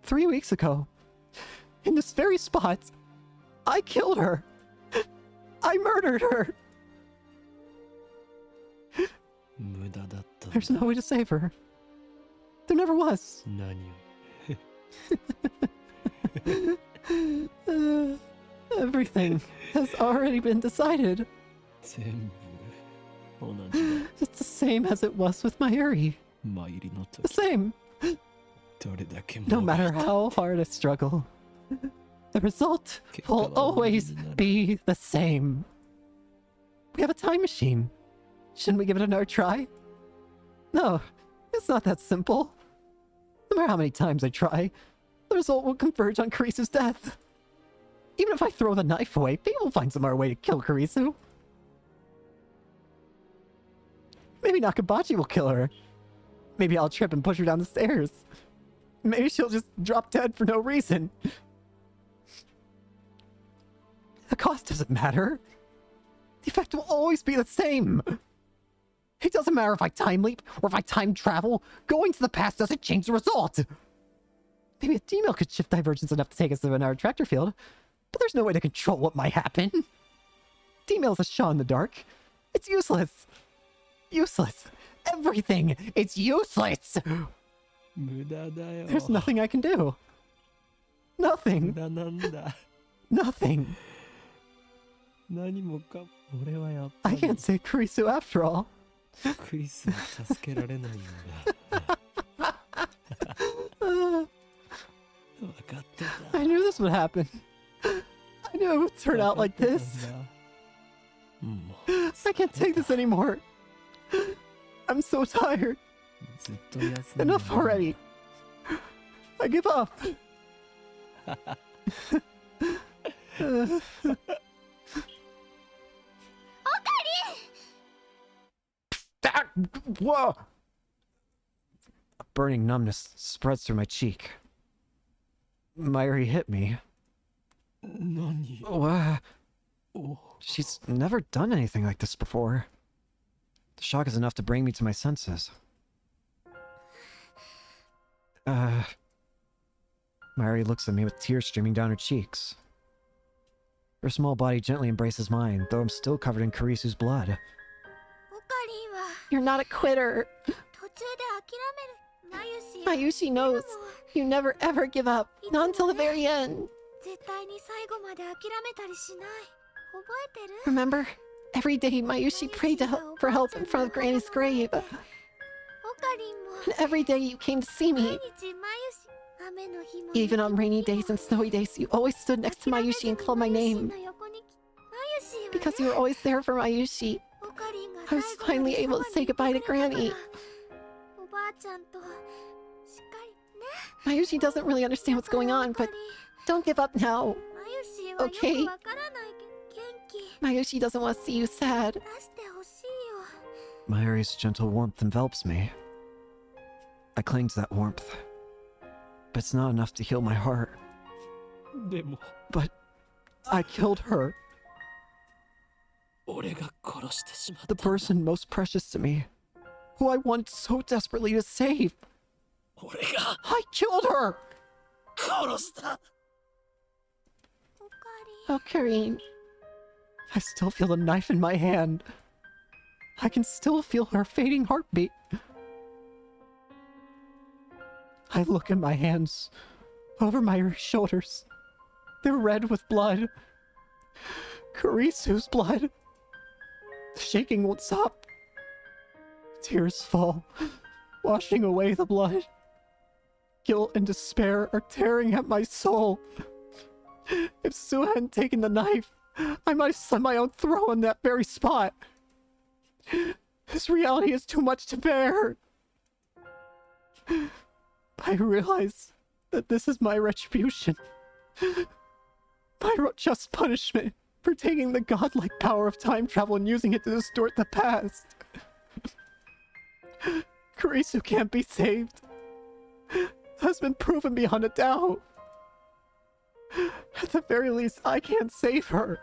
3 weeks ago, in this very spot, I killed her. I murdered her. There's no way to save her. There never was. Everything has already been decided. It's the same as it was with Mayuri. The same. No matter how hard I struggle, the result will always be the same. We have a time machine. Shouldn't we give it another try? No, it's not that simple. No matter how many times I try, the result will converge on Karisu's death. Even if I throw the knife away, people will find some other way to kill Karisu. Maybe Nakabachi will kill her. Maybe I'll trip and push her down the stairs. Maybe she'll just drop dead for no reason. The cost doesn't matter. The effect will always be the same. It doesn't matter if I time leap or if I time travel. Going to the past doesn't change the result. Maybe a D-mail could shift divergence enough to take us to an tractor field, but there's no way to control what might happen. D-mail is a shot in the dark. It's useless. Useless. Everything. It's useless. There's nothing I can do. Nothing. Nothing. I can't save Karisu after all. I knew this would happen. I knew it would turn out like this. I can't take this anymore. I'm so tired. Enough already. I give up. Whoa! A burning numbness spreads through my cheek. Mayuri hit me. She's never done anything like this before. The shock is enough to bring me to my senses. Mayuri looks at me with tears streaming down her cheeks. Her small body gently embraces mine, though I'm still covered in Karisu's blood. You're not a quitter. Mayushi knows. You never ever give up. Not until the very end. Remember? Every day Mayushi prayed for help in front of Granny's grave. And every day you came to see me. Even on rainy days and snowy days, you always stood next to Mayushi and called my name. Because you were always there for Mayushi, I was finally able to say goodbye to Granny. Mayushi doesn't really understand what's going on, but don't give up now. Okay? Mayushi doesn't want to see you sad. Mayuri's gentle warmth envelops me. I cling to that warmth, but it's not enough to heal my heart. でも But I killed her, 俺が殺してしまっ the た person most precious to me, who I wanted so desperately to save. 俺が I killed her! 殺した Oh, Karine. I still feel the knife in my hand. I can still feel her fading heartbeat. I look at my hands over my shoulders. They're red with blood. Kurisu's blood. The shaking won't stop. Tears fall, washing away the blood. Guilt and despair are tearing at my soul. If Sue hadn't taken the knife, I might have slit my own throat on that very spot. This reality is too much to bear. I realize that this is my retribution. My just punishment for taking the godlike power of time travel and using it to distort the past. Kurisu can't be saved. That's been proven beyond a doubt. At the very least, I can't save her.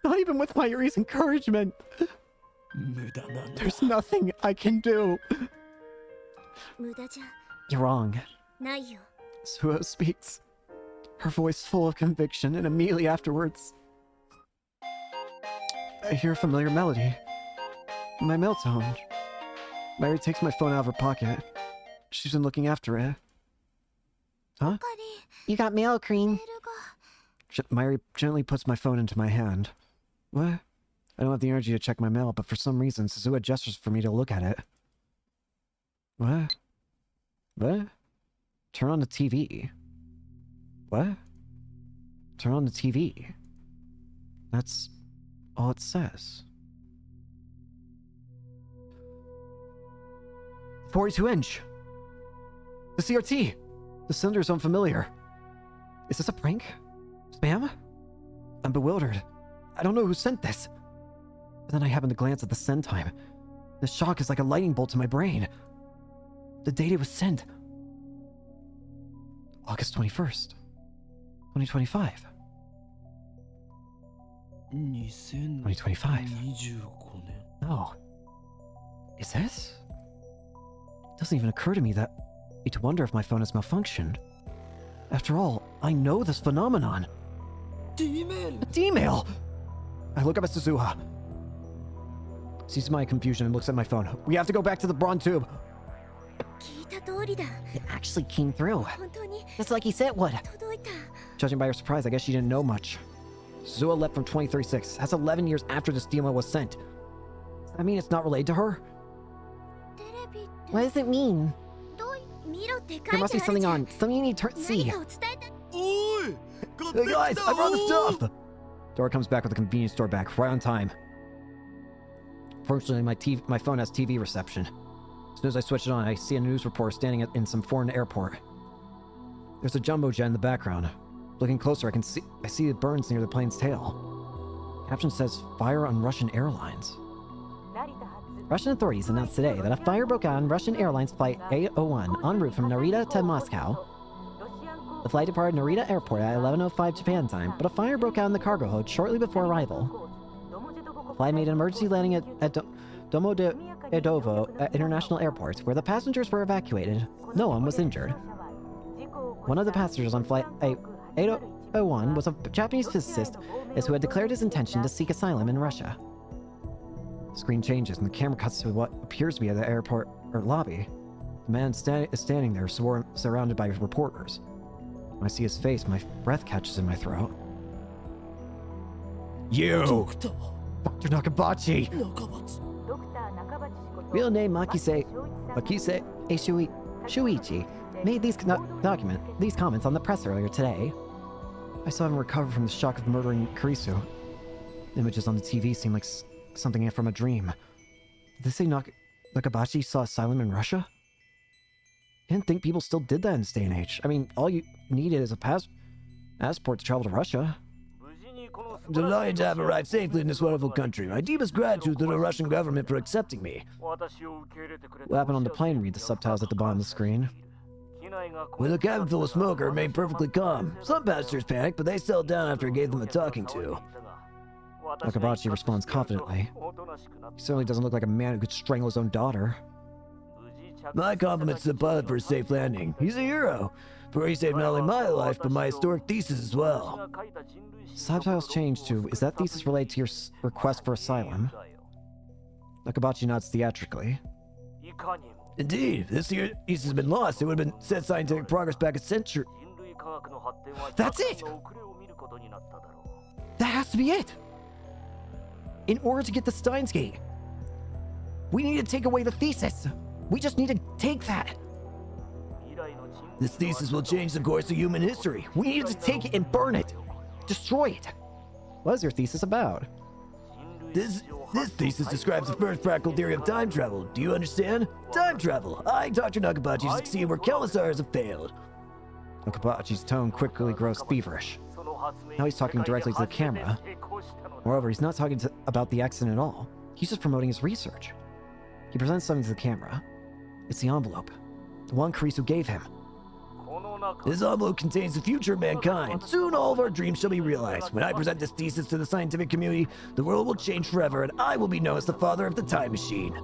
Not even with Mayuri's encouragement. 無駄なんだ There's nothing I can do. 無駄じゃ You're wrong. ないよ Suo speaks, her voice full of conviction, and immediately afterwards, I hear a familiar melody. My mail tone. Mayuri takes my phone out of her pocket. She's been looking after it. Huh? You got mail, Karine. Mayuri gently puts my phone into my hand. What? I don't have the energy to check my mail, but for some reason, Suzuha gestures for me to look at it. What? What? Turn on the TV. What? Turn on the TV. That's all it says. 42-inch! The CRT! The cylinder's unfamiliar. Is this a prank? Spam? I'm bewildered. I don't know who sent this. But then I happen to glance at the send time. The shock is like a lightning bolt to my brain. The date it was sent. August 21st, 2025. 2025. 2025年 No. Is this? It doesn't even occur to me that to wonder if my phone has malfunctioned. After all, I know this phenomenon. D-mail A D-mail! I look up at Suzuha. Sees my confusion and looks at my phone. We have to go back to the Bronze Tube. 聞いた通りだ It actually came through. 本当に Just like he said it would. 届いた Judging by her surprise, I guess she didn't know much. Suzuha left from 2036. That's 11 years after this D-mail was sent. Does that mean it's not related to her? テレビって What does it mean? どう見ろって書いて There ある must be じゃ something ん on. Something you need to 何 see. かを伝えた おい Hey guys, I brought the stuff! Dora comes back with a convenience store bag right on time. Fortunately, my phone has TV reception. As soon as I switch it on, I see a news reporter standing in some foreign airport. There's a jumbo jet in the background. Looking closer, I see the burns near the plane's tail. Caption says, "Fire on Russian airlines." Russian authorities announced today that a fire broke out on Russian Airlines Flight 801 en route from Narita to Moscow. The flight departed Narita Airport at 11:05 Japan time, but a fire broke out in the cargo hold shortly before arrival. The flight made an emergency landing at Domodedovo International Airport, where the passengers were evacuated. No one was injured. One of the passengers on Flight 801 was a Japanese physicist who had declared his intention to seek asylum in Russia. The screen changes and the camera cuts to what appears to be the airport lobby. The man is standing there, surrounded by reporters. When I see his face, my breath catches in my throat. You! ドクター Dr. Nakabachi! 中松 Real name Makise Shuichi made these comments on the press earlier today. I still haven't recovered from the shock of murdering Kurisu. Images on the TV seem like something from a dream. Did they say Nakabachi saw asylum in Russia? I didn't think people still did that in this day and age. I mean, all you needed is a passport to travel to Russia. I'm delighted to have arrived safely in this wonderful country. My deepest gratitude to the Russian government for accepting me. What happened on the plane? Read the subtitles at the bottom of the screen. With a cabin full of smoke, I remained perfectly calm. Some passengers panicked, but they settled down after I gave them a talking to. Nakabachi responds confidently. He certainly doesn't look like a man who could strangle his own daughter. My compliments to the pilot for a safe landing. He's a hero, for he saved not only my life, but my historic thesis as well. Subtitles change to, is that thesis related to your request for asylum? Nakabachi nods theatrically. Indeed, if this thesis has been lost, it would have been said scientific progress back a century. That's it! That has to be it! In order to get the Steins Gate, we need to take away the thesis. We just need to take that. This thesis will change the course of human history. We need to take it and burn it. Destroy it. What is your thesis about? This thesis describes the first practical theory of time travel. Do you understand? Time travel. I, Dr. Nakabachi, succeed where countless others have failed. Nakabachi's tone quickly grows feverish. Now he's talking directly to the camera. Moreover, he's not talking about the accident at all. He's just promoting his research. He presents something to the camera. It's the envelope. The one Kurisu gave him. This envelope contains the future of mankind. Soon all of our dreams shall be realized. When I present this thesis to the scientific community, the world will change forever and I will be known as the father of the time machine.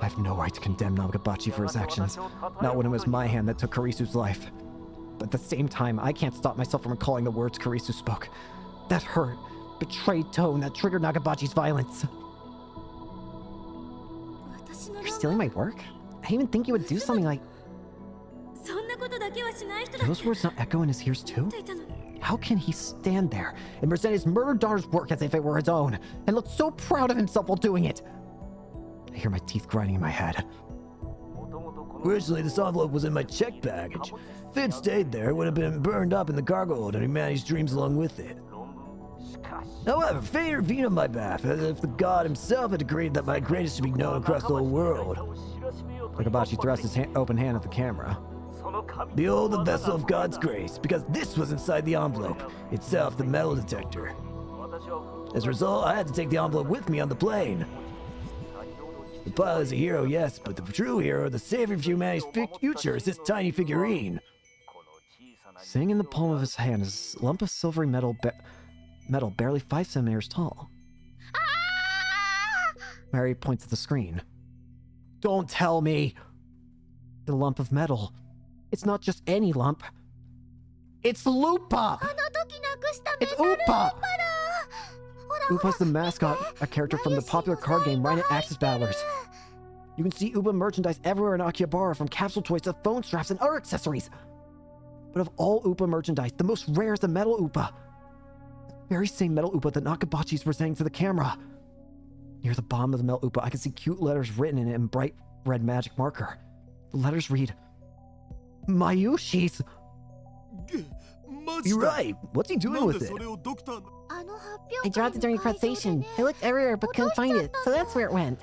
I have no right to condemn Nakabachi for his actions. Not when it was my hand that took Kurisu's life. But at the same time, I can't stop myself from recalling the words Kurisu spoke. That hurt, betrayed tone that triggered Nakabachi's violence. You're stealing my work? I didn't even think you would do something like... Do those words not echo in his ears too? How can he stand there and present his murdered daughter's work as if it were his own, and look so proud of himself while doing it? I hear my teeth grinding in my head. Originally, this envelope was in my checked baggage. If it stayed there, it would have been burned up in the cargo hold and humanity's dreams along with it. However, fate intervened on my behalf, as if the god himself had agreed that my greatness should be known across the whole world. Nakabachi thrusts his open hand at the camera. Behold the vessel of God's grace, because this was inside the envelope, itself the metal detector. As a result, I had to take the envelope with me on the plane. The pilot is a hero, yes, but the true hero, the savior of humanity's future, is this tiny figurine. Sitting in the palm of his hand is a lump of silvery metal barely 5 centimeters tall. Mary points at the screen. Don't tell me! The lump of metal. It's not just any lump. It's Lupa! It's Upa! Upa's the mascot, a character from the popular card game Rhino Axis Battlers. You can see Upa merchandise everywhere in Akihabara, from capsule toys to phone straps and other accessories. But of all Upa merchandise, the most rare is the metal Upa. The very same metal Upa that Nakabachi's presenting to the camera. Near the bottom of the metal Upa, I can see cute letters written in it in bright red magic marker. The letters read, Mayushi's. You're right. What's he doing with it? I dropped it during the presentation. I looked everywhere but couldn't find it, so that's where it went.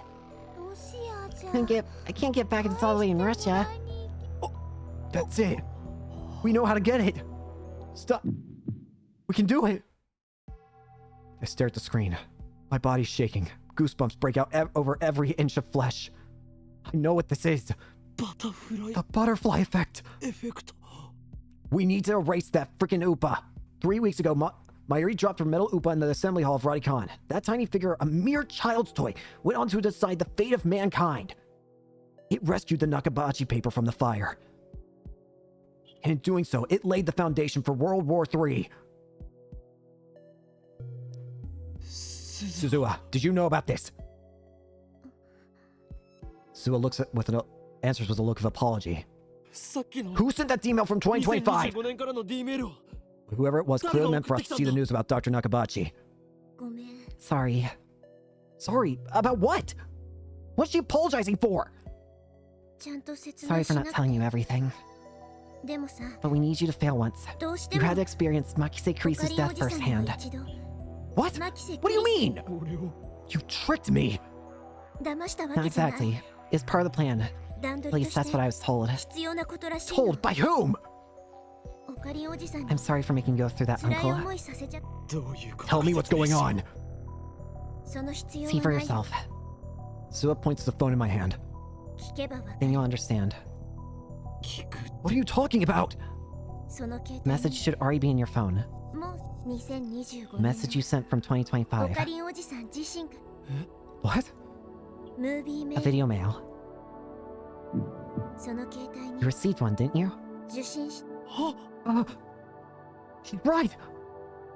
I can't get back it's all the way in Russia. That's it. We know how to get it. Stop. We can do it. I stare at the screen. My body's shaking. Goosebumps break out over every inch of flesh. I know what this is. The butterfly effect. We need to erase that freaking Upa. 3 weeks ago, Mayuri dropped her metal Upa in the assembly hall of Radicon. That tiny figure, a mere child's toy, went on to decide the fate of mankind. It rescued the Nakabachi paper from the fire. And in doing so, it laid the foundation for World War III. Suzuha, did you know about this? Suzuha answers with a look of apology. Who sent that email from 2025? Whoever it was clearly meant for us to see the news about Dr. Nakabachi. Sorry. Sorry? About what? What's she apologizing for? Sorry for not telling you everything. But we need you to fail once. You had to experience Makise Kurisu's death firsthand. What? What do you mean? You tricked me! Not exactly. It's part of the plan. At least that's what I was told. Told by whom? I'm sorry for making you go through that, Uncle. Tell me what's going on! See for yourself. Sua points to the phone in my hand. Then you'll understand. What are you talking about? Message should already be in your phone. Message you sent from 2025. What? A video mail. You received one, didn't you? Right!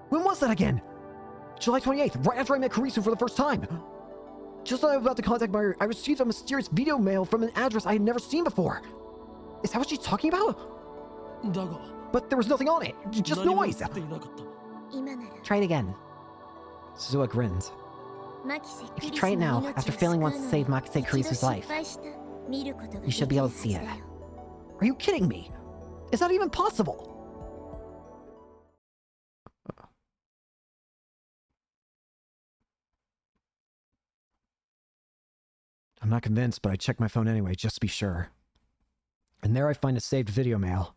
When was that again? July 28th, right after I met Kurisu for the first time. Just as I was about to contact Mario, I received a mysterious video mail from an address I had never seen before. Is that what she's talking about? But there was nothing on it, just noise. Try it again. Suzuha grins. If you try it now, after failing once to save Makise Kurisu's life, you should be able to see it. Are you kidding me? Is that even possible? I'm not convinced, but I checked my phone anyway, just to be sure. And there I find a saved video mail.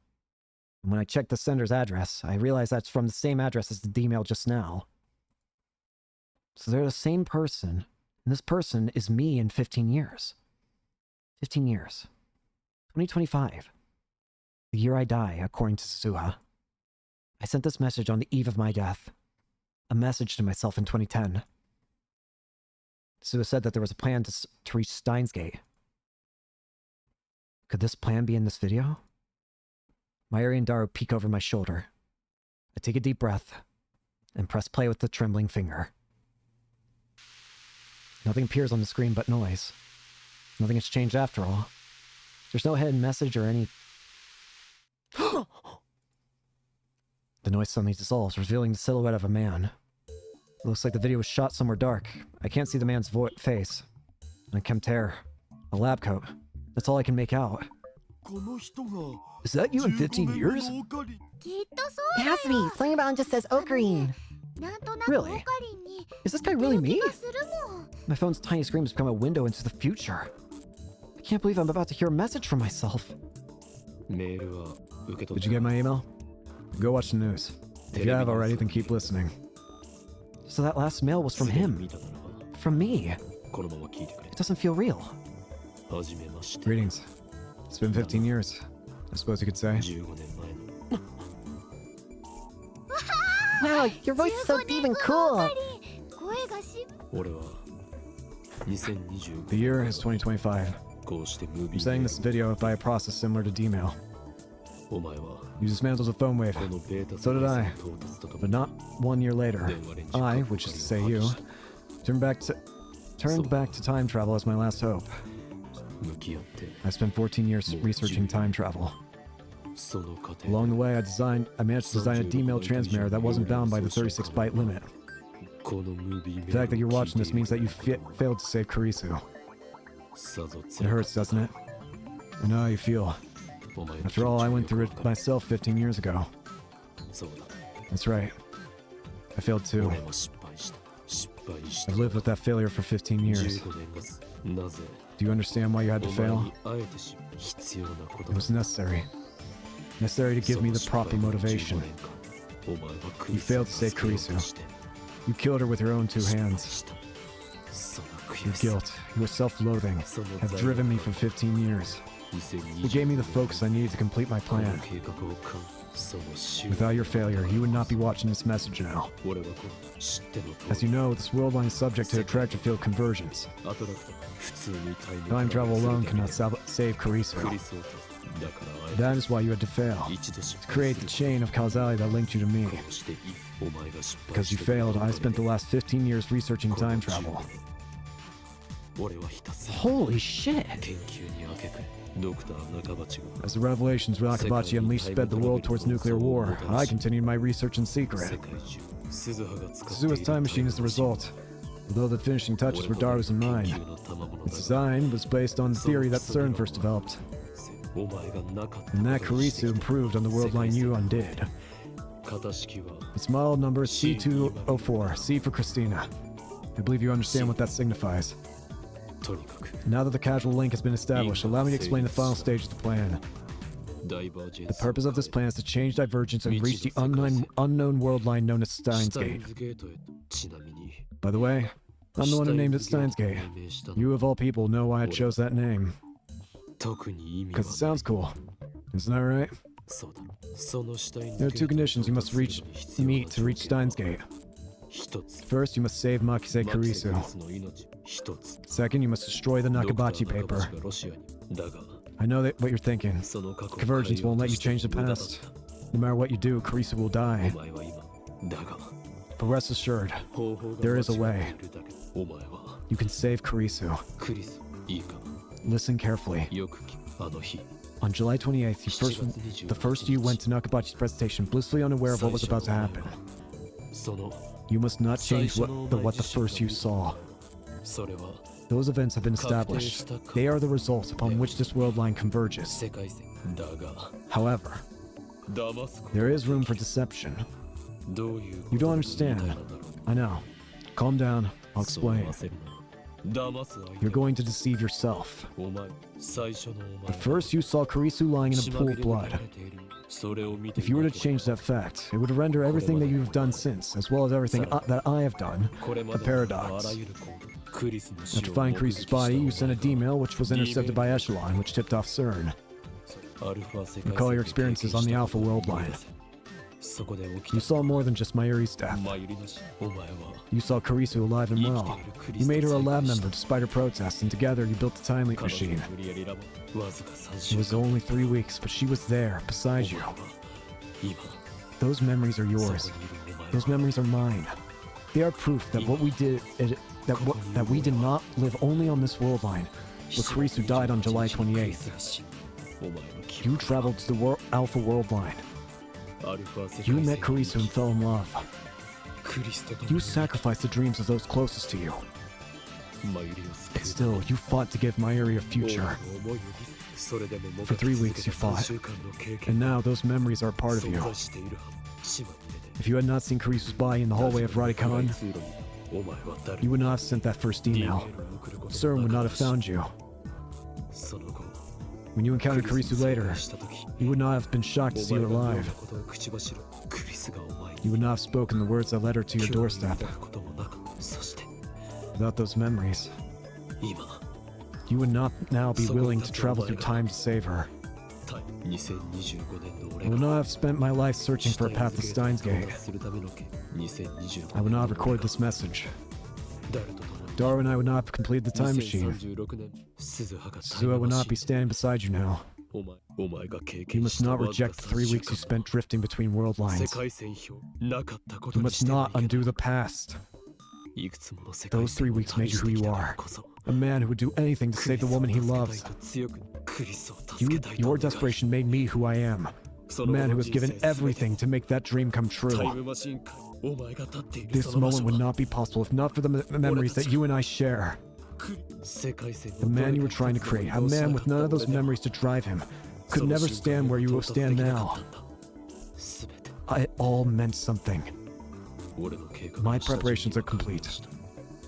And when I checked the sender's address, I realized that's from the same address as the email just now. So they're the same person, and this person is me in 15 years. 15 years. 2025. The year I die, according to Suzuha. I sent this message on the eve of my death. A message to myself in 2010. Suzuha said that there was a plan to reach Steins Gate. Could this plan be in this video? Mayuri and Daru peek over my shoulder. I take a deep breath and press play with the trembling finger. Nothing appears on the screen but noise. Nothing has changed after all. There's no hidden message or any... The noise suddenly dissolves, revealing the silhouette of a man. It looks like the video was shot somewhere dark. I can't see the man's face. And a kempt hair. A lab coat. That's all I can make out. Is that you in 15 years? It has to be. Something about him just says Ocarine. Really? Is this guy really me? My phone's tiny screen has become a window into the future. I can't believe I'm about to hear a message from myself. Did you get my email? Go watch the news. If you have already, then keep listening. So that last mail was from him. From me. It doesn't feel real. Greetings. It's been 15 years. I suppose you could say. Wow, your voice is so deep and cool. The year is 2025. I'm saying this video via a process similar to D-mail. You dismantled the phone wave. So did I. But not 1 year later. I, which is to say you, turned back to time travel as my last hope. I spent 14 years researching time travel. Along the way, I managed to design a D-mail transmitter that wasn't bound by the 36-byte limit. The fact that you're watching this means that you failed to save Kurisu. It hurts, doesn't it? I know how you feel. After all, I went through it myself 15 years ago. That's right. I failed too. I've lived with that failure for 15 years. Do you understand why you had to fail? It was necessary. Necessary to give me the proper motivation. You failed to save Kurisu. You killed her with your own 2 hands. Your guilt, your self-loathing, have driven me for 15 years. It gave me the focus I needed to complete my plan. Without your failure, you would not be watching this message now. As you know, this world line is subject to attractor field conversions. Time travel alone cannot save Kurisu. That is why you had to fail, to create the chain of causality that linked you to me. Because you failed, I spent the last 15 years researching time travel. Holy shit! As the revelations of Nakabachi unleashed sped the world towards nuclear war, I continued my research in secret. Suzuha's time machine is the result, although the finishing touches were Daru's and mine. Its design was based on the theory that CERN first developed, and that Kurisu improved on the world line you undid. Its model number is C204, C for Christina. I believe you understand what that signifies. Now that the causal link has been established, allow me to explain the final stage of the plan. The purpose of this plan is to change divergence and reach the unknown world line known as Steins Gate. By the way, I'm the one who named it Steins Gate. You of all people know why I chose that name. Because it sounds cool. Isn't that right? There are two conditions you must meet to reach Steins Gate. First, you must save Makise Kurisu. Second, you must destroy the Nakabachi paper. I know what you're thinking. Convergence won't let you change the past. No matter what you do, Kurisu will die. But rest assured, there is a way. You can save Kurisu. Listen carefully. On July 28th, the first you went to Nakabachi's presentation, blissfully unaware of what was about to happen. You must not change what the first you saw. Those events have been established. They are the results upon which this world line converges. However, there is room for deception. You don't understand. I know. Calm down. I'll explain. You're going to deceive yourself. At first, you saw Kurisu lying in a pool of blood. If you were to change that fact, it would render everything that you have done since, as well as everything that I have done, a paradox. After finding Kurisu's body, you sent a D-mail which was intercepted by Echelon, which tipped off CERN. Recall your experiences on the Alpha World Line. You saw more than just Mayuri's death. You saw Kurisu alive and well. You made her a lab member despite her protests, and together you built the time leap machine. It was only 3 weeks, but she was there, beside you. Those memories are yours. Those memories are mine. They are proof that what we did, that we did not live only on this world line, where Kurisu died on July 28th. You traveled to the Alpha World Line. You met Kurisu and fell in love. You sacrificed the dreams of those closest to you. But still, you fought to give Mayuri a future. For 3 weeks you fought, and now those memories are a part of you. If you had not seen Kurisu's body in the hallway of Radikan, you would not have sent that first email. CERN would not have found you. When you encountered Kurisu later, you would not have been shocked to see her alive. You would not have spoken the words that led her to your doorstep. Without those memories, you would not now be willing to travel through time to save her. I would not have spent my life searching for a path to Steins Gate. I would not have recorded this message. Daru and I would not have completed the time machine. Suzuha would not be standing beside you now. You must not reject the 3 weeks you spent drifting between world lines. You must not undo the past. Those 3 weeks made you who you are. A man who would do anything to save the woman he loves. Your desperation made me who I am. A man who has given everything to make that dream come true. This moment would not be possible if not for the memories that you and I share. The man you were trying to create, a man with none of those memories to drive him, could never stand where you will stand now. It all meant something. My preparations are complete.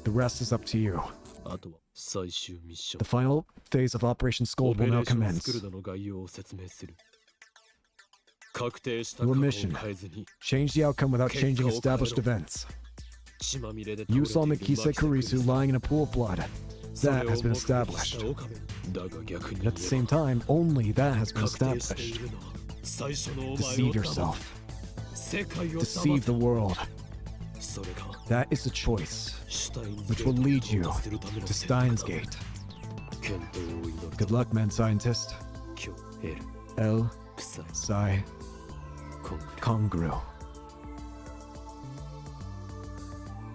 The rest is up to you. The final phase of Operation Scold will now commence. Your mission: change the outcome without changing established events. You saw Mikise Kurisu lying in a pool of blood. That has been established. But at the same time, only that has been established. Deceive yourself. Deceive the world. That is the choice, which will lead you to Steins Gate. Good luck, man scientist. L. Psi. Congru.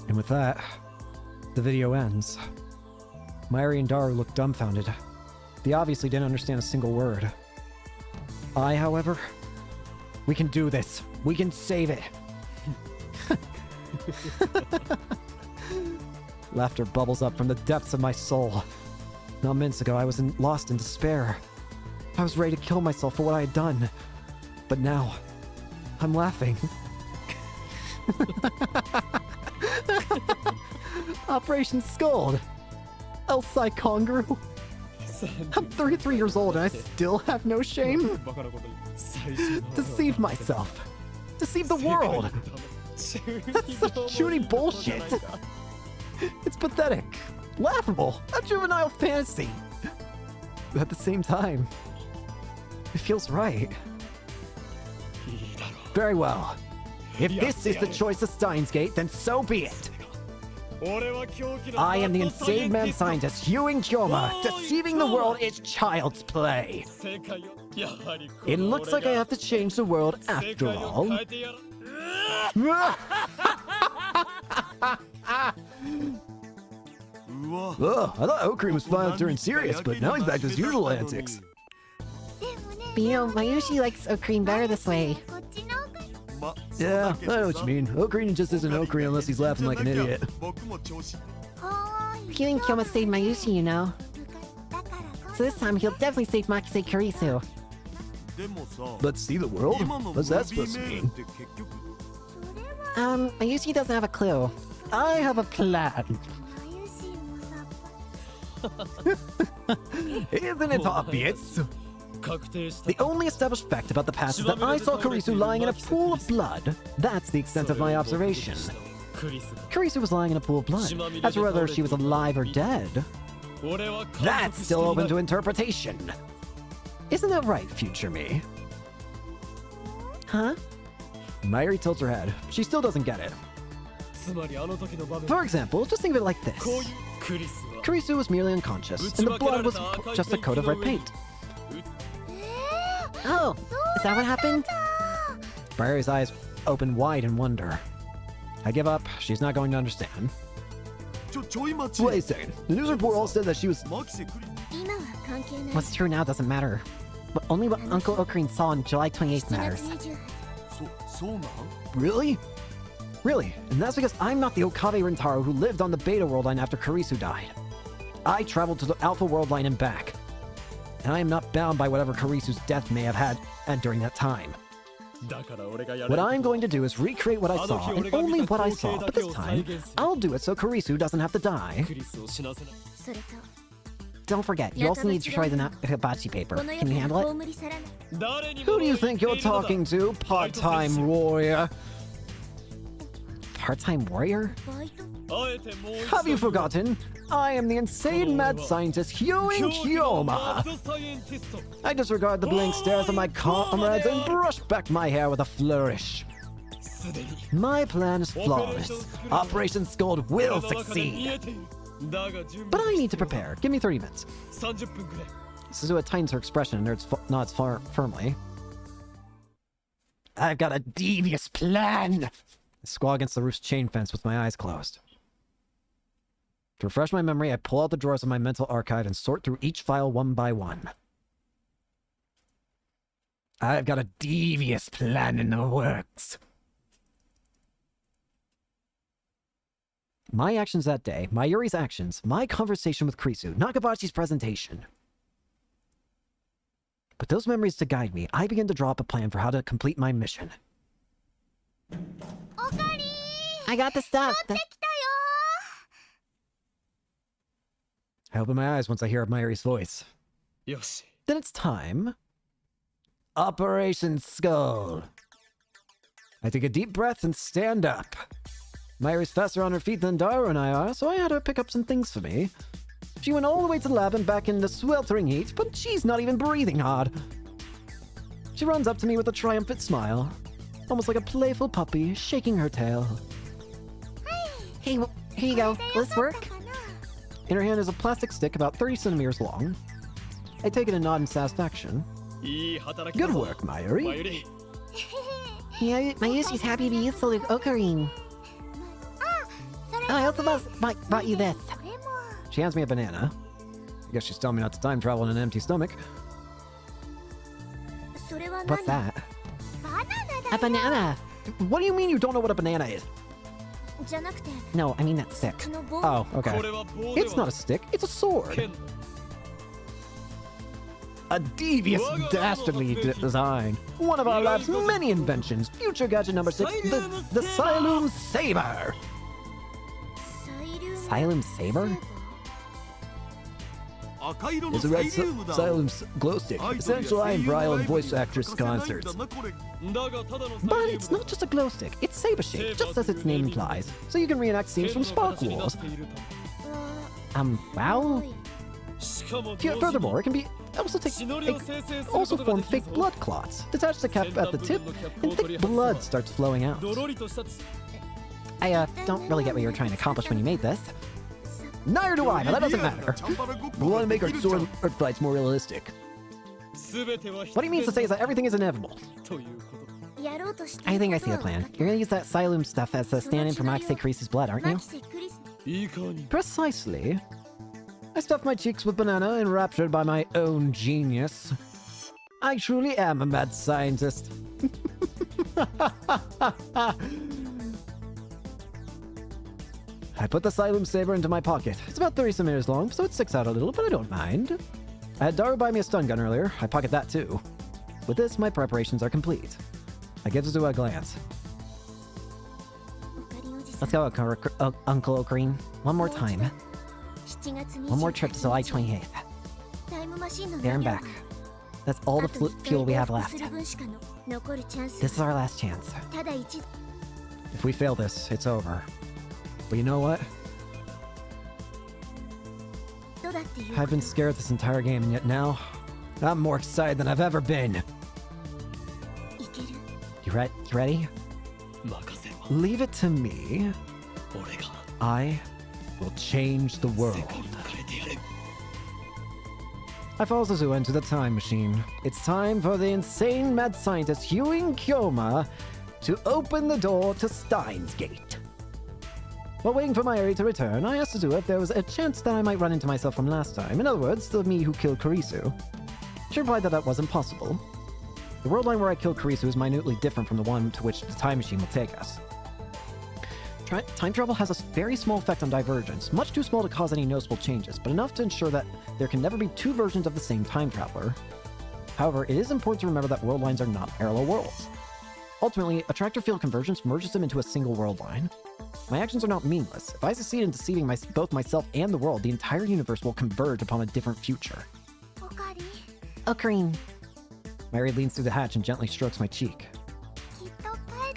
And with that, the video ends. Mayuri and Daru looked dumbfounded. They obviously didn't understand a single word. I, however, we can do this. We can save it. Laughter bubbles up from the depths of my soul. Not minutes ago, I was lost in despair. I was ready to kill myself for what I had done. But now, I'm laughing. Operation Scold! Elsai Congru! I'm 33 years old and I still have no shame. Deceive myself. Deceive the world. That's such shooty bullshit. It's pathetic. Laughable. A juvenile fantasy. But at the same time, it feels right. Very well. If this is the choice of Steins Gate, then so be it. I am the insane mad scientist, Ewing Kyoma. Deceiving the world is child's play. It looks like I have to change the world after all. Oh, I thought Oak Cream was fine during serious, but now he's back to his usual antics. But you know, Mayushi likes Ocarine better this way. Yeah, I know what you mean. Ocarina just isn't Ocarina unless he's laughing like an idiot. Ewing Kyoma saved Mayushi, you know. So this time he'll definitely save Makise Kurisu. Let's see the world? What's that supposed to mean? Mayushi doesn't have a clue. I have a plan. Isn't it obvious? The only established fact about the past is that I saw Kurisu lying in a pool of blood. That's the extent of my observation. Kurisu was lying in a pool of blood. As for whether she was alive or dead, that's still open to interpretation. Isn't that right, future me? Huh? Mayuri tilts her head. She still doesn't get it. For example, just think of it like this. Kurisu was merely unconscious, and the blood was just a coat of red paint. Oh, is that what happened? Mayuri's eyes open wide in wonder. I give up. She's not going to understand. Wait a second. The news report all said that she was... What's true now doesn't matter. But only what Uncle Ocarine saw on July 28th matters. Really? Really? And that's because I'm not the Okabe Rintaro who lived on the Beta World Line after Kurisu died. I traveled to the Alpha World Line and back. And I am not bound by whatever Kurisu's death may have had and during that time. What I'm going to do is recreate what I saw, and only what I saw, but this time, I'll do it so Kurisu doesn't have to die. Don't forget, you also need to try the hibachi paper. Can you handle it? Who do you think you're talking to, part-time warrior? Part-time warrior? Have you forgotten? I am the insane mad scientist Ewing Kyoma. I disregard the blank stares of my comrades and brush back my hair with a flourish. My plan is flawless. Operation Scold will succeed. But I need to prepare. Give me 30 minutes. Suzuha tightens her expression and nods firmly. I've got a devious plan. I squall against the roof's chain fence with my eyes closed. To refresh my memory, I pull out the drawers of my mental archive and sort through each file one by one. I've got a devious plan in the works. My actions that day, Mayuri's actions, my conversation with Kurisu, Nakabachi's presentation. With those memories to guide me, I begin to draw up a plan for how to complete my mission. I got the stuff. I open my eyes once I hear Mayuri's voice. Then it's time. Operation Skull. I take a deep breath and stand up. Mayuri's faster on her feet than Daru and I are, so I had her pick up some things for me. She went all the way to the lab and back in the sweltering heat, but she's not even breathing hard. She runs up to me with a triumphant smile, almost like a playful puppy shaking her tail. Hey, here you go. Will this work? In her hand is a plastic stick about 30 centimeters long. I take it and nod in satisfaction. Good work, Mayuri. Yeah, Mayushi's happy to be useful with Ocarine. Oh, I also brought you this. She hands me a banana. I guess she's telling me not to time travel on an empty stomach. What's that? A banana. What do you mean you don't know what a banana is? No, I mean that stick. Oh, okay. It's not a stick, it's a sword. A devious, dastardly design. One of our lab's many inventions. Future gadget number 6, the Xylem Saber. Xylem Saber? It's a red Xylem glow stick. Essential item for Island voice actress concerts. But it's not just a glow stick, it's saber-shaped, just as its name implies. So you can reenact scenes from Spark Wars. Wow. Furthermore, it can be also form fake blood clots. Detach the cap at the tip, and thick blood starts flowing out. I don't really get what you were trying to accomplish when you made this. Neither do I, but that doesn't matter. We want to make our sword fights more realistic. What he means to say is that everything is inevitable. I think I see the plan. You're gonna use that Xylem stuff as a stand-in for Maxi Crease's blood, aren't you? Precisely. I stuffed my cheeks with banana, enraptured by my own genius. I truly am a mad scientist. I put the Xylem saber into my pocket. It's about 30 centimeters long, so it sticks out a little, but I don't mind. I had Daru buy me a stun gun earlier. I pocket that too. With this, my preparations are complete. I give Suzu a glance. Let's go, Uncle Ocarine. One more time. One more trip to July 28th. There and back. That's all the fuel we have left. This is our last chance. If we fail this, it's over. But you know what? I've been scared this entire game, and yet now, I'm more excited than I've ever been. You ready? Leave it to me. I will change the world. I follow Suzu into the time machine. It's time for the insane mad scientist Hewing Kyoma to open the door to Steins Gate. While waiting for Mayuri to return, I asked Suzu if there was a chance that I might run into myself from last time. In other words, the me who killed Kurisu. She replied that wasn't possible. The world line where I killed Kurisu is minutely different from the one to which the time machine will take us. Time travel has a very small effect on divergence, much too small to cause any noticeable changes, but enough to ensure that there can never be two versions of the same time traveler. However, it is important to remember that world lines are not parallel worlds. Ultimately, attractor field convergence merges them into a single world line. My actions are not meaningless. If I succeed in deceiving both myself and the world, the entire universe will converge upon a different future. Ocarine, Mayuri leans through the hatch and gently strokes my cheek.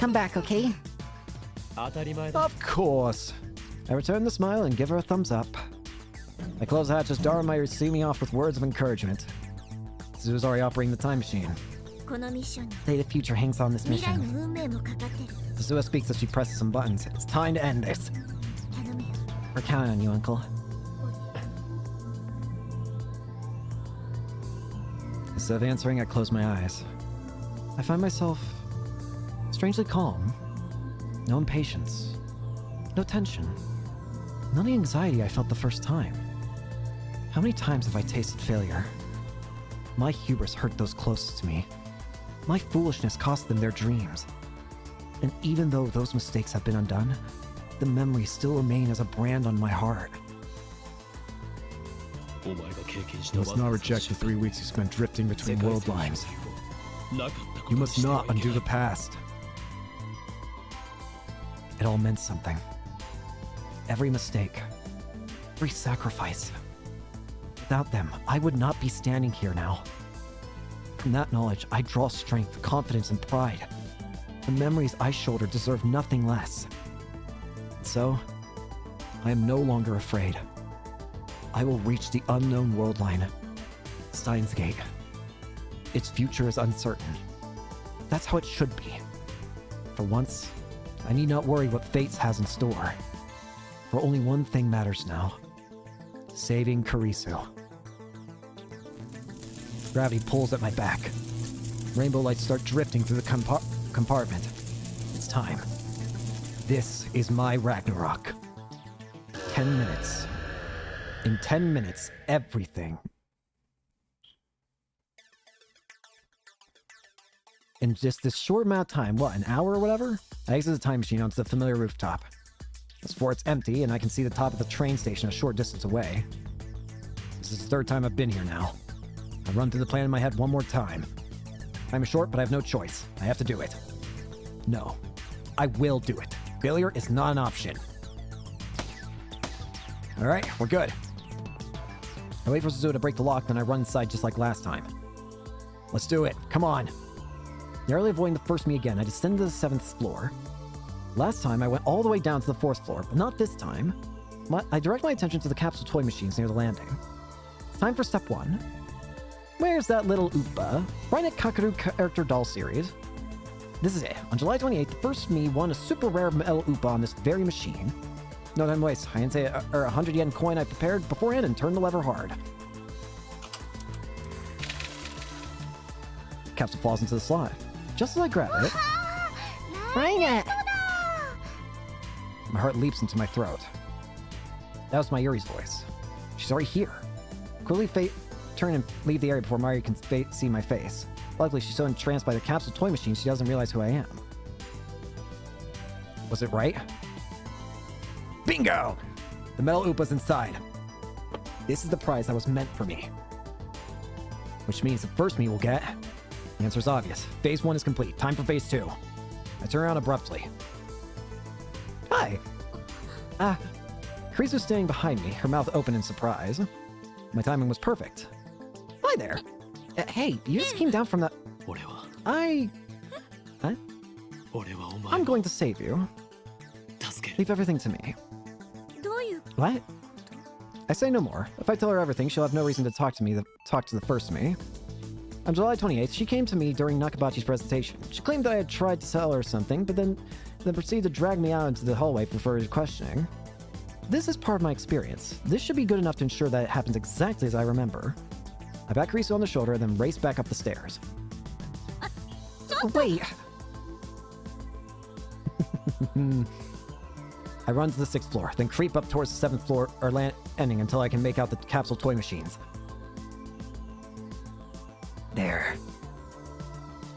come back, okay? Of course! I return the smile and give her a thumbs up. I close the hatch as Daru and Mayuri see me off with words of encouragement. Suzu's already operating the time machine. Say the future hangs on this mission. Suzu speaks as she presses some buttons. It's time to end this. We're counting on you, Uncle. Instead of answering, I close my eyes. I find myself strangely calm. No impatience. No tension. None of the anxiety I felt the first time. How many times have I tasted failure? My hubris hurt those closest to me. My foolishness cost them their dreams. And even though those mistakes have been undone, the memories still remain as a brand on my heart. You must not reject the 3 weeks you spent drifting between world lines. You must not undo the past. It all meant something. Every mistake. Every sacrifice. Without them, I would not be standing here now. From that knowledge, I draw strength, confidence, and pride. The memories I shoulder deserve nothing less. And so, I am no longer afraid. I will reach the unknown world line, Steins Gate. Its future is uncertain. That's how it should be. For once, I need not worry what fate has in store. For only one thing matters now. Saving Kurisu. Gravity pulls at my back. Rainbow lights start drifting through the compartment. It's time. This is my Ragnarok. 10 minutes. In 10 minutes, everything. In just this short amount of time, what, an hour or whatever? I exit the time machine onto the familiar rooftop. As for it's empty, and I can see the top of the train station a short distance away. This is the third time I've been here now. I run through the plan in my head one more time. Time is short, but I have no choice. I have to do it. No. I will do it. Failure is not an option. Alright, we're good. I wait for Suzuha to break the lock, then I run inside just like last time. Let's do it. Come on. Narrowly avoiding the first me again, I descend to the 7th floor. Last time, I went all the way down to the 4th floor, but not this time. I direct my attention to the capsule toy machines near the landing. Time for step 1. Where's that little Oopa? Right at Kakaru character doll series. This is it. On July 28th, the first me won a super rare metal Oopa on this very machine. No time to waste. I insert a 100 yen coin I prepared beforehand and turn the lever hard. Capsule falls into the slot. Just as I grab it, Bring it! my heart leaps into my throat. That was Mayuri's voice. She's already here. Quickly turn and leave the area before Mayuri can see my face. Luckily, she's so entranced by the capsule toy machine she doesn't realize who I am. Was it right? Bingo! The metal Oopa's inside. This is the prize that was meant for me. Which means the first me will get... The answer is obvious. Phase 1 is complete. Time for Phase 2. I turn around abruptly. Hi! Karisu was standing behind me, her mouth open in surprise. My timing was perfect. Hi there! Hey, you just came down from the... Huh? I'm going to save you. Leave everything to me. どういう What? I say no more. If I tell her everything, she'll have no reason to talk to the first me. On July 28th, she came to me during Nakabachi's presentation. She claimed that I had tried to tell her something, but then proceeded to drag me out into the hallway for further questioning. This is part of my experience. This should be good enough to ensure that it happens exactly as I remember. I pat Karisu on the shoulder, then race back up the stairs. Wait! I run to the 6th floor, then creep up towards the 7th floor or ending until I can make out the capsule toy machines. There.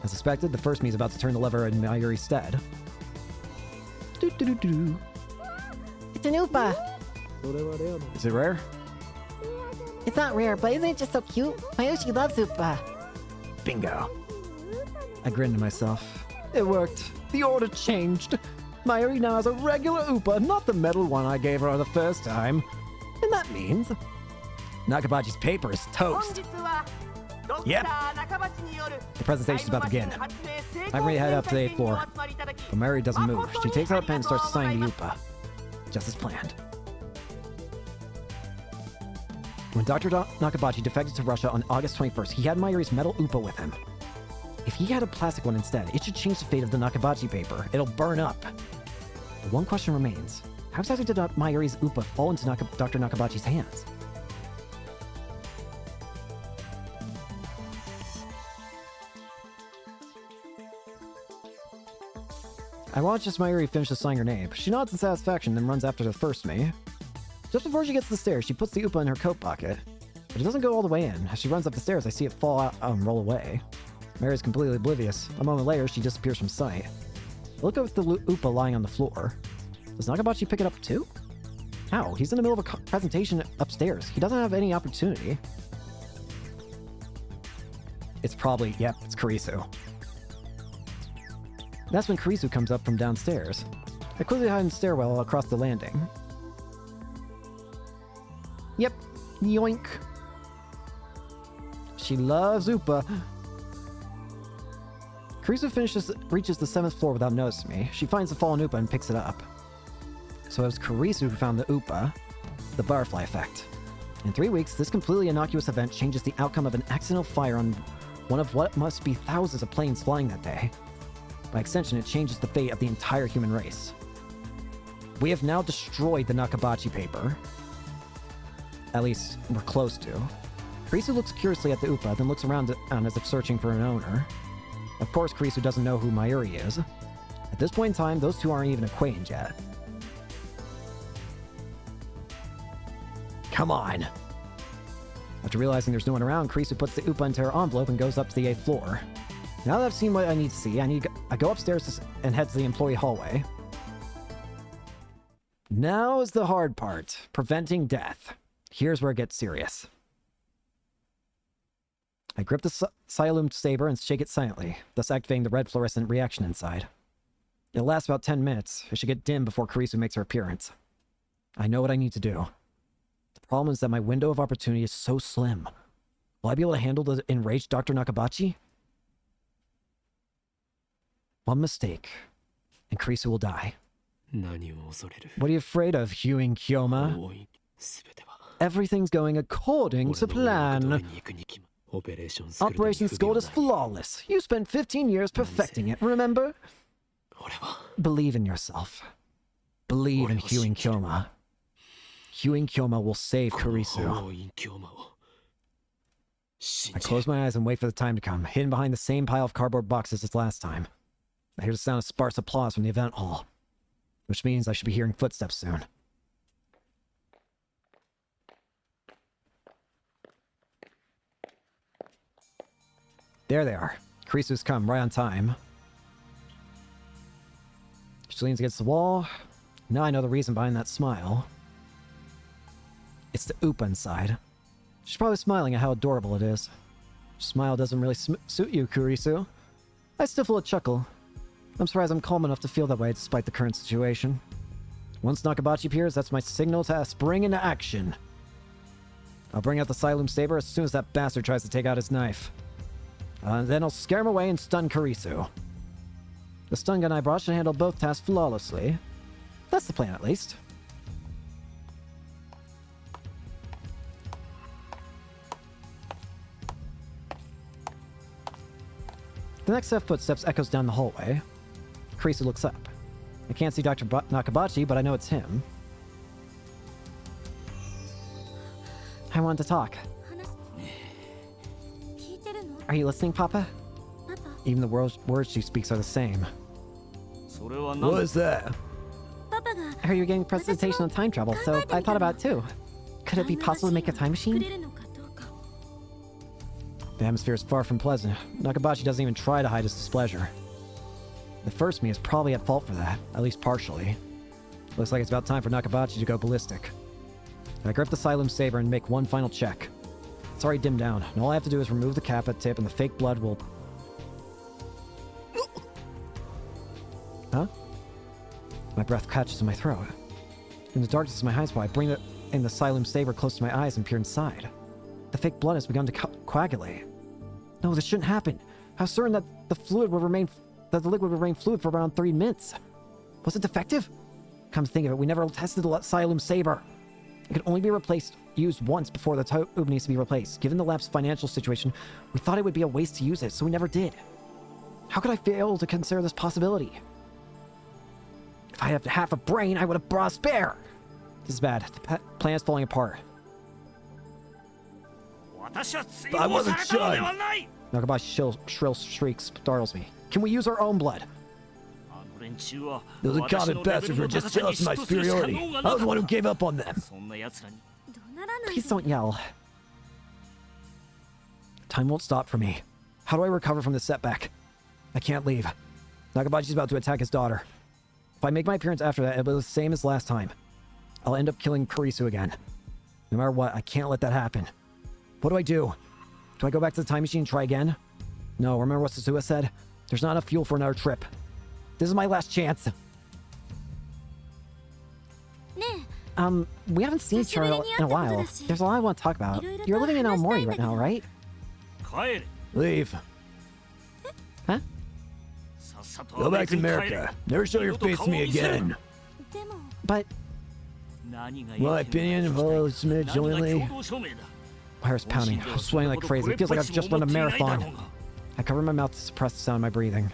As suspected, the first me is about to turn the lever in Mayuri's stead. Doo-doo-doo-doo. It's an Oopa! Is it rare? It's not rare, but isn't it just so cute? Mayushi loves Oopa. Bingo. I grinned to myself. It worked. The order changed. Mayuri now has a regular Oopa, not the metal one I gave her the first time. And that means... Nakabachi's paper is toast. Yep. The presentation's about to begin. I'm ready to head up to the 8th floor. But Mayuri doesn't move. She takes out a pen and starts to sign the Oopa. Just as planned. When Dr. Nakabachi defected to Russia on August 21st, he had Mayuri's metal Oopa with him. If he had a plastic one instead, it should change the fate of the Nakabachi paper. It'll burn up. But one question remains. How exactly did Mayuri's Oopa fall into Dr. Nakabachi's hands? I watched as Mayuri finishes signing her name. She nods in satisfaction, then runs after the first me. Just before she gets to the stairs, she puts the Oopa in her coat pocket. But it doesn't go all the way in. As she runs up the stairs, I see it fall out and roll away. Mary's completely oblivious. A moment later, she disappears from sight. I look up at the Oopa lying on the floor. Does Nakabachi pick it up too? How? He's in the middle of a presentation upstairs. He doesn't have any opportunity. It's probably... Yep, it's Karisu. That's when Karisu comes up from downstairs. I quickly hide in the stairwell across the landing. Yep, yoink. She loves Oopa. Karisu reaches the 7th floor without noticing me. She finds the fallen Oopa and picks it up. So it was Karisu who found the Oopa, the butterfly effect. In 3 weeks, this completely innocuous event changes the outcome of an accidental fire on one of what must be thousands of planes flying that day. By extension, it changes the fate of the entire human race. We have now destroyed the Nakabachi paper. At least, we're close to. Karisu looks curiously at the Oopa, then looks around as if searching for an owner. Of course, Karisu doesn't know who Mayuri is. At this point in time, those two aren't even acquainted yet. Come on! After realizing there's no one around, Karisu puts the Oopa into her envelope and goes up to the 8th floor. Now that I've seen what I need to see, I go upstairs and head to the employee hallway. Now is the hard part, preventing death. Here's where it gets serious. I grip the Siloom saber and shake it silently, thus activating the red fluorescent reaction inside. It'll last about 10 minutes. It should get dim before Karisu makes her appearance. I know what I need to do. Problem is that my window of opportunity is so slim. Will I be able to handle the enraged Dr. Nakabachi? One mistake, and Kurisu will die. What are you afraid of, Hewing Kyoma? Everything's going according to plan. Operation Scold is flawless. You spent 15 years perfecting it, remember? Believe in yourself. Believe in Hewing Kyoma. Hewing Kyoma will save Kurisu. I close my eyes and wait for the time to come, hidden behind the same pile of cardboard boxes as last time. I hear the sound of sparse applause from the event hall, which means I should be hearing footsteps soon. There they are. Kurisu's come right on time. She leans against the wall. Now I know the reason behind that smile. It's the Oopa inside. She's probably smiling at how adorable it is. Her smile doesn't really suit you, Kurisu. I still feel a chuckle. I'm surprised I'm calm enough to feel that way despite the current situation. Once Nakabachi appears, that's my signal to spring into action. I'll bring out the Xylem Saber as soon as that bastard tries to take out his knife. Then I'll scare him away and stun Kurisu. The stun gun I brought should handle both tasks flawlessly. That's the plan, at least. The next set of footsteps echoes down the hallway. Kurisu looks up. I can't see Dr. Nakabachi, but I know it's him. I wanted to talk. Are you listening, Papa? Even the words she speaks are the same. What is that? I heard you were getting a presentation on time travel, so I thought about it too. Could it be possible to make a time machine? The atmosphere is far from pleasant. Nakabachi doesn't even try to hide his displeasure. The first me is probably at fault for that, at least partially. Looks like it's about time for Nakabachi to go ballistic. I grip the Xylem Saber and make one final check. It's already dimmed down, and all I have to do is remove the cap at tip and the fake blood will... Huh? My breath catches in my throat. In the darkness of my high spot, I bring the Xylem Saber close to my eyes and peer inside. The fake blood has begun to coagulate. No, this shouldn't happen. I was certain that the liquid would remain fluid for around 3 minutes. Was it defective? Come to think of it, we never tested the Xylem Saber. It could only be used once before the tube needs to be replaced. Given the lab's financial situation, we thought it would be a waste to use it, so we never did. How could I fail to consider this possibility? If I had half a brain, I would have brought a spare. This is bad. The plan is falling apart. I wasn't shy. Nakabachi's shrill shriek startles me. Can we use our own blood? Those incompettent bastards were just jealous of my superiority. I was the one who gave up on them. Please don't yell. Time won't stop for me. How do I recover from this setback? I can't leave. Nakabachi's about to attack his daughter. If I make my appearance after that, it'll be the same as last time. I'll end up killing Kurisu again. No matter what, I can't let that happen. What do I do? Do I go back to the time machine and try again? No, remember what Sasua said? There's not enough fuel for another trip. This is my last chance. We haven't seen each other in a while. There's a lot I want to talk about. You're living in Aomori right now, right? Leave. Huh? Go back to America. Never show your face to me again. But... My opinion, if I'll submit jointly... My heart's pounding. I'm sweating like crazy. It feels like I've just run a marathon. I cover my mouth to suppress the sound of my breathing.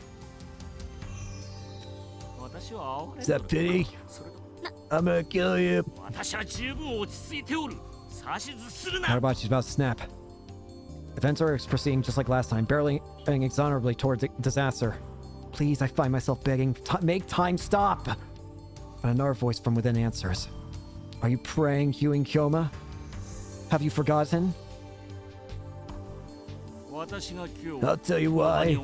Is that pity? I'm gonna kill you. Nakabachi's about to snap. Events are proceeding just like last time, barreling inexorably towards disaster. Please, I find myself begging, make time stop! But another voice from within answers. Are you praying, Hewing Kyoma? Have you forgotten? I'll tell you why.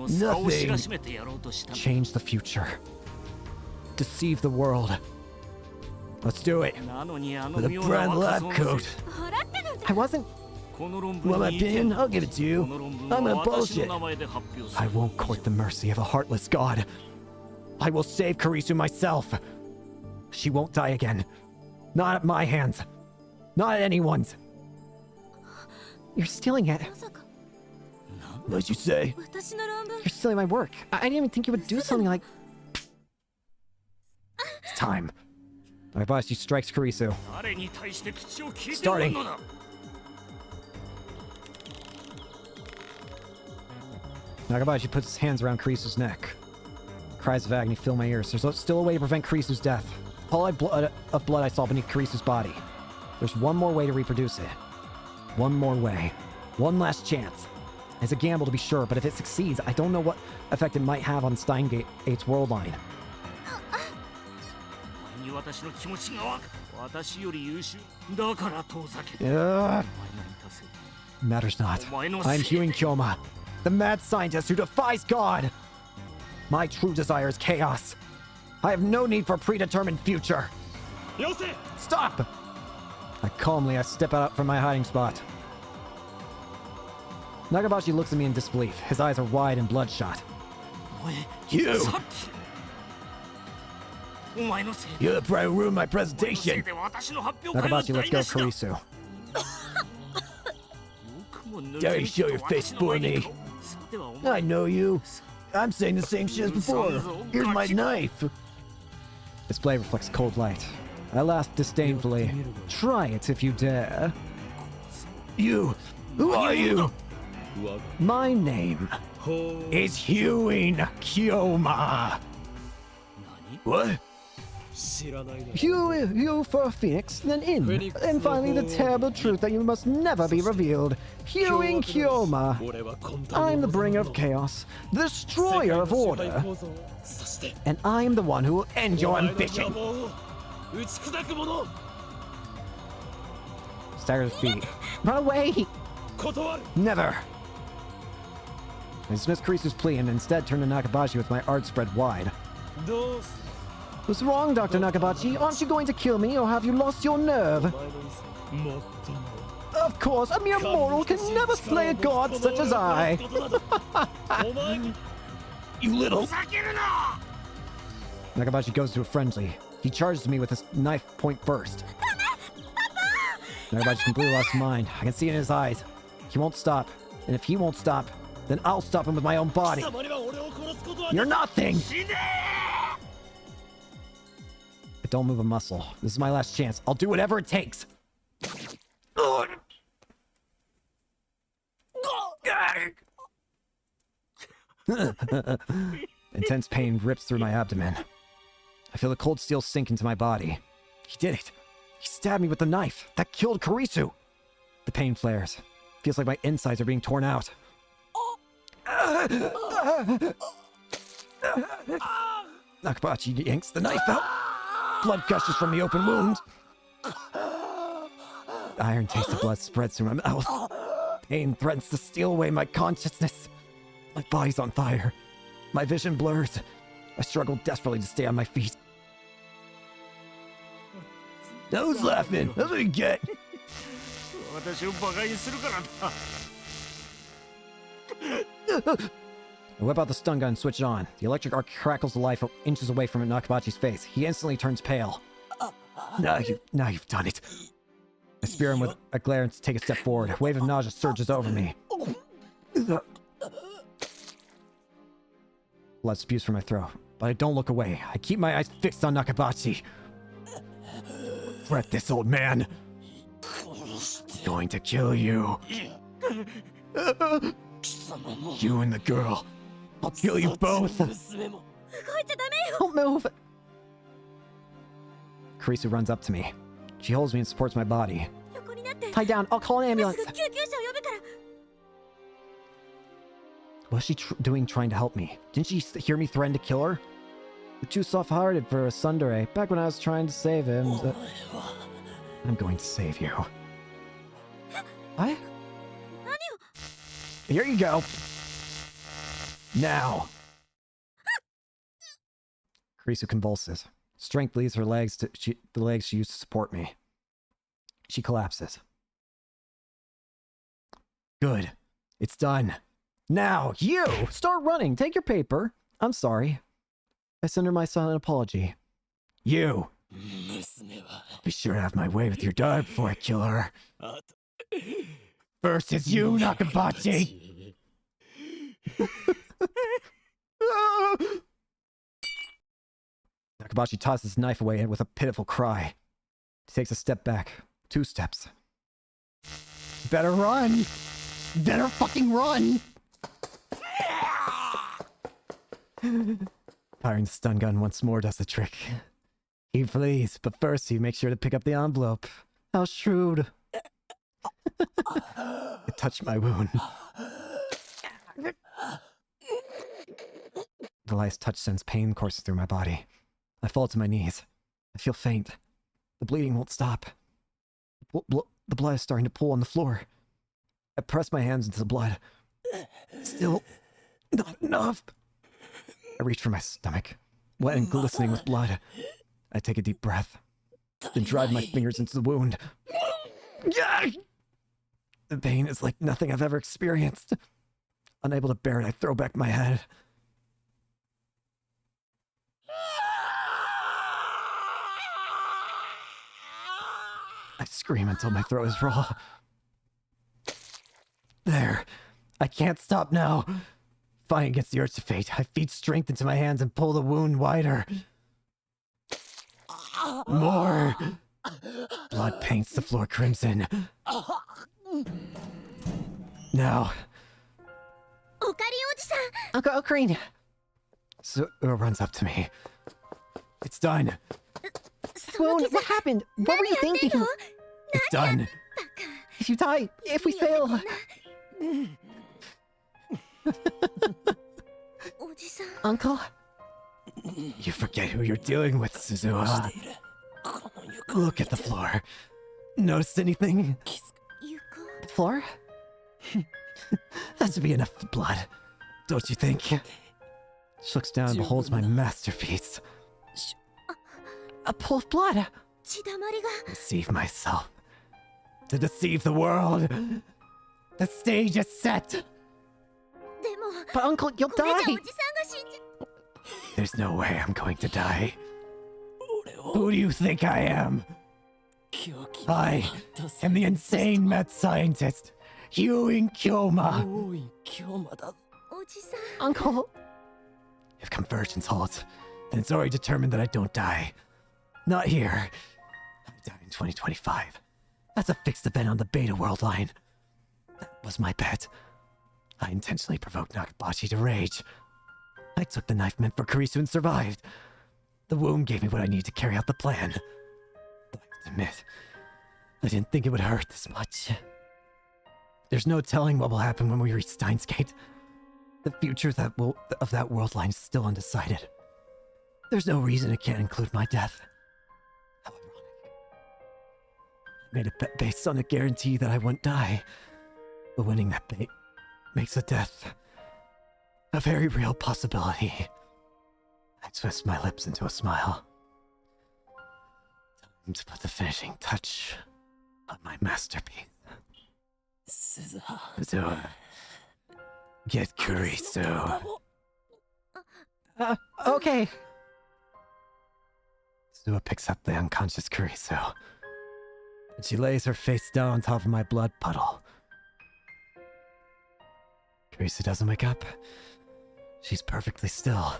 Nothing. Change the future. Deceive the world. Let's do it. With a brand lab coat. I wasn't... Want my opinion? I'll give it to you. I'm gonna bullshit. I won't court the mercy of a heartless god. I will save Kurisu myself. She won't die again. Not at my hands. Not at anyone's. You're stealing it. まさか What'd you say? 私の論文 You're stealing my work. I didn't even think you would do something like... It's time. Nakabashi strikes Kurisu. 誰に対して口を聞いて Starting. おるのだ Nakabashi puts his hands around Kurisu's neck. Cries of agony fill my ears. There's still a way to prevent Kurisu's death. All of blood I saw beneath Kurisu's body. There's one more way to reproduce it. One more way. One last chance. It's a gamble to be sure, but if it succeeds, I don't know what effect it might have on Steins' world line. お前に私の気持ちがわかる私より優秀だから遠ざけた Ugh, お前の痛せ matters not. I'm Huing Kyoma, the mad scientist who defies God. My true desire is chaos. I have no need for a predetermined future. よせ Stop! I step out from my hiding spot. Nakabashi looks at me in disbelief. His eyes are wide and bloodshot. お前 You! さっきお前のせいで You're the pride who ruined my お前のせい presentation! で私の発表会は Nakabashi 台 lets go 無しだ Kurisu. よくも抜け Dare you 道 show your と face 私の前 for に me? 顔さてはお前 I know you. I'm saying the same shit as before. Here's my knife. Its blade reflects cold light. I laugh disdainfully. Try it if you dare. You! Who are you? My name. It's Huing Kyoma! What? You for a phoenix, then in. And finally the terrible truth that you must never be revealed. Huing Kyoma. I'm the bringer of chaos, the destroyer of order. And I am the one who will end your ambition. Stagger his feet. Run away! Never! I dismissed Kurisu's plea and instead turned to Nakabashi with my arms spread wide. What's wrong, Dr. Nakabashi? Aren't you going to kill me, or have you lost your nerve? Of course, a mere mortal can never slay a god such as I. You little... ふざけるな Nakabashi goes to a frenzy. He charges me with his knife point first. Nakabashi completely lost his mind. I can see it in his eyes. He won't stop. And if he won't stop, then I'll stop him with my own body. You're nothing! But don't move a muscle. This is my last chance. I'll do whatever it takes. Intense pain rips through my abdomen. I feel the cold steel sink into my body. He did it. He stabbed me with the knife. That killed Kurisu. The pain flares. Feels like my insides are being torn out. Nakabachi yanks the knife out. Blood gushes from the open wound. The iron taste of blood spreads through my mouth. Pain threatens to steal away my consciousness. My body's on fire. My vision blurs. I struggle desperately to stay on my feet. Now who's laughing? That's what you get. 私を馬鹿にするからな I whip out the stun gun and switch it on. The electric arc crackles to life inches away from Nakabachi's face. He instantly turns pale. Now you've done it. I spear him with a glare and take a step forward. A wave of nausea surges over me. Blood spews from my throat, but I don't look away. I keep my eyes fixed on Nakabachi. Fret this, old man. I'm going to kill you. You and the girl. I'll kill you both. 動いちゃダメよ Don't move! Kurisu runs up to me. She holds me and supports my body. 横になって Tie down, I'll call an 今 ambulance. すぐ救急車を呼ぶから What's she doing trying to help me? Didn't she hear me threaten to kill her? You're too soft-hearted for a tsundere. Back when I was trying to save him... I'm going to save you. What? 何を Here you go. Now. Kurisu convulses. Strength leaves her legs to the legs she used to support me. She collapses. Good. It's done. Now, you! Start running! Take your paper. I'm sorry. I send her my silent apology. You! I'll be sure to have my way with your daughter before I kill her. First it's you, Nakabachi! Nakabashi tosses his knife away with a pitiful cry. He takes a step back. 2 steps. Better run! Better fucking run! Firing the stun gun once more does the trick. He flees, but first he makes sure to pick up the envelope. How shrewd. It touched my wound. The light's touch sends pain courses through my body. I fall to my knees. I feel faint. The bleeding won't stop. The blood is starting to pool on the floor. I press my hands into the blood. Still not enough. I reach for my stomach, wet and glistening with blood. I take a deep breath, then drive my fingers into the wound. The pain is like nothing I've ever experienced. Unable to bear it, I throw back my head. I scream until my throat is raw. There. I can't stop now. Fighting against the urge to fate, I feed strength into my hands and pull the wound wider. More. Blood paints the floor crimson. Now. Uncle Ocarina! Zua runs up to me. It's done. Swoon, what happened? What were you thinking? It's done. If you die, if we fail... Uncle? You forget who you're dealing with, Suzuha. Look at the floor. Notice anything? The floor? That should be enough blood, don't you think? She looks down and beholds my masterpiece. A pool of blood! Deceive myself. To deceive the world. The stage is set. But Uncle, you'll die! There's no way I'm going to die. Who do you think I am? I am the insane mad scientist, Hugh Kyoma. Uncle! If convergence holds, then it's already determined that I don't die. Not here. I die in 2025. That's a fixed event on the Beta World line. That was my bet. I intentionally provoked Nakabashi to rage. I took the knife meant for Kurisu and survived. The wound gave me what I needed to carry out the plan. But I have to admit, I didn't think it would hurt this much. There's no telling what will happen when we reach Steins Gate. The future of that world line is still undecided. There's no reason it can't include my death. How ironic. I made a bet based on a guarantee that I wouldn't die. But winning that bet makes a death a very real possibility. I twist my lips into a smile. Time to put the finishing touch on my masterpiece. Suzuha. Get Kurisu. Okay. Suzuha picks up the unconscious Kurisu. And she lays her face down on top of my blood puddle. Kurisu doesn't wake up. She's perfectly still.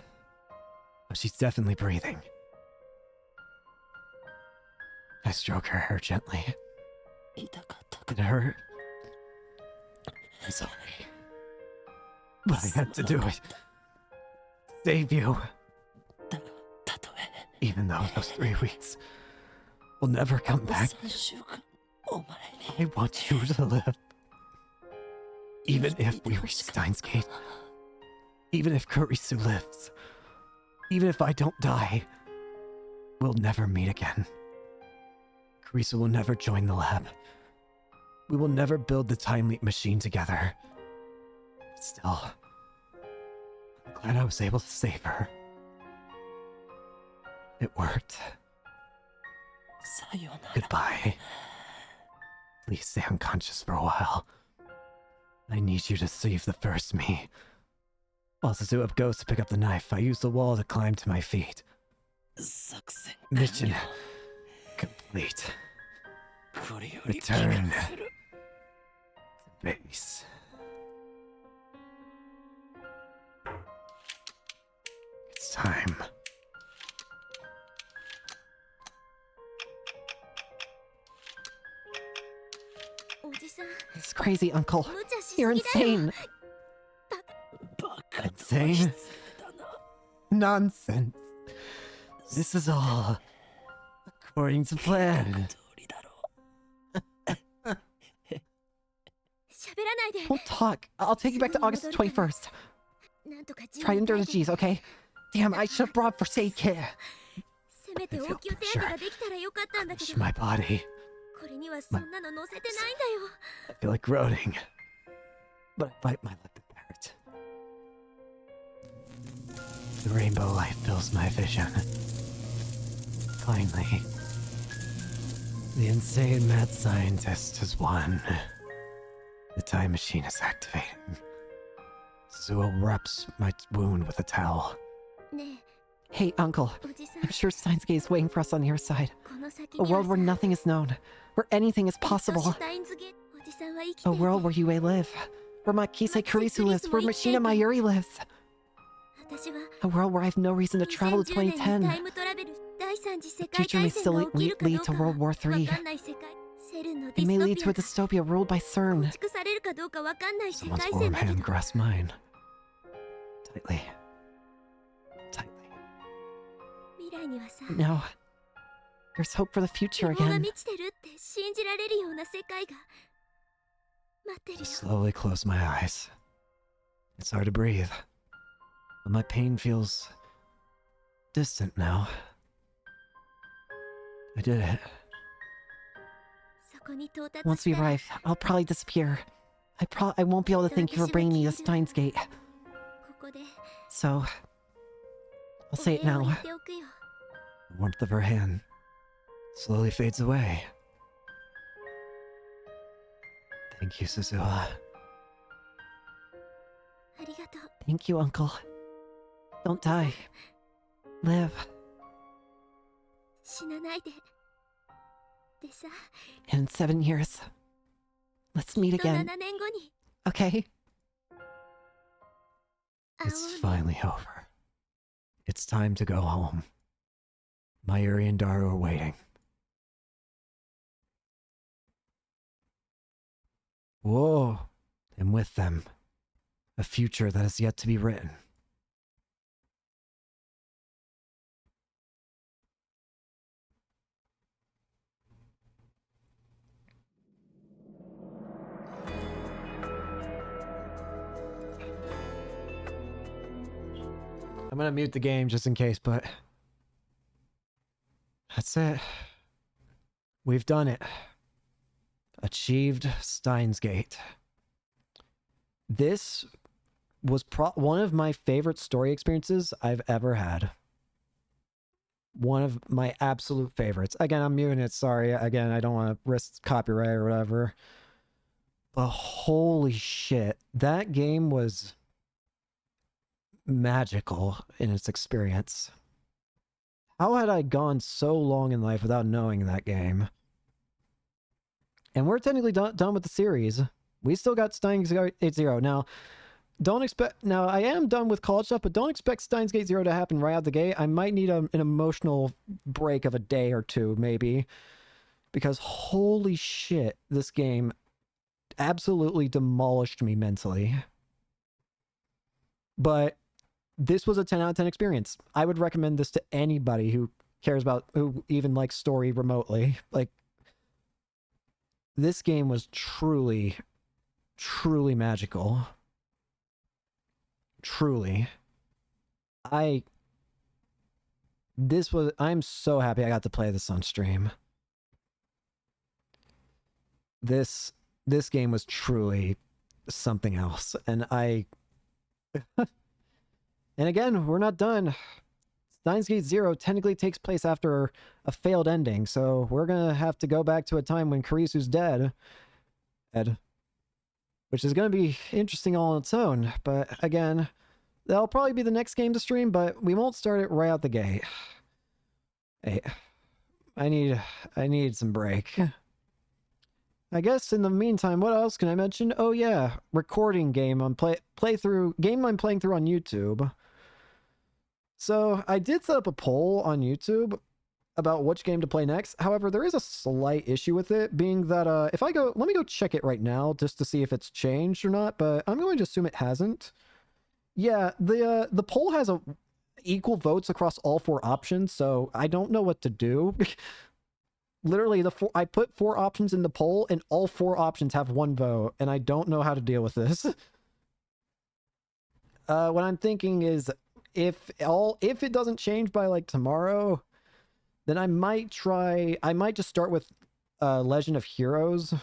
But she's definitely breathing. I stroke her hair gently. It hurt. I'm sorry. But I had to do it. Save you. Even though those 3 weeks will never come back, I want you to live. Even if we reach Steins Gate, even if Kurisu lives, even if I don't die, we'll never meet again. Kurisu will never join the lab. We will never build the time leap machine together. Still, I'm glad I was able to save her. It worked. Goodbye. Please stay unconscious for a while. I need you to save the first me. While Suzuha goes to pick up the knife, I use the wall to climb to my feet. Mission complete. Return to base. It's time. It's crazy, Uncle. You're insane. Insane? Nonsense. This is all according to plan. Don't talk. I'll take you back to August 21st. Try to endure the G's, okay? Damn, I should have brought first-aid kit. I feel pressure push my body. I feel like groaning, but I bite my lip and bear it. The rainbow light fills my vision. Finally, the insane mad scientist has won. The time machine is activated. Zuo wraps my wound with a towel. Hey, Uncle. I'm sure Steins Gate is waiting for us on your side. A world where nothing is known, where anything is possible. A world where Yue live, where Makise Kurisu lives, where Machina Mayuri lives. A world where I have no reason to travel to 2010. The future may still lead to World War III. It may lead to a dystopia ruled by CERN. Someone's warm hand grasps mine. Tightly. Tightly. No. There's hope for the future again. I slowly close my eyes. It's hard to breathe. But my pain feels distant now. I did it. Once we arrive, I'll probably disappear. I won't be able to thank you for bringing me to Steins Gate. So, I'll say it now. The warmth of her hand slowly fades away. Thank you, Suzuha. Thank you, Uncle. Don't die. Live. In 7 years, let's meet again. Okay? It's finally over. It's time to go home. Mayuri and Daru are waiting. Whoa! And with them, a future that is yet to be written. I'm gonna mute the game just in case, but that's it. We've done it. Achieved Steins Gate. This was one of my favorite story experiences I've ever had. One of my absolute favorites. Again, I'm muting it. Sorry. Again, I don't want to risk copyright or whatever. But holy shit. That game was magical in its experience. How had I gone so long in life without knowing that game? And we're technically done with the series. We still got Steins Gate 0. Now, don't expect... Now, I am done with college stuff, but don't expect Steins Gate 0 to happen right out the gate. I might need an emotional break of a day or two, maybe. Because holy shit, this game absolutely demolished me mentally. But this was a 10 out of 10 experience. I would recommend this to anybody who cares about... Who even likes story remotely. Like, this game was truly, truly magical. Truly. I'm so happy I got to play this on stream. This game was truly something else. And and again, we're not done. Steins Gate 0 technically takes place after a failed ending, so we're gonna have to go back to a time when Kurisu's dead. Which is gonna be interesting all on its own, but again, that'll probably be the next game to stream, but we won't start it right out the gate. Hey, I need some break. I guess in the meantime, what else can I mention? Oh yeah, recording game on game I'm playing through on YouTube. So I did set up a poll on YouTube about which game to play next. However, there is a slight issue with it, being that if I go, let me go check it right now just to see if it's changed or not, but I'm going to assume it hasn't. Yeah, the poll has equal votes across all 4 options, so I don't know what to do. Literally, I put 4 options in the poll, and all 4 options have 1 vote, and I don't know how to deal with this. What I'm thinking is, if it doesn't change by like tomorrow, then I might just start with Legend of Heroes,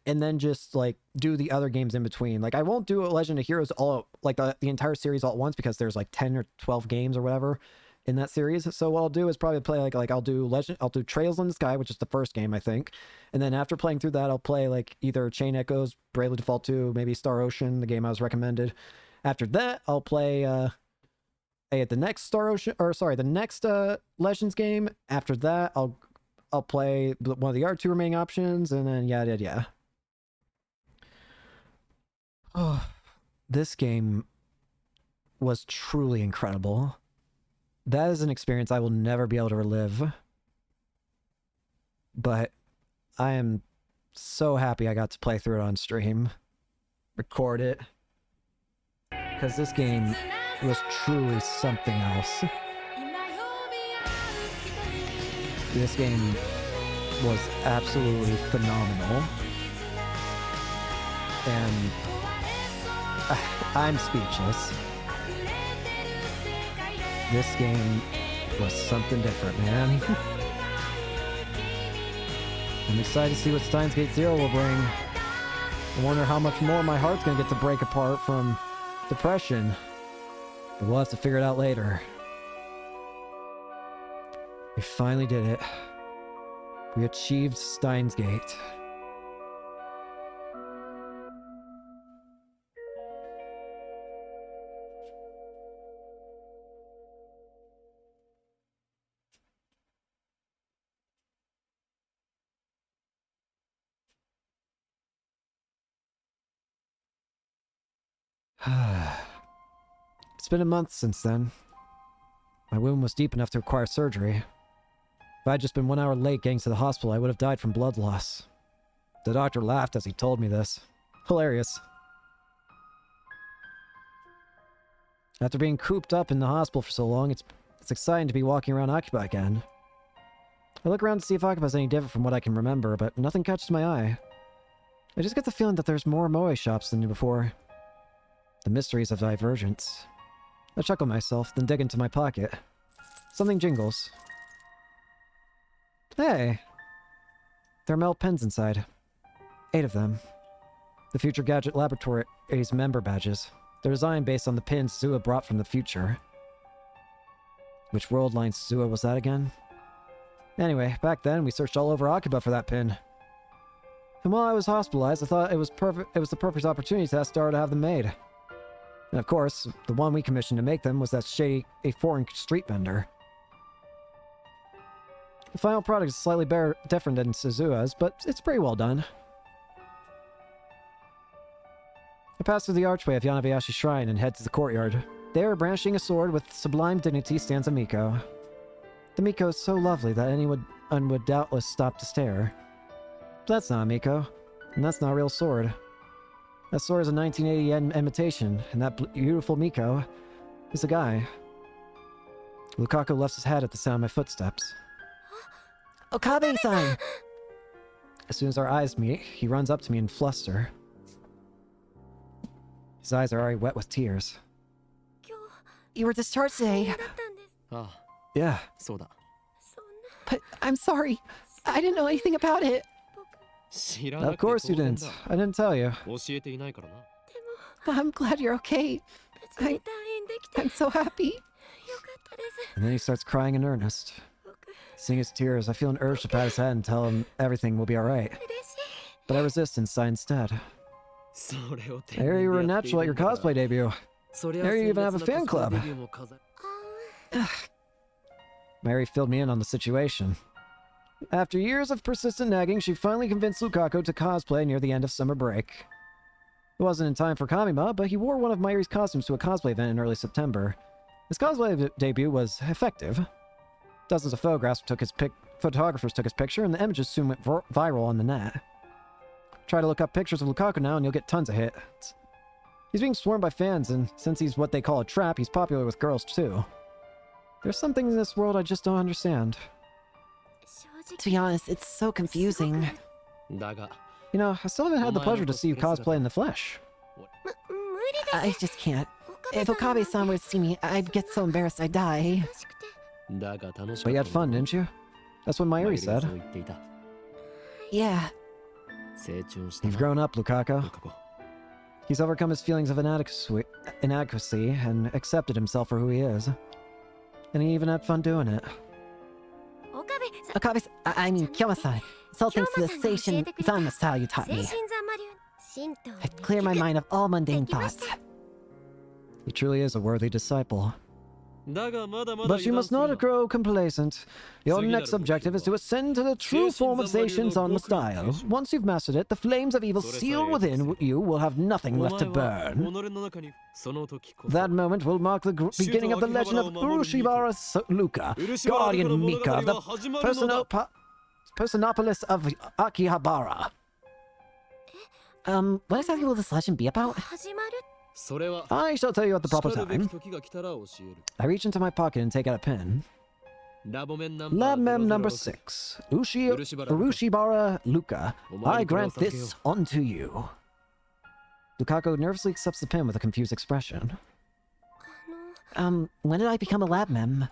and then just like do the other games in between. Like I won't do a Legend of Heroes all like the entire series all at once, because there's like 10 or 12 games or whatever in that series. So what I'll do is probably play like I'll do Trails in the Sky, which is the first game I think, and then after playing through that, I'll play like either Chain Echoes, Bravely Default 2, maybe Star Ocean, the game I was recommended. After that, I'll play the next the next Legends game. After that, I'll play one of the other 2 remaining options, and then yeah. Oh, this game was truly incredible. That is an experience I will never be able to relive. But I am so happy I got to play through it on stream. Record it. Because this game was truly something else. This game was absolutely phenomenal. And I'm speechless. This game was something different, man. I'm excited to see what Steins Gate Zero will bring. I wonder how much more my heart's gonna get to break apart from depression. But we'll have to figure it out later. We finally did it. We achieved Steins Gate. It's been a month since then. My wound was deep enough to require surgery. If I'd just been 1 hour late getting to the hospital, I would have died from blood loss. The doctor laughed as he told me this. Hilarious. After being cooped up in the hospital for so long, it's exciting to be walking around Akiba again. I look around to see if Akiba's any different from what I can remember, but nothing catches my eye. I just get the feeling that there's more moe shops than before. The mysteries of divergence. I chuckle myself, then dig into my pocket. Something jingles. Hey! There are metal pins inside. 8 of them. The Future Gadget Laboratory's member badges. They're designed based on the pins Zua brought from the future. Which world line Zua was that again? Anyway, back then we searched all over Akiba for that pin. And while I was hospitalized, I thought it was the perfect opportunity to ask Dara to have them made. And of course, the one we commissioned to make them was that shady, foreign street vendor. The final product is slightly different than Suzua's, but it's pretty well done. I pass through the archway of Yanabayashi Shrine and head to the courtyard. There, brandishing a sword with sublime dignity, stands a Miko. The Miko is so lovely that anyone would doubtless stop to stare. But that's not a Miko, and that's not a real sword. That sword is a 1980 yen imitation, and that beautiful Miko is a guy. Lukaku lifts his head at the sound of my footsteps. Okabe-san! As soon as our eyes meet, he runs up to me in fluster. His eyes are already wet with tears. You were discharged today. Yeah. But I'm sorry. I didn't know anything about it. Of course you didn't. I didn't tell you. But I'm glad you're okay. I'm so happy. And then he starts crying in earnest. Seeing his tears, I feel an urge to pat his head and tell him everything will be alright. But I resist and sigh instead. I hear you were a natural at your cosplay debut. I hear you even have a fan club. Mayuri filled me in on the situation. After years of persistent nagging, she finally convinced Lukaku to cosplay near the end of summer break. It wasn't in time for Kamima, but he wore one of Mayuri's costumes to a cosplay event in early September. His cosplay debut was effective. Dozens of photographers took his picture, and the images soon went viral on the net. Try to look up pictures of Lukaku now and you'll get tons of hits. He's being swarmed by fans, and since he's what they call a trap, he's popular with girls too. There's some things in this world I just don't understand. To be honest, it's so confusing. You know, I still haven't had the pleasure to see you cosplay in the flesh. I just can't. If Okabe-san were to see me, I'd get so embarrassed I'd die. But you had fun, didn't you? That's what Mayuri said. Yeah. You've grown up, Lukaku. He's overcome his feelings of inadequacy and accepted himself for who he is. And he even had fun doing it. Okabe, I mean Kyoma-san. It's all thanks to the Seishin Zanma style you taught me. It cleared my mind of all mundane thoughts. He truly is a worthy disciple. But you must not grow complacent. Your next objective is to ascend to the true form of Seishin Zanma style. Once you've mastered it, the flames of evil sealed within you will have nothing left to burn. That moment will mark the beginning of the legend of Urushibara Luka, Guardian Mika of the Personopolis of Akihabara. What exactly will this legend be about? I shall tell you at the proper time. I reach into my pocket and take out a pen. Lab Mem number 6. Urushibara Luka. I grant this unto you. Lukaku nervously accepts the pen with a confused expression. When did I become a lab mem?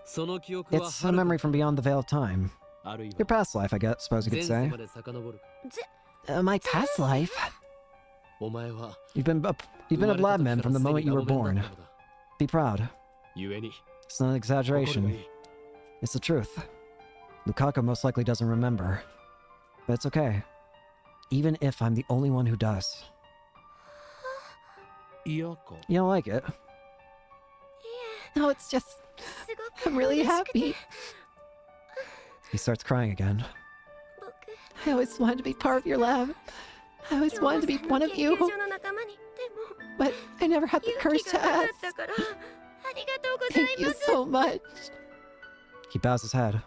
It's a memory from beyond the veil of time. Your past life, I suppose you could say. My past life? You've been a lab mem from the moment you were born. Be proud. It's not an exaggeration. It's the truth. Lukaku most likely doesn't remember. But it's okay. Even if I'm the only one who does. You don't like it? No, it's just... I'm really happy. He starts crying again. I always wanted to be part of your lab. I always wanted to be one of you. But I never had the courage to ask. Thank you so much. He bows his head.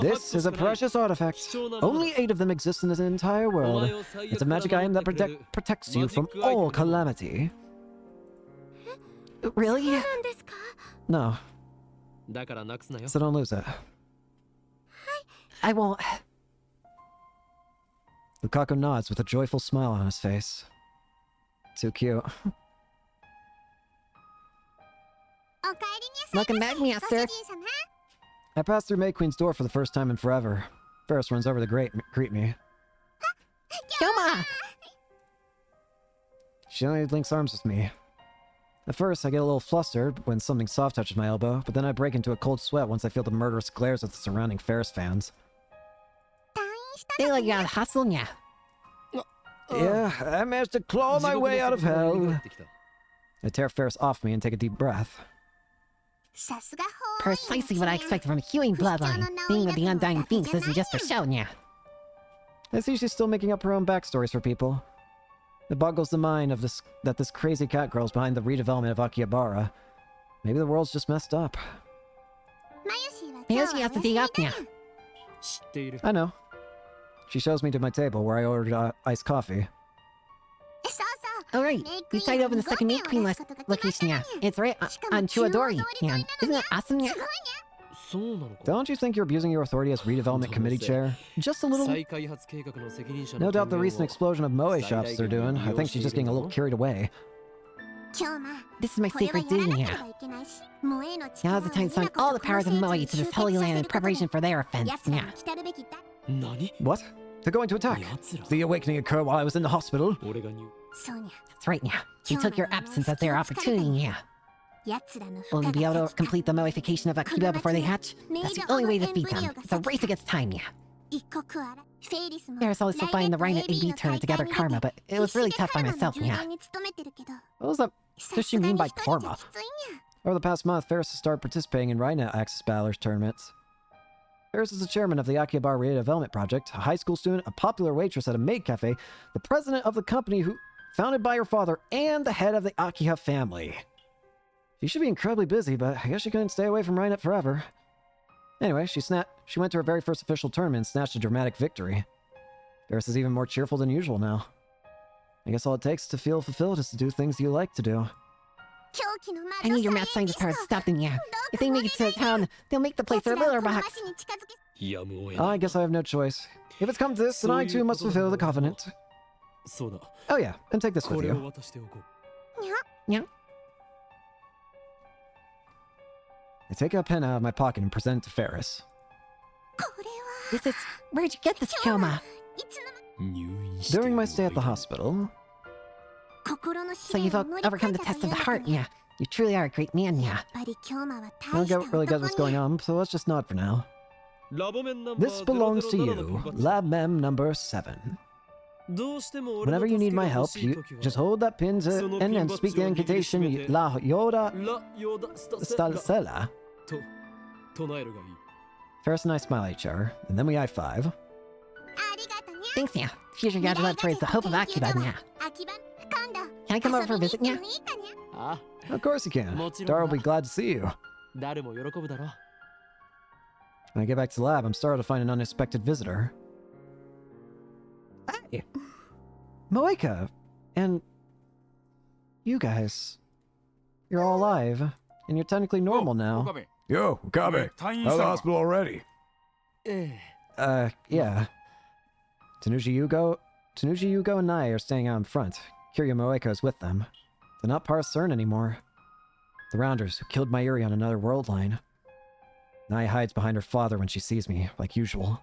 This is a precious artifact. Only 8 of them exist in this entire world. It's a magic item that protects you from all calamity. Really? No. So don't lose it. I won't. Lukaku nods with a joyful smile on his face. Too cute. Welcome back, Master. I passed through May Queen's door for the first time in forever. Ferris runs over to greet me. Kyoma! She only links arms with me. At first, I get a little flustered when something soft touches my elbow, but then I break into a cold sweat once I feel the murderous glares of the surrounding Ferris fans. They like you out hustle ya. Yeah, I managed to claw my way out of hell. I tear Ferris off me and take a deep breath. Precisely what I expected from a Hewing bloodline. Being with the Undying Phoenix isn't just for show, yeah. I see she's still making up her own backstories for people. It boggles the mind of that this crazy cat girl's behind the redevelopment of Akihabara. Maybe the world's just messed up. Mayushi has to dig up, yeah. I know. She shows me to my table where I ordered iced coffee. Oh right, you tried to open the second May Queen location, yeah. It's right on Chuadori, yeah. Isn't that awesome, yeah? Don't you think you're abusing your authority as redevelopment committee chair? Just a little? No doubt the recent explosion of moe shops they're doing. I think she's just getting a little carried away. This is my sacred duty, yeah. Now's the time to summon all the powers of moe to this holy land in preparation for their offense, yeah. What? They're going to attack. The awakening occurred while I was in the hospital. That's right, yeah. We took your absence as their opportunity, yeah. Will you be able to complete the moification of Akiba before they hatch? That's the only way to defeat them. It's a race against time, yeah. There's always still finding the right at AB turn to gather karma, but it was really tough by myself, yeah. What was that What does she mean by karma? Over the past month, Ferris has started participating in Rhino Access Battlers tournaments. Ferris is the chairman of the Akihabara Redevelopment Project, a high school student, a popular waitress at a maid cafe, the president of the company who founded by her father, and the head of the Akiha family. She should be incredibly busy, but I guess she couldn't stay away from Rhino forever. Anyway, she went to her very first official tournament and snatched a dramatic victory. Ferris is even more cheerful than usual now. I guess all it takes to feel fulfilled is to do things you like to do. I need your math scientist power to stop them, yeah. If they make it to the town, they'll make the place their litter box. I guess I have no choice. If it's come to this, then I too must fulfill the covenant. Oh yeah, and take this with you. Yeah. I take a pen out of my pocket and present it to Ferris. This is... Where'd you get this, Kyoma? During my stay at the hospital... So you've overcome the test of the heart, yeah. You truly are a great man, yeah. I don't really get what's going on, so let's just nod for now. This belongs to you, Lab Mem number 7. Whenever you need my help, you just hold that pin and speak the incantation La Yoda Stalsela. Ferris and I smile at each other, and then we high-five. Thanks, yeah. Future Gadget Laboratory is the hope of Akiban, yeah. Can I come over for a visit, yeah? Of course you can. Dara will be glad to see you. When I get back to the lab, I'm startled to find an unexpected visitor. Hey! Moeka! And... you guys... You're all alive, and you're technically normal now. Yo, Okabe, how's the hospital already? Yeah. Tanuji Yugo and I are staying out in front. Kiryu Moeka is with them. They're not part of CERN anymore. The Rounders, who killed Mayuri on another world line. Nai hides behind her father when she sees me, like usual.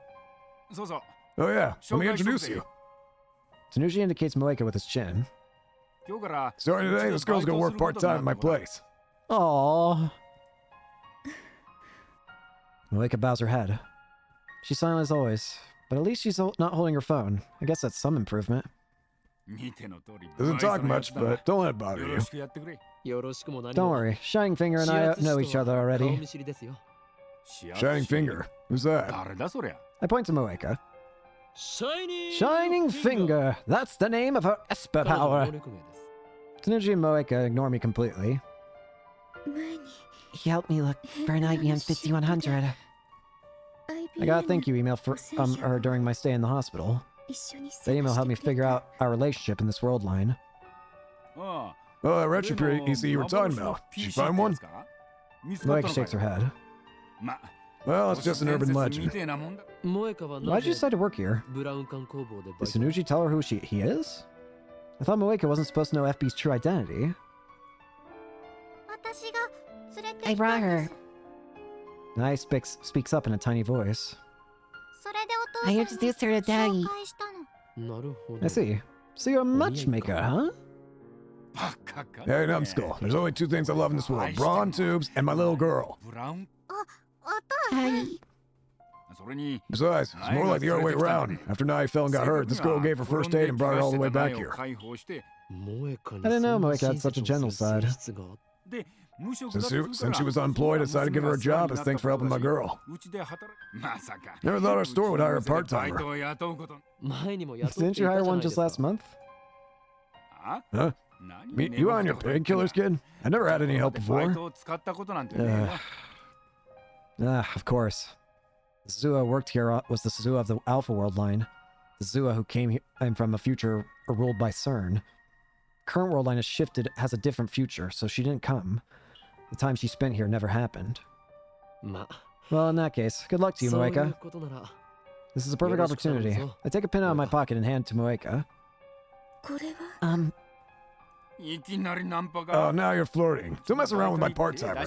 Oh yeah, let me introduce you. Tanuji indicates Moeka with his chin. Starting today, this girl's gonna work part-time at my place. Aww. Moeka bows her head. She's silent as always, but at least she's not holding her phone. I guess that's some improvement. Doesn't talk much, but don't let it bother you. Don't worry, Shining Finger and I know each other already. Shining Finger? Who's that? I point to Moeka. Shining Finger! That's the name of her Esper power! Tanuji and Moeka ignore me completely. He helped me look for an IBM 5100. I got a thank you email for her during my stay in the hospital. The email helped me figure out our relationship in this world line. Oh, that retro PC you were talking about. Did you find one? Moeka shakes her head. Well, it's just an urban legend. Why did you decide to work here? Did Tanuji tell her who he is? I thought Moeka wasn't supposed to know FB's true identity. I brought her. Nai speaks up in a tiny voice. I introduced her to Daddy. I see. So you're a matchmaker, huh? Hey, numbskull. There's only two things I love in this world. Brawn tubes and my little girl. Daddy. Besides, it's more like the other way around. After Nai fell and got hurt, this girl gave her first aid and brought her all the way back here. I didn't know Moeka had such a gentle side. Since she was unemployed, I decided to give her a job as thanks for helping my girl. Never thought our store would hire a part-timer. Didn't you hire one just last month? Huh? You on your painkillers, kid? I never had any help before. Of course. The Zua worked here was the Zua of the Alpha World line. The Zua who came from a future ruled by CERN. Current world line has a different future, so she didn't come. The time she spent here never happened. Well, in that case, good luck to you, Moeka. This is a perfect opportunity. I take a pin out of my pocket and hand it to Moeka. Oh, now you're flirting. Don't mess around with my part-timer.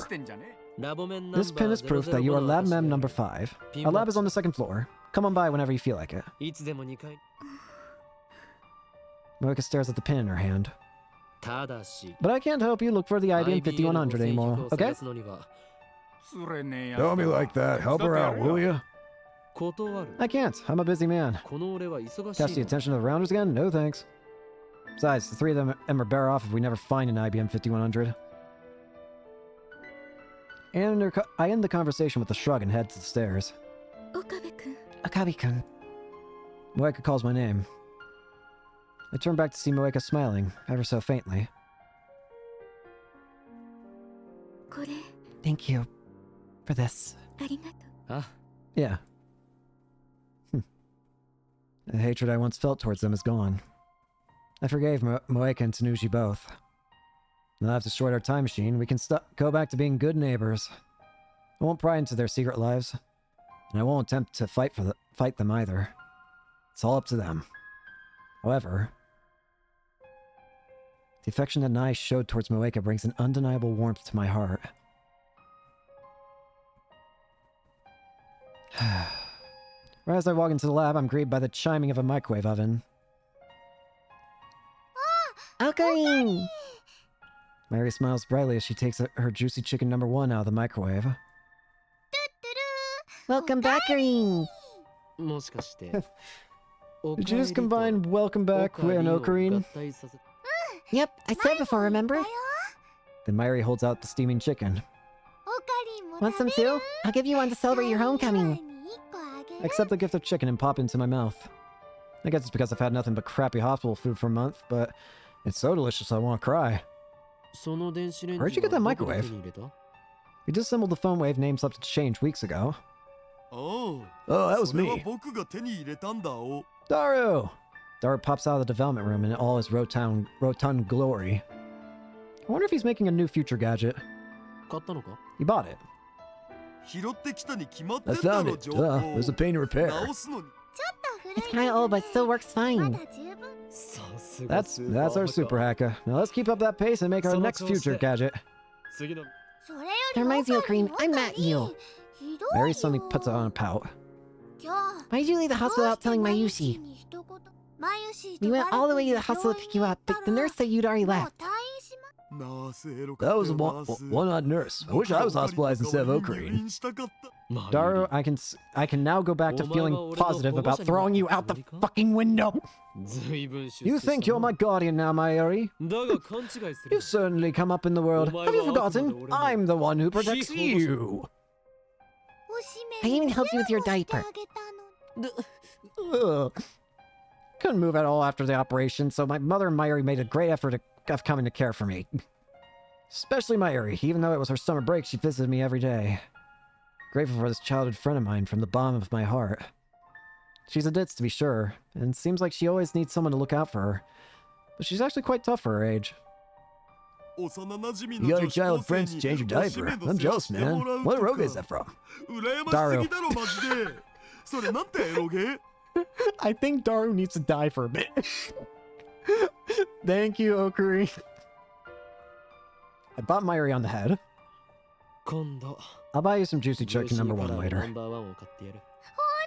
This pin is proof that you are Lab Mem number 5. Our lab is on the 2nd floor. Come on by whenever you feel like it. Moeka stares at the pin in her hand. But I can't help you look for the IBM 5100 anymore, okay? Don't be like that. Help her out, will you? I can't. I'm a busy man. Catch the attention of the Rounders again? No thanks. Besides, the three of them are better off if we never find an IBM 5100. And I end the conversation with a shrug and head to the stairs. Okabe-kun. Akabe-kun. Moeka calls my name. I turn back to see Moeka smiling, ever so faintly. これ Thank you for this. ありがとう。 Yeah. The hatred I once felt towards them is gone. I forgave Moeka and Tanushi both. Now that I've destroyed our time machine, we can go back to being good neighbors. I won't pry into their secret lives, and I won't attempt to fight them either. It's all up to them. However, the affection that Nai showed towards Moeka brings an undeniable warmth to my heart. Right as I walk into the lab, I'm greeted by the chiming of a microwave oven. Ocarine! Mary smiles brightly as she takes her juicy chicken #1 out of the microwave. Welcome back, Ocarine! もしかして Did you just combine welcome back and Ocarine? Yep, I said before, remember? Then Mary holds out the steaming chicken. Want some too? I'll give you one to celebrate your homecoming. I accept the gift of chicken and pop it into my mouth. I guess it's because I've had nothing but crappy hospital food for a month, but it's so delicious I want to cry. Where'd you get that microwave? We disassembled the phone wave named something to change weeks ago. Oh, that was me. Daru! Daru pops out of the development room in all his rotund glory. I wonder if he's making a new future gadget. 買ったのか He bought it. I found it. There's a pain to repair. It's kinda old, but still works fine. That's our super hacker. Now let's keep up that pace and make our next future gadget. That reminds me, Ocarine, I'm mad at you. Mary suddenly puts on a pout. Why did you leave the hospital without telling Mayushi? We went all the way to the hospital to pick you up, but the nurse said you'd already left. That was a one-odd nurse. I wish I was hospitalized instead of Ocarine. Daru, I can now go back to feeling positive about throwing you out the fucking window. You think you're my guardian now, Mayuri? You've certainly come up in the world. Have you forgotten? I'm the one who protects you. I even helped you with your diaper. Ugh. Couldn't move at all after the operation, so my mother and Mayuri made a great effort of coming to care for me. Especially Mayuri. Even though it was her summer break, she visited me every day. Grateful for this childhood friend of mine from the bottom of my heart. She's a ditz, to be sure, and seems like she always needs someone to look out for her. But she's actually quite tough for her age. You got your child friends to change your diaper. I'm jealous, man. What rogue is that from? Daru. I think Daru needs to die for a bit. Thank you, Ocarine. I bought Mayuri on the head. I'll buy you some juicy chicken #1 later.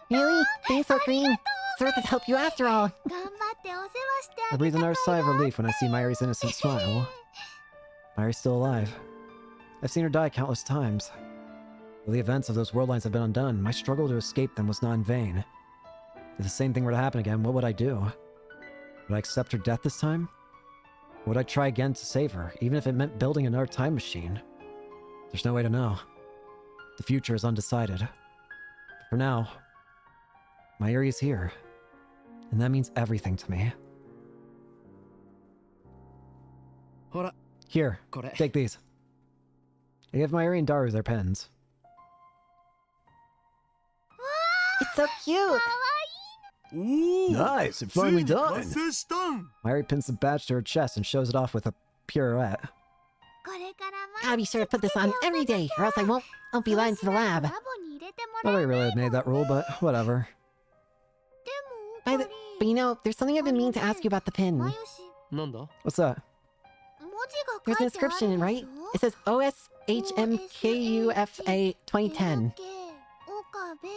Really? Thanks, Ocarine. Sorry to help you after all. I breathe another sigh of relief when I see Mayuri's innocent smile. Mayuri's still alive. I've seen her die countless times. While the events of those world lines have been undone, my struggle to escape them was not in vain. If the same thing were to happen again, what would I do? Would I accept her death this time? Or would I try again to save her, even if it meant building another time machine? There's no way to know. The future is undecided. But for now, Mayuri is here. And that means everything to me. Here, take these. I give Mayuri and Daru their pens. It's so cute. Nice, it's finally done. Mayuri pins the badge to her chest and shows it off with a pirouette. I'll be sure to put this on every day, or else I won't be lying to the lab. Nobody really had made that rule, but whatever. But you know, there's something I've been meaning to ask you about the pin. What's that? There's an inscription, right? It says OSHMKUFA 2010.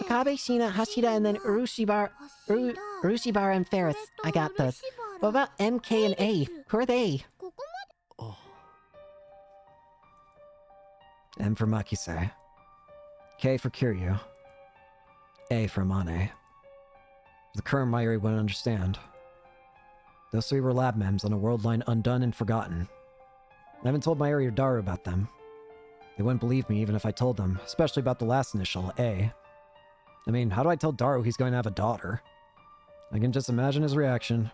Okabe, Shina, Hashida, and then Urushibara and Ferris. I got those. What about MK and A? Who are they? M for Makise. K for Kiryu. A for Mane. The current Mayuri wouldn't understand. Those three were lab mems on a world line undone and forgotten. I haven't told Mayuri or Daru about them. They wouldn't believe me even if I told them, especially about the last initial, A. I mean, how do I tell Daru he's going to have a daughter? I can just imagine his reaction.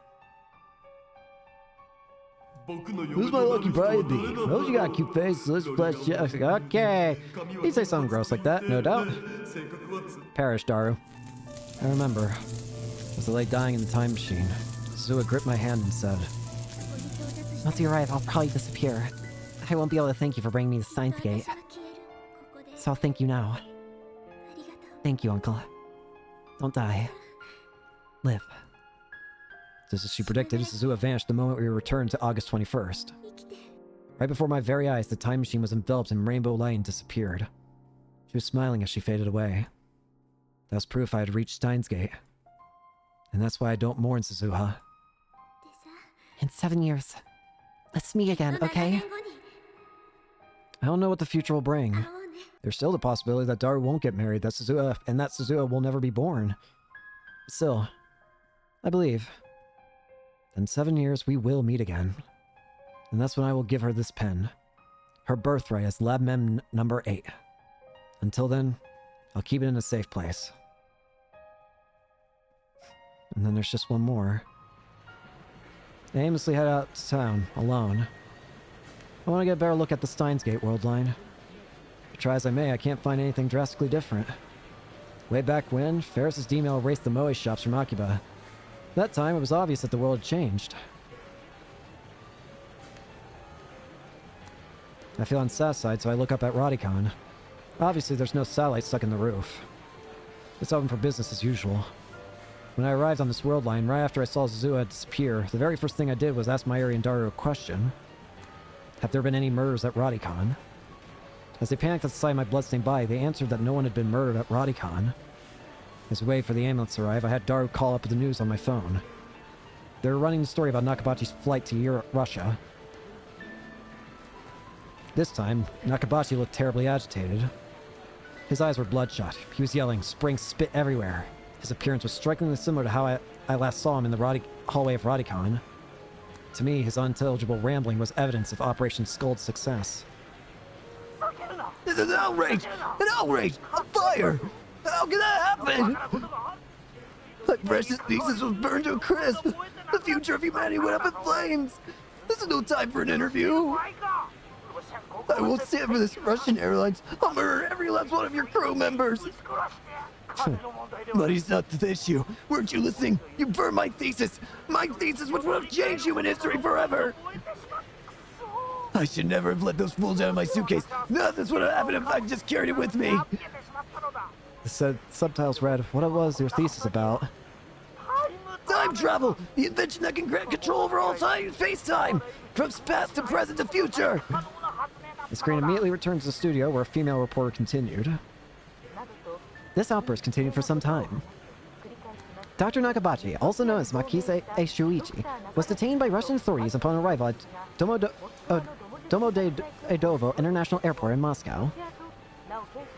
Who's my lucky bride be? Oh, you got a cute face, so let's flesh you. Okay. He'd say something gross like that, no doubt. Perish, Daru. I remember. As I lay dying in the time machine, Zua gripped my hand and said, Once you arrive, I'll probably disappear. I won't be able to thank you for bringing me to Steins Gate. So I'll thank you now. Thank you, Uncle. Don't die. Live. Just as she predicted, Zua vanished the moment we returned to August 21st. Right before my very eyes, the time machine was enveloped in rainbow light and disappeared. She was smiling as she faded away. That was proof I had reached Steins Gate. And that's why I don't mourn Suzuha. In 7 years. Let's meet again, okay? I don't know what the future will bring. There's still the possibility that Daru won't get married, that Suzuha will never be born. Still, I believe. In 7 years, we will meet again. And that's when I will give her this pen. Her birthright as Lab Mem number 8. Until then, I'll keep it in a safe place. And then there's just one more. I aimlessly head out to town, alone. I want to get a better look at the Steins Gate world line. But try as I may, I can't find anything drastically different. Way back when, Ferris's D-mail erased the Moe shops from Akiba. At that time, it was obvious that the world had changed. I feel unsatisfied, so I look up at Radicon. Obviously, there's no satellite stuck in the roof. It's open for business as usual. When I arrived on this world line, right after I saw Zua disappear, the very first thing I did was ask Mayuri and Daru a question. Have there been any murders at Radicon? As they panicked at the sight of my bloodstained body, they answered that no one had been murdered at Radicon. As we waited for the ambulance to arrive, I had Daru call up the news on my phone. They were running the story about Nakabachi's flight to Russia. This time, Nakabachi looked terribly agitated. His eyes were bloodshot. He was yelling, spraying spit everywhere. His appearance was strikingly similar to how I last saw him in the hallway of Radicon. To me, his unintelligible rambling was evidence of Operation Skull's success. This is an outrage! An outrage! A fire! How can that happen? My precious thesis was burned to a crisp. The future of humanity went up in flames. This is no time for an interview. I won't stand for this Russian Airlines. I'll murder every last one of your crew members. Money's not the issue. Weren't you listening? You burned my thesis. My thesis which would have changed human history forever. I should never have let those fools out of my suitcase. None of this would have happened if I just carried it with me. The subtitles read what it was your thesis about. Time travel! The invention that can grant control over all time and space-time! From past to present to future! The screen immediately returned to the studio where a female reporter continued. This outburst continued for some time. Dr. Nakabachi, also known as Makise Shuichi, was detained by Russian authorities upon arrival at Domodedovo International Airport in Moscow.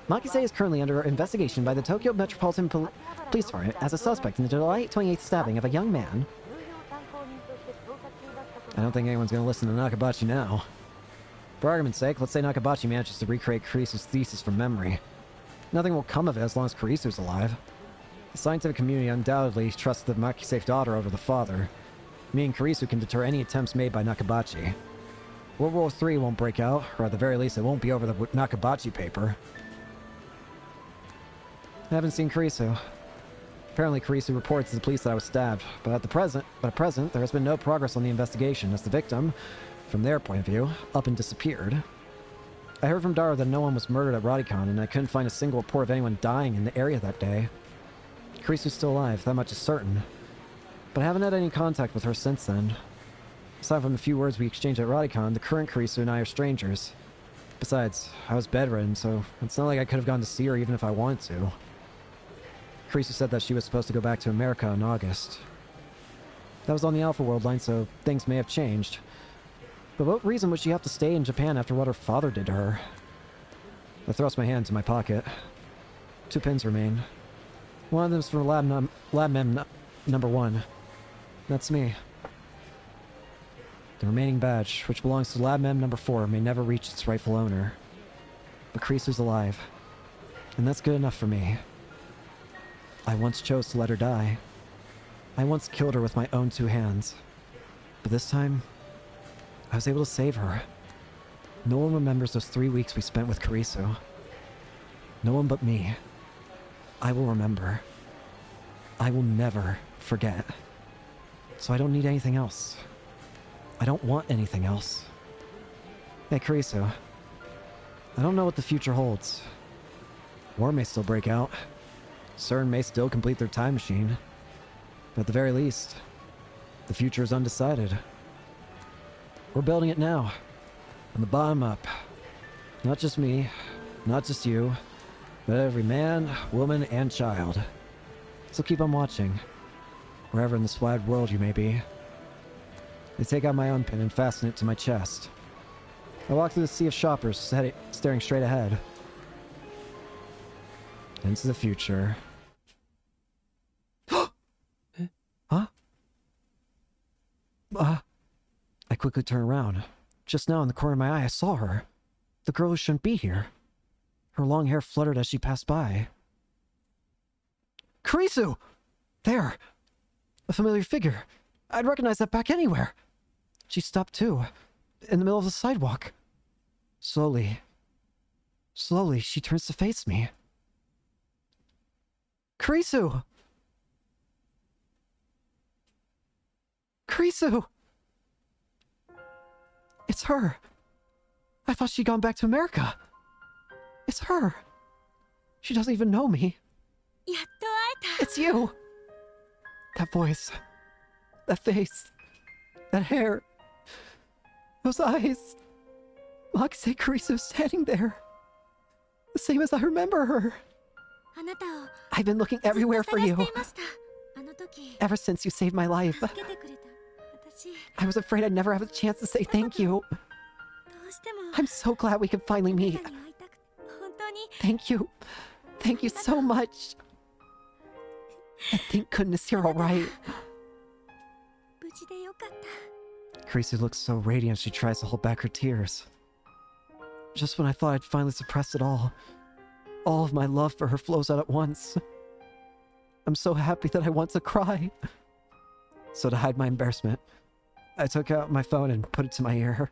Makise is currently under investigation by the Tokyo Metropolitan Police Department as a suspect in the July 28th stabbing of a young man. I don't think anyone's going to listen to Nakabachi now. For argument's sake, let's say Nakabachi manages to recreate Kurisu's thesis from memory. Nothing will come of it as long as Kurisu's alive. The scientific community undoubtedly trusts the Makise's daughter over the father. Me and Kurisu can deter any attempts made by Nakabachi. World War III won't break out, or at the very least it won't be over the Nakabachi paper. I haven't seen Kurisu. Apparently Kurisu reports to the police that I was stabbed, but at present there has been no progress on the investigation as the victim, from their point of view, up and disappeared. I heard from Daru that no one was murdered at Radicon, and I couldn't find a single report of anyone dying in the area that day. Kurisu's still alive, that much is certain. But I haven't had any contact with her since then. Aside from the few words we exchanged at Radicon, the current Kurisu and I are strangers. Besides, I was bedridden, so it's not like I could have gone to see her even if I wanted to. Kurisu said that she was supposed to go back to America in August. That was on the Alpha World line, so things may have changed. But what reason would she have to stay in Japan after what her father did to her? I thrust my hand into my pocket. 2 pins remain. One of them is for Lab Mem number 1. That's me. The remaining badge, which belongs to Lab Mem number 4, may never reach its rightful owner. But Krisu's alive. And that's good enough for me. I once chose to let her die. I once killed her with my own 2 hands. But this time, I was able to save her. No one remembers those 3 weeks we spent with Kurisu. No one but me. I will remember. I will never forget. So I don't need anything else. I don't want anything else. Hey, Kurisu. I don't know what the future holds. War may still break out. CERN may still complete their time machine. But at the very least, the future is undecided. We're building it now. From the bottom up. Not just me, not just you, but every man, woman, and child. So keep on watching. Wherever in this wide world you may be. I take out my own pin and fasten it to my chest. I walk through the sea of shoppers, staring straight ahead. Into the future. Huh? I quickly turn around. Just now in the corner of my eye, I saw her. The girl who shouldn't be here. Her long hair fluttered as she passed by. Kurisu! There! A familiar figure. I'd recognize that back anywhere. She stopped too, in the middle of the sidewalk. Slowly, she turns to face me. Kurisu! Kurisu! It's her. I thought she'd gone back to America. It's her. She doesn't even know me. やっと会えた。 It's you. That voice. That face. That hair. Those eyes. Makise Kurisu standing there. The same as I remember her. あなたを I've been looking ずっと everywhere for 探し you. ていました。あの時 Ever since you saved my life. 助けてくれた。私 I was afraid I'd never have a chance to say thank you. どうしても I'm so glad we could finally あ meet. なたに会いたくて本当に Thank you. Thank you so much. And thank goodness you're alright. 無事でよかった。 Kurisu looks so radiant she tries to hold back her tears. Just when I thought I'd finally suppressed it all of my love for her flows out at once. I'm so happy that I want to cry. So to hide my embarrassment, I took out my phone and put it to my ear.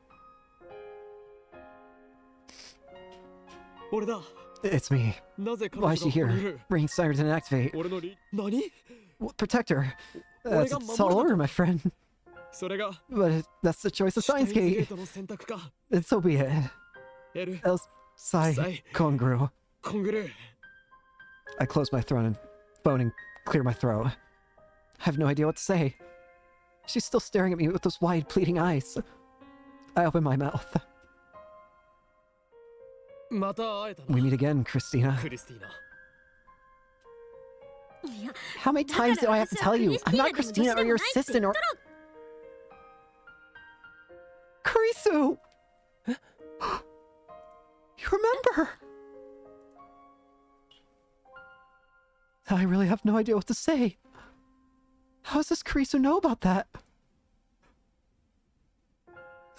俺だ。 It's me. なぜ彼 Why 女 is が she ここにい here? る Ring Steiner didn't activate. 俺の何 Well, protect her. That's a Oregon tall Mamoru. order, my friend. それが But that's the choice of シュタイン Steins ズゲー Gate. トの選択か。 And so be it. L Else, Sai Sai. Kongru. コングルー。 I close my phone and clear my throat. I have no idea what to say. She's still staring at me with those wide, pleading eyes. I open my mouth. また会えたな。 We meet again, Christina. クリスティーナ。いや How many times do I have to tell you? I'm not Christina or your assistant or... Kurisu! You remember? I really have no idea what to say. How does this Kurisu know about that?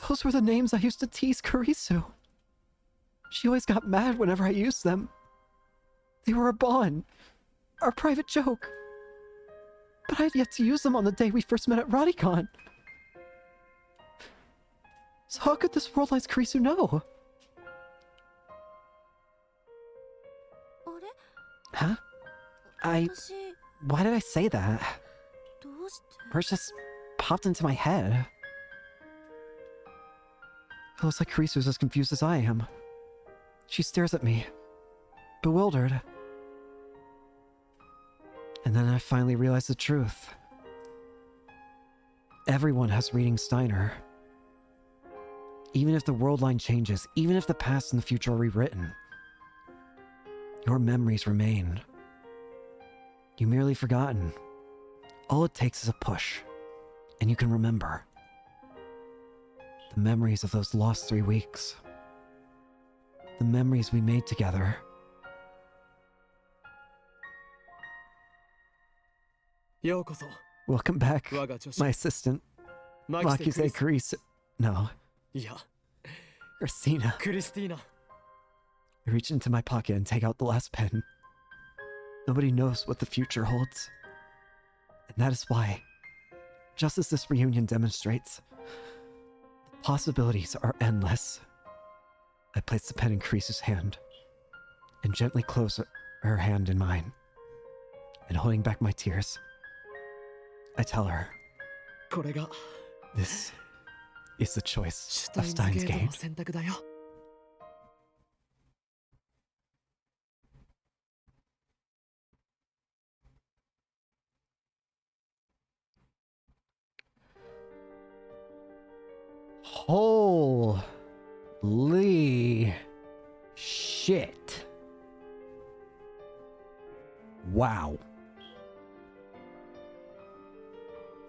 Those were the names I used to tease Kurisu. She always got mad whenever I used them. They were a bond, our private joke. But I had yet to use them on the day we first met at Radicon. So how could this world-wise Kurisu know? あれ Huh? I... 私 Why did I say that? どうして Words just popped into my head. It looks like Kurisu's as confused as I am. She stares at me, bewildered. And then I finally realize the truth. Everyone has reading Steiner. Even if the world line changes, even if the past and the future are rewritten, your memories remain. You merely forgotten. All it takes is a push, and you can remember. The memories of those lost 3 weeks. The memories we made together. Yokoso. Welcome back, 我が助手 my assistant, マキセ Makise クリス Kurisu. No. いや、 Christina. クリスティーナ。 I reach into my pocket and take out the last pen. Nobody knows what the future holds. And that is why, just as this reunion demonstrates, the possibilities are endless. I place the pen in Kreese's hand and gently close her hand in mine. And holding back my tears, I tell her, これが this is the choice シュ of タイン Steins ズゲート Gate. の選択だよ。 Holy shit. Wow.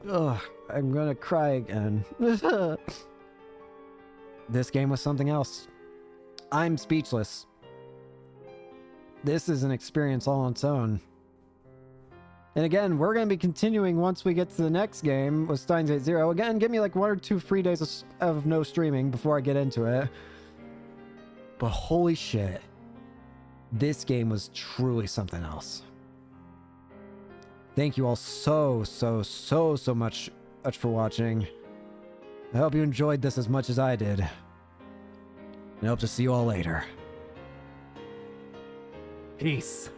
Ugh, I'm gonna cry again. This game was something else. I'm speechless. This is an experience all on its own. And again, we're going to be continuing once we get to the next game with Steins Gate 0. Again, give me like 1 or 2 free days of no streaming before I get into it. But holy shit. This game was truly something else. Thank you all so much for watching. I hope you enjoyed this as much as I did. And I hope to see you all later. Peace.